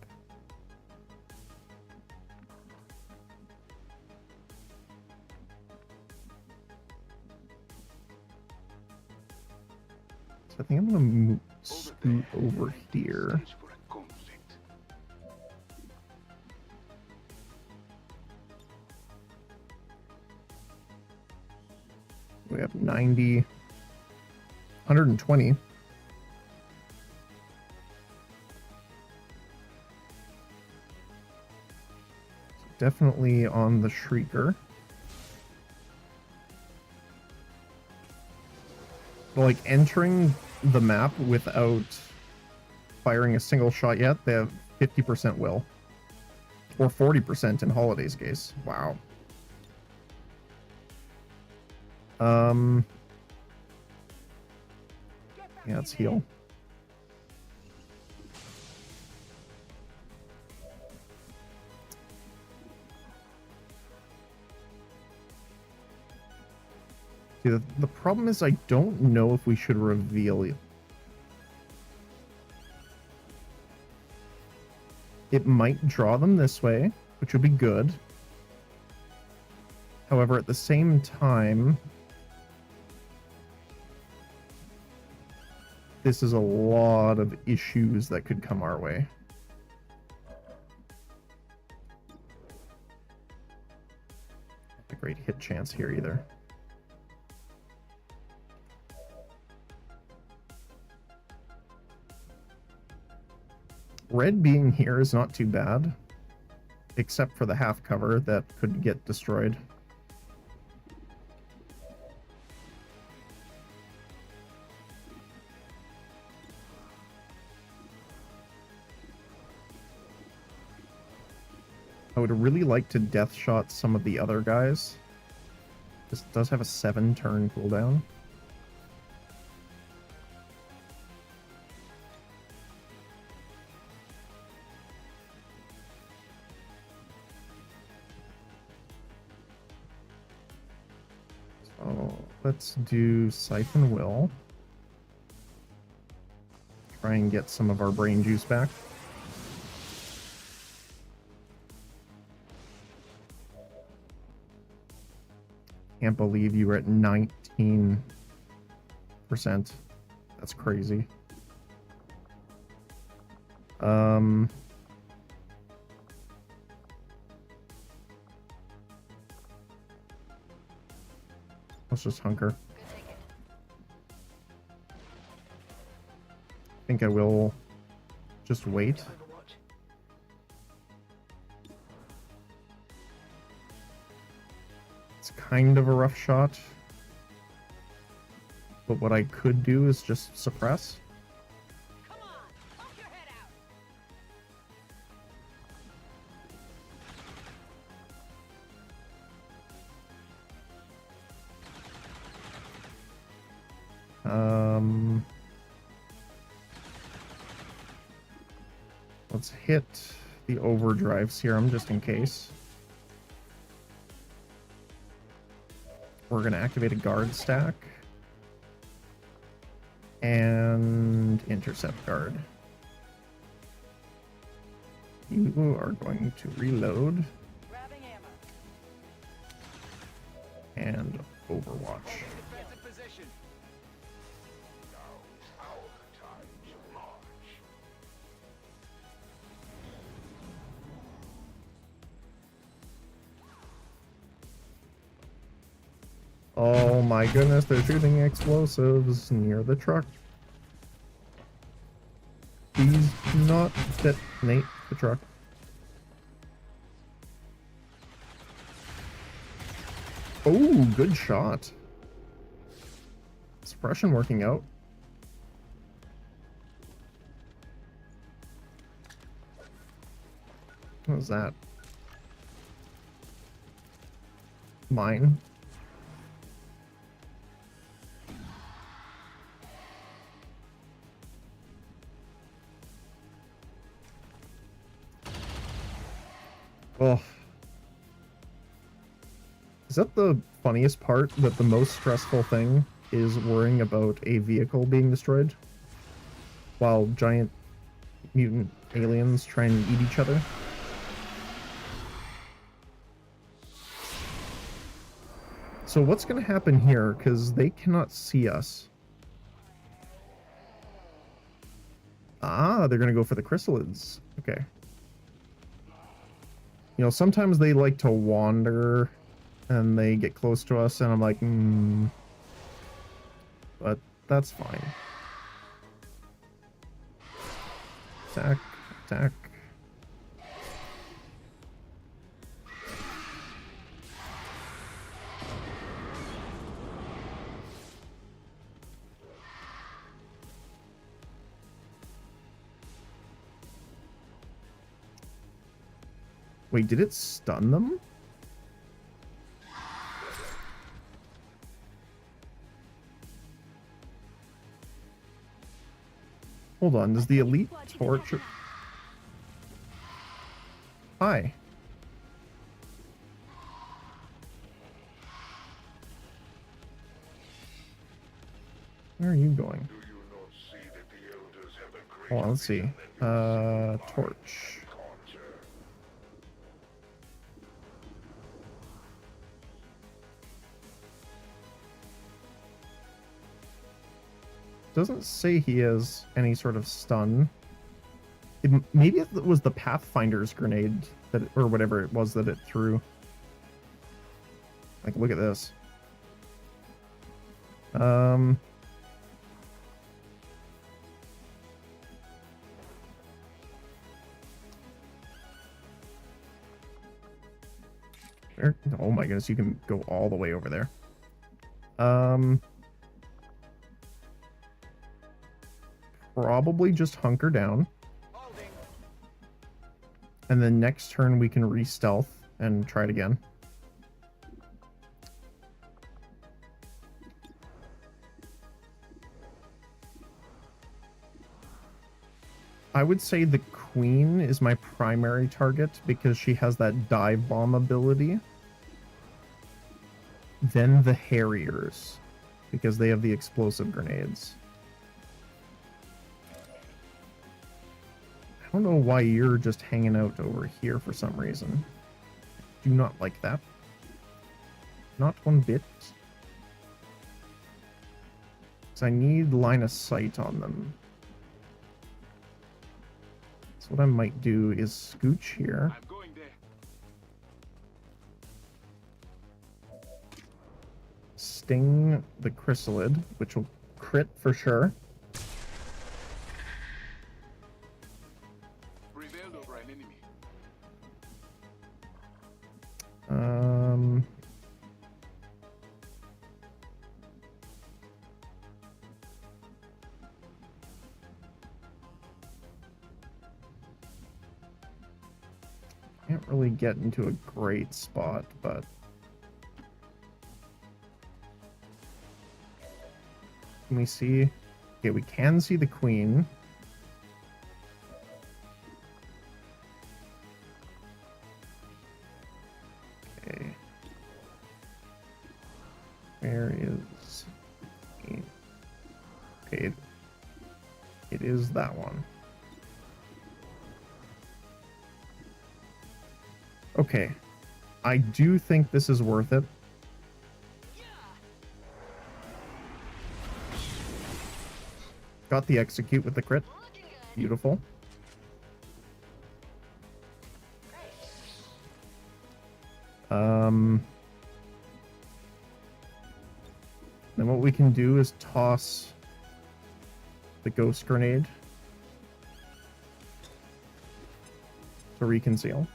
S1: I think I'm gonna scoot over here. We have 90, 120. Definitely on the Shrieker. But like entering the map without firing a single shot yet, they have 50% will. Or 40% in Holiday's case. Wow. Yeah, let's heal. See, the problem is I don't know if we should reveal it. It might draw them this way, which would be good. However, at the same time, this is a lot of issues that could come our way. Not a great hit chance here either. Red being here is not too bad, except for the half cover that could get destroyed. I would really like to death shot some of the other guys. This does have a 7-turn cooldown. So let's do Siphon Will. Try and get some of our brain juice back. Can't believe you were at 19%. That's crazy. Let's just hunker. I think I will just wait. It's kind of a rough shot. But what I could do is just suppress.
S7: Come on, poke your head out.
S1: Let's hit the overdrive serum just in case. We're going to activate a guard stack. And intercept guard. You are going to reload.
S7: Grabbing ammo.
S1: And overwatch.
S7: Defensive position.
S6: Now is our time to march.
S1: Oh my goodness, they're shooting explosives near the truck. Please do not detonate the truck. Oh, good shot. Suppression working out. What was that? Mine. Oh. Is that the funniest part? That the most stressful thing is worrying about a vehicle being destroyed? While giant mutant aliens try and eat each other? So what's going to happen here? Because they cannot see us. Ah, they're going to go for the chrysalids. Okay. You know, sometimes they like to wander and they get close to us and I'm like, but that's fine. Attack, attack. Wait, did it stun them? Hold on, does the elite torch... Hi. Where are you going?
S6: Do you not see that the elders have a great
S1: Hold on, let's see.
S6: vision and
S1: Torch.
S6: conjure?
S1: Doesn't say he has any sort of stun. Maybe it was the Pathfinder's grenade that, or whatever it was that it threw. Like, look at this. Oh my goodness, you can go all the way over there. Probably just hunker down.
S7: Holding.
S1: And then next turn we can re-stealth and try it again. I would say the Queen is my primary target because she has that dive bomb ability. Then the Harriers, because they have the explosive grenades. I don't know why you're just hanging out over here for some reason. Do not like that. Not one bit. So I need line of sight on them. So what I might do is scooch here.
S5: I'm going there.
S1: Sting the chrysalid, which will crit for sure.
S5: Prevailed over an enemy.
S1: Can't really get into a great spot, but can we see? Okay, we can see the Queen. Okay. Where is it? Okay, it is that one. Okay, I do think this is worth it. Got the execute with the crit. Beautiful. Then what we can do is toss the ghost grenade to reconceal.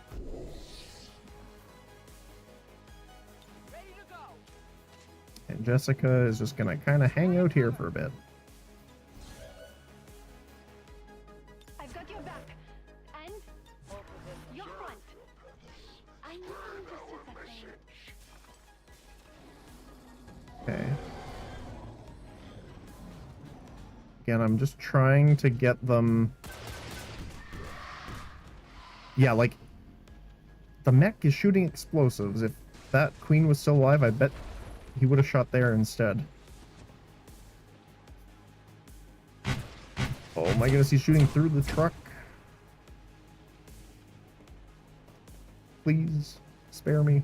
S1: And Jessica is just gonna kind of hang out here for a bit.
S3: I've got your back. And your front. I know this is a thing.
S1: Okay. Again, I'm just trying to get them... Yeah, like, the mech is shooting explosives. If that Queen was still alive, I bet he would have shot there instead. Oh my goodness, he's shooting through the truck. Please, spare me.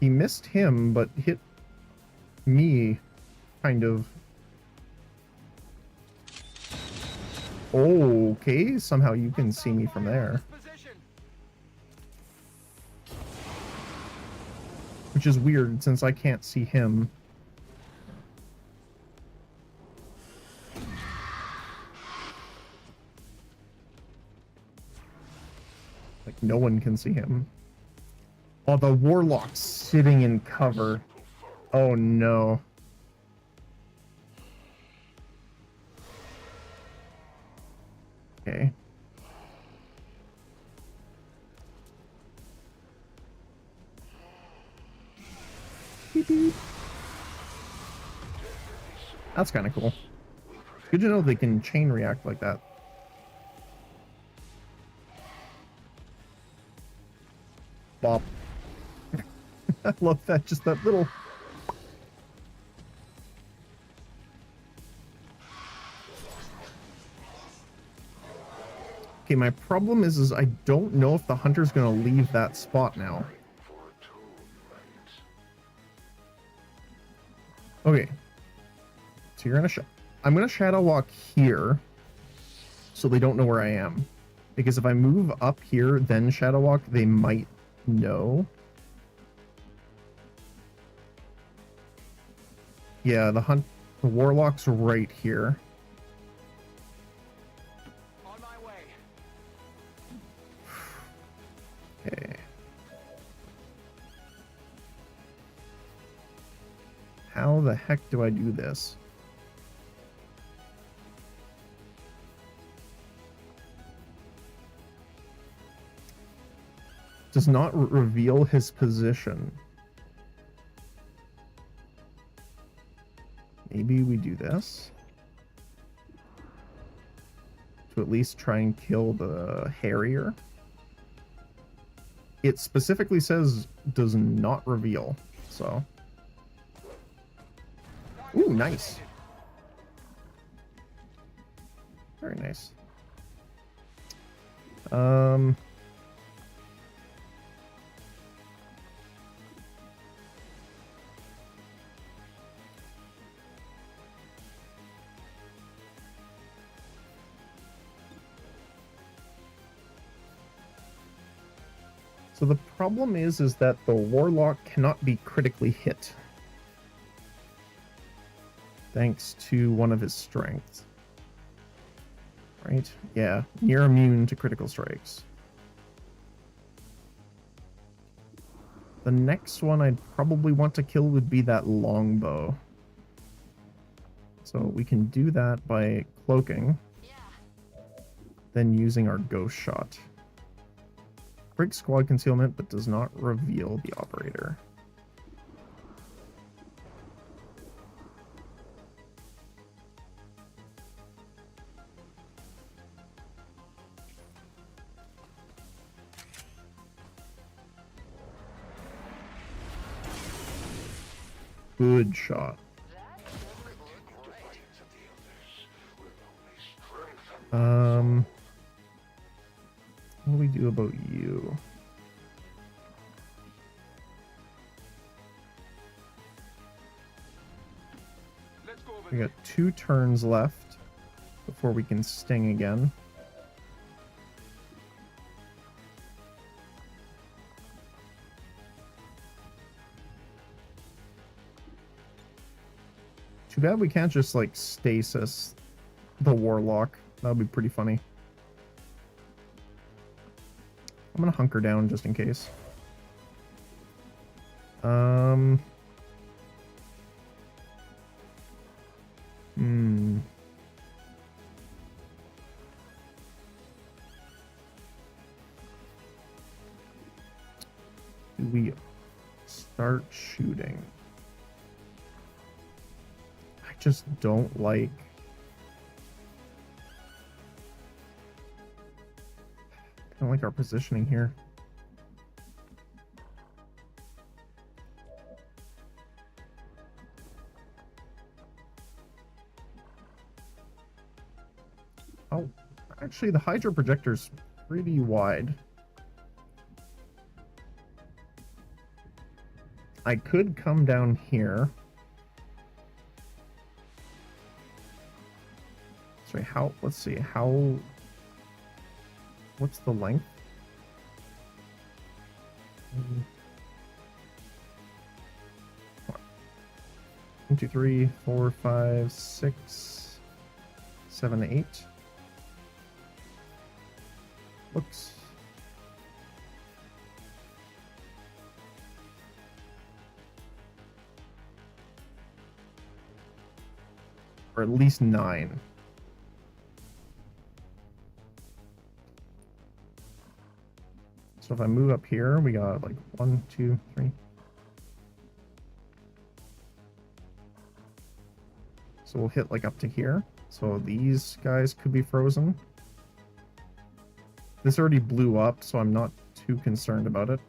S1: He missed him, but hit me, kind of. Okay, somehow you can see me from there. Which is weird, since I can't see him. Like, no one can see him. Oh, the Warlock's sitting in cover. Oh, no. Okay. Beep, beep. That's kind of cool. Good to know they can chain react like that. Bop. I love that, just that little... Okay, my problem is I don't know if the hunter's gonna leave that spot now. Okay. So you're gonna I'm gonna shadow walk here so they don't know where I am. Because if I move up here, then shadow walk, they might know. Yeah, the Warlock's right here.
S5: On my way.
S1: Okay. How the heck do I do this? Does not reveal his position. maybe we do this to at least try and kill the Harrier. It specifically says does not reveal, so. Ooh, nice. Very nice. So the problem is that the Warlock cannot be critically hit, thanks to one of his strengths. Right? Yeah, near immune to critical strikes. The next one I'd probably want to kill would be that longbow. So we can do that by cloaking, then using our ghost shot. Breaks squad concealment, but does not reveal the operator. Good shot. What do we do about you? We got 2 turns left before we can sting again. Too bad we can't just, like, stasis the Warlock. That would be pretty funny. I'm gonna hunker down just in case. Do we start shooting? I just don't like... I don't like our positioning here. Oh, actually the Hydra projector's pretty wide. I could come down here. Sorry, how, let's see, how, what's the length? 1, 2, 3, 4, 5, 6, 7, 8. Looks. Or at least 9. So if I move up here, we got like 1, 2, 3. So we'll hit like up to here. So these guys could be frozen. This already blew up, so I'm not too concerned about it.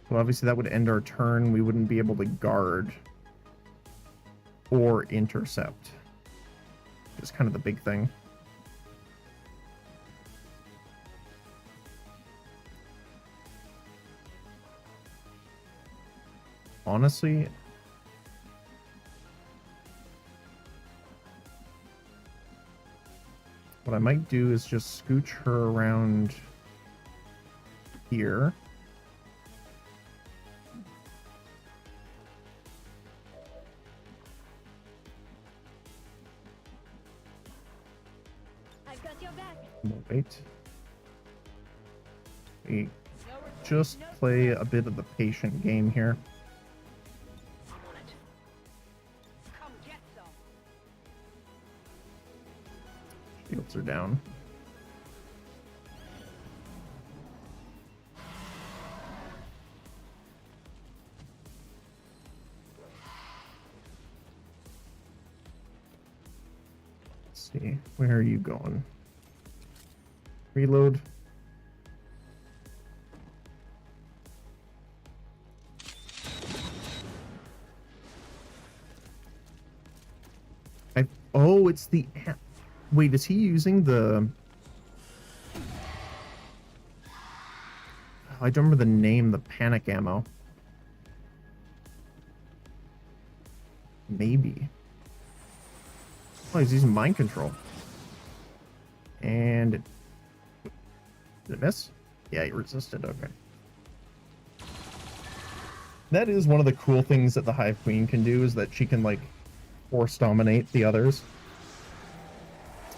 S1: But obviously that would end our turn. We wouldn't be able to guard or intercept. It's kind of the big thing. Honestly, what I might do is just scooch her around here.
S3: I've got your back.
S1: Wait. We just play a bit of the patient game here.
S7: Come get some.
S1: Shields are down. Let's see. Where are you going? Reload. Oh, it's the... Wait, is he using the... Oh, I don't remember the name, the panic ammo. Maybe. Oh, he's using mind control. And... Did it miss? Yeah, he resisted, okay. That is one of the cool things that the Hive Queen can do, is that she can, like, force dominate the others.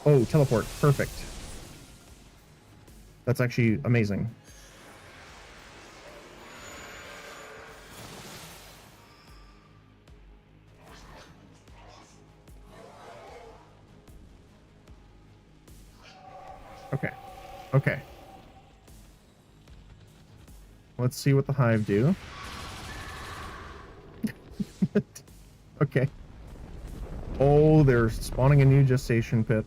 S1: Oh, teleport. Perfect. That's actually amazing. Okay. Okay. Let's see what the Hive do. Okay. Oh, they're spawning a new gestation pit.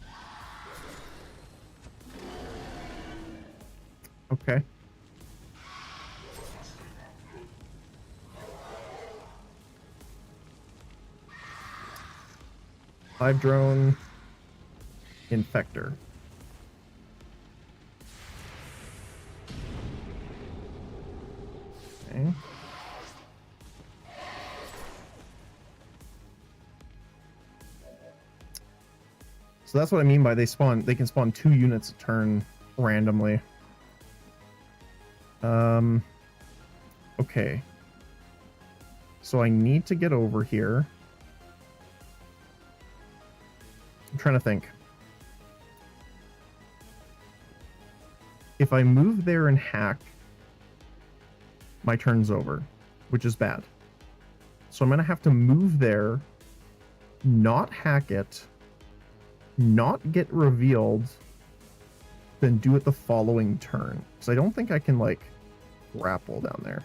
S1: Okay. Hive drone. Infector. Okay. So that's what I mean by they can spawn 2 units a turn randomly. Okay. So I need to get over here. I'm trying to think. If I move there and hack, my turn's over, which is bad. So I'm going to have to move there, not hack it, not get revealed, then do it the following turn. Because I don't think I can, like, grapple down there.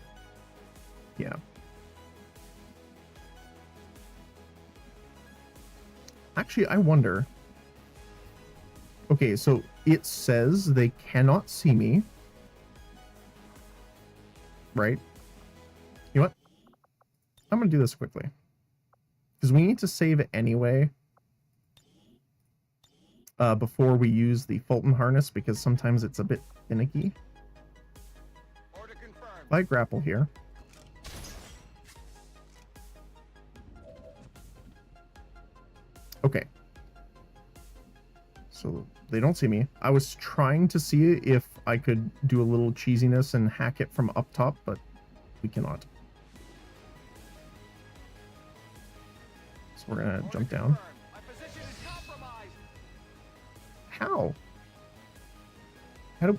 S1: Yeah. Actually, I wonder. Okay, so it says they cannot see me. Right? You know what? I'm going to do this quickly. Because we need to save it anyway. Before we use the Fulton harness, because sometimes it's a bit finicky.
S7: Order confirmed.
S1: If I grapple here. Okay. So they don't see me. I was trying to see if I could do a little cheesiness and hack it from up top, but we cannot. So we're gonna jump down.
S7: My position is compromised.
S1: How?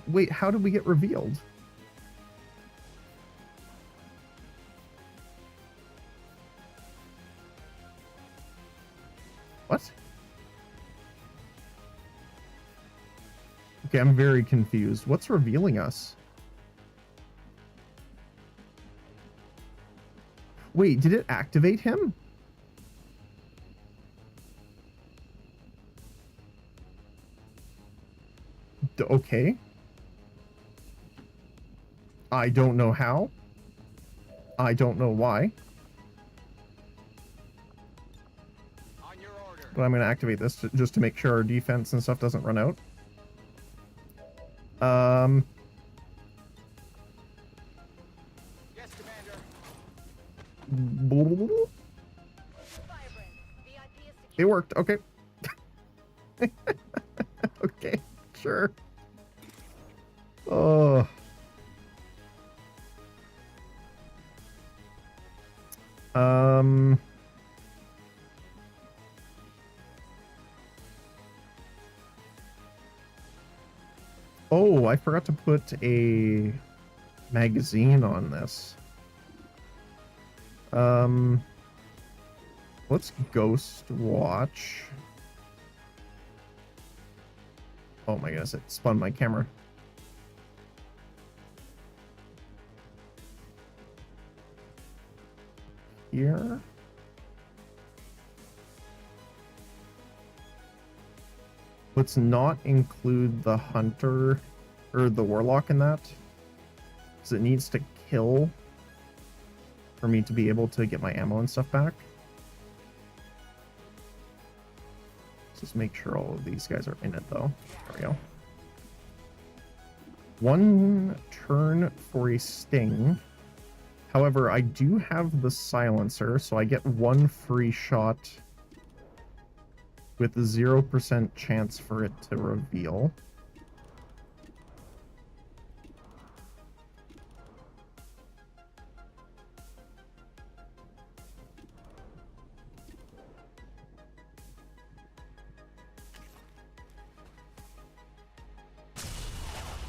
S1: Wait, how did we get revealed? What? Okay, I'm very confused. What's revealing us? Wait, did it activate him? Okay. I don't know how. I don't know why.
S7: On your order.
S1: But I'm going to activate this just to make sure our defense and stuff doesn't run out.
S7: Yes, Commander.
S1: It worked. Okay. Okay. Sure. Oh. Oh, I forgot to put a magazine on this. Let's ghost watch. Oh my goodness, it spun my camera. Here. Let's not include the hunter or the warlock in that, because it needs to kill for me to be able to get my ammo and stuff back. Let's just make sure all of these guys are in it though. There we go. 1 turn for a sting. However, I do have the silencer, so I get 1 free shot with 0% chance for it to reveal.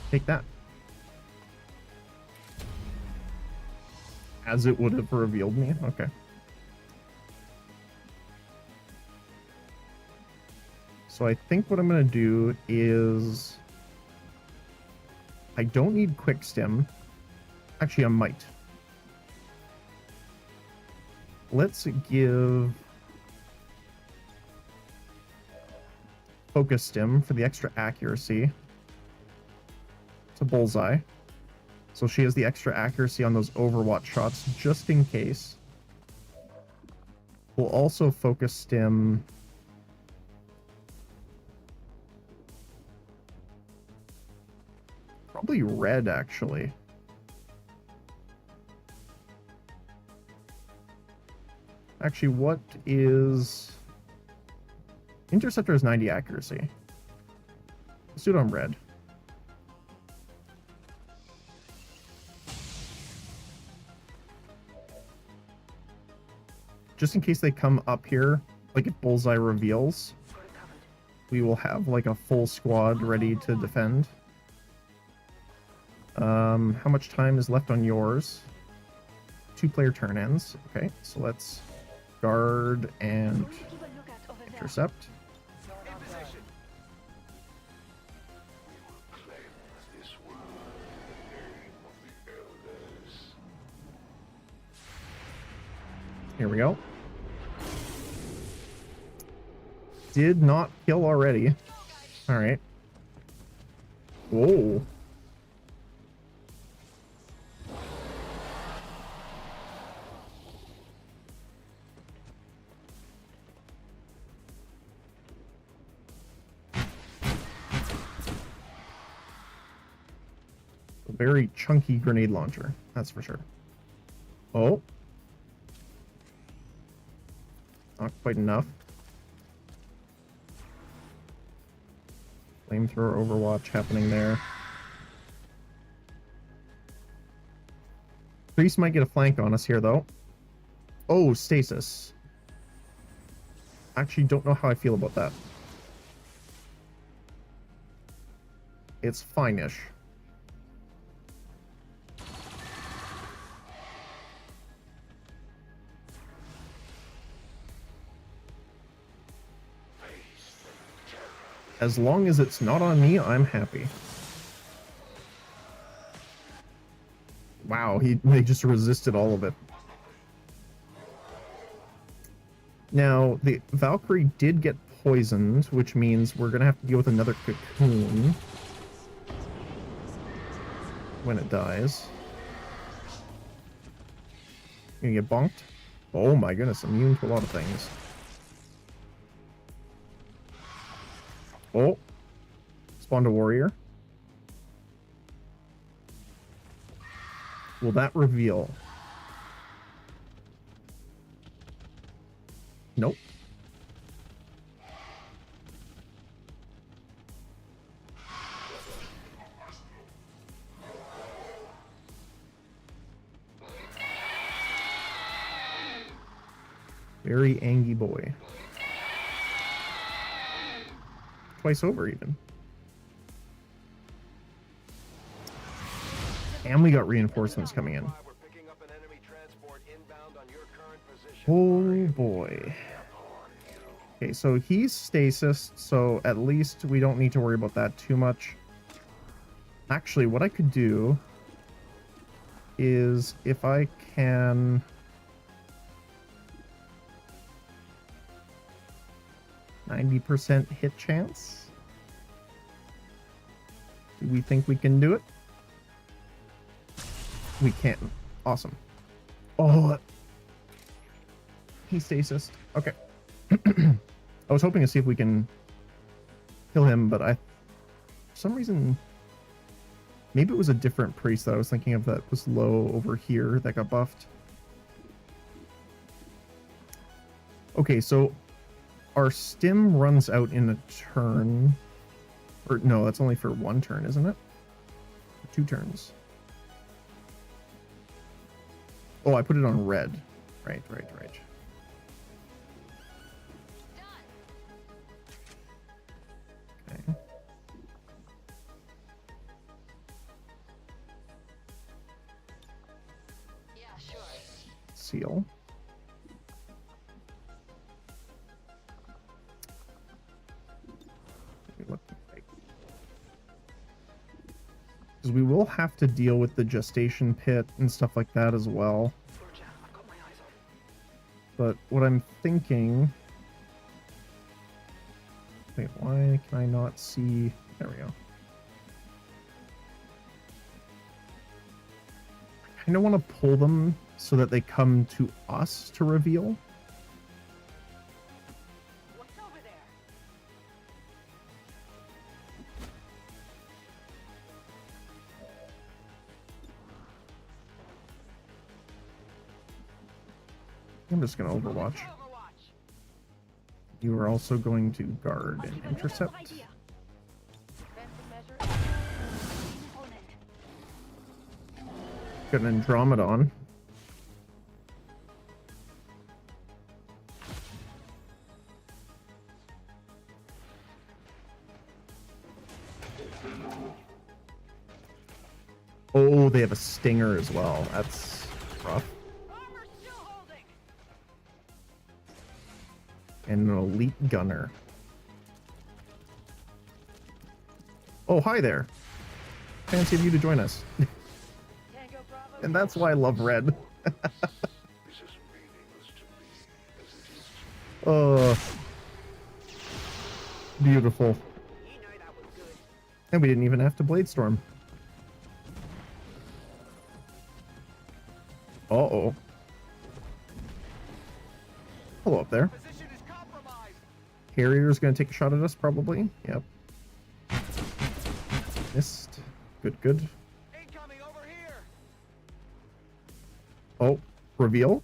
S1: Take that. As it would have revealed me? Okay. So I think what I'm going to do is... I don't need quick stim. Actually, I might. Let's give... focus stim for the extra accuracy to Bullseye. So she has the extra accuracy on those Overwatch shots, just in case. We'll also focus stim... probably red, actually. Actually, what is... Interceptor is 90 accuracy. Let's do it on red. Just in case they come up here, like if Bullseye reveals, we will have like a full squad ready to defend. How much time is left on yours? 2-player turn ends. Okay, so let's guard and intercept. Here we go. Did not kill already. Alright. Whoa. A very chunky grenade launcher, that's for sure. Oh. Not quite enough. Flamethrower Overwatch happening there. Priest might get a flank on us here, though. Oh, stasis. Actually, don't know how I feel about that. It's fine-ish. As long as it's not on me, I'm happy. Wow, they just resisted all of it. Now, the Valkyrie did get poisoned, which means we're going to have to deal with another cocoon when it dies. You gonna get bonked? Oh my goodness, immune to a lot of things. Oh, spawned a warrior. Will that reveal? Nope. Very angry boy. Twice over even. And we got reinforcements coming in. Oh boy. Okay, so he's stasis, so at least we don't need to worry about that too much. Actually, what I could do is if I can... %90 hit chance. Do we think we can do it? We can. Awesome. Oh, he stasis. Okay. I was hoping to see if we can kill him, but for some reason, maybe it was a different priest that I was thinking of that was low over here that got buffed. Okay, so our stim runs out in a turn. Or no, that's only for one turn, isn't it? 2 turns. Oh, I put it on red. Right. Okay.
S3: Yeah, sure.
S1: Seal. Because we will have to deal with the gestation pit and stuff like that as well. But what I'm thinking... Wait, why can I not see... There we go. I kind of want to pull them so that they come to us to reveal.
S7: What's over there?
S1: I'm just going to Overwatch. You are also going to guard and intercept. Got an Andromedon. Oh, they have a Stinger as well. That's rough.
S7: Armor still holding.
S1: And an Elite Gunner. Oh, hi there. Fancy of you to join us.
S7: Tango Bravo.
S1: And that's why I love red.
S6: This is meaningless to me as it is to
S1: Oh, beautiful.
S7: You know that was good.
S1: And we didn't even have to Blade Storm. Uh-oh. Hello up there.
S7: Position is compromised.
S1: Harrier's gonna take a shot at us, probably. Yep. Missed. Good, good.
S7: Incoming over here.
S1: Oh, reveal?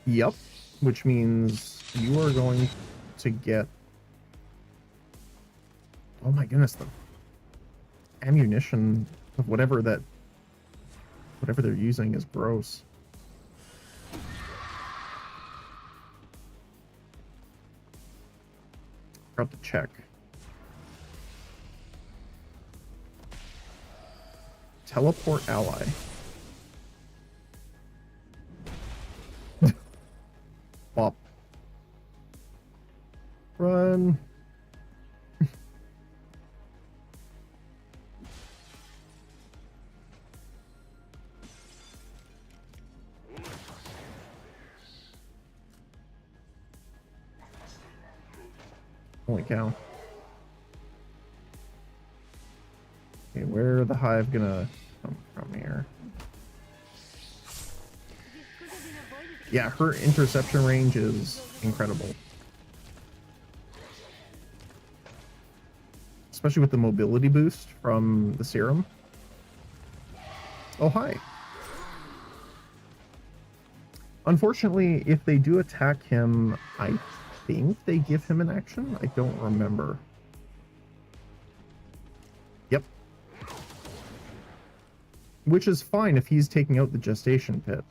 S1: Yep. Which means you are going to get... Oh my goodness, the ammunition of whatever they're using is gross. Forgot to check. Teleport ally. Bop. Run. Holy cow. Okay, where are the hive gonna come from here? Yeah, her interception range is incredible. Especially with the mobility boost from the serum. Oh, hi. Unfortunately, if they do attack him, I think they give him an action. I don't remember. Yep. Which is fine if he's taking out the gestation pit.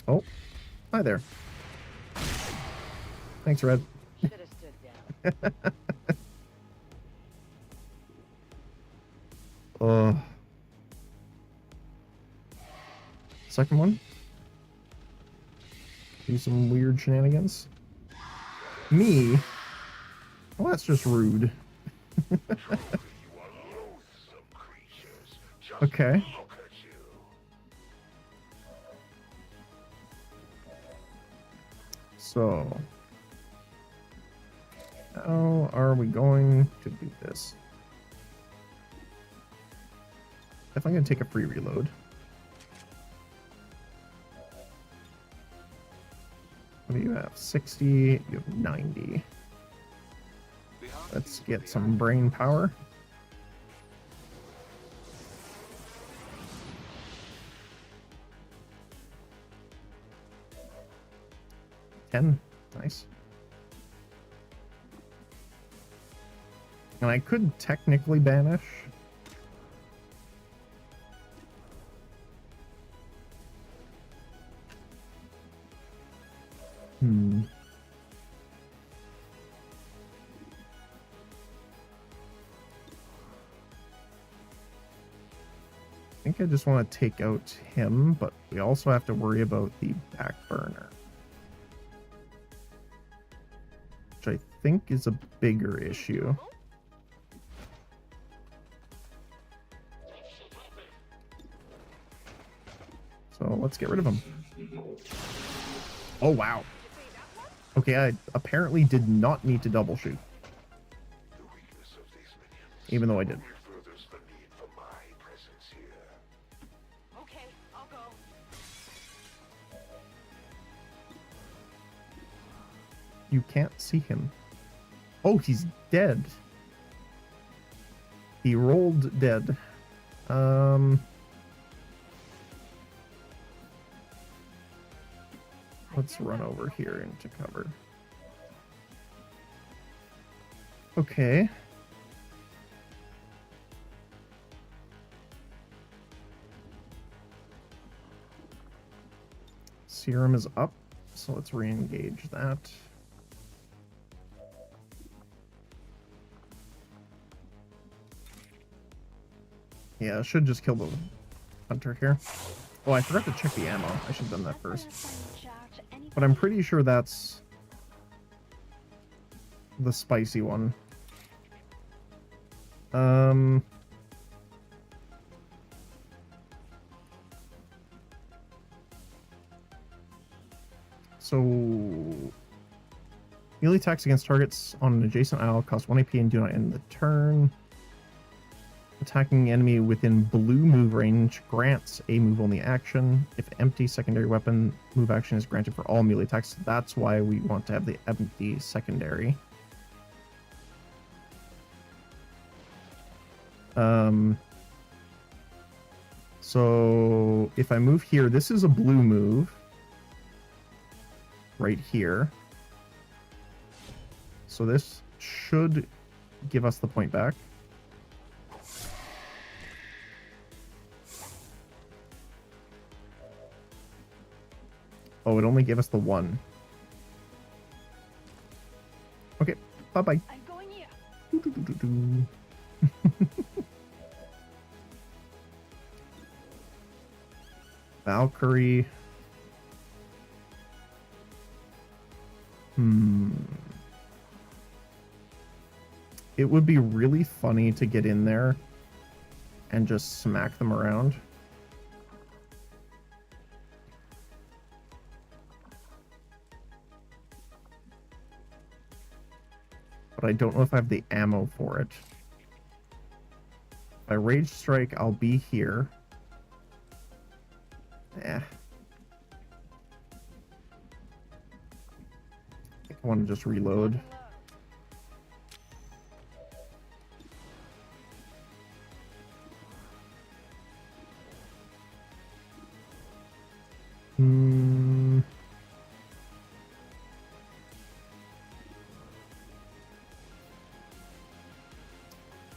S1: Oh, hi there. Thanks, Red.
S7: Should have stood down.
S1: Second one. Do some weird shenanigans. Me? Well, that's just rude. Okay.
S6: look at you.
S1: So, how are we going to do this? Definitely gonna take a free reload. What do you have? 60, you have 90. Let's get some brain power. Nice. And I could technically banish. I think I just want to take out him, but we also have to worry about the back burner. Which I think is a bigger issue. So let's get rid of him. Oh, wow. Okay, I apparently did not need to double shoot. Even though I did.
S3: Okay, I'll go.
S1: You can't see him. Oh, he's dead. He rolled dead. Let's run over here into cover. Okay. Serum is up, so let's re-engage that. Yeah, I should just kill the hunter here. Oh, I forgot to check the ammo. I should have done that first. But I'm pretty sure that's the spicy one. So melee attacks against targets on an adjacent isle cost 1 AP and do not end the turn. Attacking enemy within blue move range grants a move only action. If empty secondary weapon move action is granted for all melee attacks, that's why we want to have the empty secondary. So if I move here, this is a blue move right here. So this should give us the point back. Oh, it only gave us the 1. Okay, bye-bye.
S3: I'm going here.
S1: Valkyrie. It would be really funny to get in there and just smack them around. But I don't know if I have the ammo for it. If I rage strike, I'll be here. I think I want to just reload.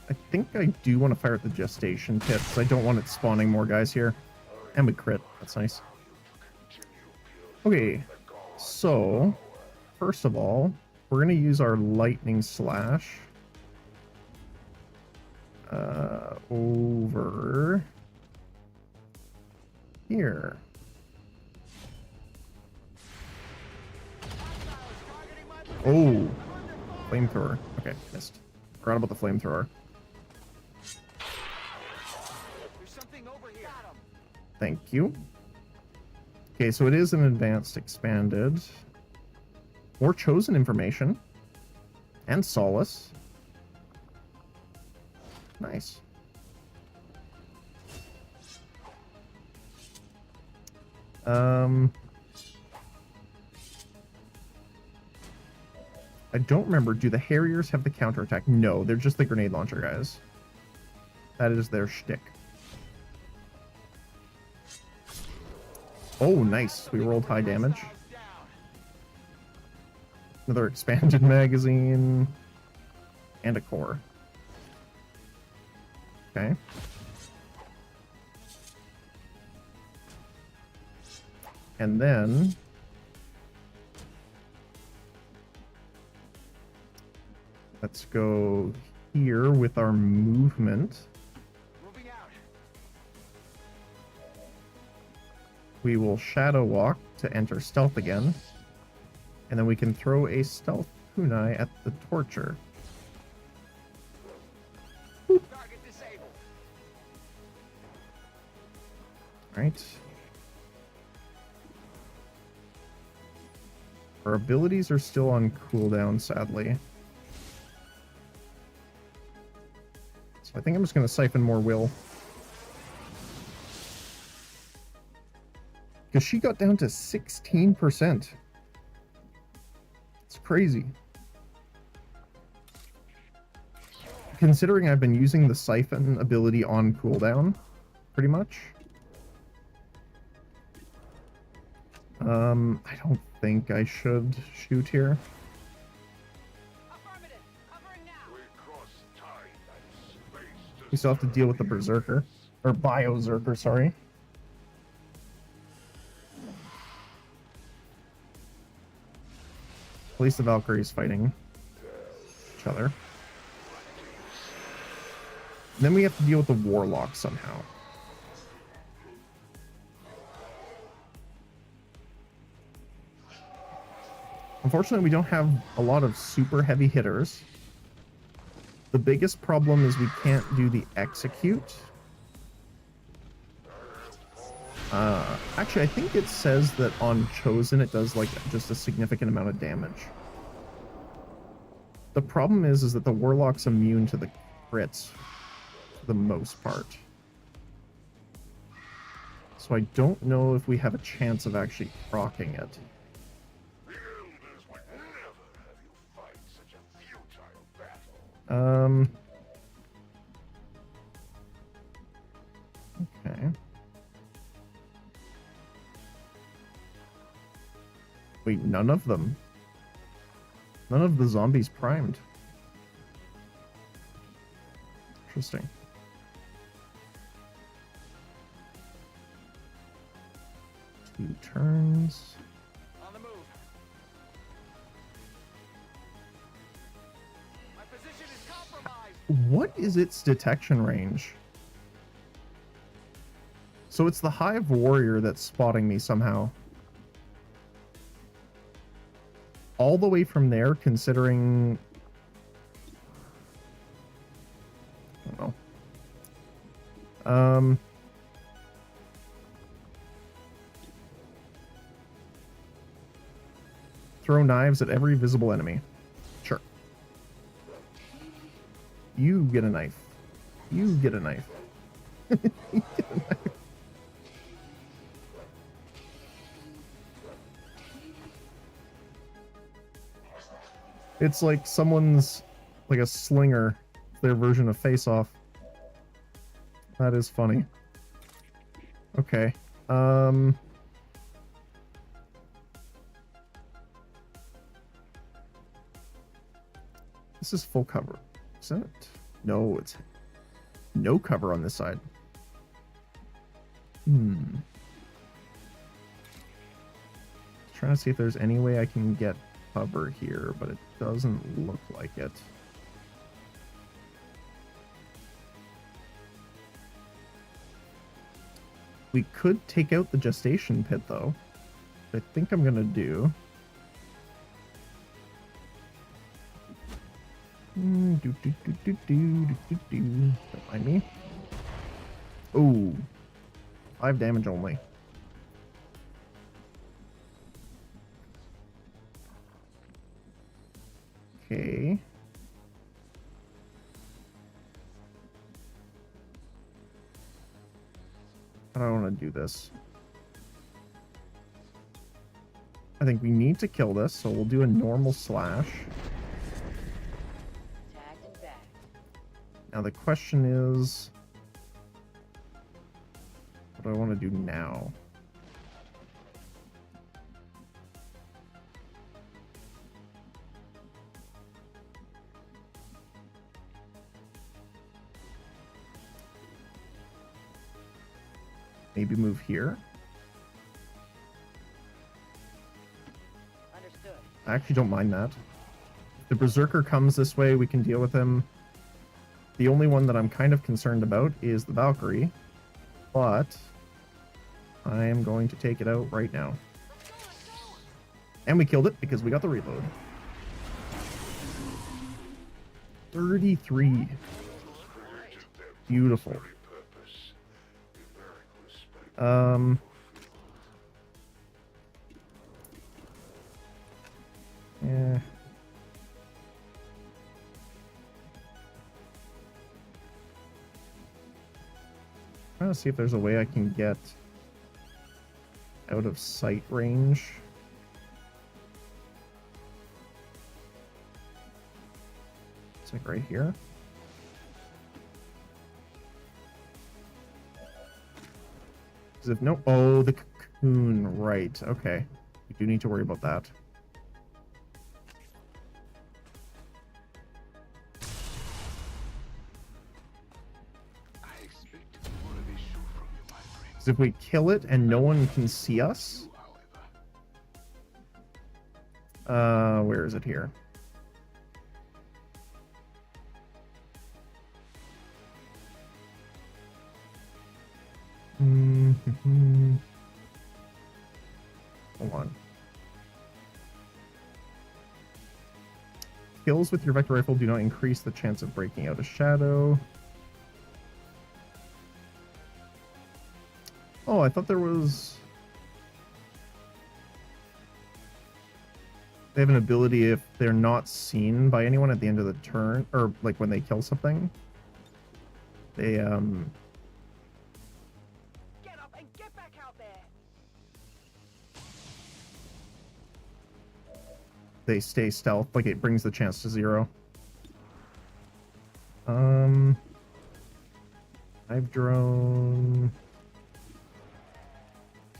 S1: I think I do want to fire at the gestation pit, because I don't want it spawning more guys here. And we crit. That's nice. Okay, so first of all, we're going to use our lightning slash over here. Oh, flamethrower. Okay, missed. Forgot about the flamethrower. Thank you. Okay, so it is an advanced expanded. More chosen information. And solace. Nice. I don't remember. Do the Harriers have the counterattack? No, they're just the grenade launcher guys. That is their shtick. Oh, nice. We rolled high damage. Another expanded magazine. And a core. Okay. And then... let's go here with our movement.
S7: Moving out.
S1: We will shadow walk to enter stealth again. And then we can throw a stealth kunai at the torture.
S7: Target disabled.
S1: Alright. Our abilities are still on cooldown, sadly. So I think I'm just going to siphon more will. Because she got down to 16%. It's crazy. Considering I've been using the siphon ability on cooldown, pretty much. I don't think I should shoot here.
S3: Affirmative. Covering now.
S6: We cross time and space to
S1: We still have to deal with the Berserker. Or Biozerker, sorry. At least the Valkyrie's fighting each other. And then we have to deal with the Warlock somehow. Unfortunately, we don't have a lot of super heavy hitters. The biggest problem is we can't do the execute. Actually, I think it says that on chosen it does like just a significant amount of damage. The problem is that the Warlock's immune to the crits for the most part. So I don't know if we have a chance of actually proccing it.
S6: the elders would never have you fight such a futile battle.
S1: Okay. Wait, none of them. None of the zombies primed. Interesting. Two turns.
S7: On the move. My position is compromised.
S1: What is its detection range? So it's the Hive Warrior that's spotting me somehow. All the way from there, considering... I don't know. Throw knives at every visible enemy. Sure. You get a knife. You get a knife. You get a knife. It's like someone's, like a slinger, their version of Face Off. That is funny. Okay. This is full cover. Is that? No, it's no cover on this side. Trying to see if there's any way I can get cover here, but it doesn't look like it. We could take out the gestation pit though. I think I'm gonna do. Don't mind me. Ooh. 5 damage only. I don't want to do this. I think we need to kill this, so we'll do a normal slash.
S3: Tagged and back.
S1: Now the question is, what do I want to do now? Maybe move here.
S3: Understood.
S1: I actually don't mind that. If the Berserker comes this way, we can deal with him. The only one that I'm kind of concerned about is the Valkyrie, but I am going to take it out right now. And we killed it because we got the reload. 33. Beautiful. Yeah. Trying to see if there's a way I can get out of sight range. It's like right here. Because if no, oh, the cocoon, right? Okay, we do need to worry about that. Because if we kill it and no one can see us, where is it here? Hold on. Kills with your vector rifle do not increase the chance of breaking out a shadow. Oh, I thought there was... They have an ability if they're not seen by anyone at the end of the turn, or like when they kill something. They,
S3: Get up and get back out there.
S1: they stay stealth, like it brings the chance to 0. Hive drone.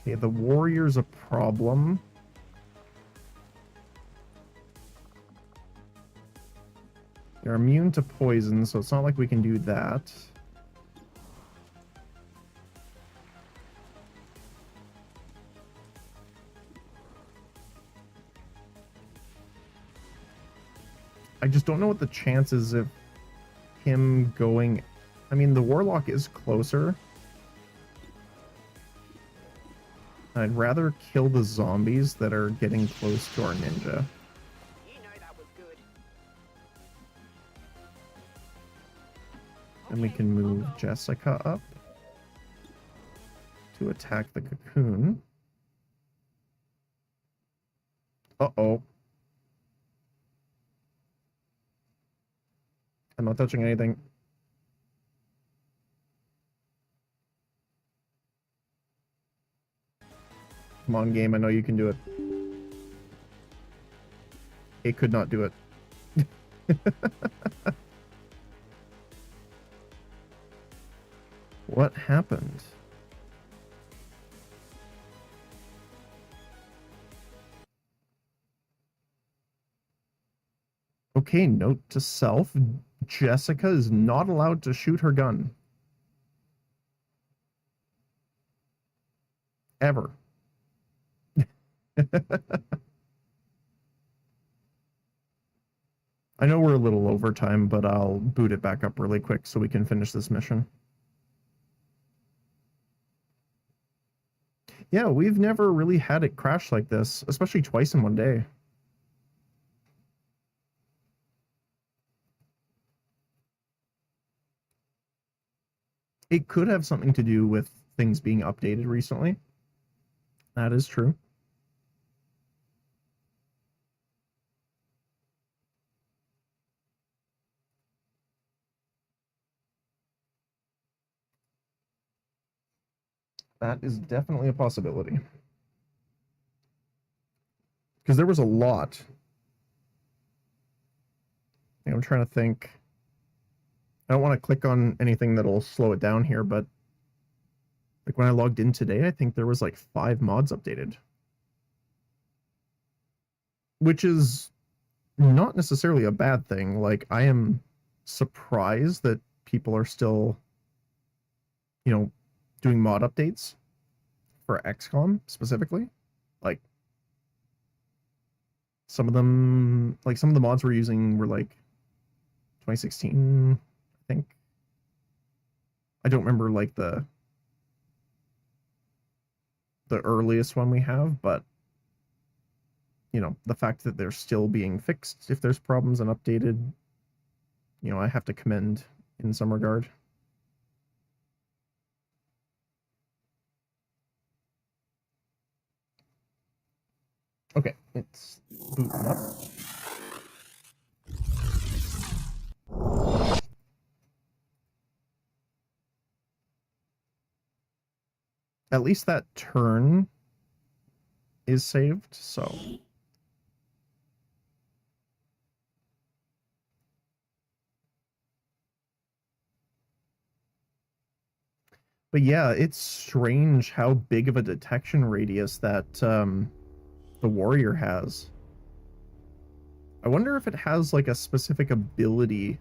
S1: Okay, the warrior's a problem. They're immune to poison, so it's not like we can do that. I just don't know what the chances of him going... I mean, the warlock is closer. I'd rather kill the zombies that are getting close to our ninja.
S3: You know that was good.
S1: Then we
S3: Okay,
S1: can
S3: I'll
S1: move
S3: go.
S1: Jessica up to attack the cocoon. Uh-oh. I'm not touching anything. Come on, game. I know you can do it. It could not do it. What happened? Okay, note to self. Jessica is not allowed to shoot her gun. Ever. I know we're a little over time, but I'll boot it back up really quick so we can finish this mission. Yeah, we've never really had it crash like this, especially twice in one day. It could have something to do with things being updated recently. That is true. That is definitely a possibility. Because there was a lot. I'm trying to think. I don't want to click on anything that'll slow it down here, but like when I logged in today, I think there was like 5 mods updated. Which is not necessarily a bad thing. Like, I am surprised that people are still, you know, doing mod updates for XCOM specifically. Like, some of them, like some of the mods we're using were like 2016, I think. I don't remember like the earliest one we have, but you know, the fact that they're still being fixed if there's problems and updated, you know, I have to commend in some regard. Okay, it's booting up. At least that turn is saved, so. But yeah, it's strange how big of a detection radius that the warrior has. I wonder if it has like a specific ability.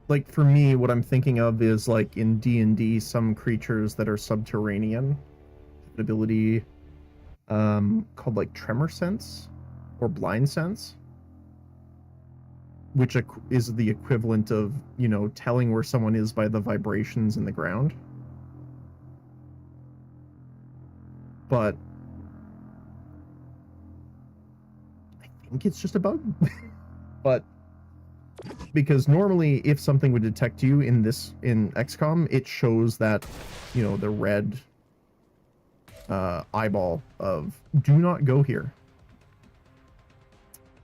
S1: Like for me, what I'm thinking of is like in D&D, some creatures that are subterranean have an ability called like tremor sense or blind sense, which is the equivalent of, you know, telling where someone is by the vibrations in the ground. But I think it's just a bug. But because normally if something would detect you in XCOM, it shows that, you know, the red eyeball of do not go here.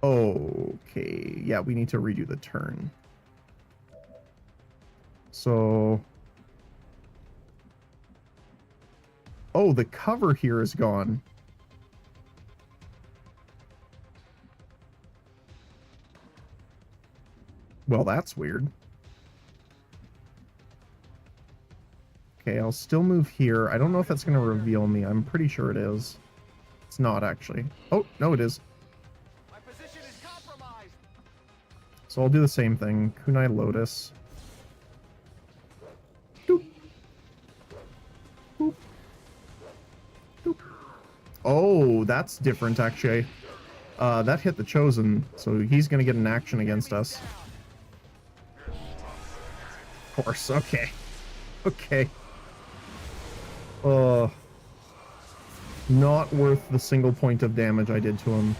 S1: Okay, yeah, we need to redo the turn. So, oh, the cover here is gone. Well, that's weird. Okay, I'll still move here. I don't know if that's going to reveal me. I'm pretty sure it is. It's not, actually. Oh, no, it is.
S7: My position is compromised.
S1: So I'll do the same thing. Kunai Lotus. Doop. Boop. Doop. Oh, that's different, actually. That hit the Chosen, so he's going to get an action against us. Of course, okay. Okay. Not worth the single point of damage I did to him.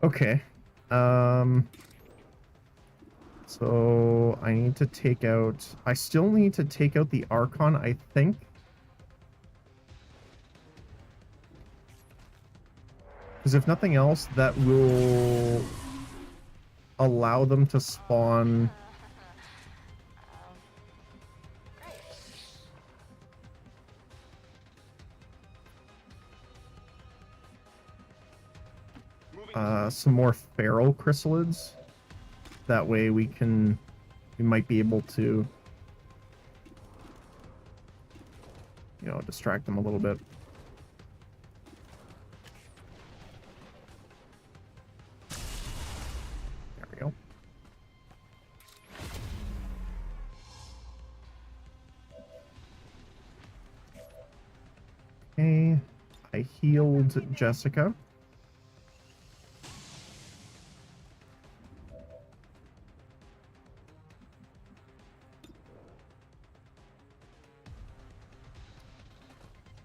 S1: Okay. So I need to take out... I still need to take out the Archon, I think. Because if nothing else, that will allow them to spawn... some more feral chrysalids. That way we might be able to, you know, distract them a little bit. There we go. Okay, I healed Jessica.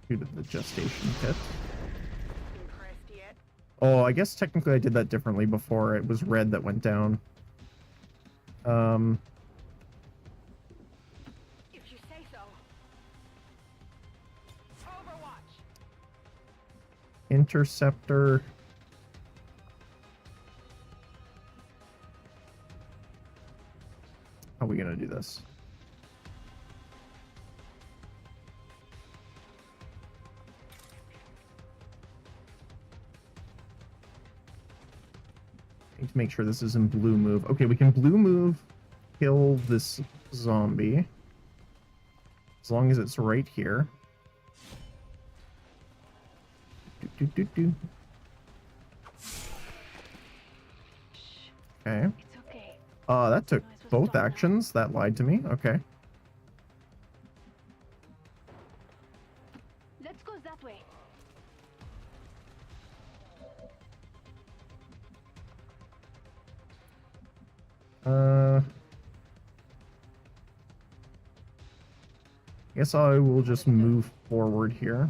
S1: Due to the gestation pit.
S3: Impressed yet?
S1: Oh, I guess technically I did that differently before. It was red that went down.
S3: If you say so.
S1: Interceptor. How are we gonna do this? Need to make sure this is in blue move. Okay, we can blue move, kill this zombie. As long as it's right here. Do. Okay.
S3: It's okay.
S1: That took both actions. That lied to me. Okay.
S3: Let's go that way.
S1: Guess I will just move forward here.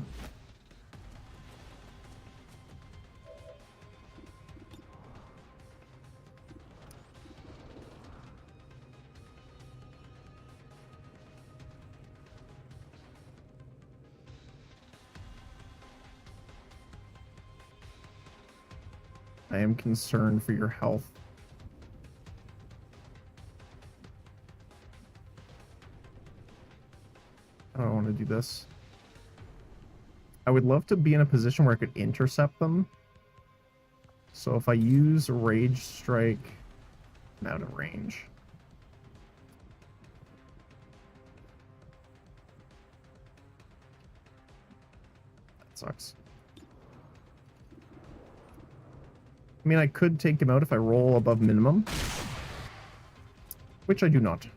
S1: I am concerned for your health. I don't want to do this. I would love to be in a position where I could intercept them. So if I use Rage Strike, I'm out of range. That sucks. I mean, I could take him out if I roll above minimum, which I do not.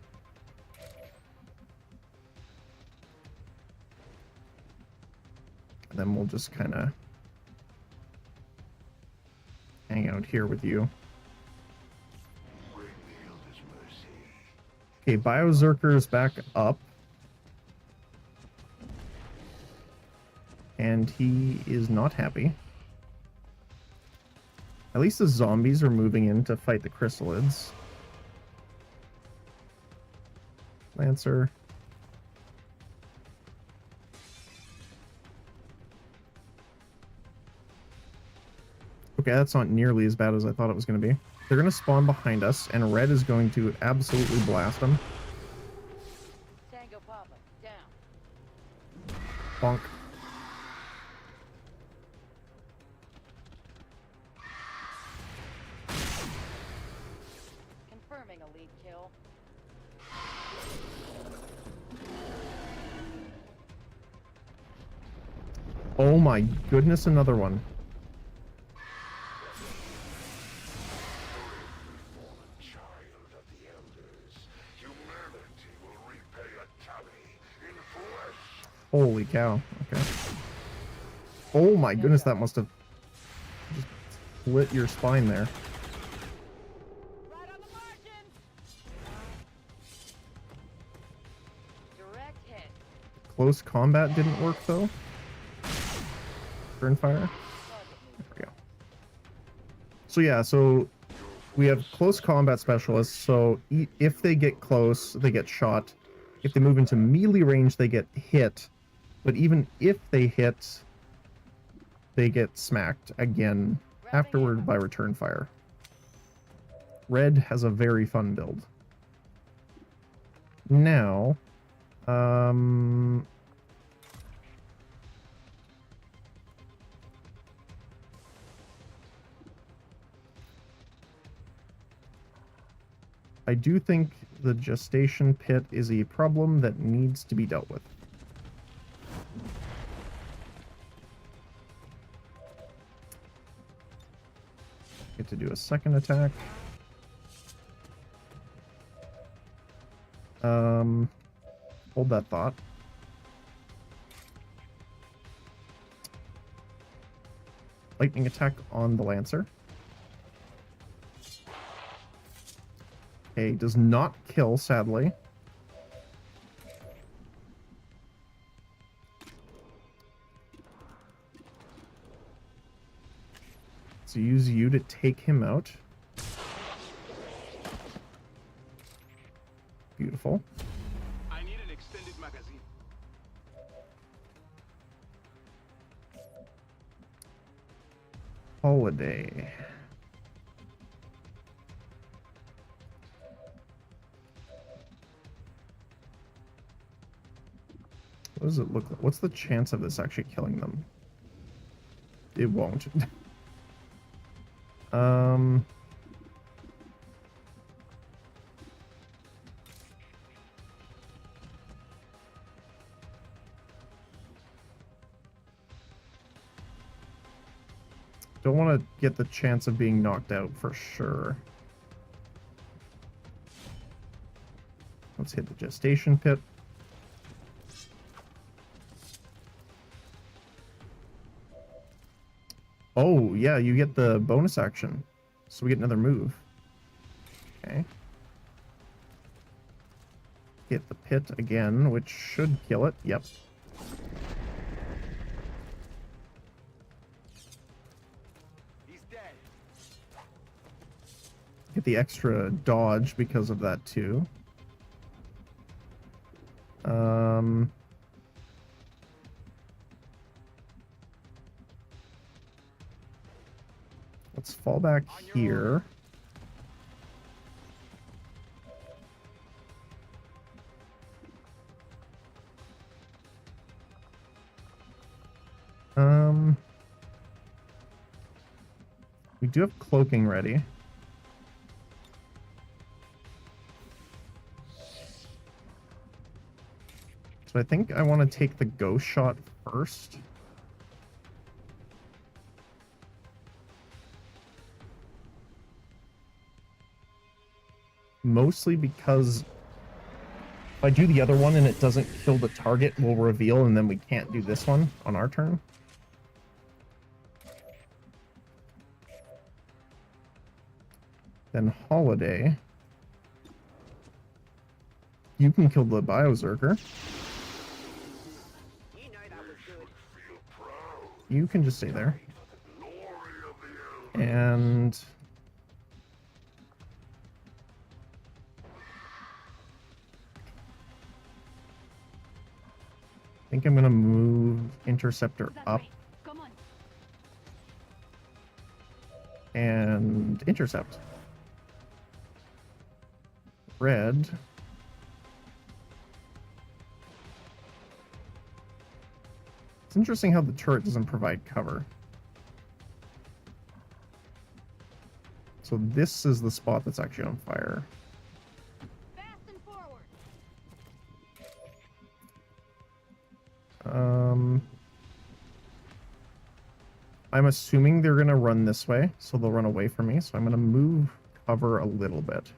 S1: And then we'll just kind of hang out here with you. Okay, Biozerker's back up. And he is not happy. At least the zombies are moving in to fight the chrysalids. Lancer. Okay, that's not nearly as bad as I thought it was going to be. They're going to spawn behind us, and Red is going to absolutely blast them.
S3: Tango Papa, down.
S1: Bonk.
S3: Confirming a lead kill.
S1: Oh my goodness, another one.
S6: Child of the elders, humanity will repay a tummy in flesh.
S1: Holy cow. Okay. Oh my goodness, that must have just split your spine there.
S3: Right on the margin. Direct hit.
S1: Close combat didn't work though. Burn fire. There we go. So yeah, so we have close combat specialists, so if they get close, they get shot. If they move into melee range, they get hit. But even if they hit, they get smacked again afterward by return fire. Red has a very fun build. Now, I do think the gestation pit is a problem that needs to be dealt with. Get to do a second attack. Hold that thought. Lightning attack on the Lancer. Okay, does not kill, sadly. So use you to take him out. Beautiful.
S5: I need an extended magazine.
S1: Holiday. What does it look like? What's the chance of this actually killing them? It won't. Don't want to get the chance of being knocked out for sure. Let's hit the gestation pit. Oh, yeah, you get the bonus action. So we get another move. Okay. Hit the pit again, which should kill it. Yep.
S7: He's dead.
S1: Get the extra dodge because of that too. Let's fall back here. We do have cloaking ready. So I think I want to take the ghost shot first. Mostly because if I do the other one and it doesn't kill the target, we'll reveal and then we can't do this one on our turn. Then Holiday. You can kill the Biozerker.
S7: You know that was good.
S1: You can just stay there. And I think I'm gonna move Interceptor
S3: That
S1: up
S3: way. Come on.
S1: and intercept. Red. It's interesting how the turret doesn't provide cover. So this is the spot that's actually on fire.
S3: Fast and forward.
S1: I'm assuming they're gonna run this way, so they'll run away from me. So I'm gonna move cover a little bit.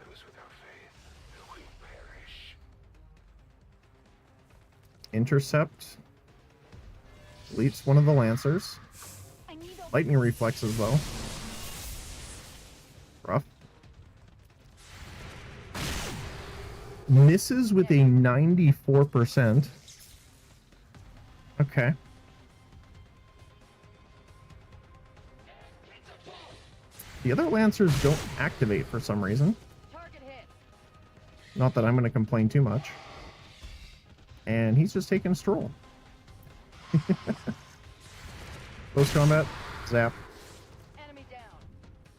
S6: Those without faith will perish.
S1: Intercept. Deletes one of the Lancers.
S3: I need a
S1: Lightning reflexes though. Rough. Misses with a 94%. Okay. The other Lancers don't activate for some reason.
S3: target hit.
S1: Not that I'm going to complain too much. And he's just taking a stroll. Close combat. Zap.
S3: Enemy down.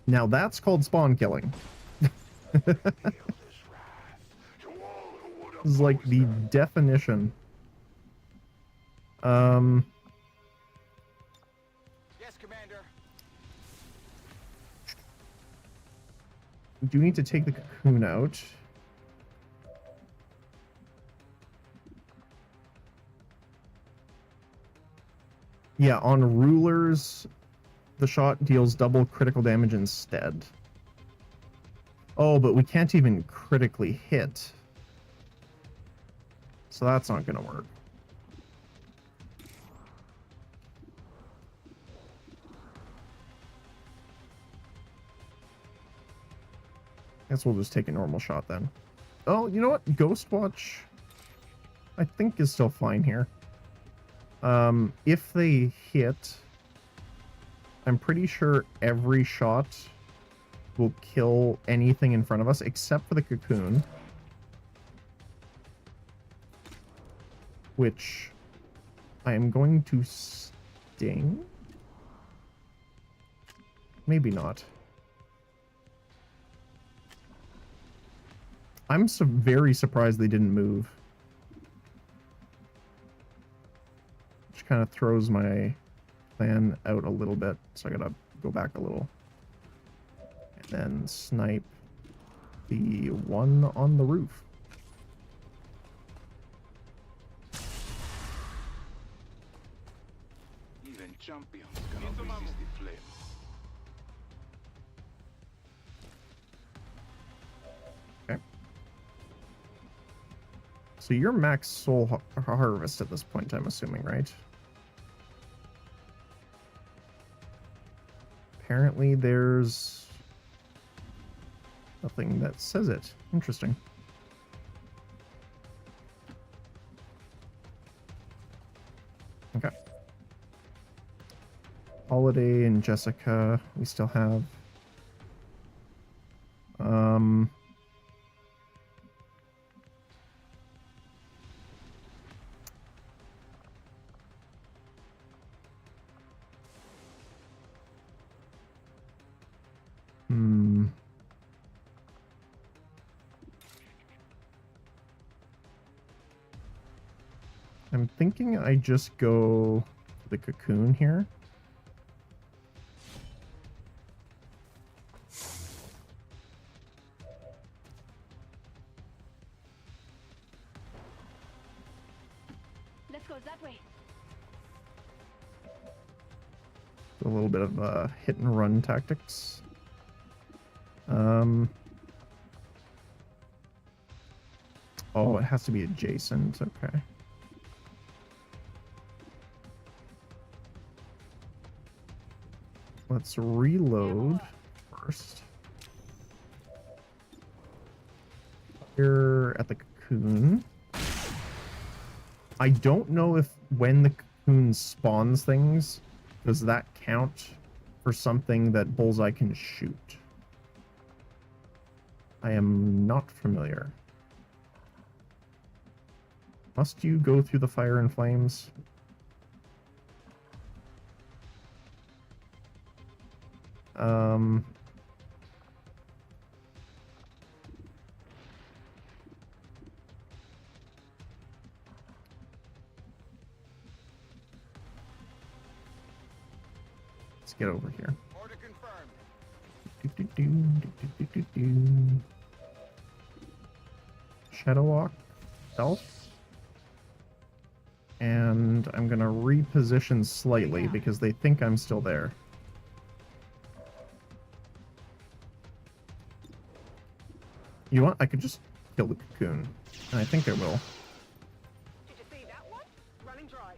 S1: Now that's called spawn killing. This is like the definition.
S7: Yes, Commander.
S1: We do need to take the cocoon out. Yeah, on rulers, the shot deals double critical damage instead. Oh, but we can't even critically hit. So that's not going to work. Guess we'll just take a normal shot then. Oh, you know what? Ghost Watch, I think, is still fine here. If they hit, I'm pretty sure every shot will kill anything in front of us except for the cocoon. Which I am going to sting. maybe not. I'm very surprised they didn't move. Which kind of throws my plan out a little bit, so I gotta go back a little. And then snipe the one on the roof.
S6: Even champions cannot resist the flame.
S1: Okay. So you're max soul harvest at this point, I'm assuming, right? Apparently there's nothing that says it. Interesting. Okay. Holiday and Jessica, we still have. I'm thinking I just go the cocoon here.
S3: Let's go that way.
S1: A little bit of hit and run tactics. Oh, it has to be adjacent. Okay. Let's reload first. Here at the cocoon. I don't know if when the cocoon spawns things, does that count for something that Bullseye can shoot? I am not familiar. Must you go through the fire and flames? Let's get over here.
S7: Order confirmed.
S1: Shadow Walk, stealth. And I'm gonna reposition slightly because they think I'm still there. You know what? I could just kill the cocoon. And I think I will.
S7: Did you see that one? Running dry.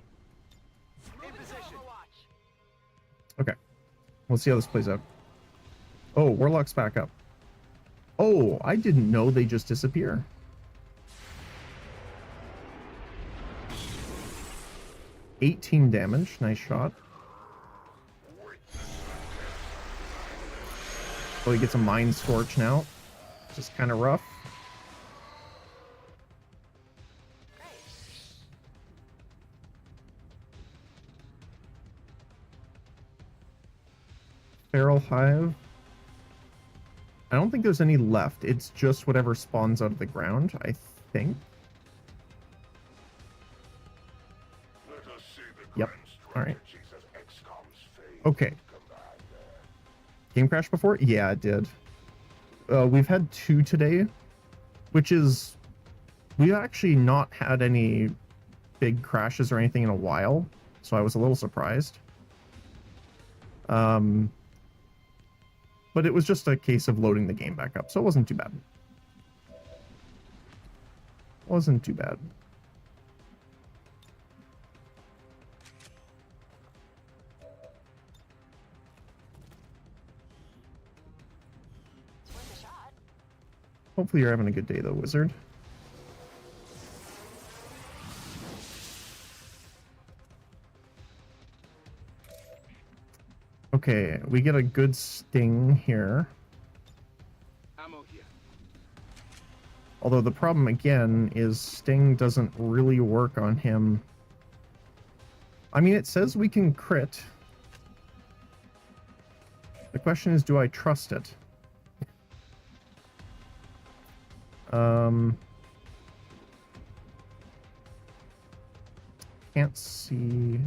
S7: In position.
S1: Okay. Let's see how this plays out. Oh, Warlock's back up. Oh, I didn't know they just disappear. $18 damage. Nice shot. Oh, he gets a Mind Scorch now. Just kind of rough. Feral Hive. I don't think there's any left. It's just whatever spawns out of the ground, I think.
S6: Let us see the
S1: Yep.
S6: grand
S1: All right.
S6: strategies of XCOM's famed
S1: Okay.
S6: commander.
S1: Game crash before? Yeah, it did. We've had 2 today, which is... We've actually not had any big crashes or anything in a while, so I was a little surprised. But it was just a case of loading the game back up, so it wasn't too bad. Wasn't too bad. Hopefully you're having a good day though, Wizard. Okay, we get a good sting here.
S5: Ammo here.
S1: Although the problem again is sting doesn't really work on him. I mean, it says we can crit. The question is, do I trust it? Can't see. You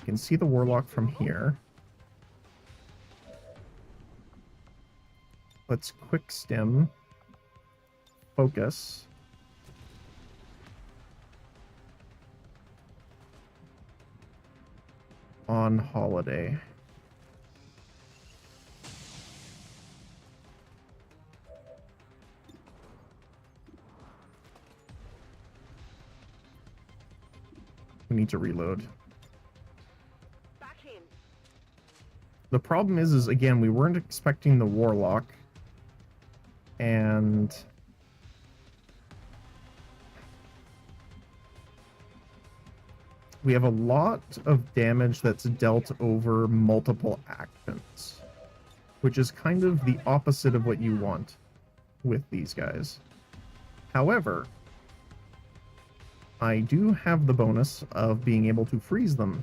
S1: can see the warlock from here. Let's quick stim. Focus. On holiday. We need to reload.
S7: Back in.
S1: The problem is again, we weren't expecting the warlock. And we have a lot of damage that's dealt over multiple actions, which is kind of the opposite of what you want with these guys. However, I do have the bonus of being able to freeze them.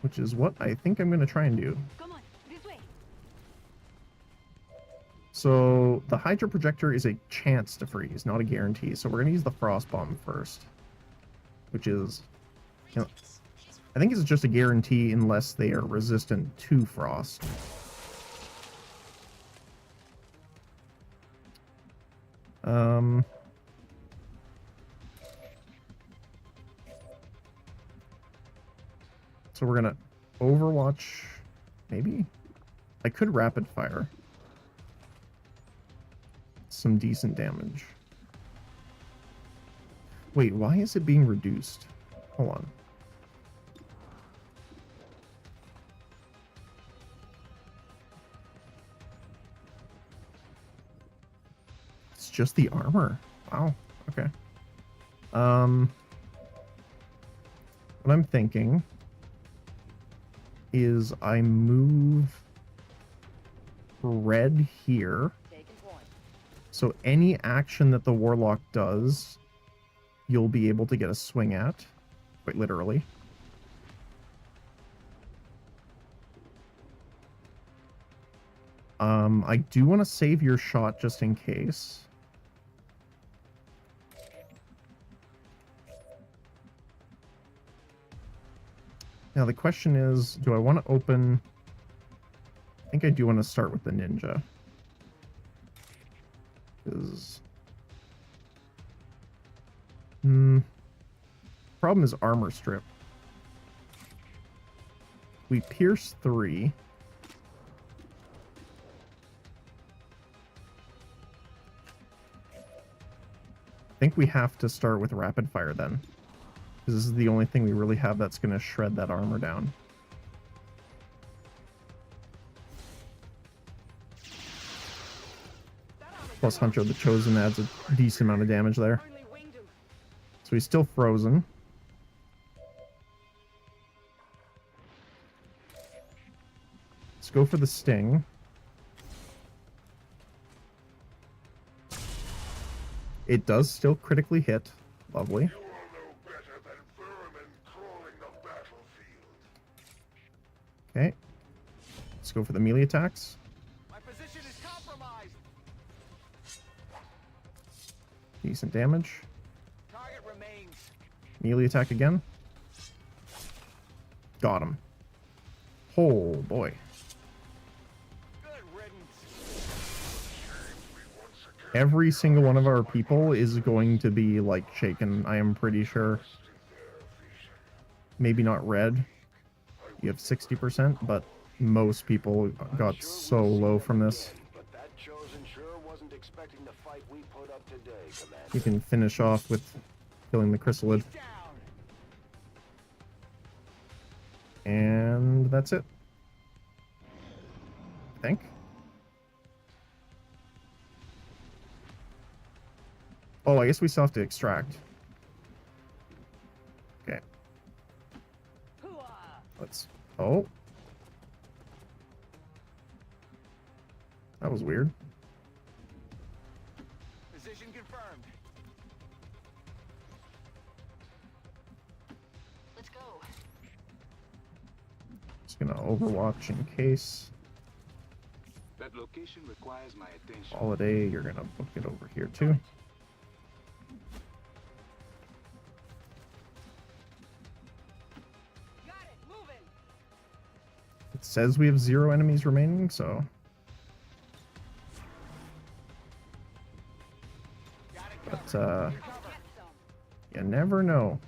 S1: Which is what I think I'm going to try and do.
S3: Come on, this way.
S1: So the Hydra Projector is a chance to freeze, not a guarantee. So we're going to use the Frost Bomb first. Which is, you know, I think it's just a guarantee unless they are resistant to frost. So we're gonna Overwatch, maybe? I could rapid fire. Some decent damage. Wait, why is it being reduced? Hold on. It's just the armor. Wow, okay. What I'm thinking is I move red here. So any action that the warlock does, you'll be able to get a swing at, quite literally. I do want to save your shot just in case. Now the question is, do I want to open... I think I do want to start with the ninja. Because... problem is armor strip. We pierce 3. I think we have to start with rapid fire then. Because this is the only thing we really have that's going to shred that armor down. Plus Hunter the Chosen adds a decent amount of damage there. So he's still frozen. Let's go for the sting. It does still critically hit. Lovely.
S6: You all know better than vermin crawling the battlefield.
S1: Okay. Let's go for the melee attacks.
S7: My position is compromised.
S1: Decent damage.
S7: Target remains.
S1: Melee attack again. Got him. Oh boy.
S7: Good riddance.
S1: Every single one of our people is going to be like shaken, I am pretty sure. Maybe not red. You have 60%, but most people got so low from this.
S4: But that chosen sure wasn't expecting the fight we put up today, Commander.
S1: You can finish off with killing the chrysalid.
S7: Down.
S1: And that's it. I think. Oh, I guess we still have to extract. Okay. Let's... Oh. That was weird.
S7: Position confirmed.
S1: Just gonna overwatch in case.
S6: That location requires my attention.
S1: Holiday, you're gonna book it over here too.
S7: Got it, moving.
S1: It says we have 0 enemies remaining, so but you never know.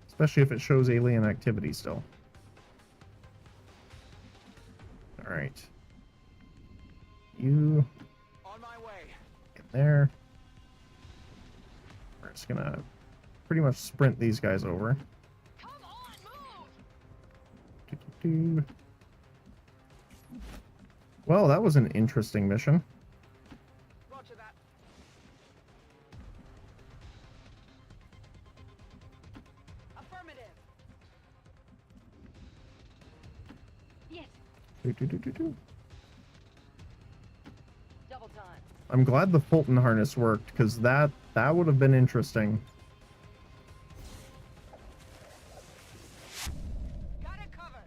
S1: Especially if it shows alien activity still. Alright. You
S7: On my way.
S1: in there. We're just gonna pretty much sprint these guys over.
S3: Come on, move!
S1: Doo-doo-doo. Well, that was an interesting mission.
S7: Roger that. Affirmative.
S3: Yes,
S1: Doo-doo-doo-doo-doo.
S3: double time.
S1: I'm glad the Fulton harness worked, because that would have been interesting.
S7: Got it covered.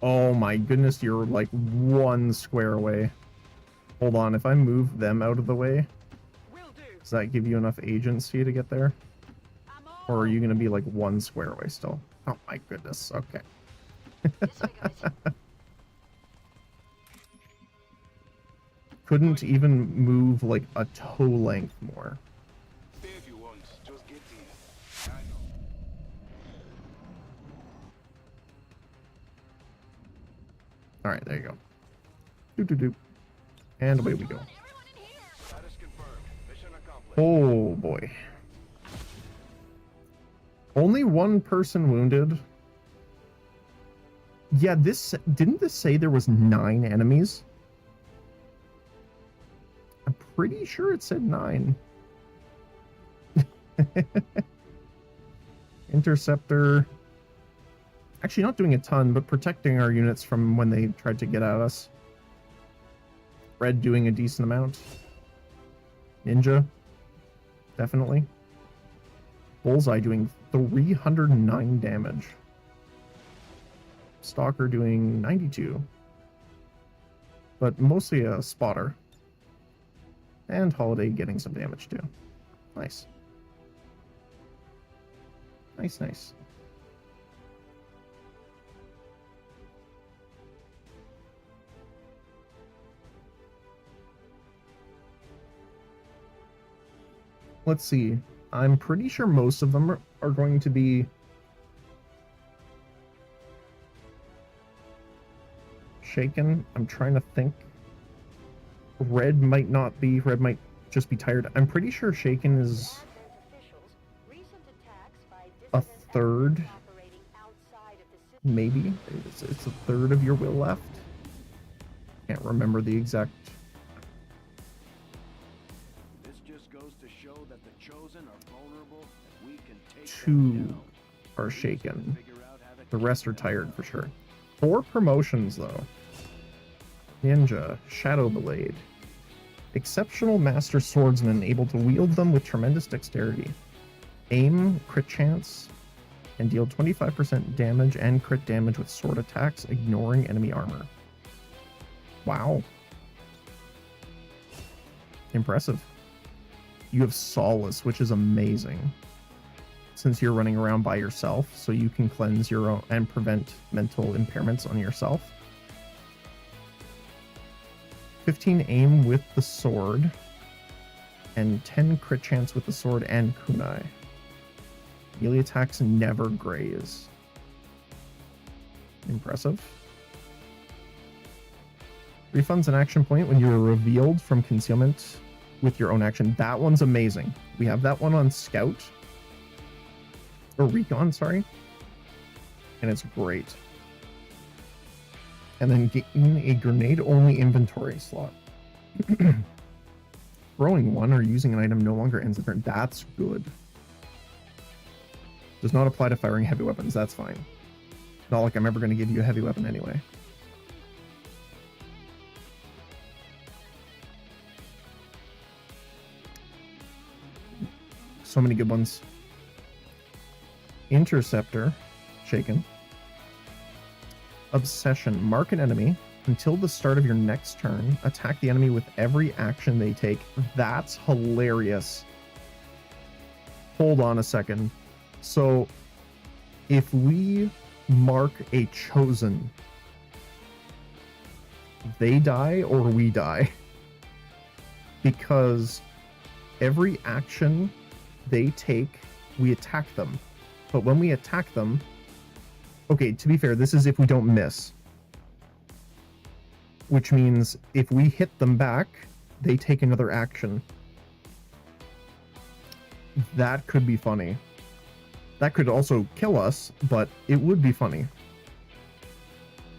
S1: Oh my goodness, you're like 1 square away. Hold on, if I move them out of the way,
S7: Will do.
S1: does that give you enough agency to get there?
S7: I'm on.
S1: Or are you going to be like 1 square away still? Oh my goodness, okay.
S3: This way, guys.
S1: Couldn't even move like a toe length more.
S6: Stay if you want. Just get here. I know.
S1: Alright, there you go. Doo-doo-doo. And away we go.
S3: Everyone in here!
S4: Status confirmed. Mission accomplished.
S1: Oh boy. Only 1 person wounded. Yeah, didn't this say there was 9 enemies? I'm pretty sure it said 9. Interceptor. Actually, not doing a ton, but protecting our units from when they tried to get at us. Red doing a decent amount. Ninja. Definitely. Bullseye doing 309 damage. Stalker doing 92. But mostly a spotter. And Holiday getting some damage too. Nice. Nice, nice. Let's see. I'm pretty sure most of them are going to be shaken. I'm trying to think. Red might not be. Red might just be tired. I'm pretty sure shaken is a third. Maybe. It's a third of your will left. Can't remember the exact.
S4: This just goes to show that the chosen are vulnerable. We can take
S1: 2 are shaken. The rest are tired for sure. 4 promotions though. Ninja, Shadow Blade. Exceptional Master Swordsman, able to wield them with tremendous dexterity. Aim, crit chance, and deal 25% damage and crit damage with sword attacks, ignoring enemy armor. Wow. Impressive. You have Solace, which is amazing. Since you're running around by yourself, so you can cleanse your own and prevent mental impairments on yourself. 15 aim with the sword, and 10 crit chance with the sword and kunai. Melee attacks never graze. Impressive. Refunds an action point when you are revealed from concealment with your own action. That one's amazing. We have that one on Scout. Or Recon, sorry. And it's great. And then gain a grenade-only inventory slot. Throwing one or using an item no longer ends the turn. That's good. Does not apply to firing heavy weapons. That's fine. Not like I'm ever going to give you a heavy weapon anyway. So many good ones. Interceptor, shaken. Obsession, mark an enemy. Until the start of your next turn, attack the enemy with every action they take. That's hilarious. Hold on a second. So, if we mark a chosen, they die or we die? Because every action they take, we attack them. But when we attack them... Okay, to be fair, this is if we don't miss. Which means if we hit them back, they take another action. That could be funny. That could also kill us, but it would be funny.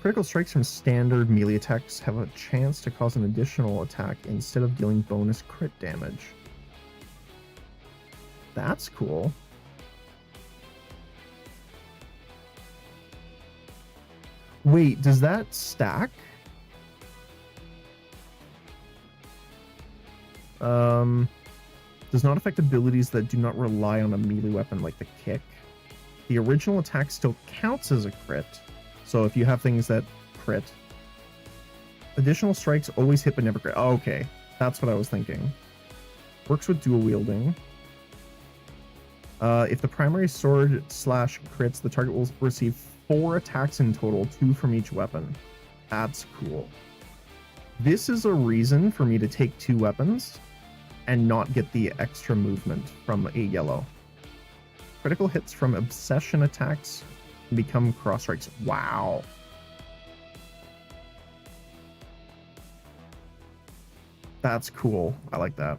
S1: Critical strikes from standard melee attacks have a chance to cause an additional attack instead of dealing bonus crit damage. That's cool. Wait, does that stack? Does not affect abilities that do not rely on a melee weapon like the kick. The original attack still counts as a crit, so if you have things that crit. Additional strikes always hit but never crit. Oh, okay, that's what I was thinking. Works with dual wielding. If the primary sword slash crits, the target will receive 4 attacks in total, 2 from each weapon. That's cool. This is a reason for me to take 2 weapons and not get the extra movement from a yellow. Critical hits from obsession attacks become cross strikes. Wow. That's cool. I like that.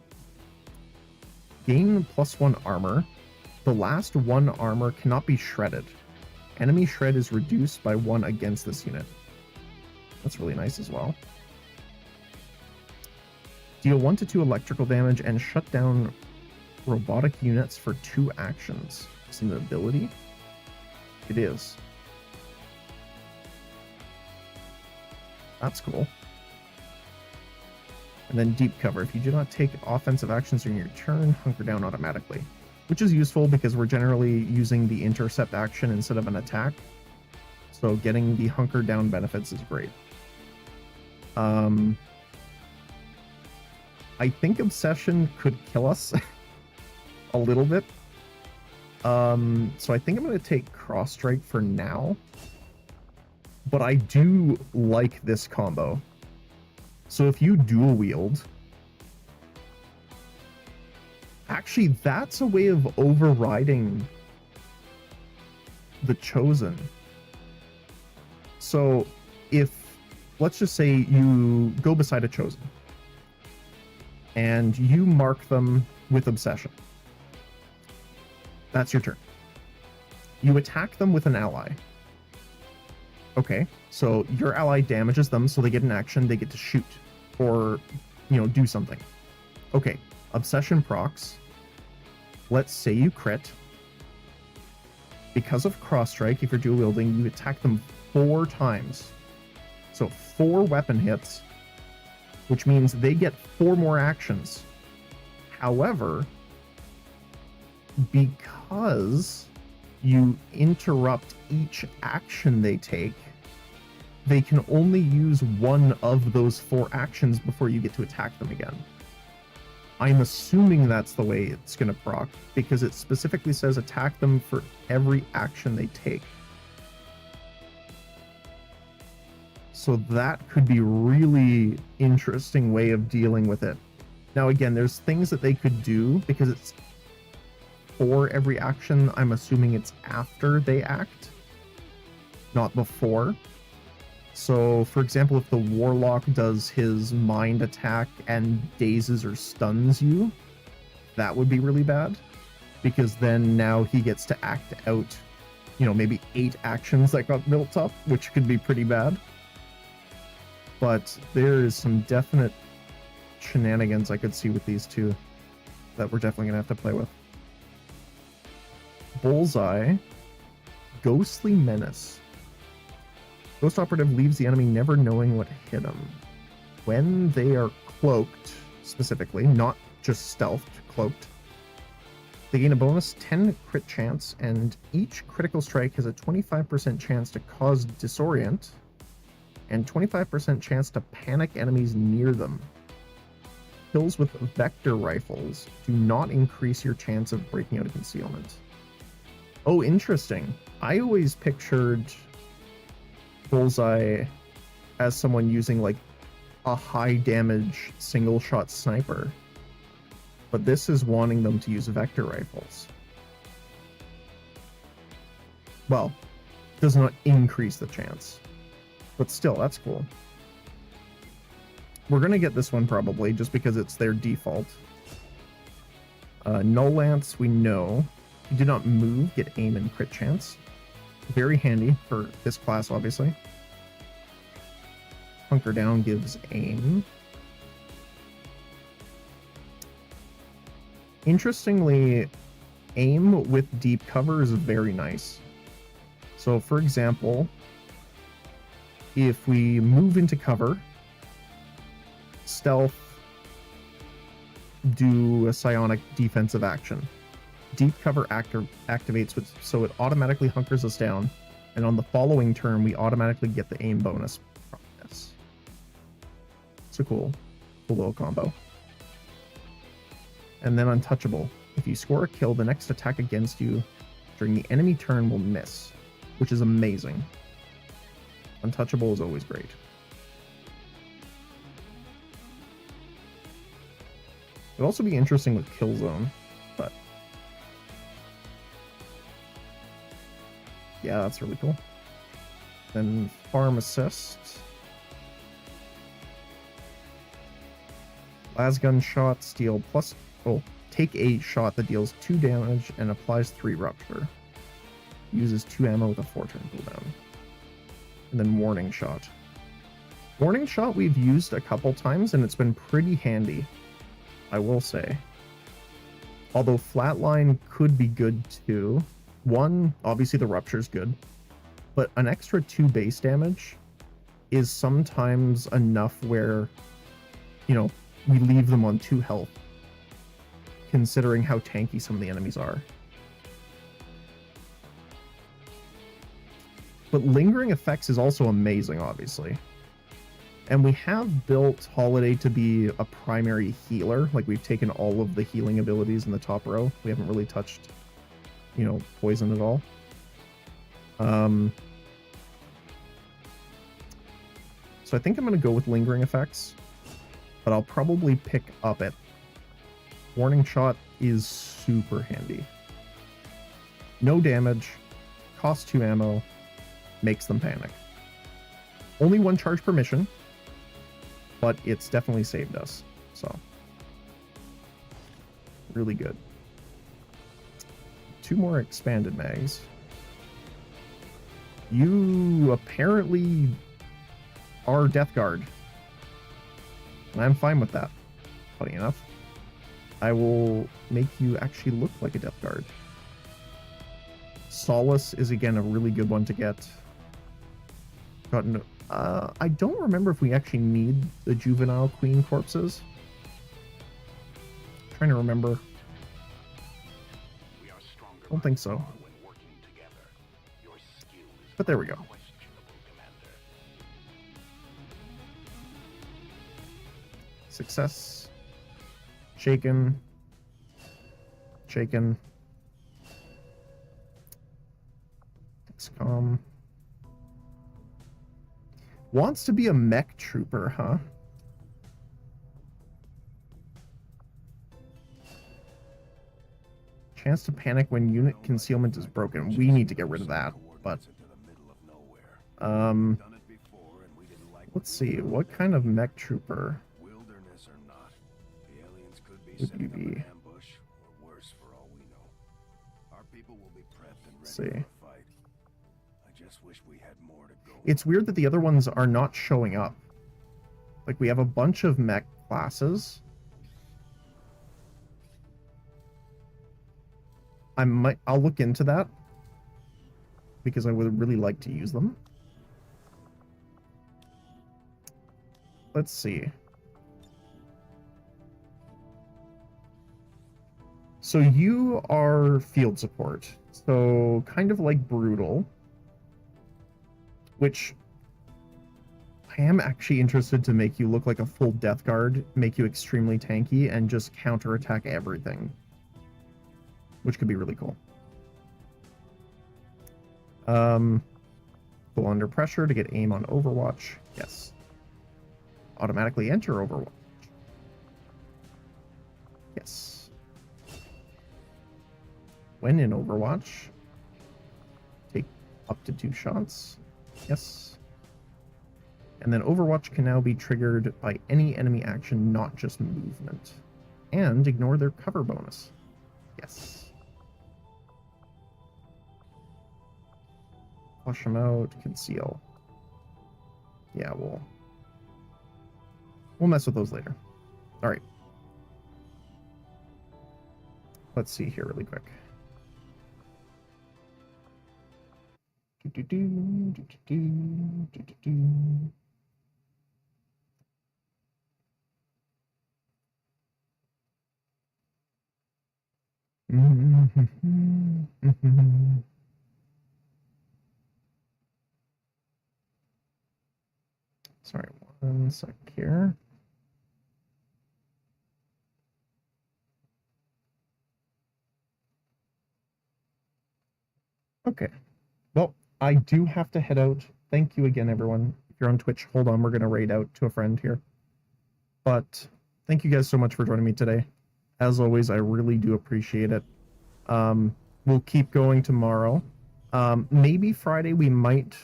S1: Gain +1 armor. The last 1 armor cannot be shredded. Enemy shred is reduced by 1 against this unit. That's really nice as well. Deal 1 to 2 electrical damage and shut down robotic units for 2 actions. Is it an ability? It is. That's cool. And then deep cover. If you do not take offensive actions during your turn, hunker down automatically. Which is useful because we're generally using the intercept action instead of an attack. So getting the hunker down benefits is great. I think Obsession could kill us a little bit. So I think I'm going to take Cross Strike for now. But I do like this combo. So if you dual wield... Actually, that's a way of overriding the Chosen. So if, let's just say you go beside a Chosen and you mark them with Obsession. That's your turn. You attack them with an ally. Okay, so your ally damages them, so they get an action, they get to shoot or, do something. Okay, Obsession procs. Let's say you crit. Because of cross strike, if you're dual wielding, you attack them 4 times. So 4 weapon hits, which means they get 4 more actions. However, because you interrupt each action they take, they can only use 1 of those 4 actions before you get to attack them again. I'm assuming that's the way it's going to proc, because it specifically says attack them for every action they take. So that could be a really interesting way of dealing with it. Now again, there's things that they could do, because it's for every action. I'm assuming it's after they act, not before. So, for example, if the Warlock does his mind attack and dazes or stuns you, that would be really bad. Because then now he gets to act out, maybe 8 actions that got built up, which could be pretty bad. But there is some definite shenanigans I could see with these two that we're definitely going to have to play with. Bullseye, Ghostly Menace. Ghost Operative leaves the enemy never knowing what hit them. When they are cloaked, specifically, not just stealthed, cloaked, They gain a bonus 10 crit chance, and each critical strike has a 25% chance to cause disorient, and 25% chance to panic enemies near them. Kills with vector rifles do not increase your chance of breaking out of concealment. Oh, interesting. I always pictured Bullseye as someone using like a high damage single shot sniper. But this is wanting them to use vector rifles. Well, does not increase the chance. But still, that's cool. We're going to get this one probably, just because it's their default. Null Lance, we know. You do not move, get aim and crit chance. Very handy for this class, obviously. Hunker Down gives aim. Interestingly, aim with deep cover is very nice. So, for example, if we move into cover, stealth, do a psionic defensive action. Deep cover activates, so it automatically hunkers us down, and on the following turn, we automatically get the aim bonus from this. It's a cool little combo. And then Untouchable. If you score a kill, the next attack against you during the enemy turn will miss, which is amazing. Untouchable is always great. It'd also be interesting with Kill Zone, but yeah, that's really cool. Then Farm Assist. Lasgun shot, steal plus... Oh, take a shot that deals 2 damage and applies 3 rupture. Uses 2 ammo with a 4-turn cooldown. And then Warning Shot. Warning Shot we've used a couple times, and it's been pretty handy, I will say. Although Flatline could be good too. One, obviously the Rupture's good, but an extra 2 base damage is sometimes enough where, you know, we leave them on 2 health, considering how tanky some of the enemies are. But Lingering Effects is also amazing, obviously. And we have built Holiday to be a primary healer. Like, we've taken all of the healing abilities in the top row. We haven't really touched, you know, poison at all. So I think I'm going to go with Lingering Effects. But I'll probably pick up at Warning Shot is super handy. No damage, costs 2 ammo, makes them panic. Only 1 charge per mission, but it's definitely saved us. So, really good. 2 more expanded mags. You apparently are Death Guard. And I'm fine with that, funny enough. I will make you actually look like a Death Guard. Solace is, again, a really good one to get. I don't remember if we actually need the Juvenile Queen corpses. I'm trying to remember. I don't think so. But there we go. Success. Shaken. Shaken. XCOM. Wants to be a mech trooper, huh? Chance to panic when unit concealment is broken. We need to get rid of that, but... let's see, what kind of mech trooper would you be? Let's see. It's weird that the other ones are not showing up. Like, we have a bunch of mech classes. I'll look into that, because I would really like to use them. Let's see. So you are field support. So kind of like Brutal, which I am actually interested to make you look like a full Death Guard, make you extremely tanky, and just counterattack everything, which could be really cool. Pull under pressure to get aim on Overwatch. Yes. Automatically enter Overwatch. Yes. When in Overwatch, take up to 2 shots. Yes. And then Overwatch can now be triggered by any enemy action, not just movement. And ignore their cover bonus. Yes. Flush them out, conceal. Yeah, we'll mess with those later. All right. Let's see here really quick. Sorry, one sec here. Okay. Well, I do have to head out. Thank you again, everyone. If you're on Twitch, hold on. We're going to raid out to a friend here. But thank you guys so much for joining me today. As always, I really do appreciate it. We'll keep going tomorrow. Maybe Friday we might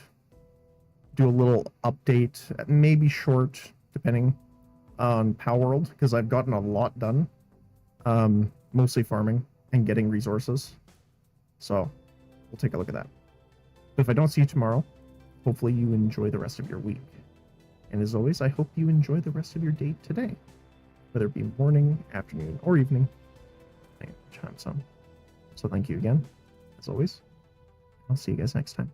S1: do a little update, maybe short, depending on Power World, because I've gotten a lot done. Mostly farming and getting resources. So we'll take a look at that. But if I don't see you tomorrow, hopefully you enjoy the rest of your week. And as always, I hope you enjoy the rest of your day today, whether it be morning, afternoon, or evening, time zone. So thank you again, as always. I'll see you guys next time.